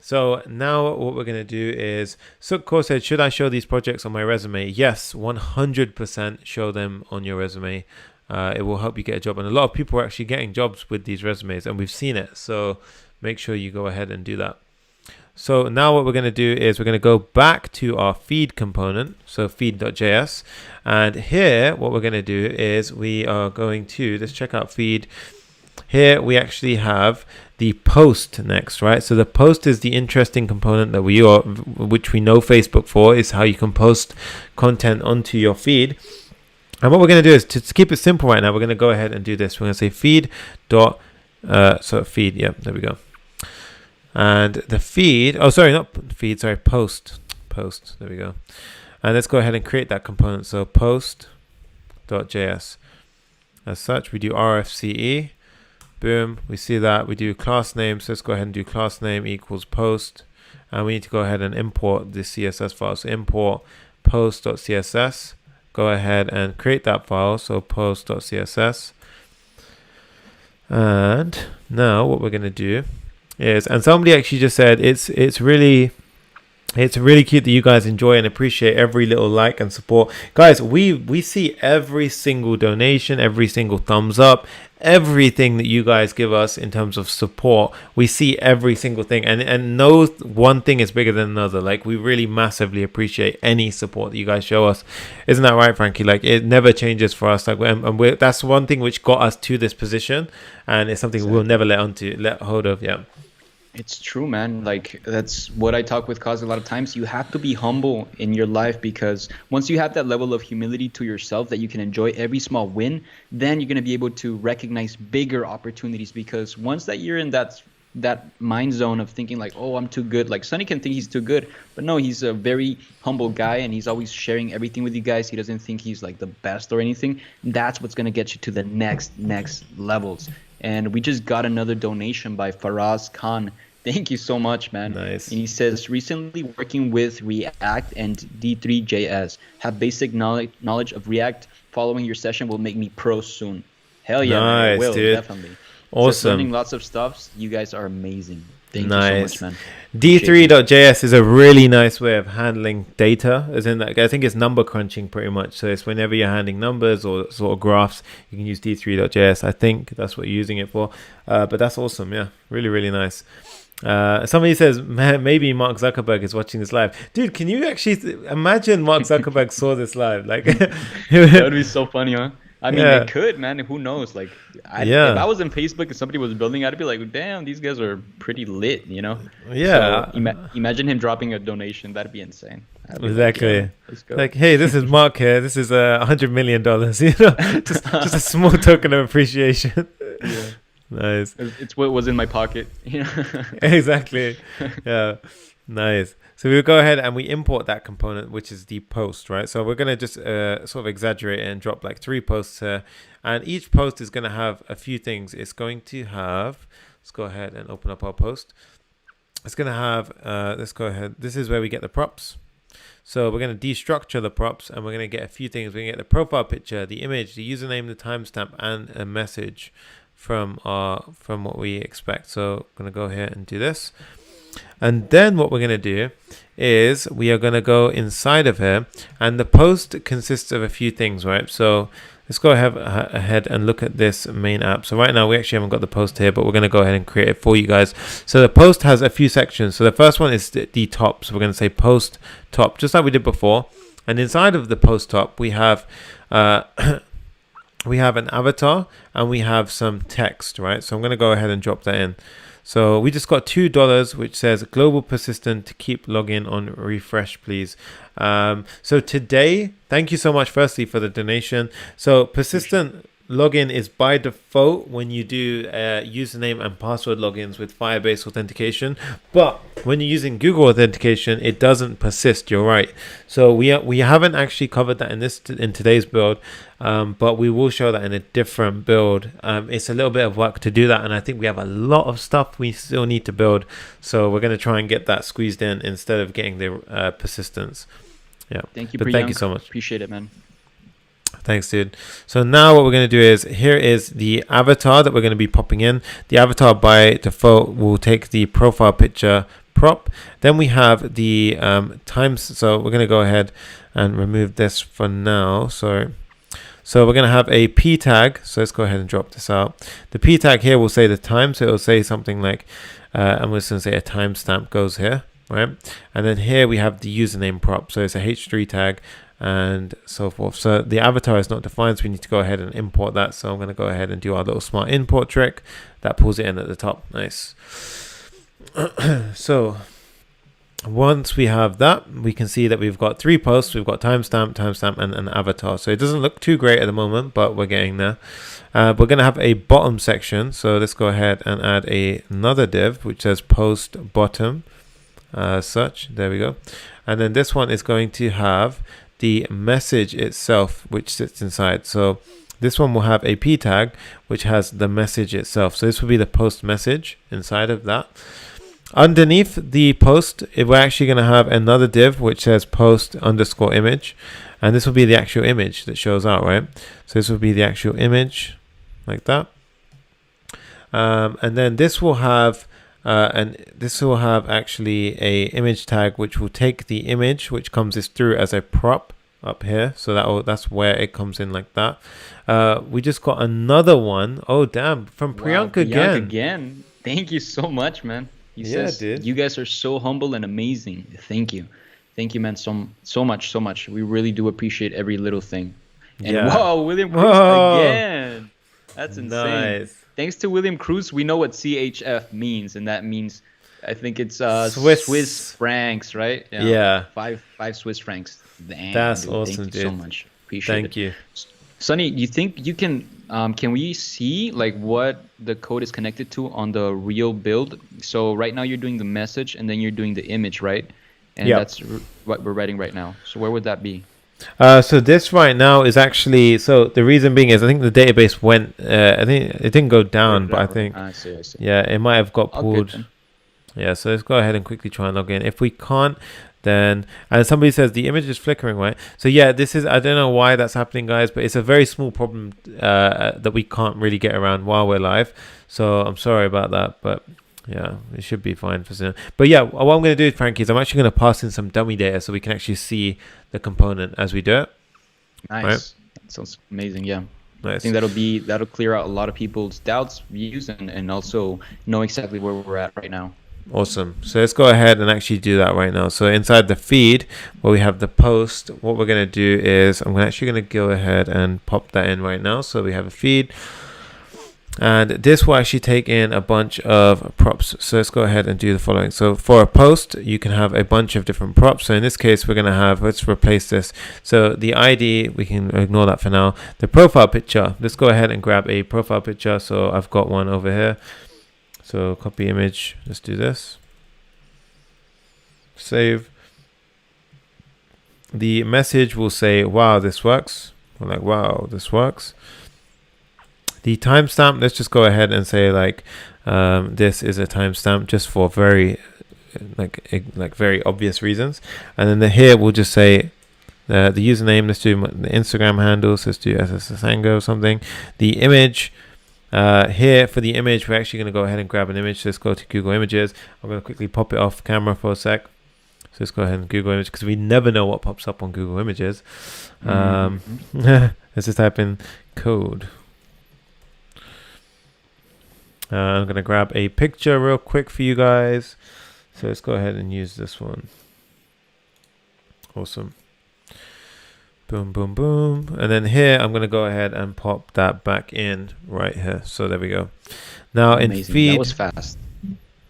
So now what we're going to do is, Sukko said, should I show these projects on my resume? Yes, 100% show them on your resume. It will help you get a job. And a lot of people are actually getting jobs with these resumes and we've seen it. So make sure you go ahead and do that. So now what we're going to do is we're going to go back to our feed component, so feed.js. And here, what we're going to do is we are going to, let's check out feed. Here we actually have the post next, right? So the post is the interesting component that which we know Facebook for, is how you can post content onto your feed. And what we're going to do is to keep it simple right now, we're going to go ahead and do this. We're going to say feed. Feed, yeah, there we go. And the feed, oh, sorry, not feed, sorry, post, there we go. And let's go ahead and create that component. So post.js. As such, we do RFCE, boom, we see that. We do class name, so let's go ahead and do class name equals post. And we need to go ahead and import the CSS file. So import post.css, go ahead and create that file, so post.css. And now what we're going to do is, and somebody actually just said it's really cute that you guys enjoy and appreciate every little like and support. Guys, we see every single donation, every single thumbs up, everything that you guys give us in terms of support. We see every single thing, and no one thing is bigger than another. Like, we really massively appreciate any support that you guys show us. Isn't that right, Frankie? Like, it never changes for us. Like, and that's one thing which got us to this position, and it's something we'll never let hold of. Yeah. It's true, man. Like, that's what I talk with Cause a lot of times. You have to be humble in your life, because once you have that level of humility to yourself that you can enjoy every small win, then you're going to be able to recognize bigger opportunities. Because once that you're in that mind zone of thinking like, oh, I'm too good. Like, Sonny can think he's too good, but no, he's a very humble guy and he's always sharing everything with you guys. He doesn't think he's like the best or anything. That's what's going to get you to the next levels. And we just got another donation by Faraz Khan. Thank you so much, man. Nice. And he says, recently working with React and D3.js. Have basic knowledge of React. Following your session will make me pro soon. Hell yeah, man. I will, dude. Definitely. Awesome. Just learning lots of stuff. You guys are amazing. Thank you so much, man. D3.js is a really nice way of handling data, as in, like, I think it's number crunching pretty much. So it's whenever you're handling numbers or sort of graphs, you can use D3.js. I think that's what you're using it for. But that's awesome. Yeah, really, really nice. Somebody says maybe Mark Zuckerberg is watching this live. Dude, can you actually imagine Mark Zuckerberg saw this live? Like, That would be so funny, huh? I mean, yeah, it could, man. Who knows? Like, if yeah, I was in Facebook and somebody was building, I'd be like, damn, these guys are pretty lit, you know? yeah. So imagine him dropping a donation. That'd be insane. I'd be like, Exactly. yeah, let's go. Like, hey, this is Mark here. This is $100 million. You know, just a small token of appreciation. Yeah. Nice. It's what was in my pocket, you know? Exactly. Yeah. Nice. So we'll go ahead and we import that component, which is the post, right? So we're going to just sort of exaggerate it and drop like 3 posts here. And each post is going to have a few things. It's going to have, let's go ahead and open up our post. It's going to have, let's go ahead. This is where we get the props. So we're going to destructure the props and we're going to get a few things. We're going to get the profile picture, the image, the username, the timestamp, and a message from what we expect. So I'm going to go here and do this. And then what we're going to do is we are going to go inside of here, and the post consists of a few things, right? So let's go ahead and look at this main app. So right now we actually haven't got the post here, but we're going to go ahead and create it for you guys. So the post has a few sections. So the first one is the top. So we're going to say post top, just like we did before. And inside of the post top, we have we have an avatar and we have some text, right? So I'm going to go ahead and drop that in. So we just got $2, which says global persistent to keep login on refresh, please. So today, thank you so much, firstly, for the donation. So persistent login is by default when you do username and password logins with Firebase authentication. But when you're using Google authentication, it doesn't persist. You're right. So we haven't actually covered that in today's build. But we will show that in a different build. It's a little bit of work to do that, and I think we have a lot of stuff we still need to build. So we're going to try and get that squeezed in instead of getting the persistence. Yeah. Thank you, thank you so much. Appreciate it, man. Thanks, dude. So now what we're going to do is, here is the avatar that we're going to be popping in. The avatar by default will take the profile picture prop. Then we have the times. So we're going to go ahead and remove this for now. So we're going to have a p tag. So let's go ahead and drop this out. The p tag here will say the time. So it'll say something like, I'm just going to say a timestamp goes here, right? And then here we have the username prop. So it's a h3 tag and so forth. So the avatar is not defined, so we need to go ahead and import that. So I'm going to go ahead and do our little smart import trick that pulls it in at the top. Nice. So once we have that, we can see that we've got 3 posts. We've got timestamp, and an avatar. So it doesn't look too great at the moment, but we're getting there. We're going to have a bottom section. So let's go ahead and add another div, which says post bottom, such. There we go. And then this one is going to have the message itself, which sits inside. So this one will have a p tag, which has the message itself. So this will be the post message inside of that. Underneath the post, we're actually going to have another div which says post underscore image, and this will be the actual image that shows out, right? So this will be the actual image like that. And then this will have actually a image tag which will take the image which comes through as a prop up here. So that's where it comes in like that. We just got another one. Oh damn, from Priyank again. Thank you so much, man. He says, dude, you guys are so humble and amazing. Thank you, man, so much. We really do appreciate every little thing. And whoa, William Cruz again. That's insane. Nice. Thanks to William Cruz, we know what CHF means, and that means, I think it's Swiss francs, right? Yeah. Five Swiss francs. Damn, that's dude. awesome, Thank you dude. so much. Appreciate it. Thank you. Sonny, you think you can we see like what the code is connected to on the real build? So right now you're doing the message and then you're doing the image, right? And that's what we're writing right now. So where would that be? So this right now is actually, so the reason being is I think the database went, I think it didn't go down, but I think, I see. yeah, it might have got pulled. Good, yeah, so let's go ahead and quickly try and log in. If we can't, then, and somebody says the image is flickering, right? So yeah, this is, I don't know why that's happening, guys, but it's a very small problem that we can't really get around while we're live. So I'm sorry about that, but yeah, it should be fine for soon. But yeah, what I'm going to do, Frankie, is I'm actually going to pass in some dummy data so we can actually see the component as we do it. Nice. Right? That sounds amazing. Yeah. Nice. I think that'll clear out a lot of people's doubts, views, and also know exactly where we're at right now. Awesome. So let's go ahead and actually do that right now. So inside the feed where we have the post, what we're going to do is I'm actually going to go ahead and pop that in right now. So we have a feed, and this will actually take in a bunch of props. So let's go ahead and do the following. So for a post, you can have a bunch of different props. So in this case, we're going to have, let's replace this. So the ID, we can ignore that for now. The profile picture, let's go ahead and grab a profile picture. So I've got one over here. So copy image, let's do this. Save. The message will say, wow, this works. We're like, wow, this works. The timestamp, let's just go ahead and say like, this is a timestamp just for very, like very obvious reasons. And then here we'll just say the username, let's do the Instagram handles, let's do SSSango or something. The image, here for the image, we're actually going to go ahead and grab an image. So let's go to Google Images. I'm going to quickly pop it off camera for a sec. So let's go ahead and Google Image, because we never know what pops up on Google Images. Let's just type in code. I'm going to grab a picture real quick for you guys. So let's go ahead and use this one. Awesome. Boom, boom, boom. And then here, I'm going to go ahead and pop that back in right here. So there we go. Now in feed. That was fast.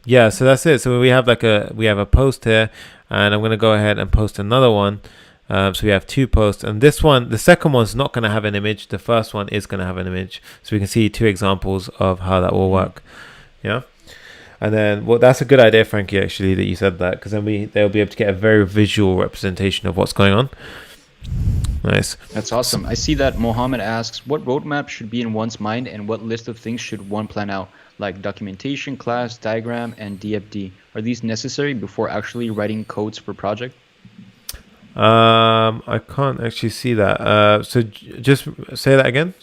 Yeah, so that's it. So we have we have a post here, and I'm going to go ahead and post another one. So we have two posts, and this one, the second one's not going to have an image. The first one is going to have an image. So we can see two examples of how that will work. Yeah. And then, well, that's a good idea, Frankie, actually, that you said that, because then they'll be able to get a very visual representation of what's going on. Nice. That's awesome. I see that Mohammed asks, what roadmap should be in one's mind, and what list of things should one plan out, like documentation, class, diagram, and DFD? Are these necessary before actually writing codes for project? I can't actually see that. So just say that again.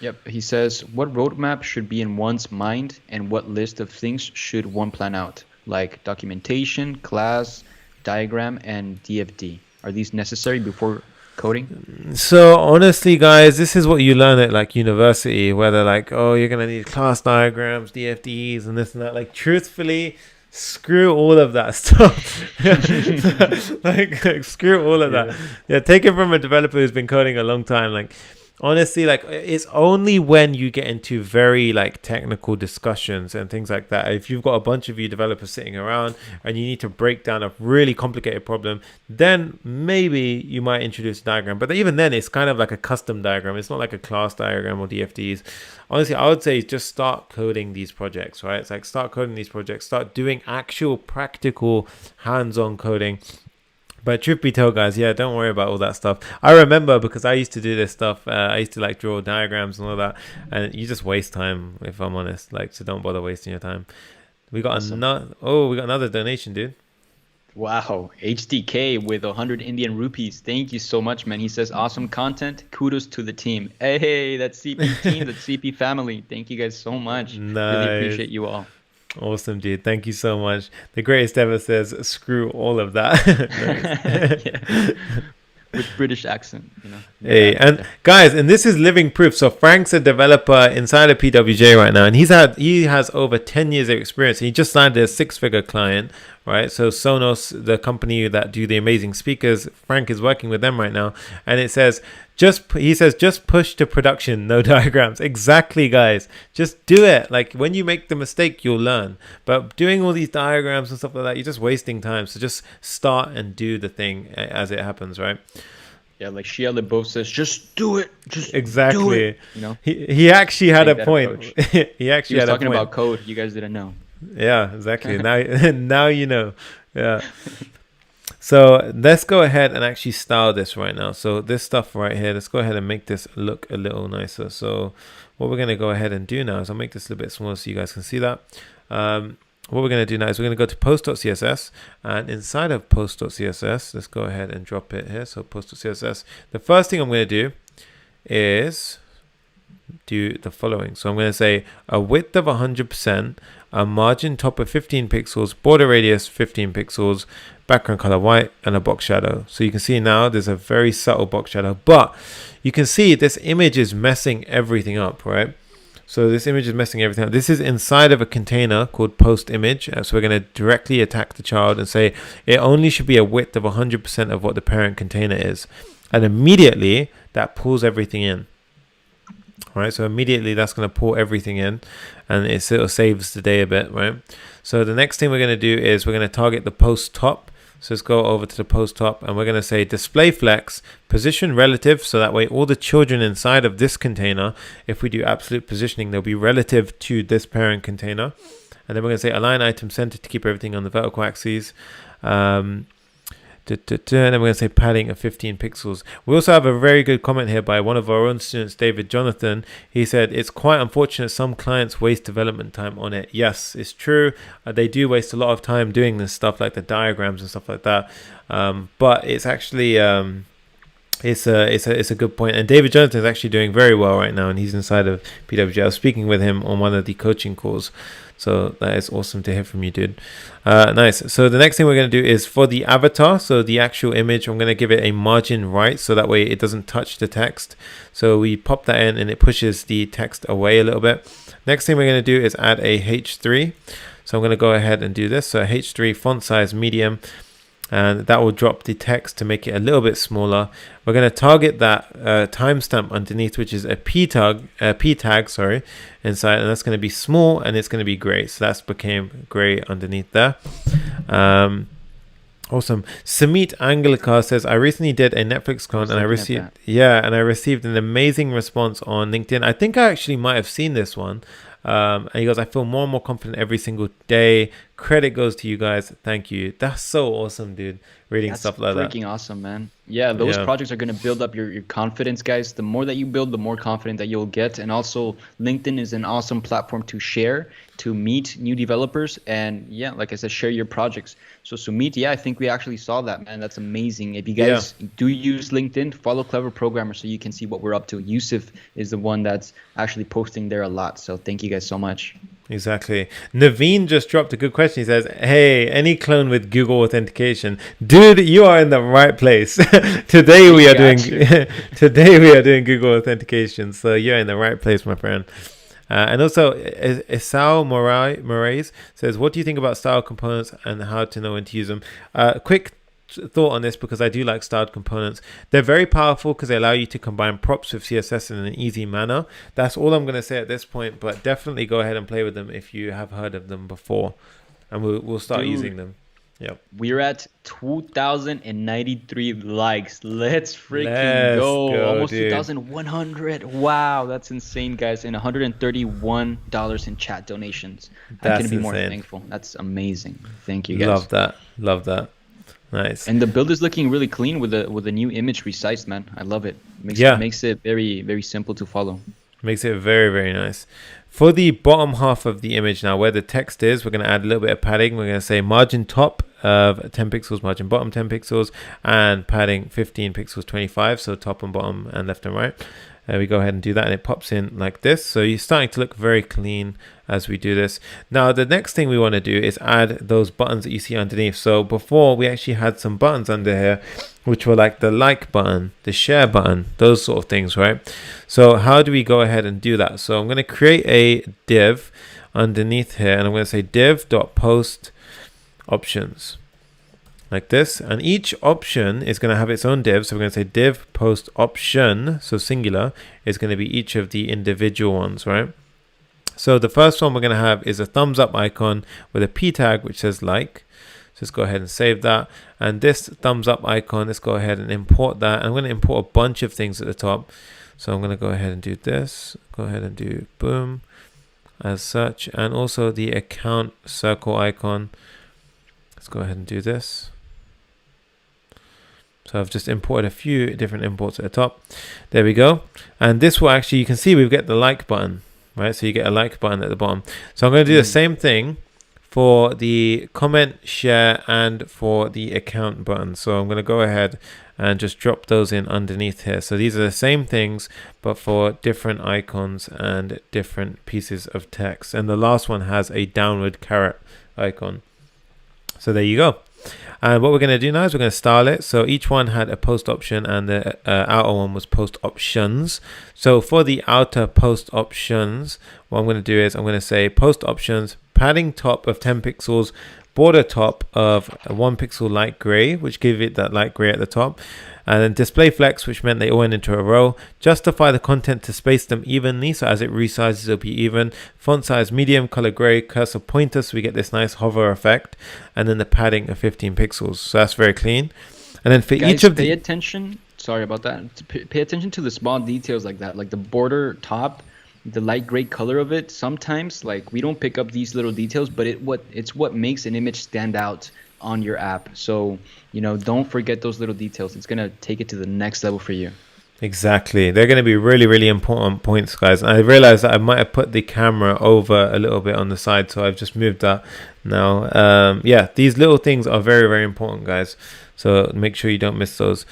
Yep. He says, what roadmap should be in one's mind, and what list of things should one plan out, like documentation, class, diagram, and DFD? Are these necessary before coding? So honestly, guys, this is what you learn at like university, where they're like, oh, you're gonna need class diagrams, DFDs, and this and that. Like, truthfully, screw all of that stuff. like screw all of that. Yeah, take it from a developer who's been coding a long time. Like, honestly, like, it's only when you get into very like technical discussions and things like that, if you've got a bunch of you developers sitting around and you need to break down a really complicated problem, then maybe you might introduce a diagram. But even then, it's kind of like a custom diagram. It's not like a class diagram or DFDs. Honestly, I would say just start coding these projects, right? It's like, start coding these projects, start doing actual practical hands-on coding. But truth be told, guys, yeah, don't worry about all that stuff. I remember, because I used to do this stuff. I used to like draw diagrams and all that, and you just waste time, if I'm honest. Like, so don't bother wasting your time. We got another donation, dude. Wow, HDK with 100 Indian rupees. Thank you so much, man. He says, awesome content. Kudos to the team. Hey, that's CP team, that's CP family. Thank you guys so much. Nice. Really appreciate you all. Awesome, dude. Thank you so much. The greatest ever says, screw all of that. Yeah. With British accent, you know. Hey, and guys, and this is living proof. So Frank's a developer inside of PWJ right now, and he has over 10 years of experience. He just signed a 6-figure client, right? So Sonos, the company that do the amazing speakers, Frank is working with them right now, and it says, he says, just push to production, no diagrams. Exactly, guys. Just do it. Like, when you make the mistake, you'll learn. But doing all these diagrams and stuff like that, you're just wasting time. So just start and do the thing as it happens, right? Yeah, like Shia LaBeouf says, just do it. Just exactly. Do it. You know, he actually had a point. He was talking about code. You guys didn't know. Yeah, exactly. now you know. Yeah. So let's go ahead and actually style this right now. So this stuff right here, let's go ahead and make this look a little nicer. So what we're going to go ahead and do now is I'll make this a little bit smaller so you guys can see that. What we're going to do now is we're going to go to post.css, and inside of post.css, let's go ahead and drop it here. So post.css, the first thing I'm going to do is do the following. So I'm going to say a width of 100%, a margin top of 15 pixels, border radius 15 pixels, background color white, and a box shadow. So you can see now there's a very subtle box shadow, but you can see this image is messing everything up, right? So this image is messing everything up. This is inside of a container called post image. So we're going to directly attack the child and say it only should be a width of 100% of what the parent container is. And immediately that pulls everything in. All right, so immediately that's going to pull everything in, and it sort of saves the day a bit, right? So the next thing we're going to do is we're going to target the post top. So let's go over to the post top, and we're going to say display flex position relative, so that way all the children inside of this container, if we do absolute positioning, they'll be relative to this parent container. And then we're going to say align item center to keep everything on the vertical axes. And then we're going to say padding of 15 pixels. We also have a very good comment here by one of our own students, David Jonathan. He said, it's quite unfortunate some clients waste development time on it. Yes, it's true. They do waste a lot of time doing this stuff, like the diagrams and stuff like that. But it's actually... It's a good point, and David Jonathan is actually doing very well right now, and he's inside of PWG. I was speaking with him on one of the coaching calls, so that is awesome to hear from you, dude. Nice. So the next thing we're going to do is for the avatar, so the actual image, I'm going to give it a margin right, so that way it doesn't touch the text. So we pop that in, and it pushes the text away a little bit. Next thing we're going to do is add a H3. So I'm going to go ahead and do this. So H3 font size medium. And that will drop the text to make it a little bit smaller. We're going to target that timestamp underneath, which is a P tag, inside, and that's going to be small, and it's going to be gray. So that's became gray underneath there. Awesome. Samit Anglikar says, I recently did a Netflix clone, and I received an amazing response on LinkedIn. I think I actually might have seen this one. And he goes, I feel more and more confident every single day. Credit goes to you guys. Thank you. That's so awesome, dude. Reading stuff like that. That's freaking awesome, man. Yeah, those projects are going to build up your confidence, guys. The more that you build, the more confident that you'll get. And also, LinkedIn is an awesome platform to share, to meet new developers. And yeah, like I said, share your projects. So Sumit, yeah, I think we actually saw that, man. That's amazing. If you guys do use LinkedIn, follow Clever Programmer so you can see what we're up to. Yusuf is the one that's actually posting there a lot. So thank you guys so much. Exactly. Naveen just dropped a good question. He says, hey, any clone with Google authentication? Dude, you are in the right place. Today we are doing Google authentication. So you're in the right place, my friend. And also, Esau Moraes says, what do you think about style components and how to know when to use them? Quick thought on this, because I do like styled components. They're very powerful because they allow you to combine props with CSS in an easy manner. That's all I'm going to say at this point, but definitely go ahead and play with them if you have heard of them before, and we'll start using them. Yep. We're at 2,093 likes. Let's go. Almost 2,100. Wow, that's insane, guys. And $131 in chat donations. I couldn't be more thankful. That's amazing. Thank you, guys. Love that. Nice. And the build is looking really clean with the new image resized, man. I love it. Makes it very, very simple to follow. Makes it very, very nice. For the bottom half of the image now, where the text is, we're going to add a little bit of padding. We're going to say margin top of 10 pixels, margin bottom 10 pixels, and padding 15 pixels 25. So top and bottom and left and right. We go ahead and do that, and it pops in like this. So you're starting to look very clean as we do this. Now, the next thing we want to do is add those buttons that you see underneath. So before, we actually had some buttons under here, which were like the like button, the share button, those sort of things, right? So how do we go ahead and do that? So I'm going to create a div underneath here, and I'm going to say div.post options. Like this, and each option is going to have its own div. So we're going to say div post option, so singular, is going to be each of the individual ones, right? So the first one we're going to have is a thumbs up icon with a p tag which says like. So let's go ahead and save that. And this thumbs up icon, let's go ahead and import that. I'm going to import a bunch of things at the top. So I'm going to go ahead and do this. Go ahead and do boom as such, and also the account circle icon. Let's go ahead and do this. So I've just imported a few different imports at the top. There we go. And this will actually, you can see we've got the like button, right? So you get a like button at the bottom. So I'm going to do the same thing for the comment, share, and for the account button. So I'm going to go ahead and just drop those in underneath here. So these are the same things, but for different icons and different pieces of text. And the last one has a downward caret icon. So there you go. And what we're going to do now is we're going to style it. So each one had a post option, and the outer one was post options. So for the outer post options, what I'm going to do is I'm going to say post options, padding top of 10 pixels, border top of 1 pixel light gray, which give it that light gray at the top. And then display flex, which meant they all went into a row. Justify the content to space them evenly, so as it resizes, it'll be even. Font size medium, color gray, cursor pointer, so we get this nice hover effect. And then the padding of 15 pixels, so that's very clean. And then for Guys, each of pay attention. Sorry about that. Pay attention to the small details like that, like the border top, the light gray color of it. Sometimes, like, we don't pick up these little details, but it's what makes an image stand out on your app. So, you know, don't forget those little details. It's gonna take it to the next level for you. Exactly. They're going to be really, really important points, guys. And I realized that I might have put the camera over a little bit on the side, so I've just moved that now. Yeah, these little things are very, very important, guys. So make sure you don't miss those.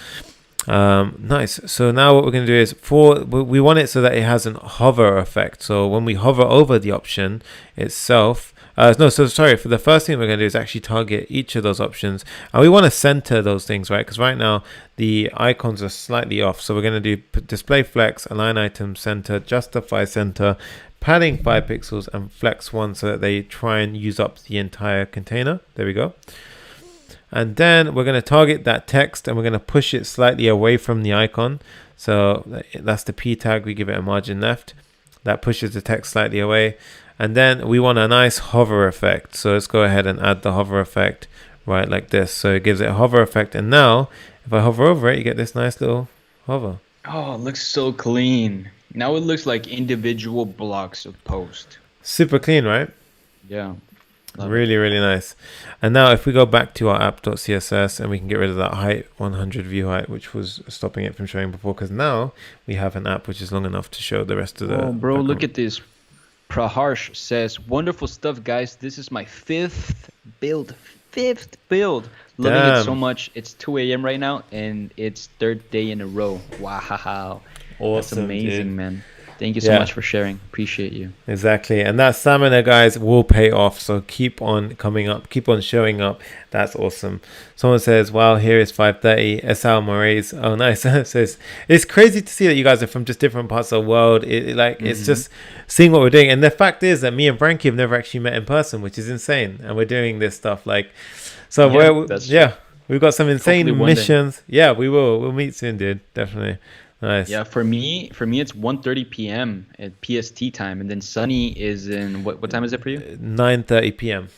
Nice. So now what we're going to do is we want it so that it has an hover effect. So when we hover over the option itself, for the first thing we're going to do is actually target each of those options, and we want to center those things, right? Because right now the icons are slightly off. So we're going to do display flex, align item center, justify center, padding 5 pixels, and flex 1, so that they try and use up the entire container. There we go. And then we're going to target that text, and we're going to push it slightly away from the icon. So that's the P tag. We give it a margin left. That pushes the text slightly away. And then we want a nice hover effect. So let's go ahead and add the hover effect right like this. So it gives it a hover effect. And now if I hover over it, you get this nice little hover. Oh, it looks so clean. Now it looks like individual blocks of post. Super clean, right? Yeah. Really, really nice. And now if we go back to our app.css, and we can get rid of that height 100 view height, which was stopping it from showing before, because now we have an app which is long enough to show the rest of the bro, look at this. Praharsh says, wonderful stuff, guys. This is my fifth build. Loving it so much. It's 2 a.m. right now, and it's 3rd day in a row. Wow. Awesome. That's amazing, dude. Man. Thank you so much for sharing. Appreciate you. Exactly. And that stamina, guys, will pay off. So keep on coming up. Keep on showing up. That's awesome. Someone says, wow, here is 5:30. SL Moraes. Oh, nice. Says, it's crazy to see that you guys are from just different parts of the world. It's just seeing what we're doing. And the fact is that me and Frankie have never actually met in person, which is insane. And we're doing this stuff we've got some insane missions. Yeah, we will. We'll meet soon, dude. Definitely. Nice. Yeah, for me it's 1:30 p.m. at PST time, and then Sunny is in what time is it for you? 9:30 p.m.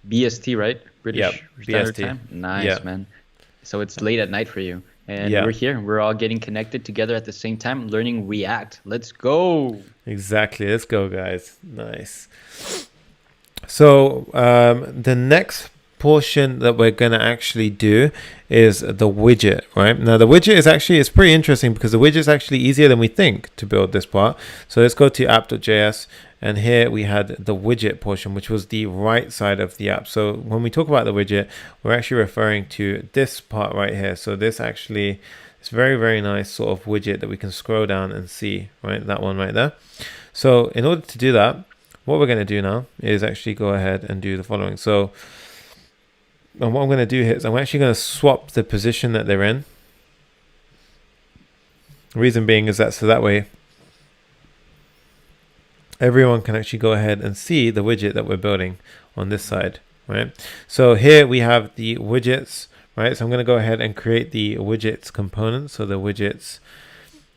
BST, right? British Standard BST. Time. Nice, man. So it's late at night for you, and we're here. We're all getting connected together at the same time, learning React. Let's go. Exactly. Let's go, guys. Nice. So the next portion that we're going to actually do is the widget, right? Now the widget is it's pretty interesting, because the widget is actually easier than we think to build this part. So let's go to app.js, and here we had the widget portion, which was the right side of the app. So when we talk about the widget, we're actually referring to this part right here. So this actually is very, very nice sort of widget that we can scroll down and see, right? That one right there. So in order to do that, what we're going to do now is actually go ahead and do the following. So and what I'm going to do here is I'm actually going to swap the position that they're in. The reason being is that so that way everyone can actually go ahead and see the widget that we're building on this side, right? So here we have the widgets, right? So I'm going to go ahead and create the widgets component. So the widgets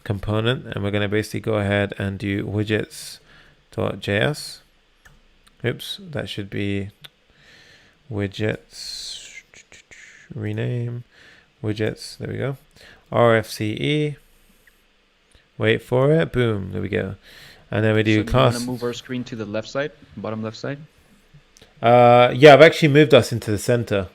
component, and we're going to basically go ahead and do widgets.js. Oops, that should be widgets, rename widgets. There we go. RFCE. Wait for it. Boom. There we go. And then we do class. You want to move our screen to the left side, bottom left side? Yeah, I've actually moved us into the center.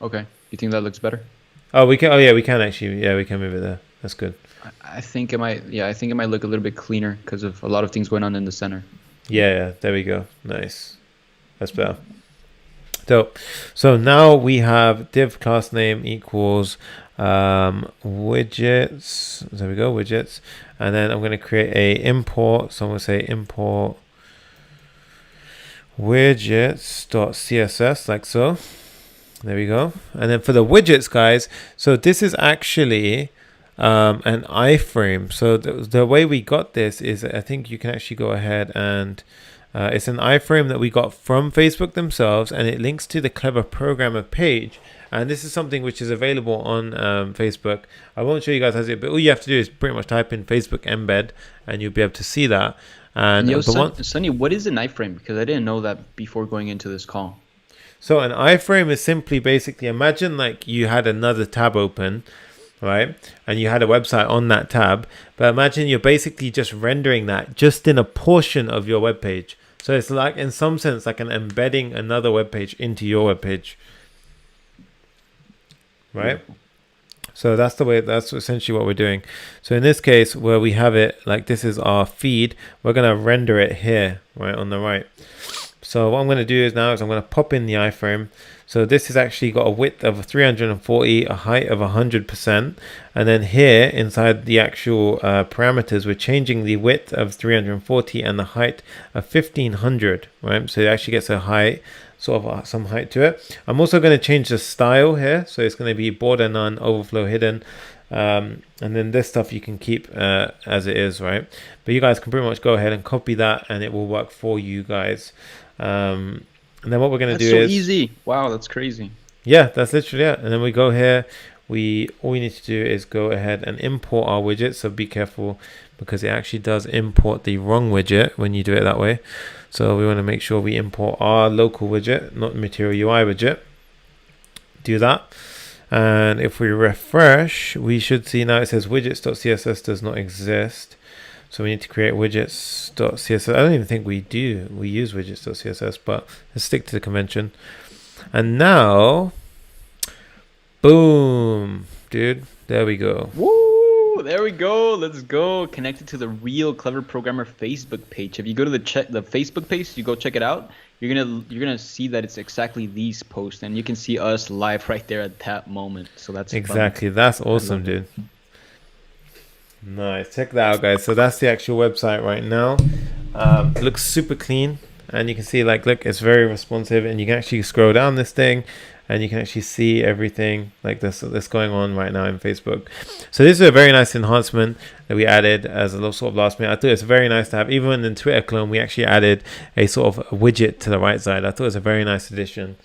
Okay. You think that looks better? Oh, we can. Oh, yeah, we can actually. Yeah, we can move it there. That's good. I think it might. Yeah, I think it might look a little bit cleaner because of a lot of things going on in the center. Yeah. There we go. Nice. That's better. So now we have div class name equals widgets. There we go, widgets. And then I'm going to create a import. So I'm going to say import widgets.css, like so. There we go. And then for the widgets, guys, so this is actually an iframe. So the way we got this is, I think you can actually go ahead and it's an iframe that we got from Facebook themselves, and it links to the Clever Programmer page. And this is something which is available on Facebook. I won't show you guys how to do it, but all you have to do is pretty much type in Facebook embed, and you'll be able to see that. And Yo, Sonny, what is an iframe? Because I didn't know that before going into this call. So an iframe is simply basically, imagine like you had another tab open, right? And you had a website on that tab, but imagine you're basically just rendering that just in a portion of your web page. So it's like, in some sense, like an embedding another web page into your web page, right? So that's essentially what we're doing. So in this case, where we have it, like this is our feed, we're going to render it here, right, on the right. So what I'm going to do is I'm going to pop in the iframe. So this has actually got a width of 340, a height of 100%. And then here inside the actual parameters, we're changing the width of 340 and the height of 1500, right? So it actually gets a height, sort of some height to it. I'm also going to change the style here. So it's going to be border none, overflow hidden. And then this stuff you can keep as it is, right? But you guys can pretty much go ahead and copy that, and it will work for you guys. And then what we're going to do is... That's so easy. Wow, that's crazy. Yeah, that's literally it. And then we go here. All we need to do is go ahead and import our widget. So be careful, because it actually does import the wrong widget when you do it that way. So we want to make sure we import our local widget, not Material UI widget. Do that. And if we refresh, we should see now it says widgets.css does not exist. So we need to create widgets.css. I don't even think we do. We use widgets.css, but let's stick to the convention. And now, boom, dude, there we go. Woo! There we go. Let's go. Connected to the real Clever Programmer Facebook page. If you go to the Facebook page, you go check it out. You're gonna see that it's exactly these posts, and you can see us live right there at that moment. So that's exactly fun. That's awesome, dude. Nice. Check that out, guys. So that's the actual website right now. It looks super clean, and you can see, like, look, it's very responsive, and you can actually scroll down this thing, and you can actually see everything like this that's going on right now in Facebook. So this is a very nice enhancement that we added as a little sort of last minute. I thought it's very nice to have. Even in the Twitter clone, we actually added a sort of widget to the right side. I thought it was a very nice addition.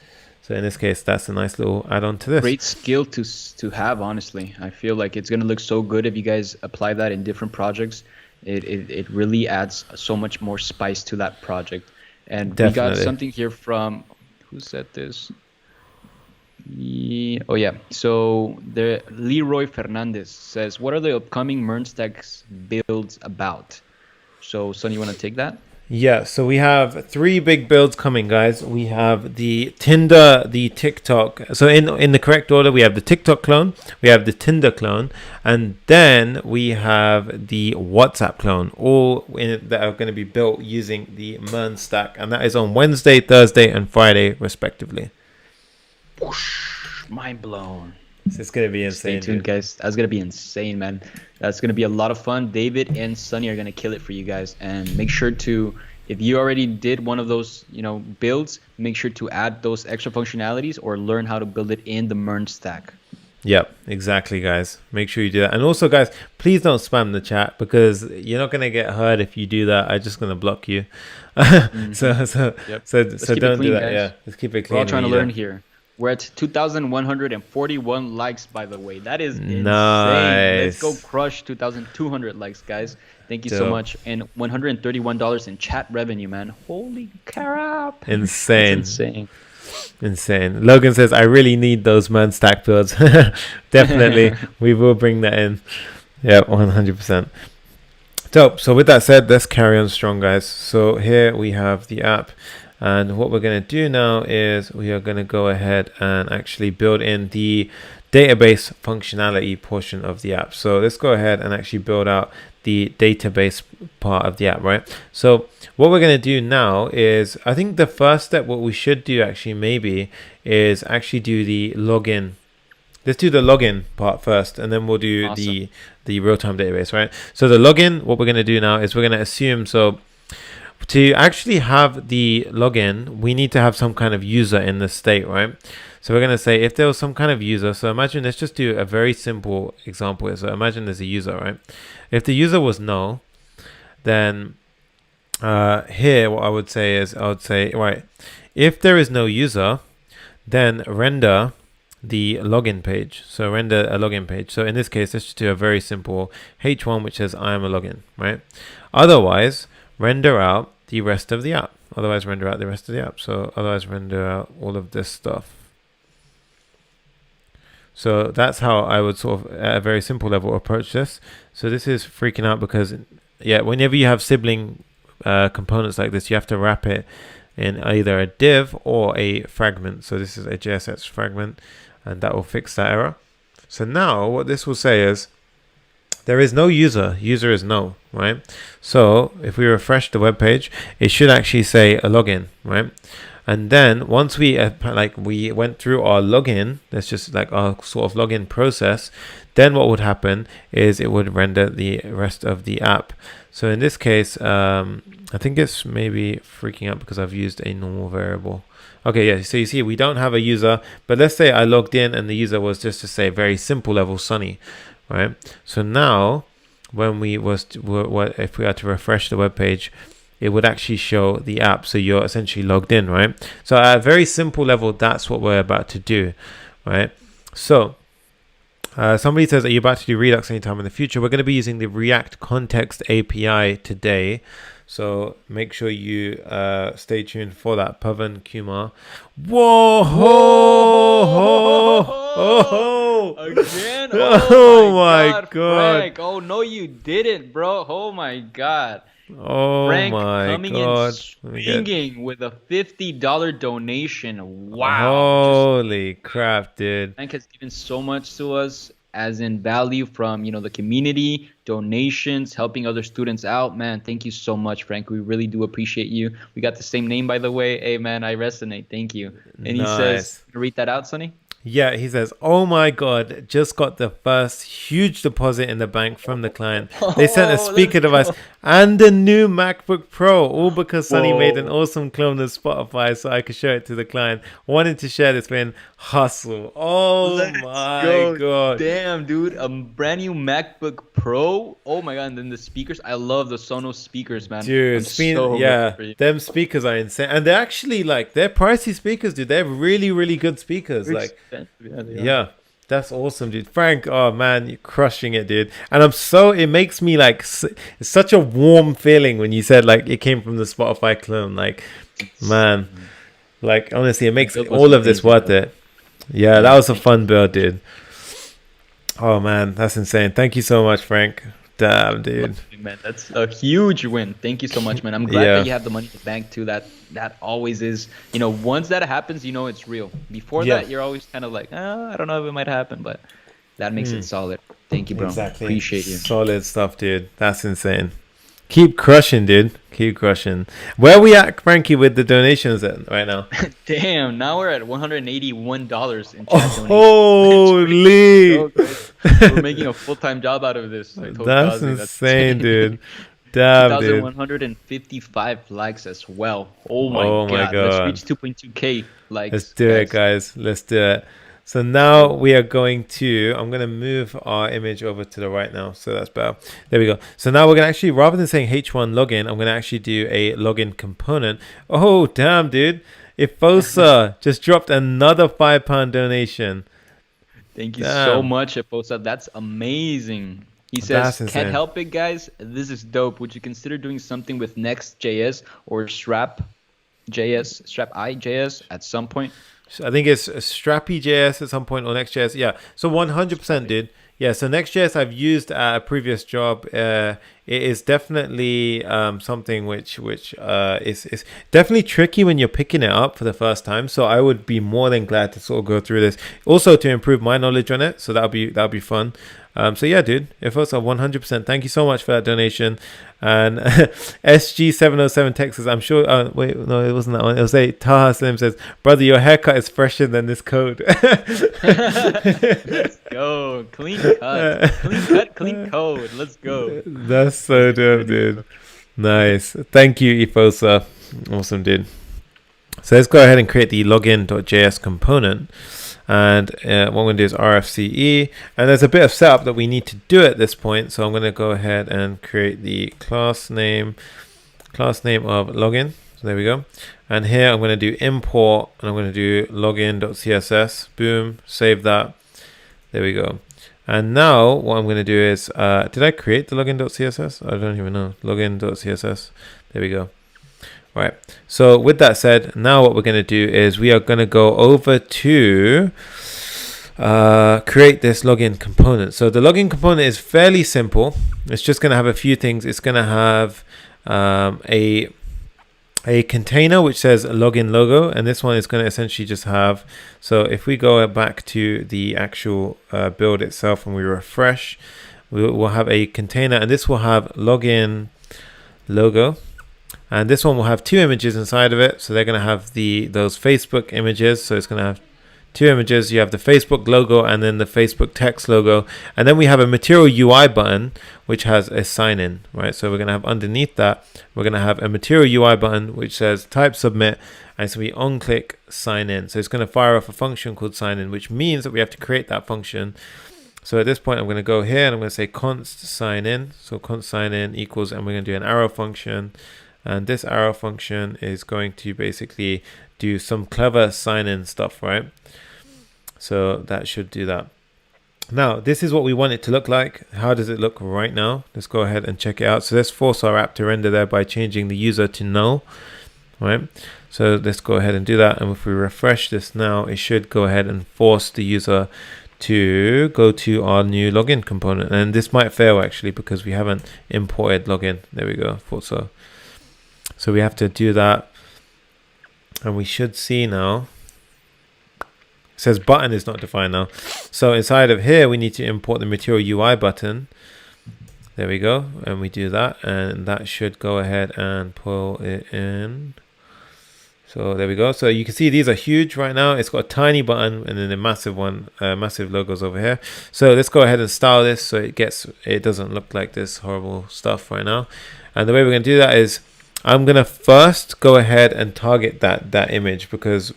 So in this case, that's a nice little add-on to this. Great skill to have, honestly. I feel like it's going to look so good if you guys apply that in different projects. It really adds so much more spice to that project. And Definitely. We got something here from, who said this? Oh yeah, so the Leroy Fernandez says, what are the upcoming Mernstacks builds about? So Sonny, you want to take that? Yeah, so we have 3 big builds coming, guys. We have the Tinder, the TikTok. So in the correct order, we have the TikTok clone, we have the Tinder clone, and then we have the WhatsApp clone, all that are going to be built using the Mernstack, and that is on Wednesday, Thursday, and Friday, respectively. Whoosh, mind blown. So it's going to be insane. Stay tuned, guys. That's going to be insane, man. That's going to be a lot of fun. David and Sonny are going to kill it for you guys. And make sure to, if you already did one of those, builds, make sure to add those extra functionalities or learn how to build it in the Mernstack. Yep, exactly, guys. Make sure you do that. And also, guys, please don't spam the chat, because you're not going to get hurt if you do that. I'm just going to block you. So don't do that. Guys. Yeah, let's keep it clean. We're all trying to learn here. We're at 2,141 likes, by the way. That is insane. Nice. Let's go crush 2,200 likes, guys. Thank you so much. And $131 in chat revenue, man. Holy crap. Insane. That's insane. Insane. Logan says, I really need those Mernstack builds. Definitely. We will bring that in. Yeah, 100%. Dope. So with that said, let's carry on strong, guys. So here we have the app. And what we're going to do now is we are going to go ahead and actually build in the database functionality portion of the app. So let's go ahead and actually build out the database part of the app, right? So what we're going to do now is, I think the first step, what we should do actually maybe is actually do the login. Let's do the login part first, and then we'll do the real-time database, right? So the login, what we're going to do now is we're going to assume, so to actually have the login, we need to have some kind of user in the state, right? So we're going to say if there was some kind of user. So imagine, let's just do a very simple example here. So imagine there's a user, right? If the user was null, then here what I would say is, right, if there is no user, then render the login page. So render a login page. So in this case, let's just do a very simple h1 which says I am a login, right? Otherwise, render out the rest of the app. So otherwise render out all of this stuff. So that's how I would sort of, at a very simple level, approach this. So this is freaking out because, yeah, whenever you have sibling components like this, you have to wrap it in either a div or a fragment. So this is a JSX fragment, and that will fix that error. So now what this will say is there is no user is null, right? So if we refresh the web page, it should actually say a login, right? And then once we we went through our login, that's just like our sort of login process, then what would happen is it would render the rest of the app. So in this case, I think it's maybe freaking out because I've used a normal variable. Okay, yeah, so you see we don't have a user, but let's say I logged in and the user was just to say very simple level Sunny, right? So now when if we had to refresh the web page, it would actually show the app. So you're essentially logged in, right? So at a very simple level, that's what we're about to do, right? So somebody says, are you about to do Redux anytime in the future? We're going to be using the React Context API today. So make sure you stay tuned for that. Pavan Kumar. Whoa! Ho, ho, ho, ho. Again? Oh my God. Frank. Oh, no, you didn't, bro. Oh, my God. Oh Frank my coming God. in swinging with a $50 donation. Wow. Holy crap, dude. Frank has given so much to us, as in value from, the community, donations, helping other students out. Man, thank you so much, Frank. We really do appreciate you. We got the same name, by the way. Hey, man, I resonate. Thank you. And he says, read that out, Sonny? Yeah, he says, oh my God, just got the first huge deposit in the bank from the client. They sent a speaker device and a new MacBook Pro, all because Sonny made an awesome clone of Spotify so I could show it to the client. Wanted to share this win. Hustle. Oh my God. Damn, dude. A brand new MacBook Pro. Oh my God. And then the speakers. I love the Sonos speakers, man. Dude, them speakers are insane. And they're actually they're pricey speakers, dude. They're really, really good speakers. Yeah, that's awesome, dude. Frank, oh man, you're crushing it, dude. And it makes me it's such a warm feeling when you said it came from the Spotify clone. Man, honestly, it makes all of this worth it. Yeah, that was a fun build, dude. Oh man, that's insane. Thank you so much, Frank. Damn, dude. Man, that's a huge win. Thank you so much, man. I'm glad that you have the money in the bank too. That always is, once that happens, it's real. Before that, you're always kind of like, I don't know if it might happen, but that makes it solid. Thank you, bro. Exactly. Appreciate you. Solid stuff, dude. That's insane. Keep crushing, dude. Keep crushing. Where are we at, Frankie, with the donations right now? Damn, now we're at $181 in chat Holy! We're making a full-time job out of this. That's insane, dude. Damn, dude. 2,155 likes as well. Oh my God. Let's reach 2.2K likes. Let's do it, guys. Let's do it. So now we are I'm going to move our image over to the right now. So that's better. There we go. So now we're going to actually, rather than saying H1 login, I'm going to actually do a login component. Oh, damn, dude. Ifosa just dropped another £5 donation. Thank you so much, Ifosa. That's amazing. He says, can't help it, guys. This is dope. Would you consider doing something with Next.js or Strap.js at some point? I think it's Strappy.js at some point or Next.js. Yeah, so 100% dude. Yeah, so Next.js I've used at a previous job. It is definitely something which is definitely tricky when you're picking it up for the first time. So I would be more than glad to sort of go through this. Also to improve my knowledge on it. So that'll be fun. So yeah, dude, if also 100%, thank you so much for that donation. And SG707 Texas, I'm sure, wait, no, it wasn't that one. It was Taha Slim says, brother, your haircut is fresher than this code. Let's go. Clean cut, clean code. Let's go. That's so dope, dude. Nice. Thank you, Efosa. Awesome, dude. So let's go ahead and create the login.js component. And what I'm going to do is RFCE. And there's a bit of setup that we need to do at this point. So I'm going to go ahead and create the class name of login. So there we go. And here I'm going to do import, and I'm going to do login.css. Boom, save that. There we go. And now what I'm going to do is, did I create the login.css? I don't even know. Login.css. There we go. Right. So with that said, now what we're going to do is we are going to go over to create this login component. So the login component is fairly simple. It's just going to have a few things. It's going to have a container which says login logo, and this one is going to essentially just have, so if we go back to the actual build itself and we refresh, we'll have a container, and this will have login logo, and this one will have two images inside of it. So they're going to have those Facebook images. So it's going to have two images. You have the Facebook logo and then the Facebook text logo, and then we have a material UI button which has a sign in, right? So we're going to have underneath that, we're going to have a material UI button which says type submit, and so we on click sign in. So it's going to fire off a function called sign in, which means that we have to create that function. So at this point I'm going to go here and I'm going to say const sign in. So const sign in equals, and we're going to do an arrow function, and this arrow function is going to basically do some clever sign in stuff, right? So that should do that. Now, this is what we want it to look like. How does it look right now? Let's go ahead and check it out. So let's force our app to render there by changing the user to null, right? So let's go ahead and do that. And if we refresh this now, it should go ahead and force the user to go to our new login component. And this might fail actually because we haven't imported login. There we go. Thought so. So we have to do that. And we should see now. It says button is not defined now. So inside of here, we need to import the material UI button. There we go. And we do that. And that should go ahead and pull it in. So there we go. So you can see these are huge right now. It's got a tiny button and then a massive one, massive logos over here. So let's go ahead and style this so it doesn't look like this horrible stuff right now. And the way we're going to do that is I'm going to first go ahead and target that image, because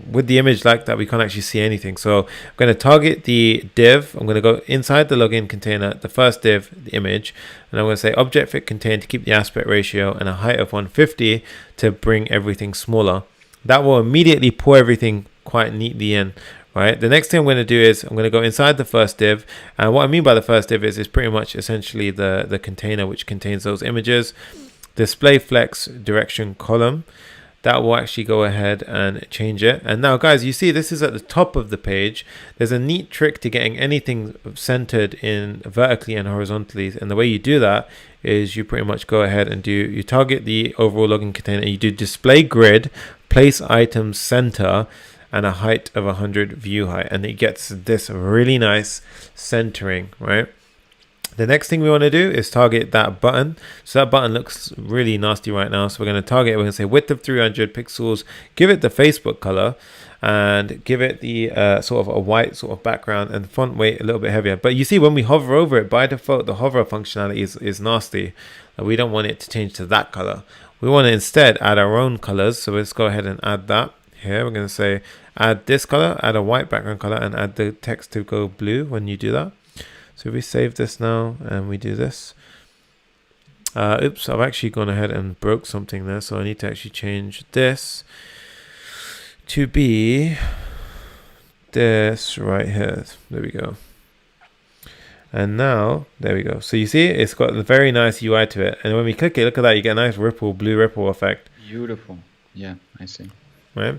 with the image like that, we can't actually see anything. So I'm going to target the div. I'm going to go inside the login container, the first div, the image, and I'm going to say object fit contain to keep the aspect ratio and a height of 150 to bring everything smaller. That will immediately pull everything quite neatly in. Right. The next thing I'm going to do is I'm going to go inside the first div, and what I mean by the first div is pretty much essentially the container which contains those images. Display flex direction column, that will actually go ahead and change it. And now guys, you see this is at the top of the page. There's a neat trick to getting anything centered in vertically and horizontally, and the way you do that is you pretty much go ahead and you target the overall login container, you do display grid, place items center, and a height of 100 view height, and it gets this really nice centering, right? The next thing we want to do is target that button. So that button looks really nasty right now. So we're going to target it. We're going to say width of 300 pixels, give it the Facebook color, and give it the sort of a white sort of background, and font weight a little bit heavier. But you see when we hover over it, by default, the hover functionality is nasty. We don't want it to change to that color. We want to instead add our own colors. So let's go ahead and add that here. We're going to say add this color, add a white background color, and add the text to go blue when you do that. So if we save this now and we do this, oops, I've actually gone ahead and broke something there. So I need to actually change this to be this right here. There we go. And now, there we go. So you see, it's got a very nice UI to it. And when we click it, look at that, you get a nice blue ripple effect. Beautiful. Yeah, I see. Right.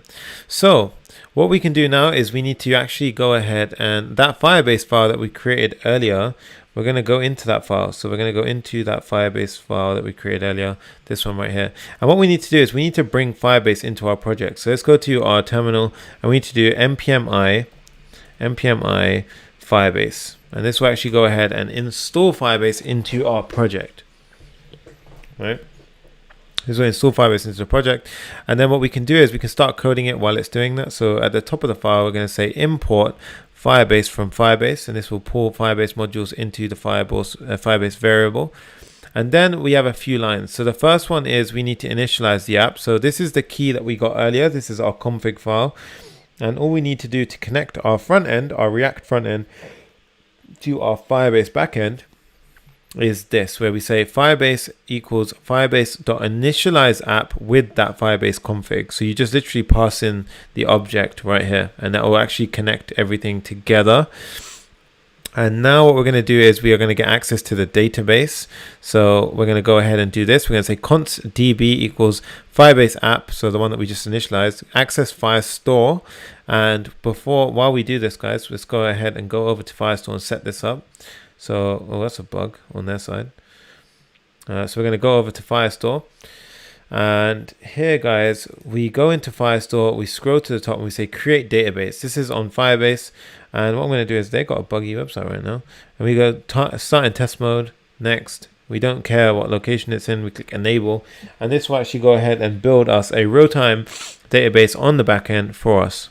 So what we can do now is we need to actually go ahead, and that Firebase file that we created earlier, we're going to go into that file. So we're going to go into that Firebase file that we created earlier, this one right here. And what we need to do is we need to bring Firebase into our project. So let's go to our terminal and we need to do npm i Firebase. And this will actually go ahead and install Firebase into our project. Right. This will install Firebase into the project, and then what we can do is we can start coding it while it's doing that. So at the top of the file, we're going to say import Firebase from Firebase, and this will pull Firebase modules into the Firebase variable. And then we have a few lines. So the first one is we need to initialize the app. So this is the key that we got earlier. This is our config file. And all we need to do to connect our front end, our React front end, to our Firebase backend is this, where we say Firebase equals Firebase.initialize app with that Firebase config. So you just literally pass in the object right here, and that will actually connect everything together. And now what we're going to do is we are going to get access to the database. So we're going to go ahead and do this. We're going to say const db equals Firebase app, so the one that we just initialized, access Firestore. And while we do this, guys, let's go ahead and go over to Firestore and set this up. So, oh, that's a bug on their side. So we're going to go over to Firestore. And here, guys, we go into Firestore, we scroll to the top and we say create database. This is on Firebase. And what I'm going to do is they've got a buggy website right now. And we go start in test mode, next. We don't care what location it's in. We click enable. And this will actually go ahead and build us a real-time database on the back end for us.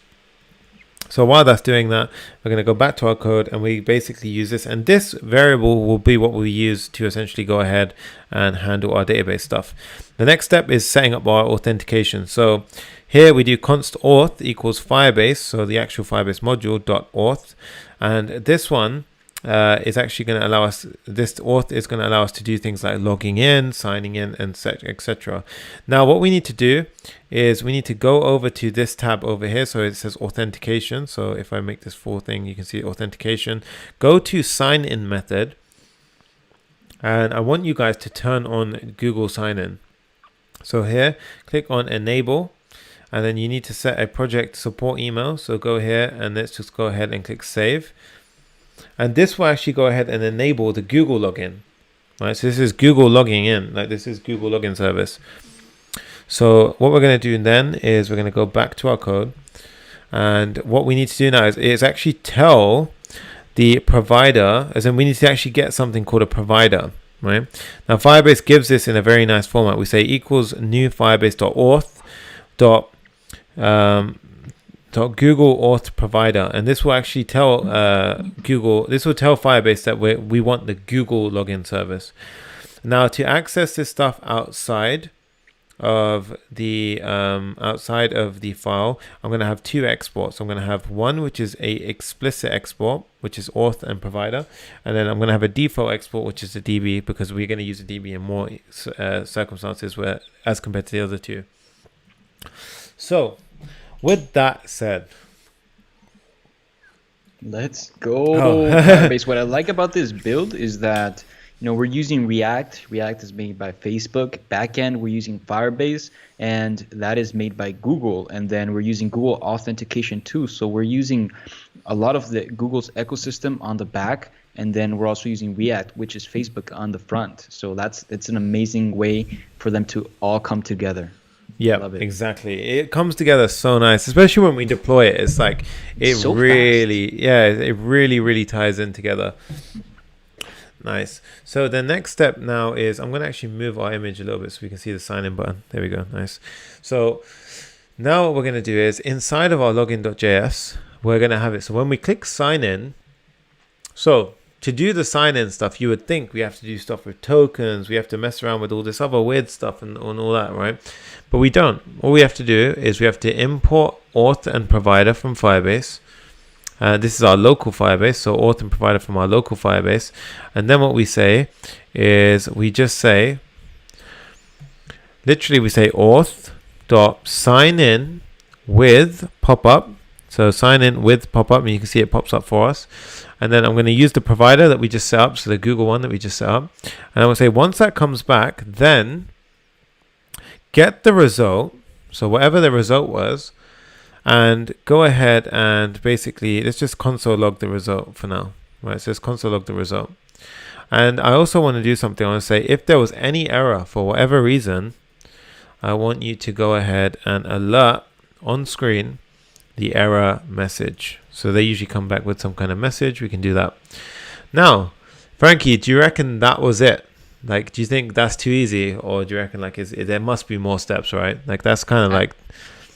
So while that's doing that, we're going to go back to our code and we basically use this. And this variable will be what we use to essentially go ahead and handle our database stuff. The next step is setting up our authentication. So here we do const auth equals Firebase, so the actual Firebase module dot auth. And this one is actually going to allow us, this auth is going to allow us to do things like logging in, signing in, and etc. Now what we need to do is we need to go over to this tab over here. So it says authentication. So if I make this full thing, you can see authentication. Go to sign in method. And I want you guys to turn on Google sign in. So here, click on enable. And then you need to set a project support email. So go here and let's just go ahead and click save. And this will actually go ahead and enable the Google login. Right, so this is Google logging in. Like this is Google login service. So what we're going to do then is we're going to go back to our code. And what we need to do now is actually tell the provider, as in we need to actually get something called a provider. Right now, Firebase gives this in a very nice format. We say equals new firebase.auth Google auth provider, and this will actually tell Google, this will tell Firebase that we want the Google login service. Now to access this stuff outside of the file, I'm going to have two exports. I'm going to have one which is a explicit export, which is auth and provider, and then I'm going to have a default export, which is the DB, because we're going to use a DB in more circumstances where as compared to the other two. So with that said, let's go. Firebase. What I like about this build is that, you know, we're using React. React is made by Facebook. Backend, we're using Firebase, and that is made by Google. And then we're using Google authentication too. So we're using a lot of the Google's ecosystem on the back, and then we're also using React, which is Facebook, on the front. So it's an amazing way for them to all come together. Yeah, exactly. It comes together so nice, especially when we deploy it. It's like it so really fast. Yeah, it really ties in together. Nice. So the next step now is I'm going to actually move our image a little bit so we can see the sign in button. There we go. Nice. So now what we're going to do is inside of our login.js, we're going to have it. So when we click sign in, so to do the sign in stuff, you would think we have to do stuff with tokens. We have to mess around with all this other weird stuff and all that, right? But we don't. All we have to do is we have to import auth and provider from Firebase. This is our local Firebase, so auth and provider from our local Firebase. And then what we say is we just say, literally we say auth dot sign in with pop-up. So sign in with pop-up, and you can see it pops up for us. And then I'm going to use the provider that we just set up, so the Google one that we just set up. And I will say once that comes back, then get the result, so whatever the result was, and go ahead and basically let's just console log the result for now. Right, so let's console log the result. And I also want to do something. I want to say if there was any error for whatever reason, I want you to go ahead and alert on screen the error message. So they usually come back with some kind of message. We can do that. Now, Frankie, do you reckon that was it? Like, do you think that's too easy, or do you reckon like there must be more steps, right? Like that's kind of like.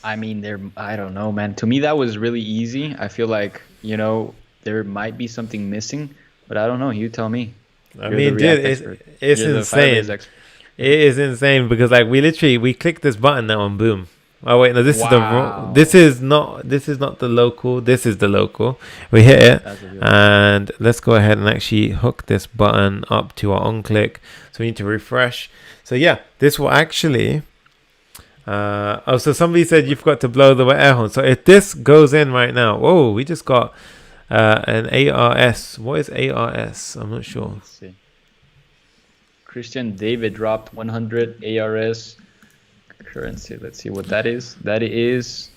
I mean, I don't know, man. To me, that was really easy. I feel like, you know, there might be something missing, but I don't know. You tell me. I You're the mean, dude, React expert. it's You're the Firebase insane. expert. It is insane because like we click this button now and boom. Oh wait, no, Wow. this is not the local. This is the local. We hit it, That's a real one. and let's go ahead and actually hook this button up to our on click. So we need to refresh. So yeah, this will actually. So somebody said you forgot to blow the air horn. So if this goes in right now, whoa, we just got an ARS. What is ARS? I'm not sure. Let's see. Christian David dropped 100 ARS currency. Let's see what that is. That is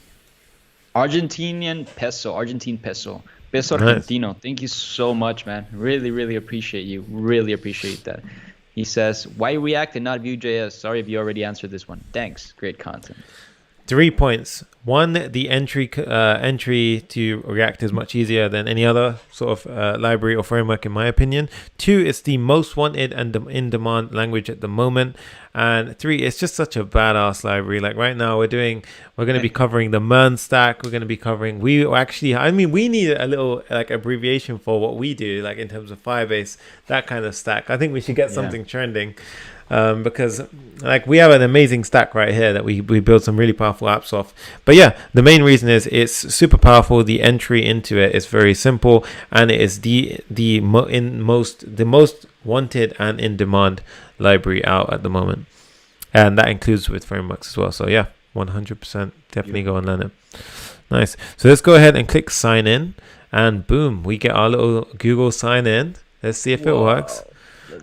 Argentinian peso. Argentine peso. Peso Nice. Argentino. Thank you so much, man. Really, really appreciate you. Really appreciate that. He says, why React and not Vue.js? Sorry if you already answered this one. Thanks. Great content. 3 points. One, the entry to React is much easier than any other sort of library or framework, in my opinion. 2, it's the most wanted and in-demand language at the moment. And 3, it's just such a badass library. Like right now, we're going to be covering the MERN stack. We're going to be covering. We need a little like abbreviation for what we do, like in terms of Firebase, that kind of stack. I think we should get something trending. Because like we have an amazing stack right here that we build some really powerful apps off. But yeah, the main reason is it's super powerful. The entry into it is very simple, and it is the most wanted and in demand library out at the moment, and that includes with frameworks as well. So yeah, 100% definitely go and learn it. Nice. So let's go ahead and click sign in, and boom, we get our little Google sign in. Let's see if it works.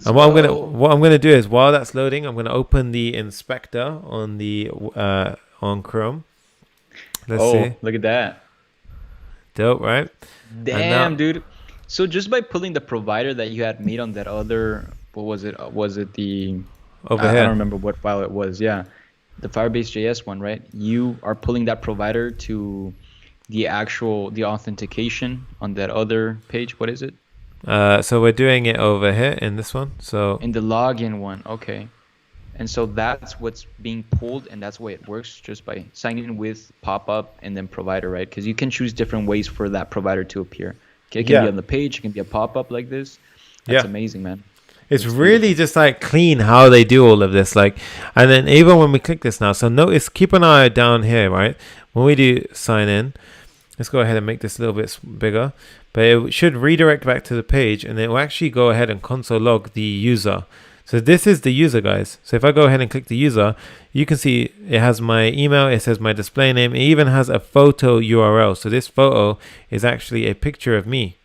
And what I'm gonna do is while that's loading, I'm gonna open the inspector on the on Chrome. Let's see. Look at that. Dope, right? Damn, dude. So just by pulling the provider that you had made on that other, what was it? Was it the Over I here. don't remember what file it was. Yeah, the Firebase JS one, right? You are pulling that provider to the authentication on that other page. What is it? So we're doing it over here in this one. So In the login one, okay. And so that's what's being pulled, and that's the way it works, just by signing in with pop-up and then provider, right? Because you can choose different ways for that provider to appear. Okay, it can be on the page, it can be a pop-up like this. That's amazing, man. It's really just like clean how they do all of this. Like, and then even when we click this now, so notice, keep an eye down here, right? When we do sign in, let's go ahead and make this a little bit bigger. But it should redirect back to the page, and it will actually go ahead and console log the user. So this is the user, guys. So if I go ahead and click the user, you can see it has my email, it says my display name, it even has a photo URL. So this photo is actually a picture of me.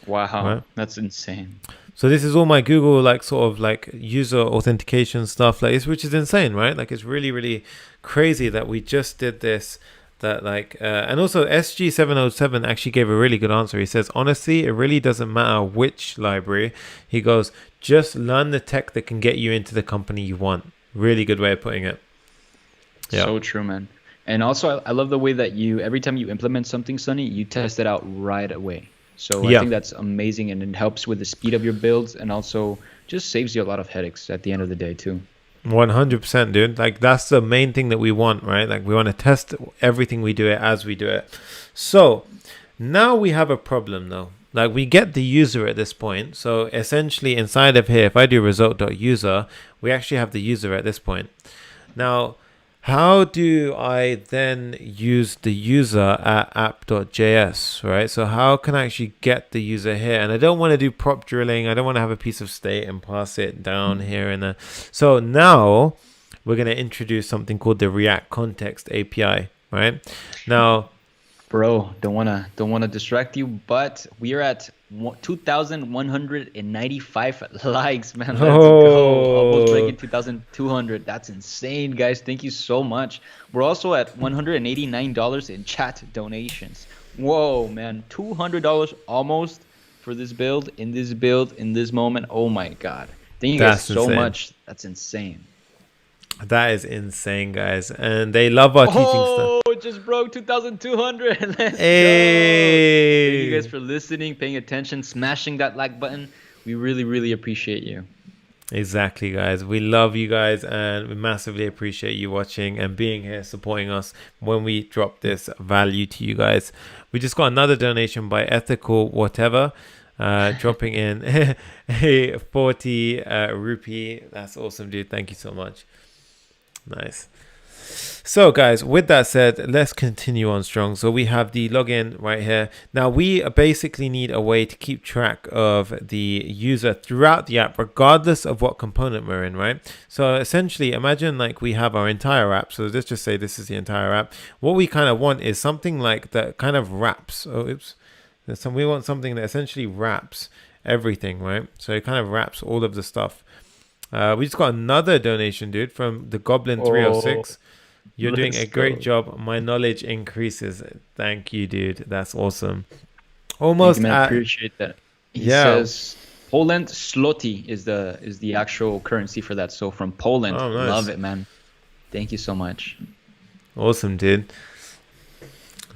Wow, Right. That's insane. So this is all my Google like sort of like user authentication stuff, like which is insane, right? Like it's really, really crazy that we just did this. That like and also SG707 actually gave a really good answer. He says, honestly, it really doesn't matter which library. He goes, just learn the tech that can get you into the company you want. Really good way of putting it. Yeah. So true, man. And also, I love the way that every time you implement something, Sonny, you test it out right away. So I think that's amazing, and it helps with the speed of your builds, and also just saves you a lot of headaches at the end of the day too. 100%, dude. Like that's the main thing that we want, right? Like we want to test everything we do it as we do it. So now we have a problem though. Like we get the user at this point. So essentially inside of here, if I do result.user, we actually have the user at this point. Now, how do I then use the user at app.js, right? So how can I actually get the user here? And I don't want to do prop drilling. I don't want to have a piece of state and pass it down here and there. So now we're going to introduce something called the React Context API, right? Now, bro, don't wanna distract you, but we are at 2,195 likes, man. Let's go. Almost breaking 2,200. That's insane, guys. Thank you so much. We're also at $189 in chat donations. Whoa, man. $200 almost for this build, in this moment. Oh my God. Thank you guys so much. That's insane. That is insane, guys. And they love our teaching stuff. Oh, it just broke 2,200. Let's go. Thank you guys for listening, paying attention, smashing that like button. We really, really appreciate you. Exactly, guys. We love you guys, and we massively appreciate you watching and being here, supporting us when we drop this value to you guys. We just got another donation by Ethical Whatever. dropping in a 40 rupee. That's awesome, dude. Thank you so much. Nice. So guys, with that said, let's continue on strong. So we have the login right here. Now we basically need a way to keep track of the user throughout the app, regardless of what component we're in, right? So essentially, imagine like we have our entire app. So let's just say this is the entire app. What we kind of want is something like that kind of wraps. We want something that essentially wraps everything, right? So it kind of wraps all of the stuff. We just got another donation, dude, from the Goblin 306. You're doing a great job. My knowledge increases. Thank you, dude. That's awesome. Almost. I appreciate that. He says Poland zloty is the actual currency for that. So from Poland, nice. Love it, man. Thank you so much. Awesome, dude.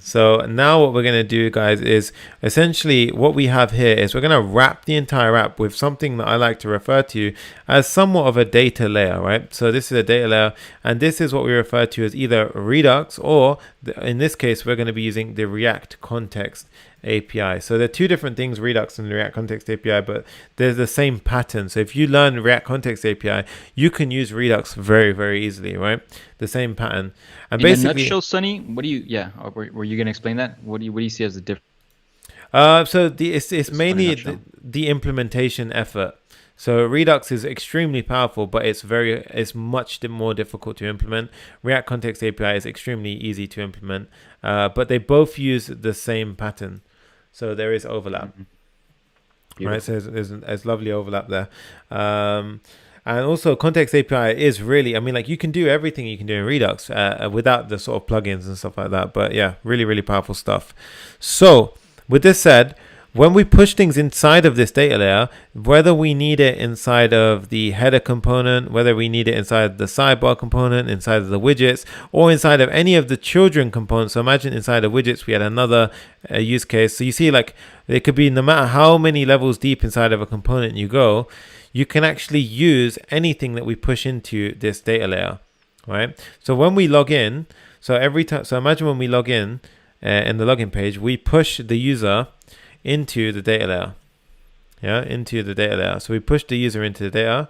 So now what we're going to do, guys, is essentially what we have here is we're going to wrap the entire app with something that I like to refer to as somewhat of a data layer, right? So this is a data layer, and this is what we refer to as either Redux or, in this case, we're going to be using the React Context API. So they're two different things, Redux and the React Context API, but there's the same pattern. So if you learn React Context API, you can use Redux very, very easily, right? The same pattern. And in basically, a nutshell, Sonny, what do you? Yeah, were you gonna explain that? What do you see as the difference? So it's mainly the implementation effort. So Redux is extremely powerful, but it's much more difficult to implement. React Context API is extremely easy to implement, but they both use the same pattern. So there is overlap, right? So there's lovely overlap there. And also Context API is really, I mean, like you can do everything you can do in Redux without the sort of plugins and stuff like that. But yeah, really, really powerful stuff. So with this said, when we push things inside of this data layer, whether we need it inside of the header component, whether we need it inside the sidebar component, inside of the widgets, or inside of any of the children components. So imagine inside of widgets, we had another use case. So you see, like, it could be no matter how many levels deep inside of a component you go, you can actually use anything that we push into this data layer, right? So when we log in, so every time, so imagine when we log in the login page, we push the user into the data layer, into the data layer. So we push the user into the data,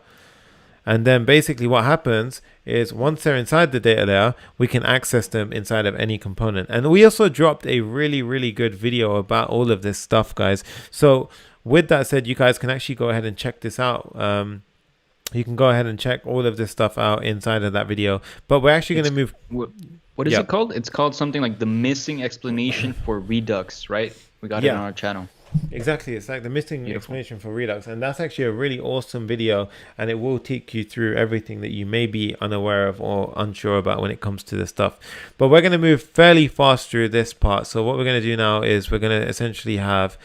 and then basically what happens is once they're inside the data layer, we can access them inside of any component. And we also dropped a really, really good video about all of this stuff, guys. So with that said, you guys can actually go ahead and check this out. You can go ahead and check all of this stuff out inside of that video. But we're actually going to move. What is it called? It's called something like the missing explanation for Redux, right? We got it on our channel. Exactly. It's like the missing explanation for Redux. And that's actually a really awesome video. And it will take you through everything that you may be unaware of or unsure about when it comes to this stuff. But we're going to move fairly fast through this part. So what we're going to do now is we're going to essentially have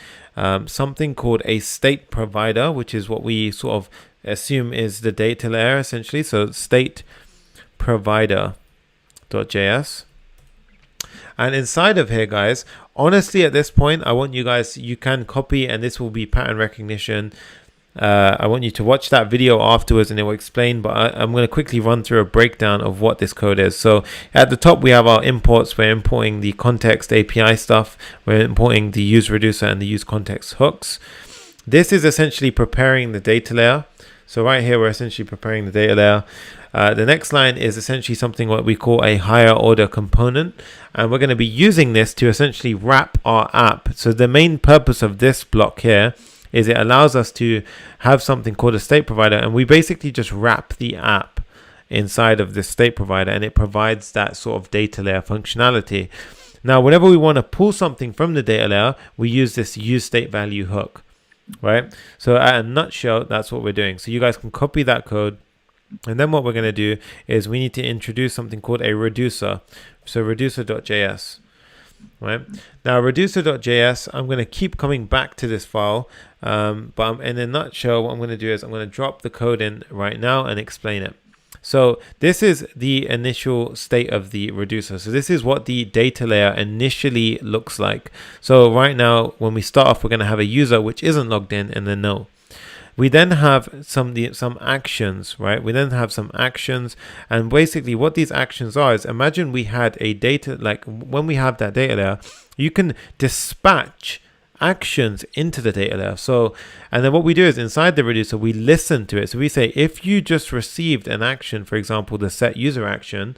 something called a state provider, which is what we sort of assume is the data layer essentially. So state provider.js. And inside of here, guys, honestly, at this point, I want you guys, you can copy, and this will be pattern recognition. I want you to watch that video afterwards and it will explain, but I'm going to quickly run through a breakdown of what this code is. So at the top, we have our imports. We're importing the context API stuff. We're importing the use reducer and the use context hooks. This is essentially preparing the data layer. So right here, we're essentially preparing the data layer. The next line is essentially something what we call a higher order component. And we're going to be using this to essentially wrap our app. So the main purpose of this block here is it allows us to have something called a state provider. And we basically just wrap the app inside of this state provider. And it provides that sort of data layer functionality. Now, whenever we want to pull something from the data layer, we use this use state value hook. Right? So at a nutshell, that's what we're doing. So you guys can copy that code. And then what we're going to do is we need to introduce something called a reducer. So reducer.js, right? Now reducer.js, I'm going to keep coming back to this file. But in a nutshell, what I'm going to do is I'm going to drop the code in right now and explain it. So this is the initial state of the reducer. So this is what the data layer initially looks like. So right now, when we start off, we're going to have a user which isn't logged in and then no. We then have some actions, right? We then have some actions, and basically what these actions are is imagine we had a data, like when we have that data layer, you can dispatch actions into the data layer. So, and then what we do is inside the reducer, we listen to it. So we say, if you just received an action, for example, the set user action,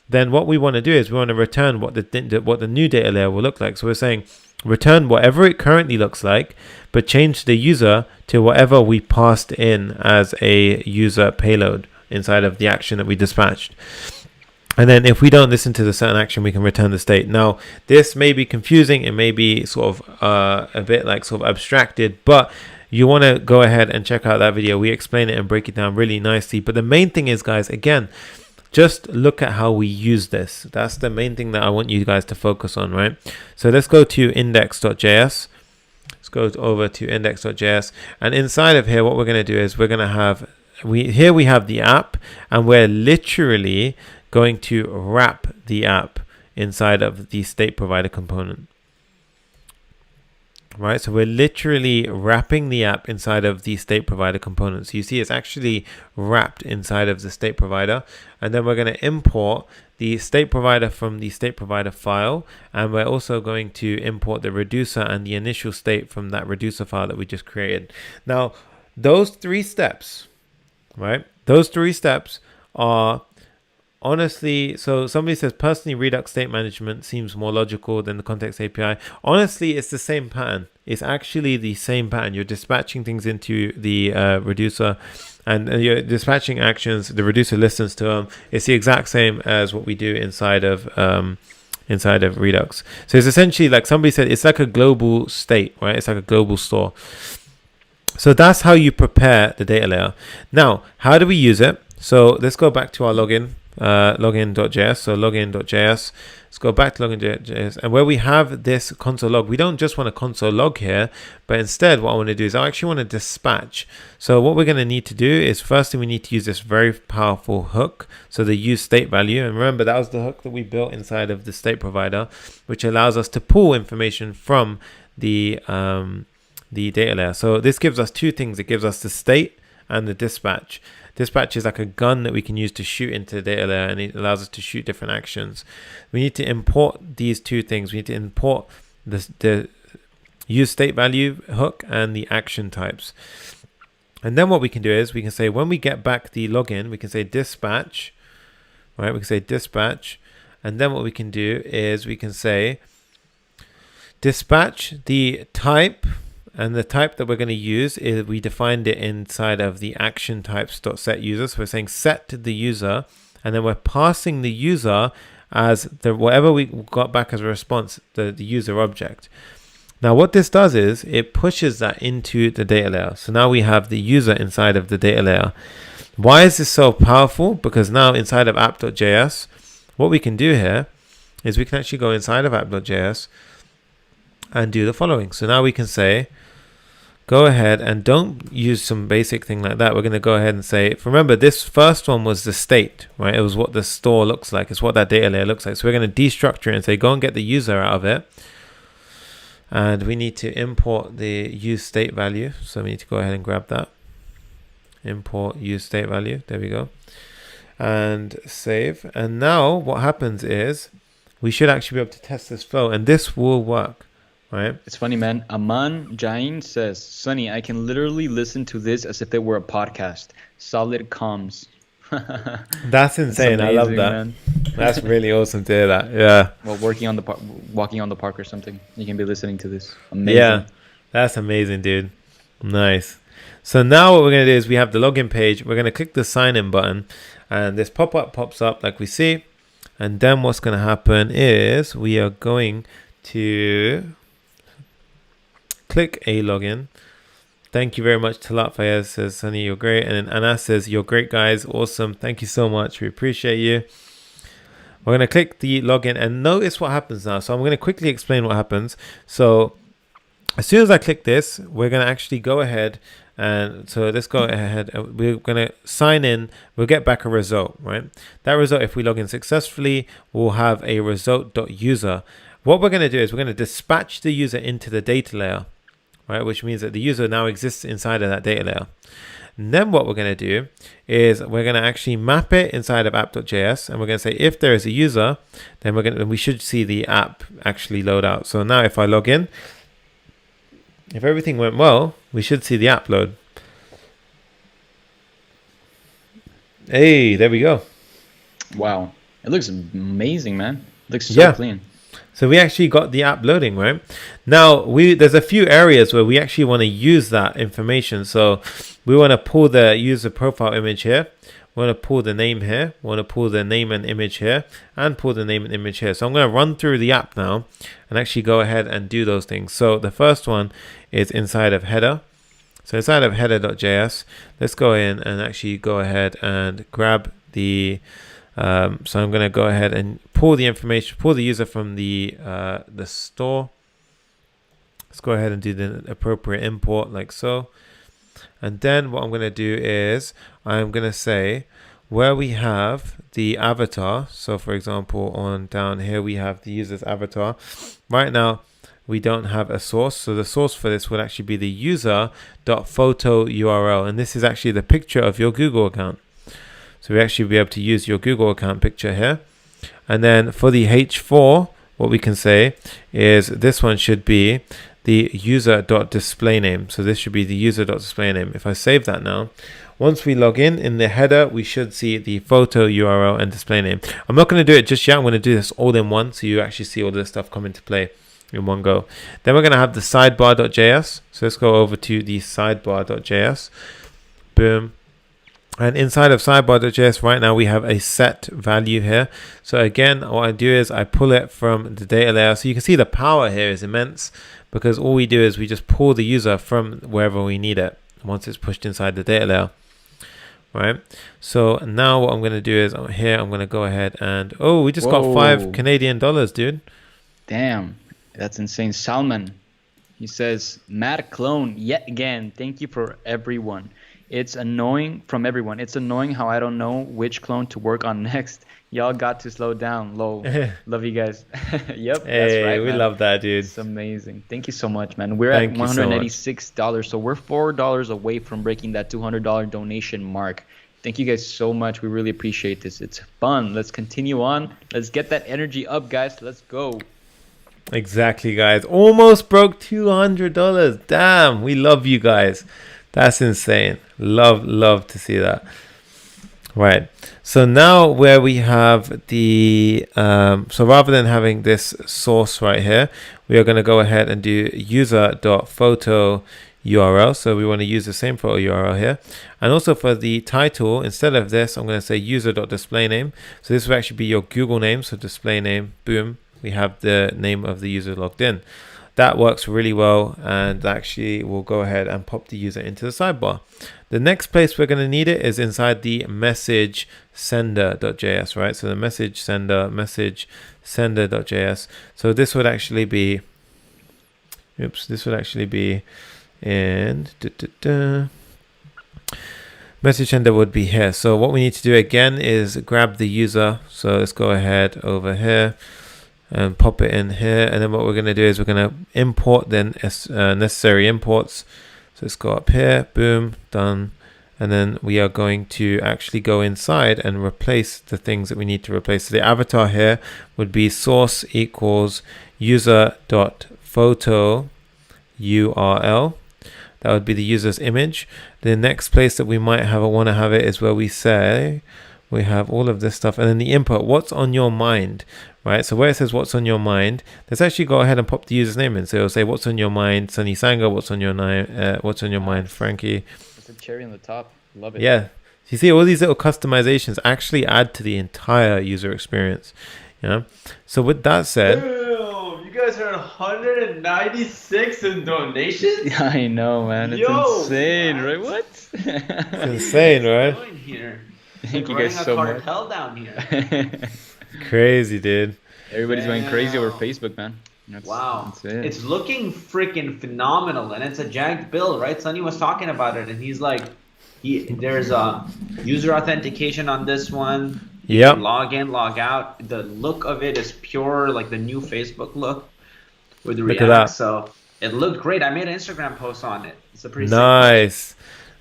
then what we want to do is we want to return what the new data layer will look like. So we're saying return whatever it currently looks like, but change the user to whatever we passed in as a user payload inside of the action that we dispatched. And then if we don't listen to the certain action, we can return the state. Now, this may be confusing. It may be sort of a bit like sort of abstracted, but you want to go ahead and check out that video. We explain it and break it down really nicely. But the main thing is, guys, again, just look at how we use this. That's the main thing that I want you guys to focus on, right? So let's go to index.js. Let's go over to index.js. And inside of here, what we're going to do is we're going to have, here we have the app, and we're literally going to wrap the app inside of the state provider component. Right, so we're literally wrapping the app inside of the state provider component. So you see it's actually wrapped inside of the state provider, and then we're going to import the state provider from the state provider file, and we're also going to import the reducer and the initial state from that reducer file that we just created. Now, those 3 steps, right, those 3 steps are honestly, so somebody says personally Redux state management seems more logical than the context API. Honestly, it's the same pattern. It's actually the same pattern. You're dispatching things into the reducer, and you're dispatching actions. The reducer listens to them. It's the exact same as what we do inside of Redux. So it's essentially like somebody said, it's like a global state, right? It's like a global store. So that's how you prepare the data layer. Now, how do we use it? So let's go back to our login. Login.js. So login.js. Let's go back to login.js, and where we have this console log, we don't just want a console log here, but instead what I want to do is I actually want to dispatch. So what we're going to need to do is firstly we need to use this very powerful hook, so the use state value, and remember that was the hook that we built inside of the state provider, which allows us to pull information from the data layer. So this gives us 2 things. It gives us the state and the dispatch. Dispatch is like a gun that we can use to shoot into the data layer, and it allows us to shoot different actions. We need to import these 2 things. We need to import the use state value hook and the action types. And then what we can do is we can say when we get back the login, we can say dispatch, right? We can say dispatch. And then what we can do is we can say dispatch the type. And the type that we're going to use is we defined it inside of the action types.set user. So we're saying set the user, and then we're passing the user as the whatever we got back as a response, the user object. Now what this does is it pushes that into the data layer. So now we have the user inside of the data layer. Why is this so powerful? Because now inside of app.js, what we can do here is we can actually go inside of app.js and do the following. So now we can say, go ahead and don't use some basic thing like that. We're going to go ahead and say, remember this first one was the state, right? It was what the store looks like. It's what that data layer looks like. So we're going to destructure it and say, go and get the user out of it. And we need to import the use state value. So we need to go ahead and grab that. Import use state value. There we go. And save. And now what happens is we should actually be able to test this flow, and this will work. Right. It's funny, man. Aman Jain says, Sonny, I can literally listen to this as if it were a podcast. Solid comms. That's insane. Amazing, I love that. Man. That's really awesome to hear that. Yeah. Well, walking on the park or something, you can be listening to this. Amazing. Yeah. That's amazing, dude. Nice. So now what we're going to do is we have the login page. We're going to click the sign in button, and this pop-up pops up like we see. And then what's going to happen is we are going to click a login. Thank you very much. Talat Fayez says, Sonny, you're great. And then Anas says, you're great, guys. Awesome. Thank you so much. We appreciate you. We're going to click the login and notice what happens now. So I'm going to quickly explain what happens. So as soon as I click this, we're going to actually go ahead. And so let's go ahead. We're going to sign in. We'll get back a result, right? That result, if we log in successfully, we'll have a result.user. What we're going to do is we're going to dispatch the user into the data layer, right? Which means that the user now exists inside of that data layer. And then what we're going to do is we're going to actually map it inside of app.js, and we're going to say if there is a user, then we should see the app actually load out. So now if I log in, if everything went well, we should see the app load. Hey, there we go. Wow. It looks amazing, man. It looks so Yeah. clean. So we actually got the app loading, right? Now, there's a few areas where we actually want to use that information. So we want to pull the user profile image here. We want to pull the name here. We want to pull the name and image here. And pull the name and image here. So I'm going to run through the app now and actually go ahead and do those things. So the first one is inside of header. So inside of header.js, let's go in and actually go ahead and grab the... so I'm going to go ahead and pull the information, pull the user from the store. Let's go ahead and do the appropriate import like so. And then what I'm going to do is I'm going to say where we have the avatar. So for example, on down here, we have the user's avatar. Right now, we don't have a source. So the source for this would actually be the user.photo URL. And this is actually the picture of your Google account. So we actually be able to use your Google account picture here. And then for the H4, what we can say is this one should be the user.displayname. So this should be the user.displayname. If I save that now, once we log in the header, we should see the photo URL and display name. I'm not going to do it just yet. I'm going to do this all in one so you actually see all this stuff come into play in one go. Then we're going to have the sidebar.js. So let's go over to the sidebar.js. Boom. And inside of sidebar.js right now we have a set value here. So again, what I do is I pull it from the data layer. So you can see the power here is immense because all we do is we just pull the user from wherever we need it once it's pushed inside the data layer. Right. So now what I'm going to do is here I'm going to go ahead and we just got $5 Canadian, dude. Damn, that's insane. Salman, he says, mad clone yet again. Thank you for everyone. It's annoying from everyone. It's annoying how I don't know which clone to work on next. Y'all got to slow down. Lol. Love you guys. Yep, hey, that's right, we man. love that, dude. It's amazing. Thank you so much, man. We're at $186, so we're $4 away from breaking that $200 donation mark. Thank you guys so much. We really appreciate this. It's fun. Let's continue on. Let's get that energy up, guys. Let's go. Exactly, guys. Almost broke $200. Damn, we love you guys. That's insane. Love to see that. Right. So now where we have the so rather than having this source right here, we are going to go ahead and do user.photo URL. So we want to use the same photo URL here. And also for the title, instead of this, I'm going to say user.displayname. So this will actually be your Google name. So display name, boom. We have the name of the user logged in. That works really well, and actually we'll go ahead and pop the user into the sidebar. The next place we're going to need it is inside the message sender.js, right? So the message sender.js. So this would actually be, in message sender would be here. So what we need to do again is grab the user. So let's go ahead over here and pop it in here, and then what we're going to do is we're going to import the necessary imports. So let's go up here, boom, done, and then we are going to actually go inside and replace the things that we need to replace. So the avatar here would be source equals user.photo URL. That would be the user's image. The next place that we might want to have it is where we say we have all of this stuff, and then the input, what's on your mind, right? So where it says what's on your mind, let's actually go ahead and pop the user's name in. So it'll say what's on your mind, Sunny Sanga, what's on your mind, Frankie. It's a cherry on the top. Love it. Yeah. You see all these little customizations actually add to the entire user experience. Yeah. So with that said, you guys are at 196 in donations? Yeah, I know, man. It's insane, right? What? It's insane, right? What's going here? Thank you guys so much. Cartel down here. Crazy, dude. Everybody's going crazy over Facebook, man. Wow. That's it. It's looking freaking phenomenal, and it's a jagged build, right? Sonny was talking about it, and he's like, there's a user authentication on this one. Yep. Log in, log out. The look of it is pure, like the new Facebook look with the Look at React. that. So it looked great. I made an Instagram post on it. It's a pretty nice.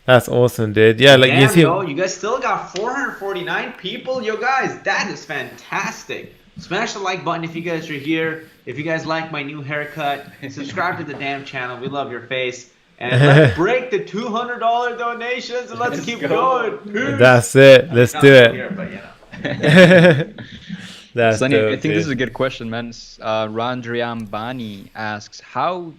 That's awesome, dude. Yeah, Damn, you guys still got 449 people. Yo, guys, that is fantastic. Smash the like button if you guys are here. If you guys like my new haircut, subscribe to the damn channel. We love your face. And let's break the $200 donations and let's keep going. Peace. That's it. Let's do it. Here, but, you know. That's Sonny, dope, I think this is dude. a good question, man. Randriambani asks how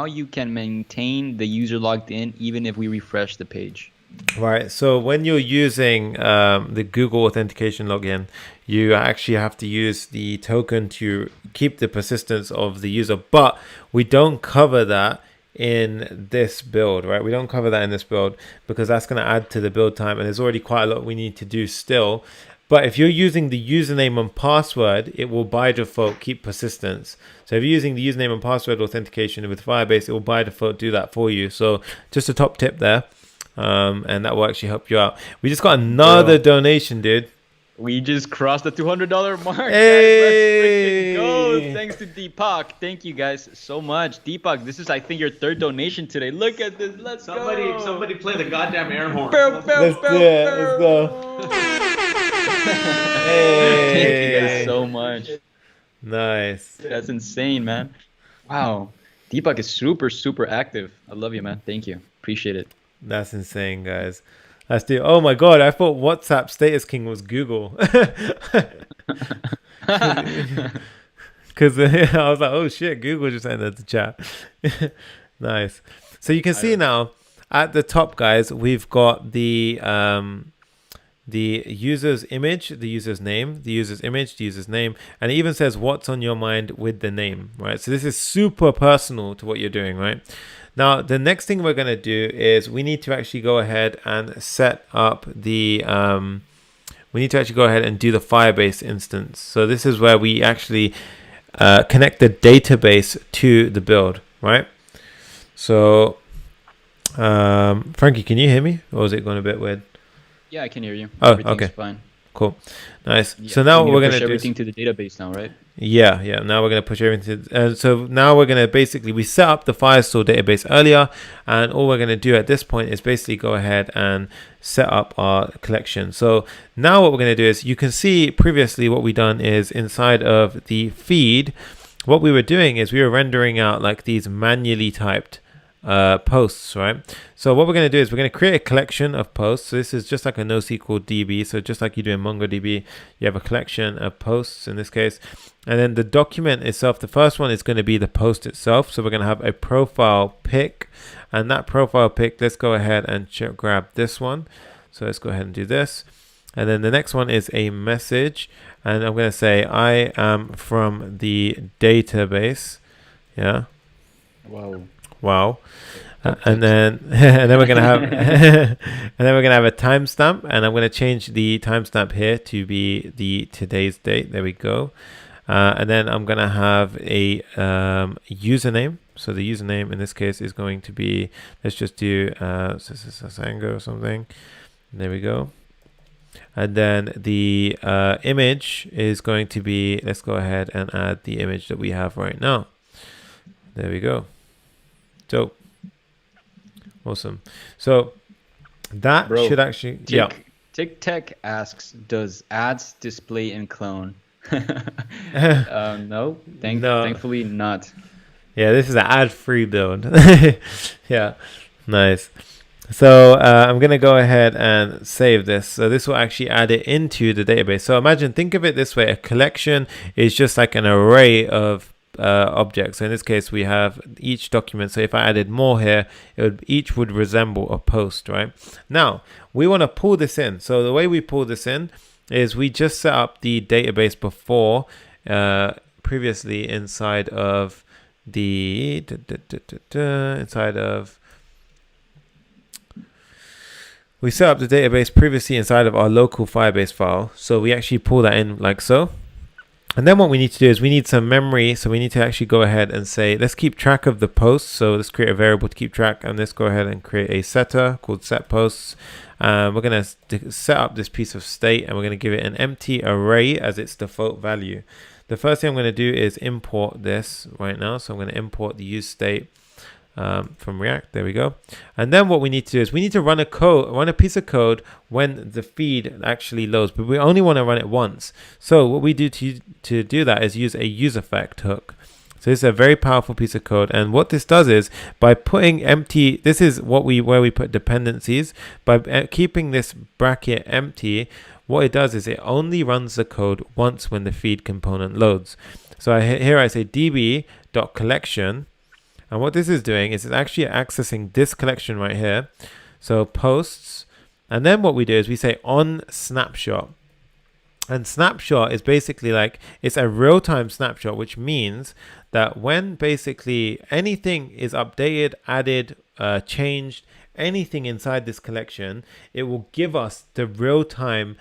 you can maintain the user logged in even if we refresh the page. Right. So when you're using the Google authentication login, you actually have to use the token to keep the persistence of the user. But we don't cover that in this build, right? We don't cover that in this build because that's going to add to the build time, and there's already quite a lot we need to do still. But if you're using the username and password, it will by default keep persistence. So if you're using the username and password authentication with Firebase, it will by default do that for you. So just a top tip there. And that will actually help you out. We just got another donation, dude. We just crossed the $200 mark. Hey! Guys, let's freaking go. Thanks to Deepak. Thank you guys so much. Deepak, this is, I think, your third donation today. Look at this. Let's go. Somebody play the goddamn air horn. Let's do it. Let's go. Hey! Thank you guys so much. Nice. That's insane, man. Wow. Deepak is super, super active. I love you, man. Thank you. Appreciate it. That's insane, guys. Let's do. Oh my god! I thought WhatsApp status king was Google. Because I was like, oh shit, Google just entered the chat. Nice. So you can see now at the top, guys, we've got the user's image, the user's name, the user's image, the user's name, and it even says what's on your mind with the name, right? So this is super personal to what you're doing, right? Now, the next thing we're going to do is we need to actually go ahead and set up the, we need to actually go ahead and do the Firebase instance. So this is where we actually connect the database to the build, right? So, Frankie, can you hear me? Or is it going a bit weird? Yeah, I can hear you. Oh, Everything's okay. fine. Cool. Nice. Yeah, So now we what we're need going to do everything to the database now, right? Yeah. Now we're going to push everything to, so now we're going to basically, we set up the Firestore database earlier, and all we're going to do at this point is basically go ahead and set up our collection. So now what we're going to do is, you can see previously what we done is inside of the feed, what we were doing is we were rendering out like these manually typed posts, right? So what we're going to do is we're going to create a collection of posts. So this is just like a NoSQL DB. So just like you do in MongoDB, you have a collection of posts in this case. And then the document itself, the first one is going to be the post itself. So we're going to have a profile pic, and that profile pic, let's go ahead and grab this one. So let's go ahead and do this. And then the next one is a message. And I'm going to say, I am from the database. Yeah. Wow. And then we're gonna have and then we're gonna have a timestamp, and I'm gonna change the timestamp here to be the today's date. There we go. And then I'm gonna have a username. So the username in this case is going to be, let's just do Sasango or something. There we go. And then the image is going to be, let's go ahead and add the image that we have right now. There we go. Dope. Awesome. So that should actually, Tic Tac asks, does ads display in clone? No, thankfully not. Yeah, this is an ad-free build. Yeah, nice. So I'm going to go ahead and save this. So this will actually add it into the database. So imagine, think of it this way. A collection is just like an array of objects. So in this case, we have each document. So if I added more here, each would resemble a post, right? Now, we want to pull this in. So the way we pull this in is we just set up the database before, previously inside of the, we set up the database previously inside of our local Firebase file. So we actually pull that in like so. And then what we need to do is we need some memory. So we need to actually go ahead and say, let's keep track of the posts. So let's create a variable to keep track, and let's go ahead and create a setter called set posts. We're going to set up this piece of state, and we're going to give it an empty array as its default value. The first thing I'm going to do is import this right now. So I'm going to import the use state. from React. There we go. And then what we need to do is we need to run a piece of code when the feed actually loads, but we only want to run it once. So what we do to do that is use a use effect hook. So this is a very powerful piece of code, and what this does is by putting empty, this is where we put dependencies. By keeping this bracket empty, what it does is it only runs the code once when the feed component loads. So here I say db.collection, and what this is doing is it's actually accessing this collection right here. So posts, and then what we do is we say on snapshot. And snapshot is basically like, it's a real-time snapshot, which means that when basically anything is updated, added, changed, anything inside this collection, it will give us the real-time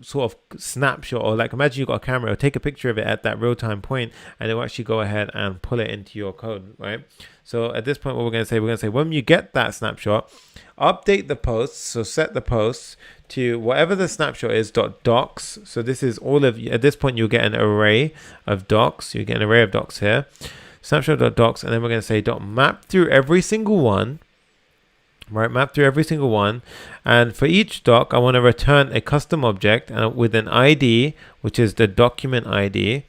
sort of snapshot, or like imagine you got a camera, take a picture of it at that real-time point, and it will actually go ahead and pull it into your code, right? So at this point, what we're going to say when you get that snapshot, update the posts. So set the posts to whatever the snapshot is .docs. So this is all of, at this point you'll get an array of docs. You get an array of docs here, snapshot.docs, and then we're going to say .map through every single one. Right, map through every single one, and for each doc I want to return a custom object with an ID, which is the document ID.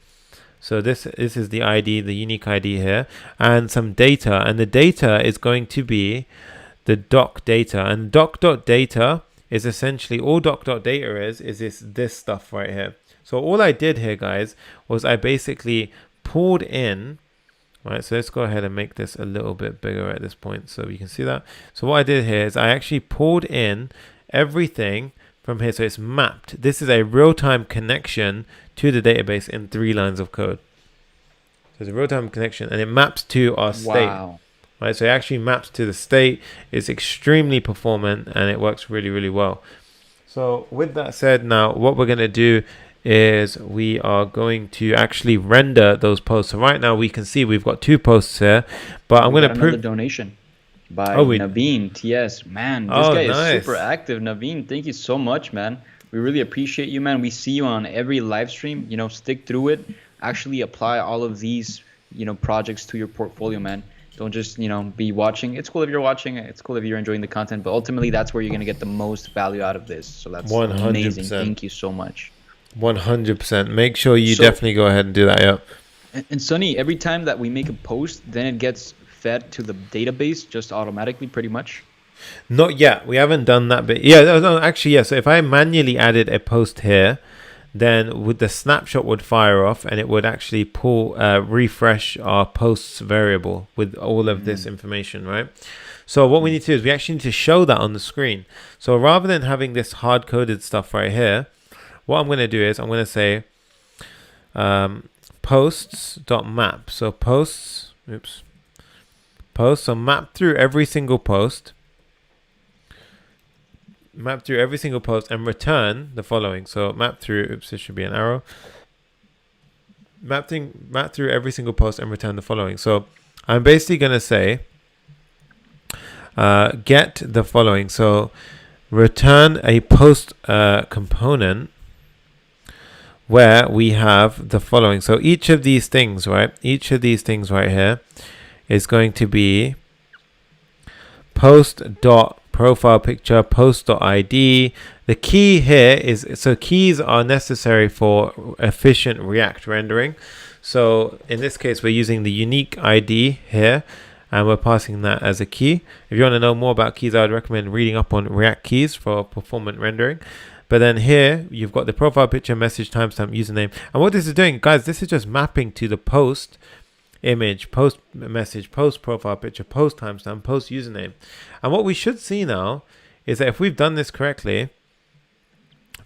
So this is the ID, the unique ID here, and some data, and the data is going to be the doc data, and doc.data is essentially all doc.data is this stuff right here. So all I did here, guys, was I basically pulled in. Right, so let's go ahead and make this a little bit bigger at this point so you can see that. So what I did here is I actually pulled in everything from here, so it's mapped. This is a real-time connection to the database in 3 lines of code. So it's a real-time connection, and it maps to our state. Wow. Right, so it actually maps to the state. It's extremely performant, and it works really, really well. So with that said, now what we're going to do is we are going to actually render those posts. So right now we can see we've got 2 posts here, but I'm going to prove donation by Naveen TS. Man, this guy is super active. Naveen, thank you so much, man. We really appreciate you, man. We see you on every live stream. You know, stick through it. Actually apply all of these, you know, projects to your portfolio, man. Don't just, you know, be watching. It's cool if you're watching. It's cool if you're enjoying the content, but ultimately that's where you're going to get the most value out of this. So that's 100%. Amazing. Thank you so much. 100%. Make sure you definitely go ahead and do that. Yeah. And Sonny, every time that we make a post, then it gets fed to the database just automatically, pretty much. Not yet. We haven't done that bit. Yeah, no, actually, yeah. So if I manually added a post here, then with the snapshot would fire off, and it would actually pull, refresh our posts variable with all of this information, right? So what we need to do is we actually need to show that on the screen. So rather than having this hard-coded stuff right here, what I'm going to do is I'm going to say posts.map. So posts, so map through every single post. Map through every single post and return the following. So map through, it should be an arrow. Map through every single post and return the following. So I'm basically going to say get the following. So return a post component where we have the following. So each of these things, right? Each of these things right here is going to be post.profile picture, post.id. The key here is, so keys are necessary for efficient React rendering. So in this case, we're using the unique ID here, and we're passing that as a key. If you want to know more about keys, I would recommend reading up on React keys for performant rendering. But then here, you've got the profile picture, message, timestamp, username. And what this is doing, guys, this is just mapping to the post image, post message, post profile picture, post timestamp, post username. And what we should see now is that if we've done this correctly,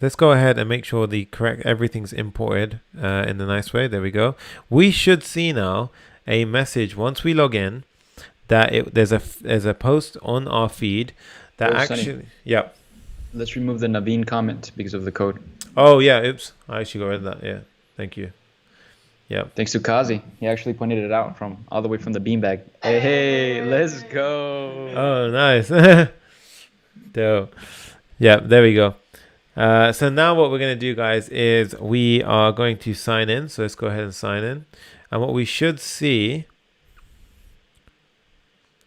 let's go ahead and make sure everything's imported in the nice way. There we go. We should see now a message once we log in that there's a post on our feed that actually, yeah. Let's remove the Naveen comment because of the code. Oh yeah, oops. I actually got rid of that. Yeah, thank you. Yeah. Thanks to Kazi. He actually pointed it out from all the way from the beanbag. Hey, let's go. Oh, nice. Dope. Yeah, there we go. So now what we're going to do, guys, is we are going to sign in. So let's go ahead and sign in. And what we should see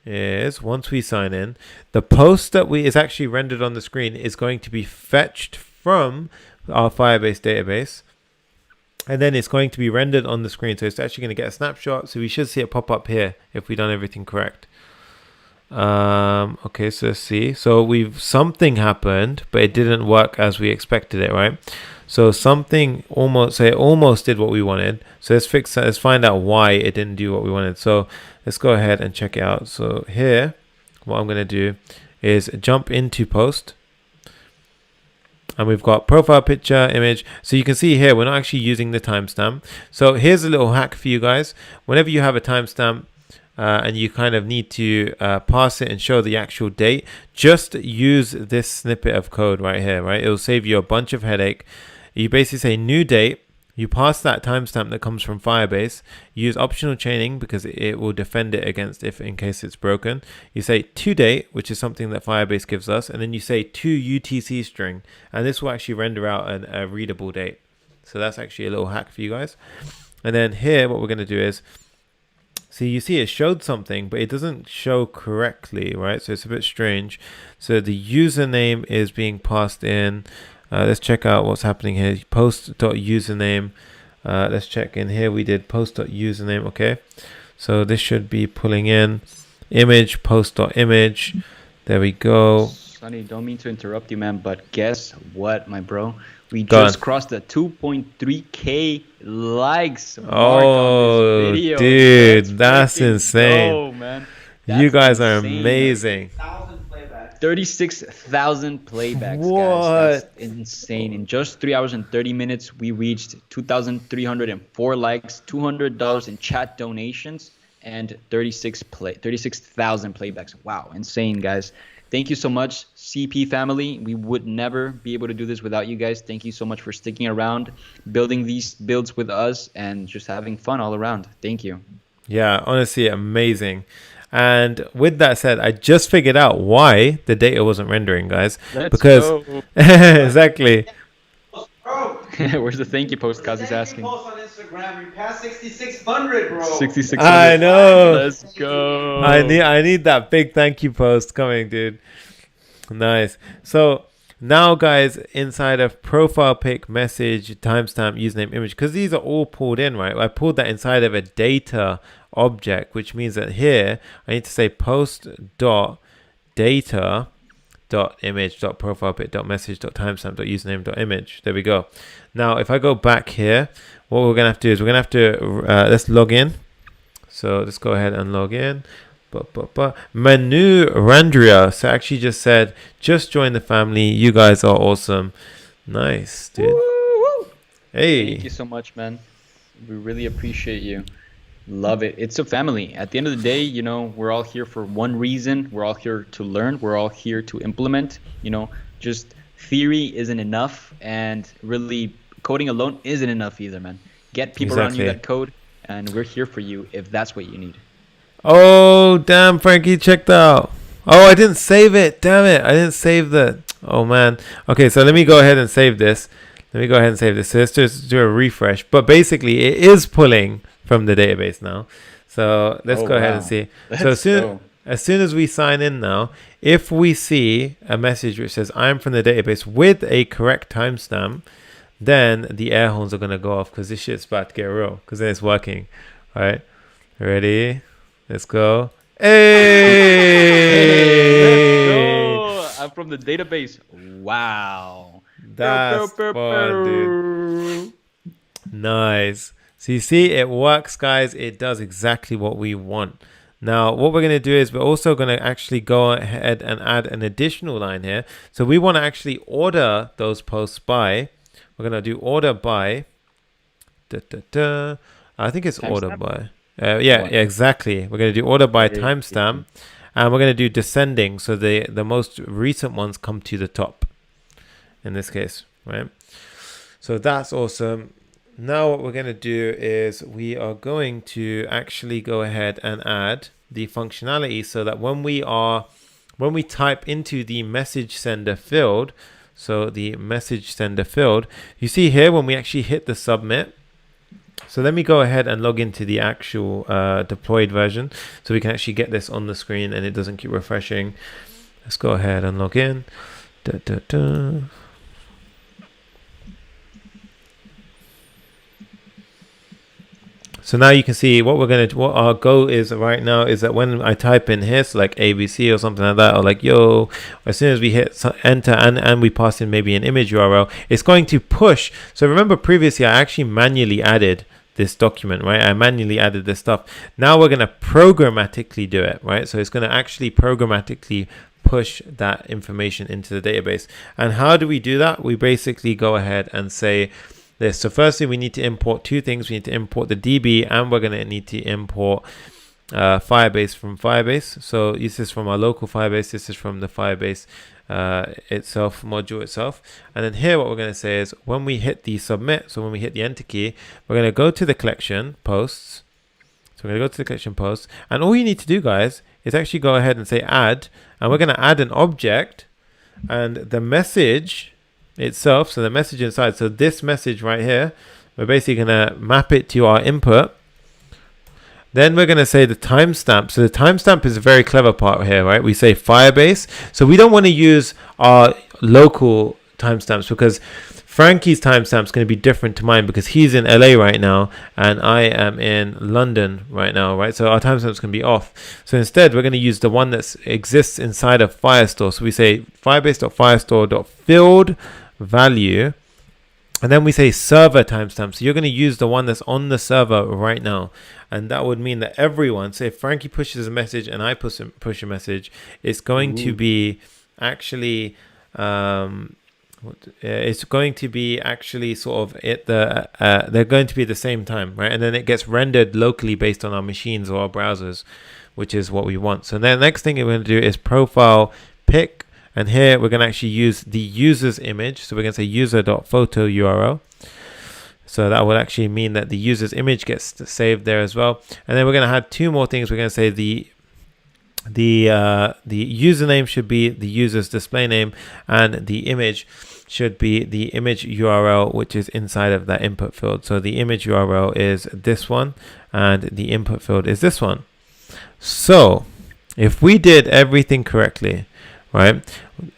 is once we sign in, the post that is actually rendered on the screen is going to be fetched from our Firebase database. And then it's going to be rendered on the screen. So it's actually going to get a snapshot. So we should see it pop up here if we've done everything correct. Okay, so let's see. So something happened, but it didn't work as we expected it, right? So something it almost did what we wanted. So let's fix that. Let's find out why it didn't do what we wanted. So let's go ahead and check it out. So here, what I'm going to do is jump into post. And we've got profile picture, image. So you can see here, we're not actually using the timestamp. So here's a little hack for you guys. Whenever you have a timestamp and you kind of need to pass it and show the actual date, just use this snippet of code right here, right? It'll save you a bunch of headache. You basically say new date. You pass that timestamp that comes from Firebase. You use optional chaining because it will defend it against in case it's broken. You say to date, which is something that Firebase gives us, and then you say to UTC string, and this will actually render out a readable date. So that's actually a little hack for you guys. And then here, what we're going to do is, you see it showed something, but it doesn't show correctly, right? So it's a bit strange. So the username is being passed in. Let's check out what's happening here. Post.username. Let's check in here. We did post.username. Okay. So this should be pulling in image, post.image. There we go. Sonny, don't mean to interrupt you, man, but guess what, my bro? We just crossed the 2.3K likes mark on this video. Dude, that's insane. Go, man. You guys are amazing. 36,000 playbacks, what? guys. That's insane. In just 3 hours and 30 minutes, we reached 2,304 likes, $200 in chat donations, and 36,000 playbacks. Wow, insane, guys. Thank you so much, CP family. We would never be able to do this without you guys. Thank you so much for sticking around, building these builds with us, and just having fun all around. Thank you. Yeah, honestly, amazing. And with that said, I just figured out why the data wasn't rendering, guys. Let's go. Exactly. Where's the thank you post? Kazi's asking. Post on Instagram. You passed 6,600, bro. 6,600. I know. Let's go. I need that big thank you post coming, dude. Nice. So now, guys, inside of profile pic, message, timestamp, username, image, because these are all pulled in, right? I pulled that inside of a data object, which means that here I need to say post dot data dot image dot profile pic dot message dot timestamp dot username dot image. There we go. Now if I go back here, what we're gonna have to do is we're gonna have to let's log in. So let's go ahead and log in. Manu Randria so actually just said just join the family, you guys are awesome. Nice, dude. Woo-woo. Hey, thank you so much, man. We really appreciate you. Love it. It's a family. At the end of the day, you know, we're all here for one reason. We're all here to learn. We're all here to implement. You know, just theory isn't enough, and really coding alone isn't enough either, man. Get people around you that code, and we're here for you if that's what you need. Oh, damn, Frankie, check that out. Oh, I didn't save it. Damn it. I didn't save the... Oh, man. Okay, so let me go ahead and save this. So let's just do a refresh. But basically, it is pulling from the database now. So let's go ahead and see. So as soon as we sign in now, if we see a message which says I'm from the database with a correct timestamp, then the air horns are going to go off because this shit's about to get real, because then it's working. All right, ready? Let's go. Hey! Let's go. I'm from the database. Wow. That's fun, dude. Nice. So you see, it works, guys. It does exactly what we want. Now, what we're going to do is we're also going to actually go ahead and add an additional line here. So we want to actually order those posts by. We're going to do order by. I think it's order by. Yeah, exactly. We're going to do order by timestamp. And we're going to do descending. So the most recent ones come to the top. In this case, right? So that's awesome. Now what we're going to do is we are going to actually go ahead and add the functionality so that when we type into the message sender field, so the message sender field, you see here when we actually hit the submit, So let me go ahead and log into the actual deployed version so we can actually get this on the screen and it doesn't keep refreshing. Let's go ahead and log in. Da, da, da. So now you can see what our goal is right now is that when I type in here, so like ABC or something like that, or like yo, as soon as we hit enter and we pass in maybe an image URL, it's going to push. So remember previously I actually manually added this document, right? I manually added this stuff. Now we're going to programmatically do it, right? So it's going to actually programmatically push that information into the database. And how do we do that? We basically go ahead and say this. So firstly, we need to import two things. We need to import the DB and we're going to need to import Firebase from Firebase. So this is from our local Firebase. This is from the Firebase itself, module itself. And then here what we're going to say is when we hit the submit, so when we hit the enter key, we're going to go to the collection posts. So we're going to go to the collection posts. And all you need to do, guys, is actually go ahead and say add. And we're going to add an object and the message itself, so the message inside, so this message right here, we're basically going to map it to our input. Then we're going to say the timestamp. So the timestamp is a very clever part here, right? We say Firebase. So we don't want to use our local timestamps because Frankie's timestamp is going to be different to mine because he's in LA right now and I am in London right now, right? So our timestamps can be off. So instead, we're going to use the one that exists inside of Firestore. So we say firebase.firestore.filled value, and then we say server timestamp. So you're going to use the one that's on the server right now, and that would mean that everyone, so if Frankie pushes a message and I push a message, it's going to be actually it's going to be actually sort of they're going to be at the same time, right? And then it gets rendered locally based on our machines or our browsers, which is what we want. So then the next thing we're going to do is profile pic. And here we're going to actually use the user's image. So we're going to say user.photo URL. So that would actually mean that the user's image gets saved there as well. And then we're going to add two more things. We're going to say the username should be the user's display name, and the image should be the image URL, which is inside of that input field. So the image URL is this one, and the input field is this one. So if we did everything correctly, right,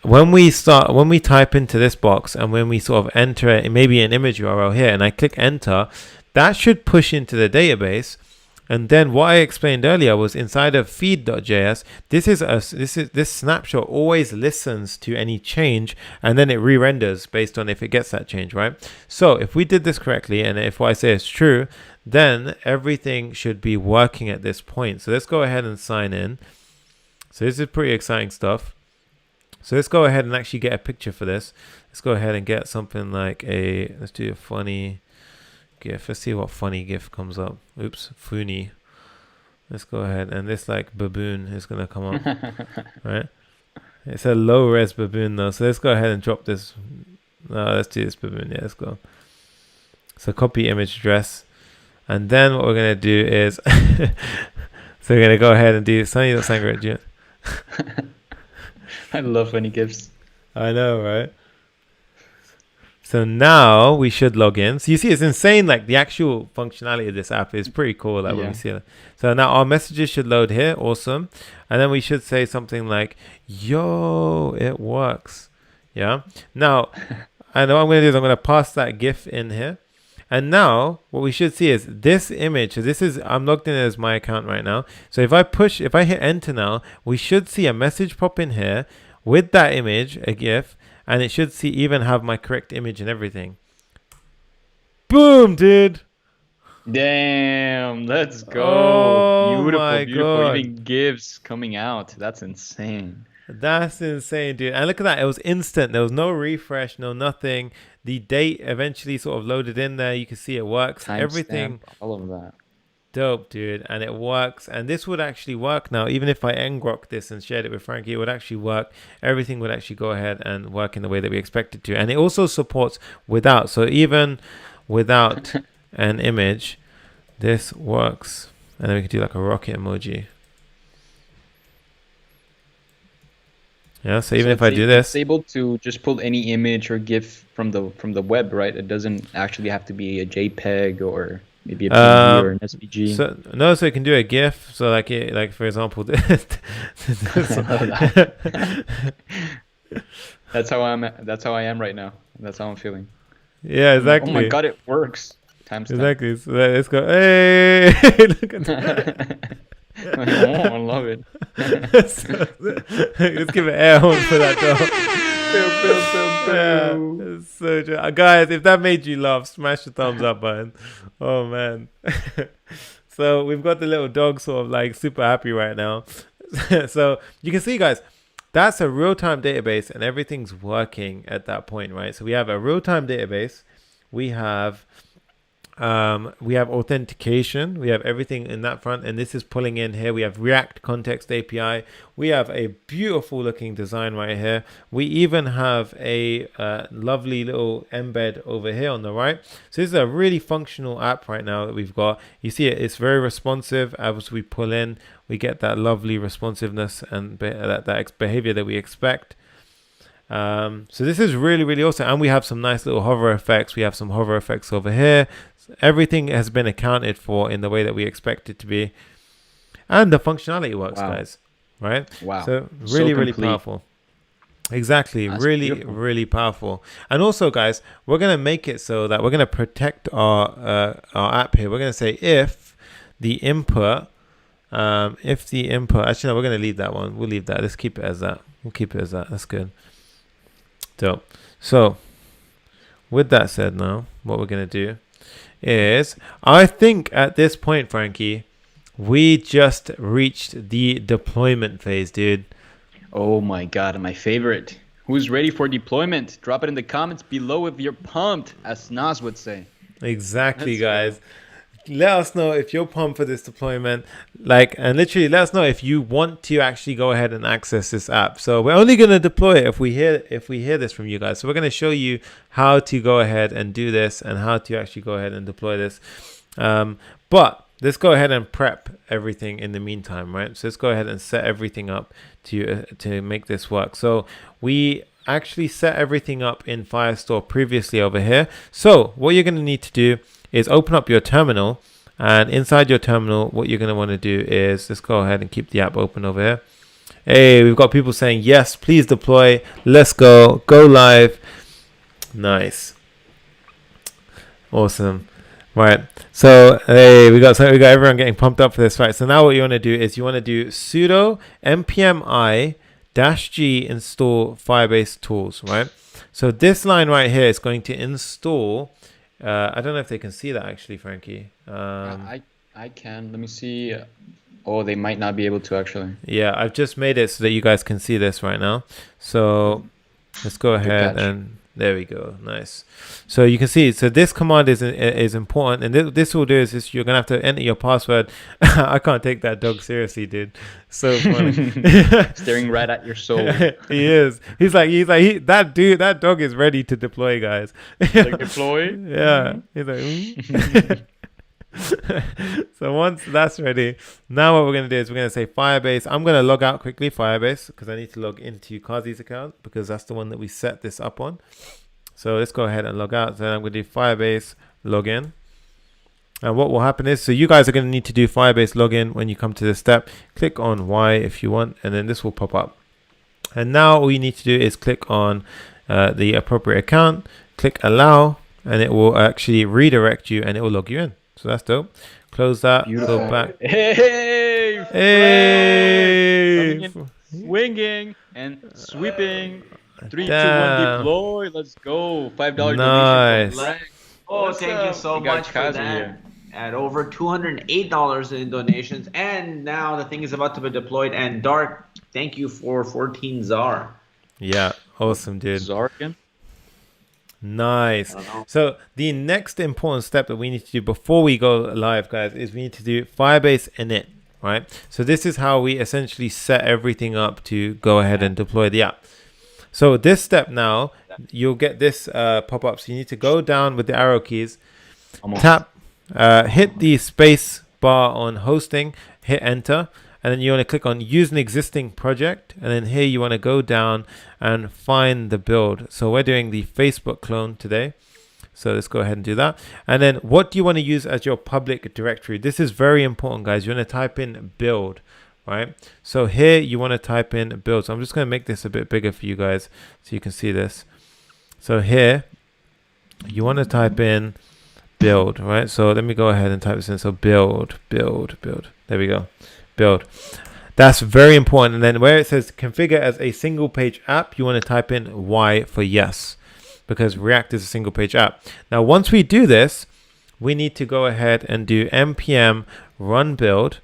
when we type into this box and when we sort of enter maybe an image URL here and I click enter, that should push into the database. And then what I explained earlier was inside of feed.js, this snapshot always listens to any change and then it re-renders based on if it gets that change, right? So if we did this correctly and if what I say is true, then everything should be working at this point. So let's go ahead and sign in. So this is pretty exciting stuff. So let's go ahead and actually get a picture for this. Let's go ahead and get something like let's do a funny GIF. Let's see what funny GIF comes up. Oops, funny. Let's go ahead and this like baboon is going to come up, right? It's a low res baboon though. So let's go ahead and drop this. Let's do this baboon. Yeah, let's go. So copy image address. And then what we're going to do is, so we're going to go ahead and do Sunny.Sangre. I love when he gives. I know, right? So now we should log in. So you see, it's insane. Like the actual functionality of this app is pretty cool. Like when we see it. So now our messages should load here. Awesome. And then we should say something like, yo, it works. Yeah. Now, I know what I'm going to do is I'm going to pass that GIF in here. And now what we should see is this image. So I'm logged in as my account right now. So if I hit enter now, we should see a message pop in here with that image, a GIF, and it should even have my correct image and everything. Boom, dude. Damn, let's go. Oh, beautiful, my beautiful. God. Even GIFs coming out. That's insane. That's insane, dude. And look at that. It was instant. There was no refresh, no nothing. The date eventually sort of loaded in there. You can see it works. Everything. All of that. Dope, dude. And it works. And this would actually work now. Even if I ngrok this and shared it with Frankie, it would actually work. Everything would actually go ahead and work in the way that we expect it to. And it also supports without. So even without an image, this works. And then we can do like a rocket emoji. Yeah, so even if I do this, it's able to just pull any image or GIF from the web, right? It doesn't actually have to be a JPEG or Maybe a PNG or an SVG. So no, so you can do a GIF. So like for example, I love that. That's how I am right now. That's how I'm feeling. yeah, Oh my exactly, God, it works. Timestamp. exactly. So let's go. Hey, look at that. Oh, I love it. Let's give an air horn for that dog. Yeah, it's so true. Guys, if that made you laugh, smash the thumbs up button. Oh man. So we've got the little dog sort of like super happy right now. So you can see, guys, that's a real-time database and everything's working at that point, right? So we have a real-time database. We have authentication. We have everything in that front, and this is pulling in here. We have React Context API. We have a beautiful looking design right here. We even have a lovely little embed over here on the right. So this is a really functional app right now that we've got. You see it's very responsive. As we pull in, we get that lovely responsiveness and that behavior that we expect. So this is really, really awesome. And we have some nice little hover effects. We have some hover effects over here. Everything has been accounted for in the way that we expect it to be. And the functionality works, guys. Right? Wow. So really, really complete. powerful. Exactly. That's really, beautiful. really powerful. And also, guys, we're going to make it so that we're going to protect our app here. We're going to say if the input, actually, no, we're going to leave that one. We'll leave that. Let's keep it as that. We'll keep it as that. That's good. So with that said, now what we're going to do is, I think at this point, Frankie, we just reached the deployment phase, dude. Oh my God, my favorite. Who's ready for deployment? Drop it in the comments below if you're pumped, as Nas would say. Exactly, Let's guys. go. Let us know if you're pumped for this deployment, and literally let us know if you want to actually go ahead and access this app. So we're only going to deploy it if we hear this from you guys. So we're going to show you how to go ahead and do this and how to actually go ahead and deploy this. But let's go ahead and prep everything in the meantime, right? So let's go ahead and set everything up to make this work. So we actually set everything up in Firestore previously over here. So what you're going to need to do is open up your terminal, and inside your terminal, what you're going to want to do is let's go ahead and keep the app open over here. Hey, we've got people saying yes, please deploy. Let's go live. Nice, awesome. Right, so hey, we got everyone getting pumped up for this, right? So now what you want to do is you want to do sudo npm i-g install Firebase tools, right? So this line right here is going to install. I don't know if they can see that actually, Frankie. I can. Let me see. Oh, they might not be able to actually. Yeah, I've just made it so that you guys can see this right now. So let's go ahead and there we go. Nice. So you can see. So this command is important, and this will do is you're gonna have to enter your password. I can't take that dog seriously, dude. So funny. Staring right at your soul. He is. He's like that dog is ready to deploy, guys. Like deploy. Yeah. He's like. So once that's ready, now what we're going to do is we're going to say Firebase. I'm going to log out quickly, Firebase, because I need to log into Kazi's account because that's the one that we set this up on. So let's go ahead and log out. So I'm going to do Firebase login. And what will happen is, so you guys are going to need to do Firebase login when you come to this step. Click on Y if you want, and then this will pop up. And now all you need to do is click on the appropriate account, click allow, and it will actually redirect you and it will log you in. So that's dope. Close that. Beautiful. Go back. Hey! Hey! Swinging and sweeping. 3, 2, 1, Damn. deploy. Let's go. $5 Nice. donation. Oh, What's thank up? you so We got much for Kazi that. here. At over $208 in donations, and now the thing is about to be deployed. And Dark, thank you for 14 ZAR. Yeah, awesome, dude. Zarkin. Nice. So the next important step that we need to do before we go live, guys, is we need to do Firebase init, right? So this is how we essentially set everything up to go ahead and deploy the app. So this step now, you'll get this pop up. So you need to go down with the arrow keys, tap, hit the space bar on hosting, hit enter, and then you want to click on use an existing project, and then here you want to go down and find the build. So we're doing the Facebook clone today. So let's go ahead and do that. And then what do you want to use as your public directory? This is very important, guys. You want to type in build, right? So here you want to type in build. So I'm just going to make this a bit bigger for you guys so you can see this. So here you want to type in build, right? So let me go ahead and type this in. So build. There we go. Build. That's very important. And then where it says configure as a single page app, you want to type in Y for yes, because React is a single page app. Now, once we do this, we need to go ahead and do npm run build,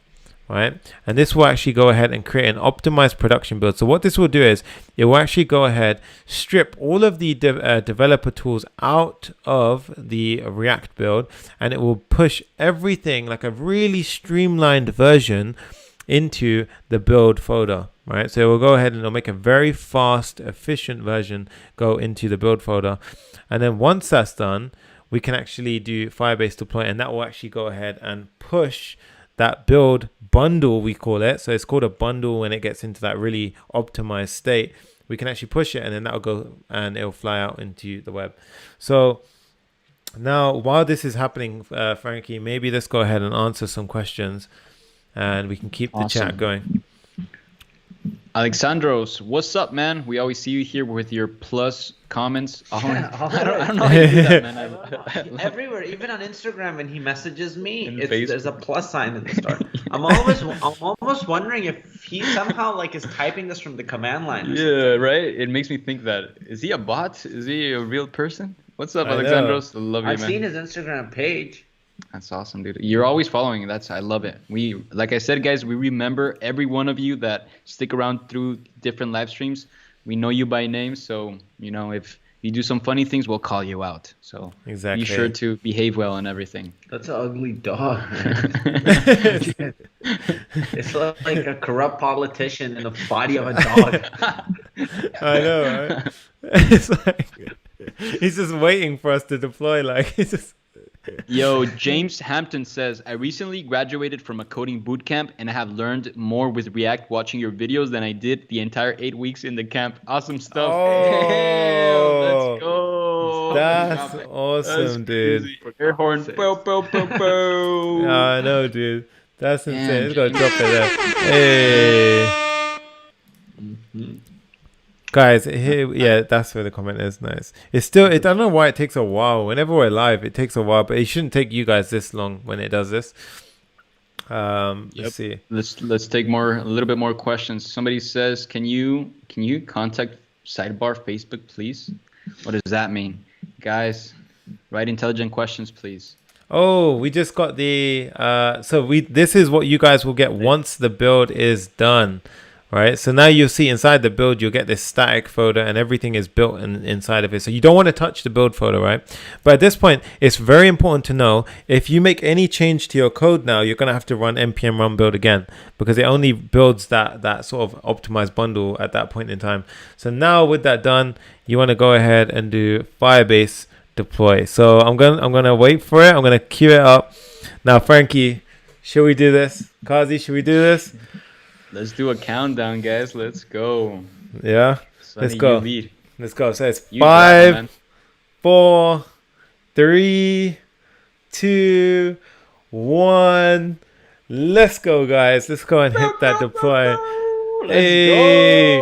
right? And this will actually go ahead and create an optimized production build. So what this will do is it will actually go ahead, strip all of the developer tools out of the React build, and it will push everything like a really streamlined version into the build folder, right? So we'll go ahead and it'll make a very fast, efficient version go into the build folder. And then once that's done, we can actually do Firebase deploy, and that will actually go ahead and push that build bundle, we call it. So it's called a bundle when it gets into that really optimized state. We can actually push it, and then that'll go and it'll fly out into the web. So now while this is happening, Frankie, maybe let's go ahead and answer some questions, and we can keep the chat going. Alexandros, what's up, man? We always see you here with your plus comments. Yeah, I don't know how you do that, man. Everywhere, even on Instagram, when he messages me, Facebook. there's a plus sign in the start. I'm almost wondering if he somehow like is typing this from the command line. Yeah, right. It makes me think that is he a bot? Is he a real person? What's up, Alexandros? I love you, I've man. seen his Instagram page. That's awesome, dude. You're always following. I love it. Like I said, guys, we remember every one of you that stick around through different live streams. We know you by name, so if you do some funny things, we'll call you out. So exactly, be sure to behave well and everything. That's an ugly dog. It's like a corrupt politician in the body of a dog. I know, right? It's like he's just waiting for us to deploy. Like he's just. Yo, James Hampton says, I recently graduated from a coding bootcamp and I have learned more with React watching your videos than I did the entire 8 weeks in the camp. Awesome stuff. Oh, let's go. That's awesome, dude. Air horn. Bow, bow, bow, bow. I know, dude. That's insane. Let's go drop it there. Hey. Guys, here, yeah, that's where the comment is. Nice. It's still, I don't know why it takes a while. Whenever we're live, it takes a while, but it shouldn't take you guys this long when it does this. Let's see. Let's take a little bit more questions. Somebody says, can you contact sidebar Facebook, please? What does that mean, guys? Write intelligent questions, please. Oh, we just got the this is what you guys will get once the build is done. Right, so now you'll see inside the build, you'll get this static folder and everything is built inside of it. So you don't want to touch the build folder, right? But at this point, it's very important to know if you make any change to your code now, you're going to have to run npm run build again because it only builds that sort of optimized bundle at that point in time. So now with that done, you want to go ahead and do Firebase deploy. So I'm gonna wait for it. I'm gonna queue it up. Now, Frankie, should we do this? Kazi, should we do this? Let's do a countdown, guys. Let's go. Yeah, Sonny, let's go. lead. Let's go. So it's You drive it, 5, 4, 3, 2, 1. Let's go, guys. Let's go and hit that deploy. Hey,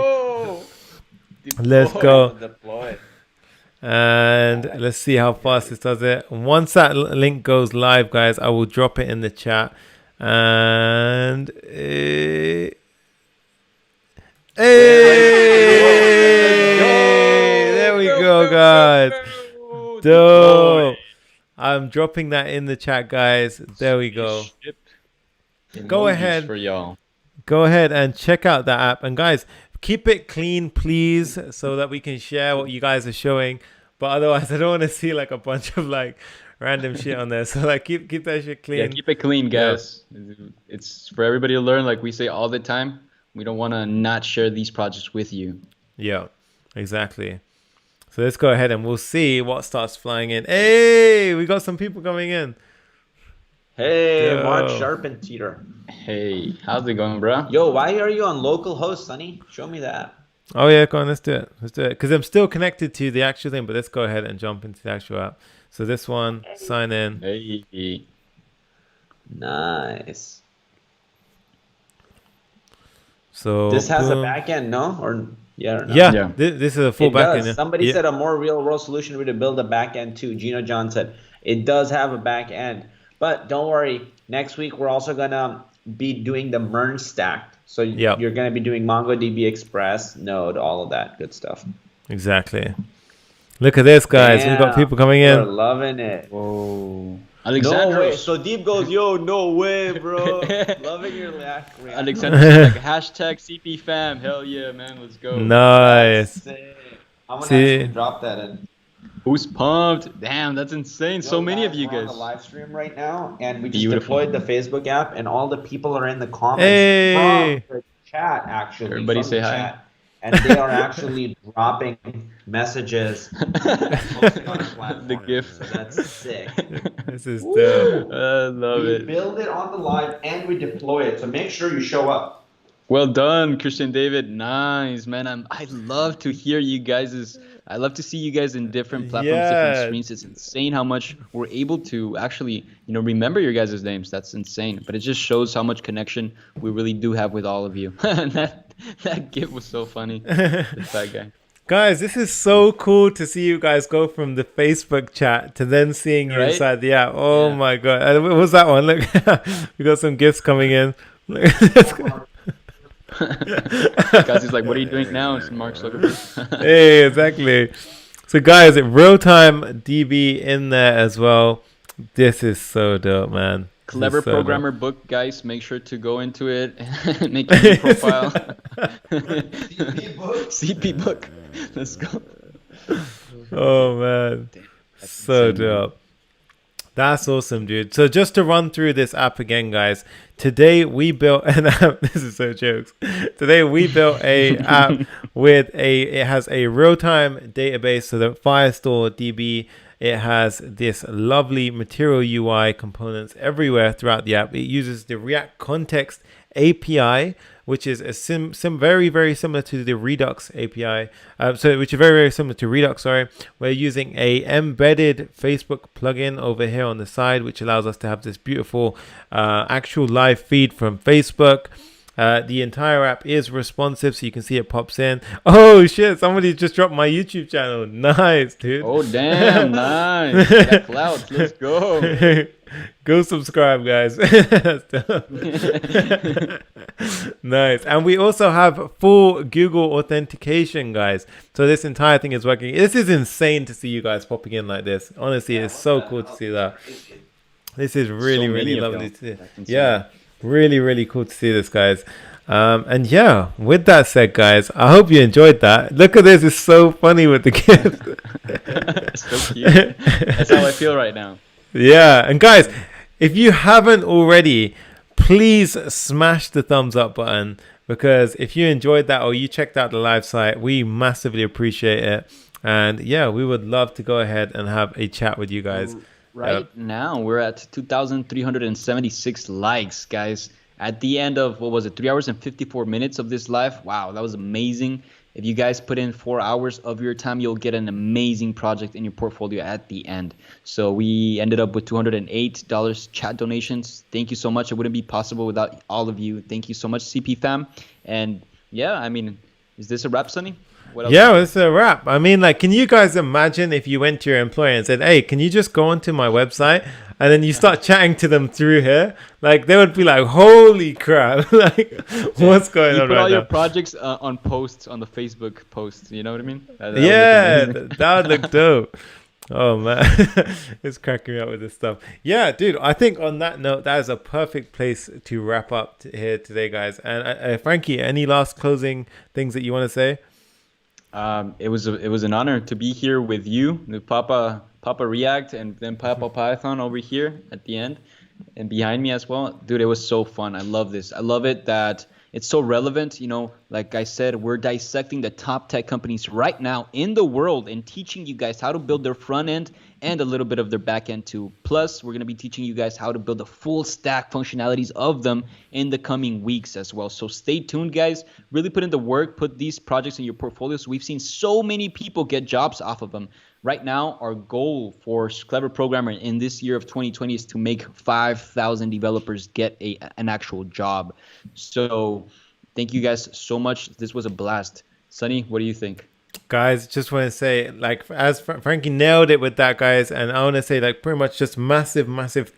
let's go. Deploy. And let's see how fast this does it. Once that link goes live, guys, I will drop it in the chat. And hey, there we go, guys. Dope. I'm dropping that in the chat, guys. There we go. Go ahead. For y'all. Go ahead and check out that app. And guys, keep it clean, please, so that we can share what you guys are showing. But otherwise, I don't want to see like a bunch of like random shit on there. So like keep that shit clean. Yeah, keep it clean, guys. Yeah. It's for everybody to learn, like we say all the time. We don't want to not share these projects with you. Yeah, exactly. So let's go ahead and we'll see what starts flying in. Hey, we got some people coming in. Hey, Mark Sharpentier. Hey, how's it going, bro? Yo, why are you on localhost, Sonny? Show me that. Oh yeah, go on, let's do it. Let's do it. Because I'm still connected to the actual thing, but let's go ahead and jump into the actual app. So this one, sign in. Hey. Nice. So This has a boom. backend, no? Or yeah, or no? Yeah, Yeah. this is a full It does. backend. Somebody Yeah. said a more real world solution would build a backend too. Gino John said it does have a backend, but don't worry. Next week we're also gonna be doing the merge stack. So Yep. you're gonna be doing MongoDB Express, Node, all of that good stuff. Exactly. Look at this, guys. We've got Damn, people coming we're in. loving it. Whoa. No way. Alexandros. So Deep goes, yo, no way, bro. Loving your reaction. Alexandros like hashtag CP fam. Hell yeah, man. Let's go. Nice. Sick. I'm gonna See? actually drop that in. Who's pumped? Damn, that's insane. So Yo, many of guys, you we're on guys. the live stream right now, and we just Beautiful. deployed the Facebook app, and all the people are in the comments Hey. from the chat, actually. Everybody from say the hi. chat. And they are actually dropping messages and posting on our platform. The gift. So that's sick. This is Woo. dope. I love We it. build it on the live, and we deploy it. So make sure you show up. Well done, Christian David. Nice, man. I love to hear you guys'. I love to see you guys in different platforms, Yeah. different screens. It's insane how much we're able to actually, remember your guys' names. That's insane. But it just shows how much connection we really do have with all of you. And that gift was so funny. The fat guy. Guys, this is so cool to see you guys go from the Facebook chat to then seeing you Right? inside the app. Oh Yeah. my god. And what was that one? Look, we got some gifts coming in. Guys, he's like, what are you doing now? It's Mark Zuckerberg. Hey, exactly. So guys, real-time DB in there as well. This is so dope, man. This Clever is so dope. programmer book, guys. Make sure to go into it and make your new profile. CP book. CP book. Let's go. Oh man, That's so insane, man. dope. That's awesome, dude. So just to run through this app again, guys. Today we built an app. This is so jokes. Today we built a app with it has a real-time database, so the Firestore DB. It has this lovely material UI components everywhere throughout the app. It uses the React Context API, which is very, very similar to the Redux API. Which is very, very similar to Redux, sorry. We're using a embedded Facebook plugin over here on the side, which allows us to have this beautiful actual live feed from Facebook. The entire app is responsive, so you can see it pops in. Oh shit, somebody just dropped my YouTube channel. Nice, dude. Oh, damn. Nice. Got clout. Let's go. Go subscribe, guys. That's dope. Nice. And we also have full Google authentication, guys. So this entire thing is working. This is insane to see you guys popping in like this. Honestly, it's so cool to see that. This is really, So really many of lovely them. to see. That's insane. Yeah, really, really cool to see this, guys. And yeah, with that said, guys, I hope you enjoyed that. Look at this. It's so funny with the kids. So cute. That's how I feel right now. Yeah, and guys, if you haven't already, please smash the thumbs up button, because if you enjoyed that or you checked out the live site, we massively appreciate it. And yeah, we would love to go ahead and have a chat with you guys. Right now, we're at 2,376 likes, guys. At the end of, 3 hours and 54 minutes of this live? Wow, that was amazing. If you guys put in 4 hours of your time, you'll get an amazing project in your portfolio at the end. So we ended up with $208 chat donations. Thank you so much. It wouldn't be possible without all of you. Thank you so much, CP fam. And yeah, I mean, is this a wrap, Sonny? What else? Yeah, it's a wrap. I mean, like, can you guys imagine if you went to your employer and said, hey, can you just go onto my website? And then you start chatting to them through here. Like, they would be like, holy crap. Like, what's going You on put right all your now? projects on posts, on the Facebook posts. You know what I mean? That would look Yeah, amazing. that would look dope. Oh, man. It's cracking me up with this stuff. Yeah, dude, I think on that note, that is a perfect place to wrap up here today, guys. And Frankie, any last closing things that you want to say? It was an honor to be here with you, with Papa React, and then Papa Python over here at the end, and behind me as well. Dude, it was so fun. I love this. I love it that It's so relevant. You know, like I said, we're dissecting the top tech companies right now in the world and teaching you guys how to build their front end and a little bit of their back end too. Plus, we're going to be teaching you guys how to build the full stack functionalities of them in the coming weeks as well. So stay tuned, guys. Really put in the work, put these projects in your portfolios. We've seen so many people get jobs off of them. Right now, our goal for Clever Programmer in this year of 2020 is to make 5,000 developers get an actual job. So thank you guys so much. This was a blast. Sonny, what do you think? Guys, just want to say, like, as Frankie nailed it with that, guys, and I want to say, like, pretty much just massive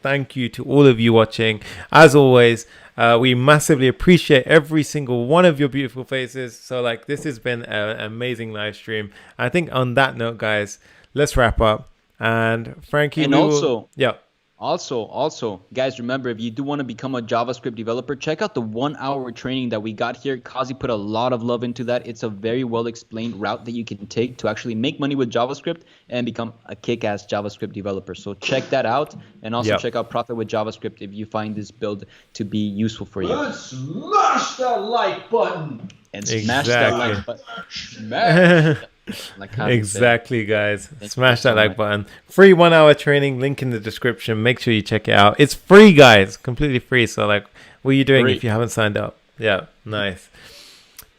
thank you to all of you watching. As always, we massively appreciate every single one of your beautiful faces. So, like, this has been an amazing live stream. I think on that note, guys, let's wrap up. And Frankie, and also, yeah. Also, guys, remember, if you do want to become a JavaScript developer, check out the 1 hour training that we got here. Kazi put a lot of love into that. It's a very well explained route that you can take to actually make money with JavaScript and become a kick-ass JavaScript developer. So check that out, and also check out Profit with JavaScript if you find this build to be useful for you. And smash that like button. And smash that like button. Smash. Like Exactly, guys. Smash that like button. Free 1 hour training, link in the description. Make sure you check it out. It's free, guys, completely free. So, like, what are you doing if you haven't signed up? Yeah, nice,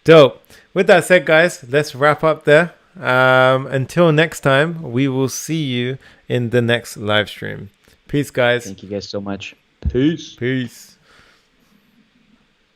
dope. With that said, guys, let's wrap up there. Until next time, we will see you in the next live stream. Peace, guys. Thank you guys so much. Peace.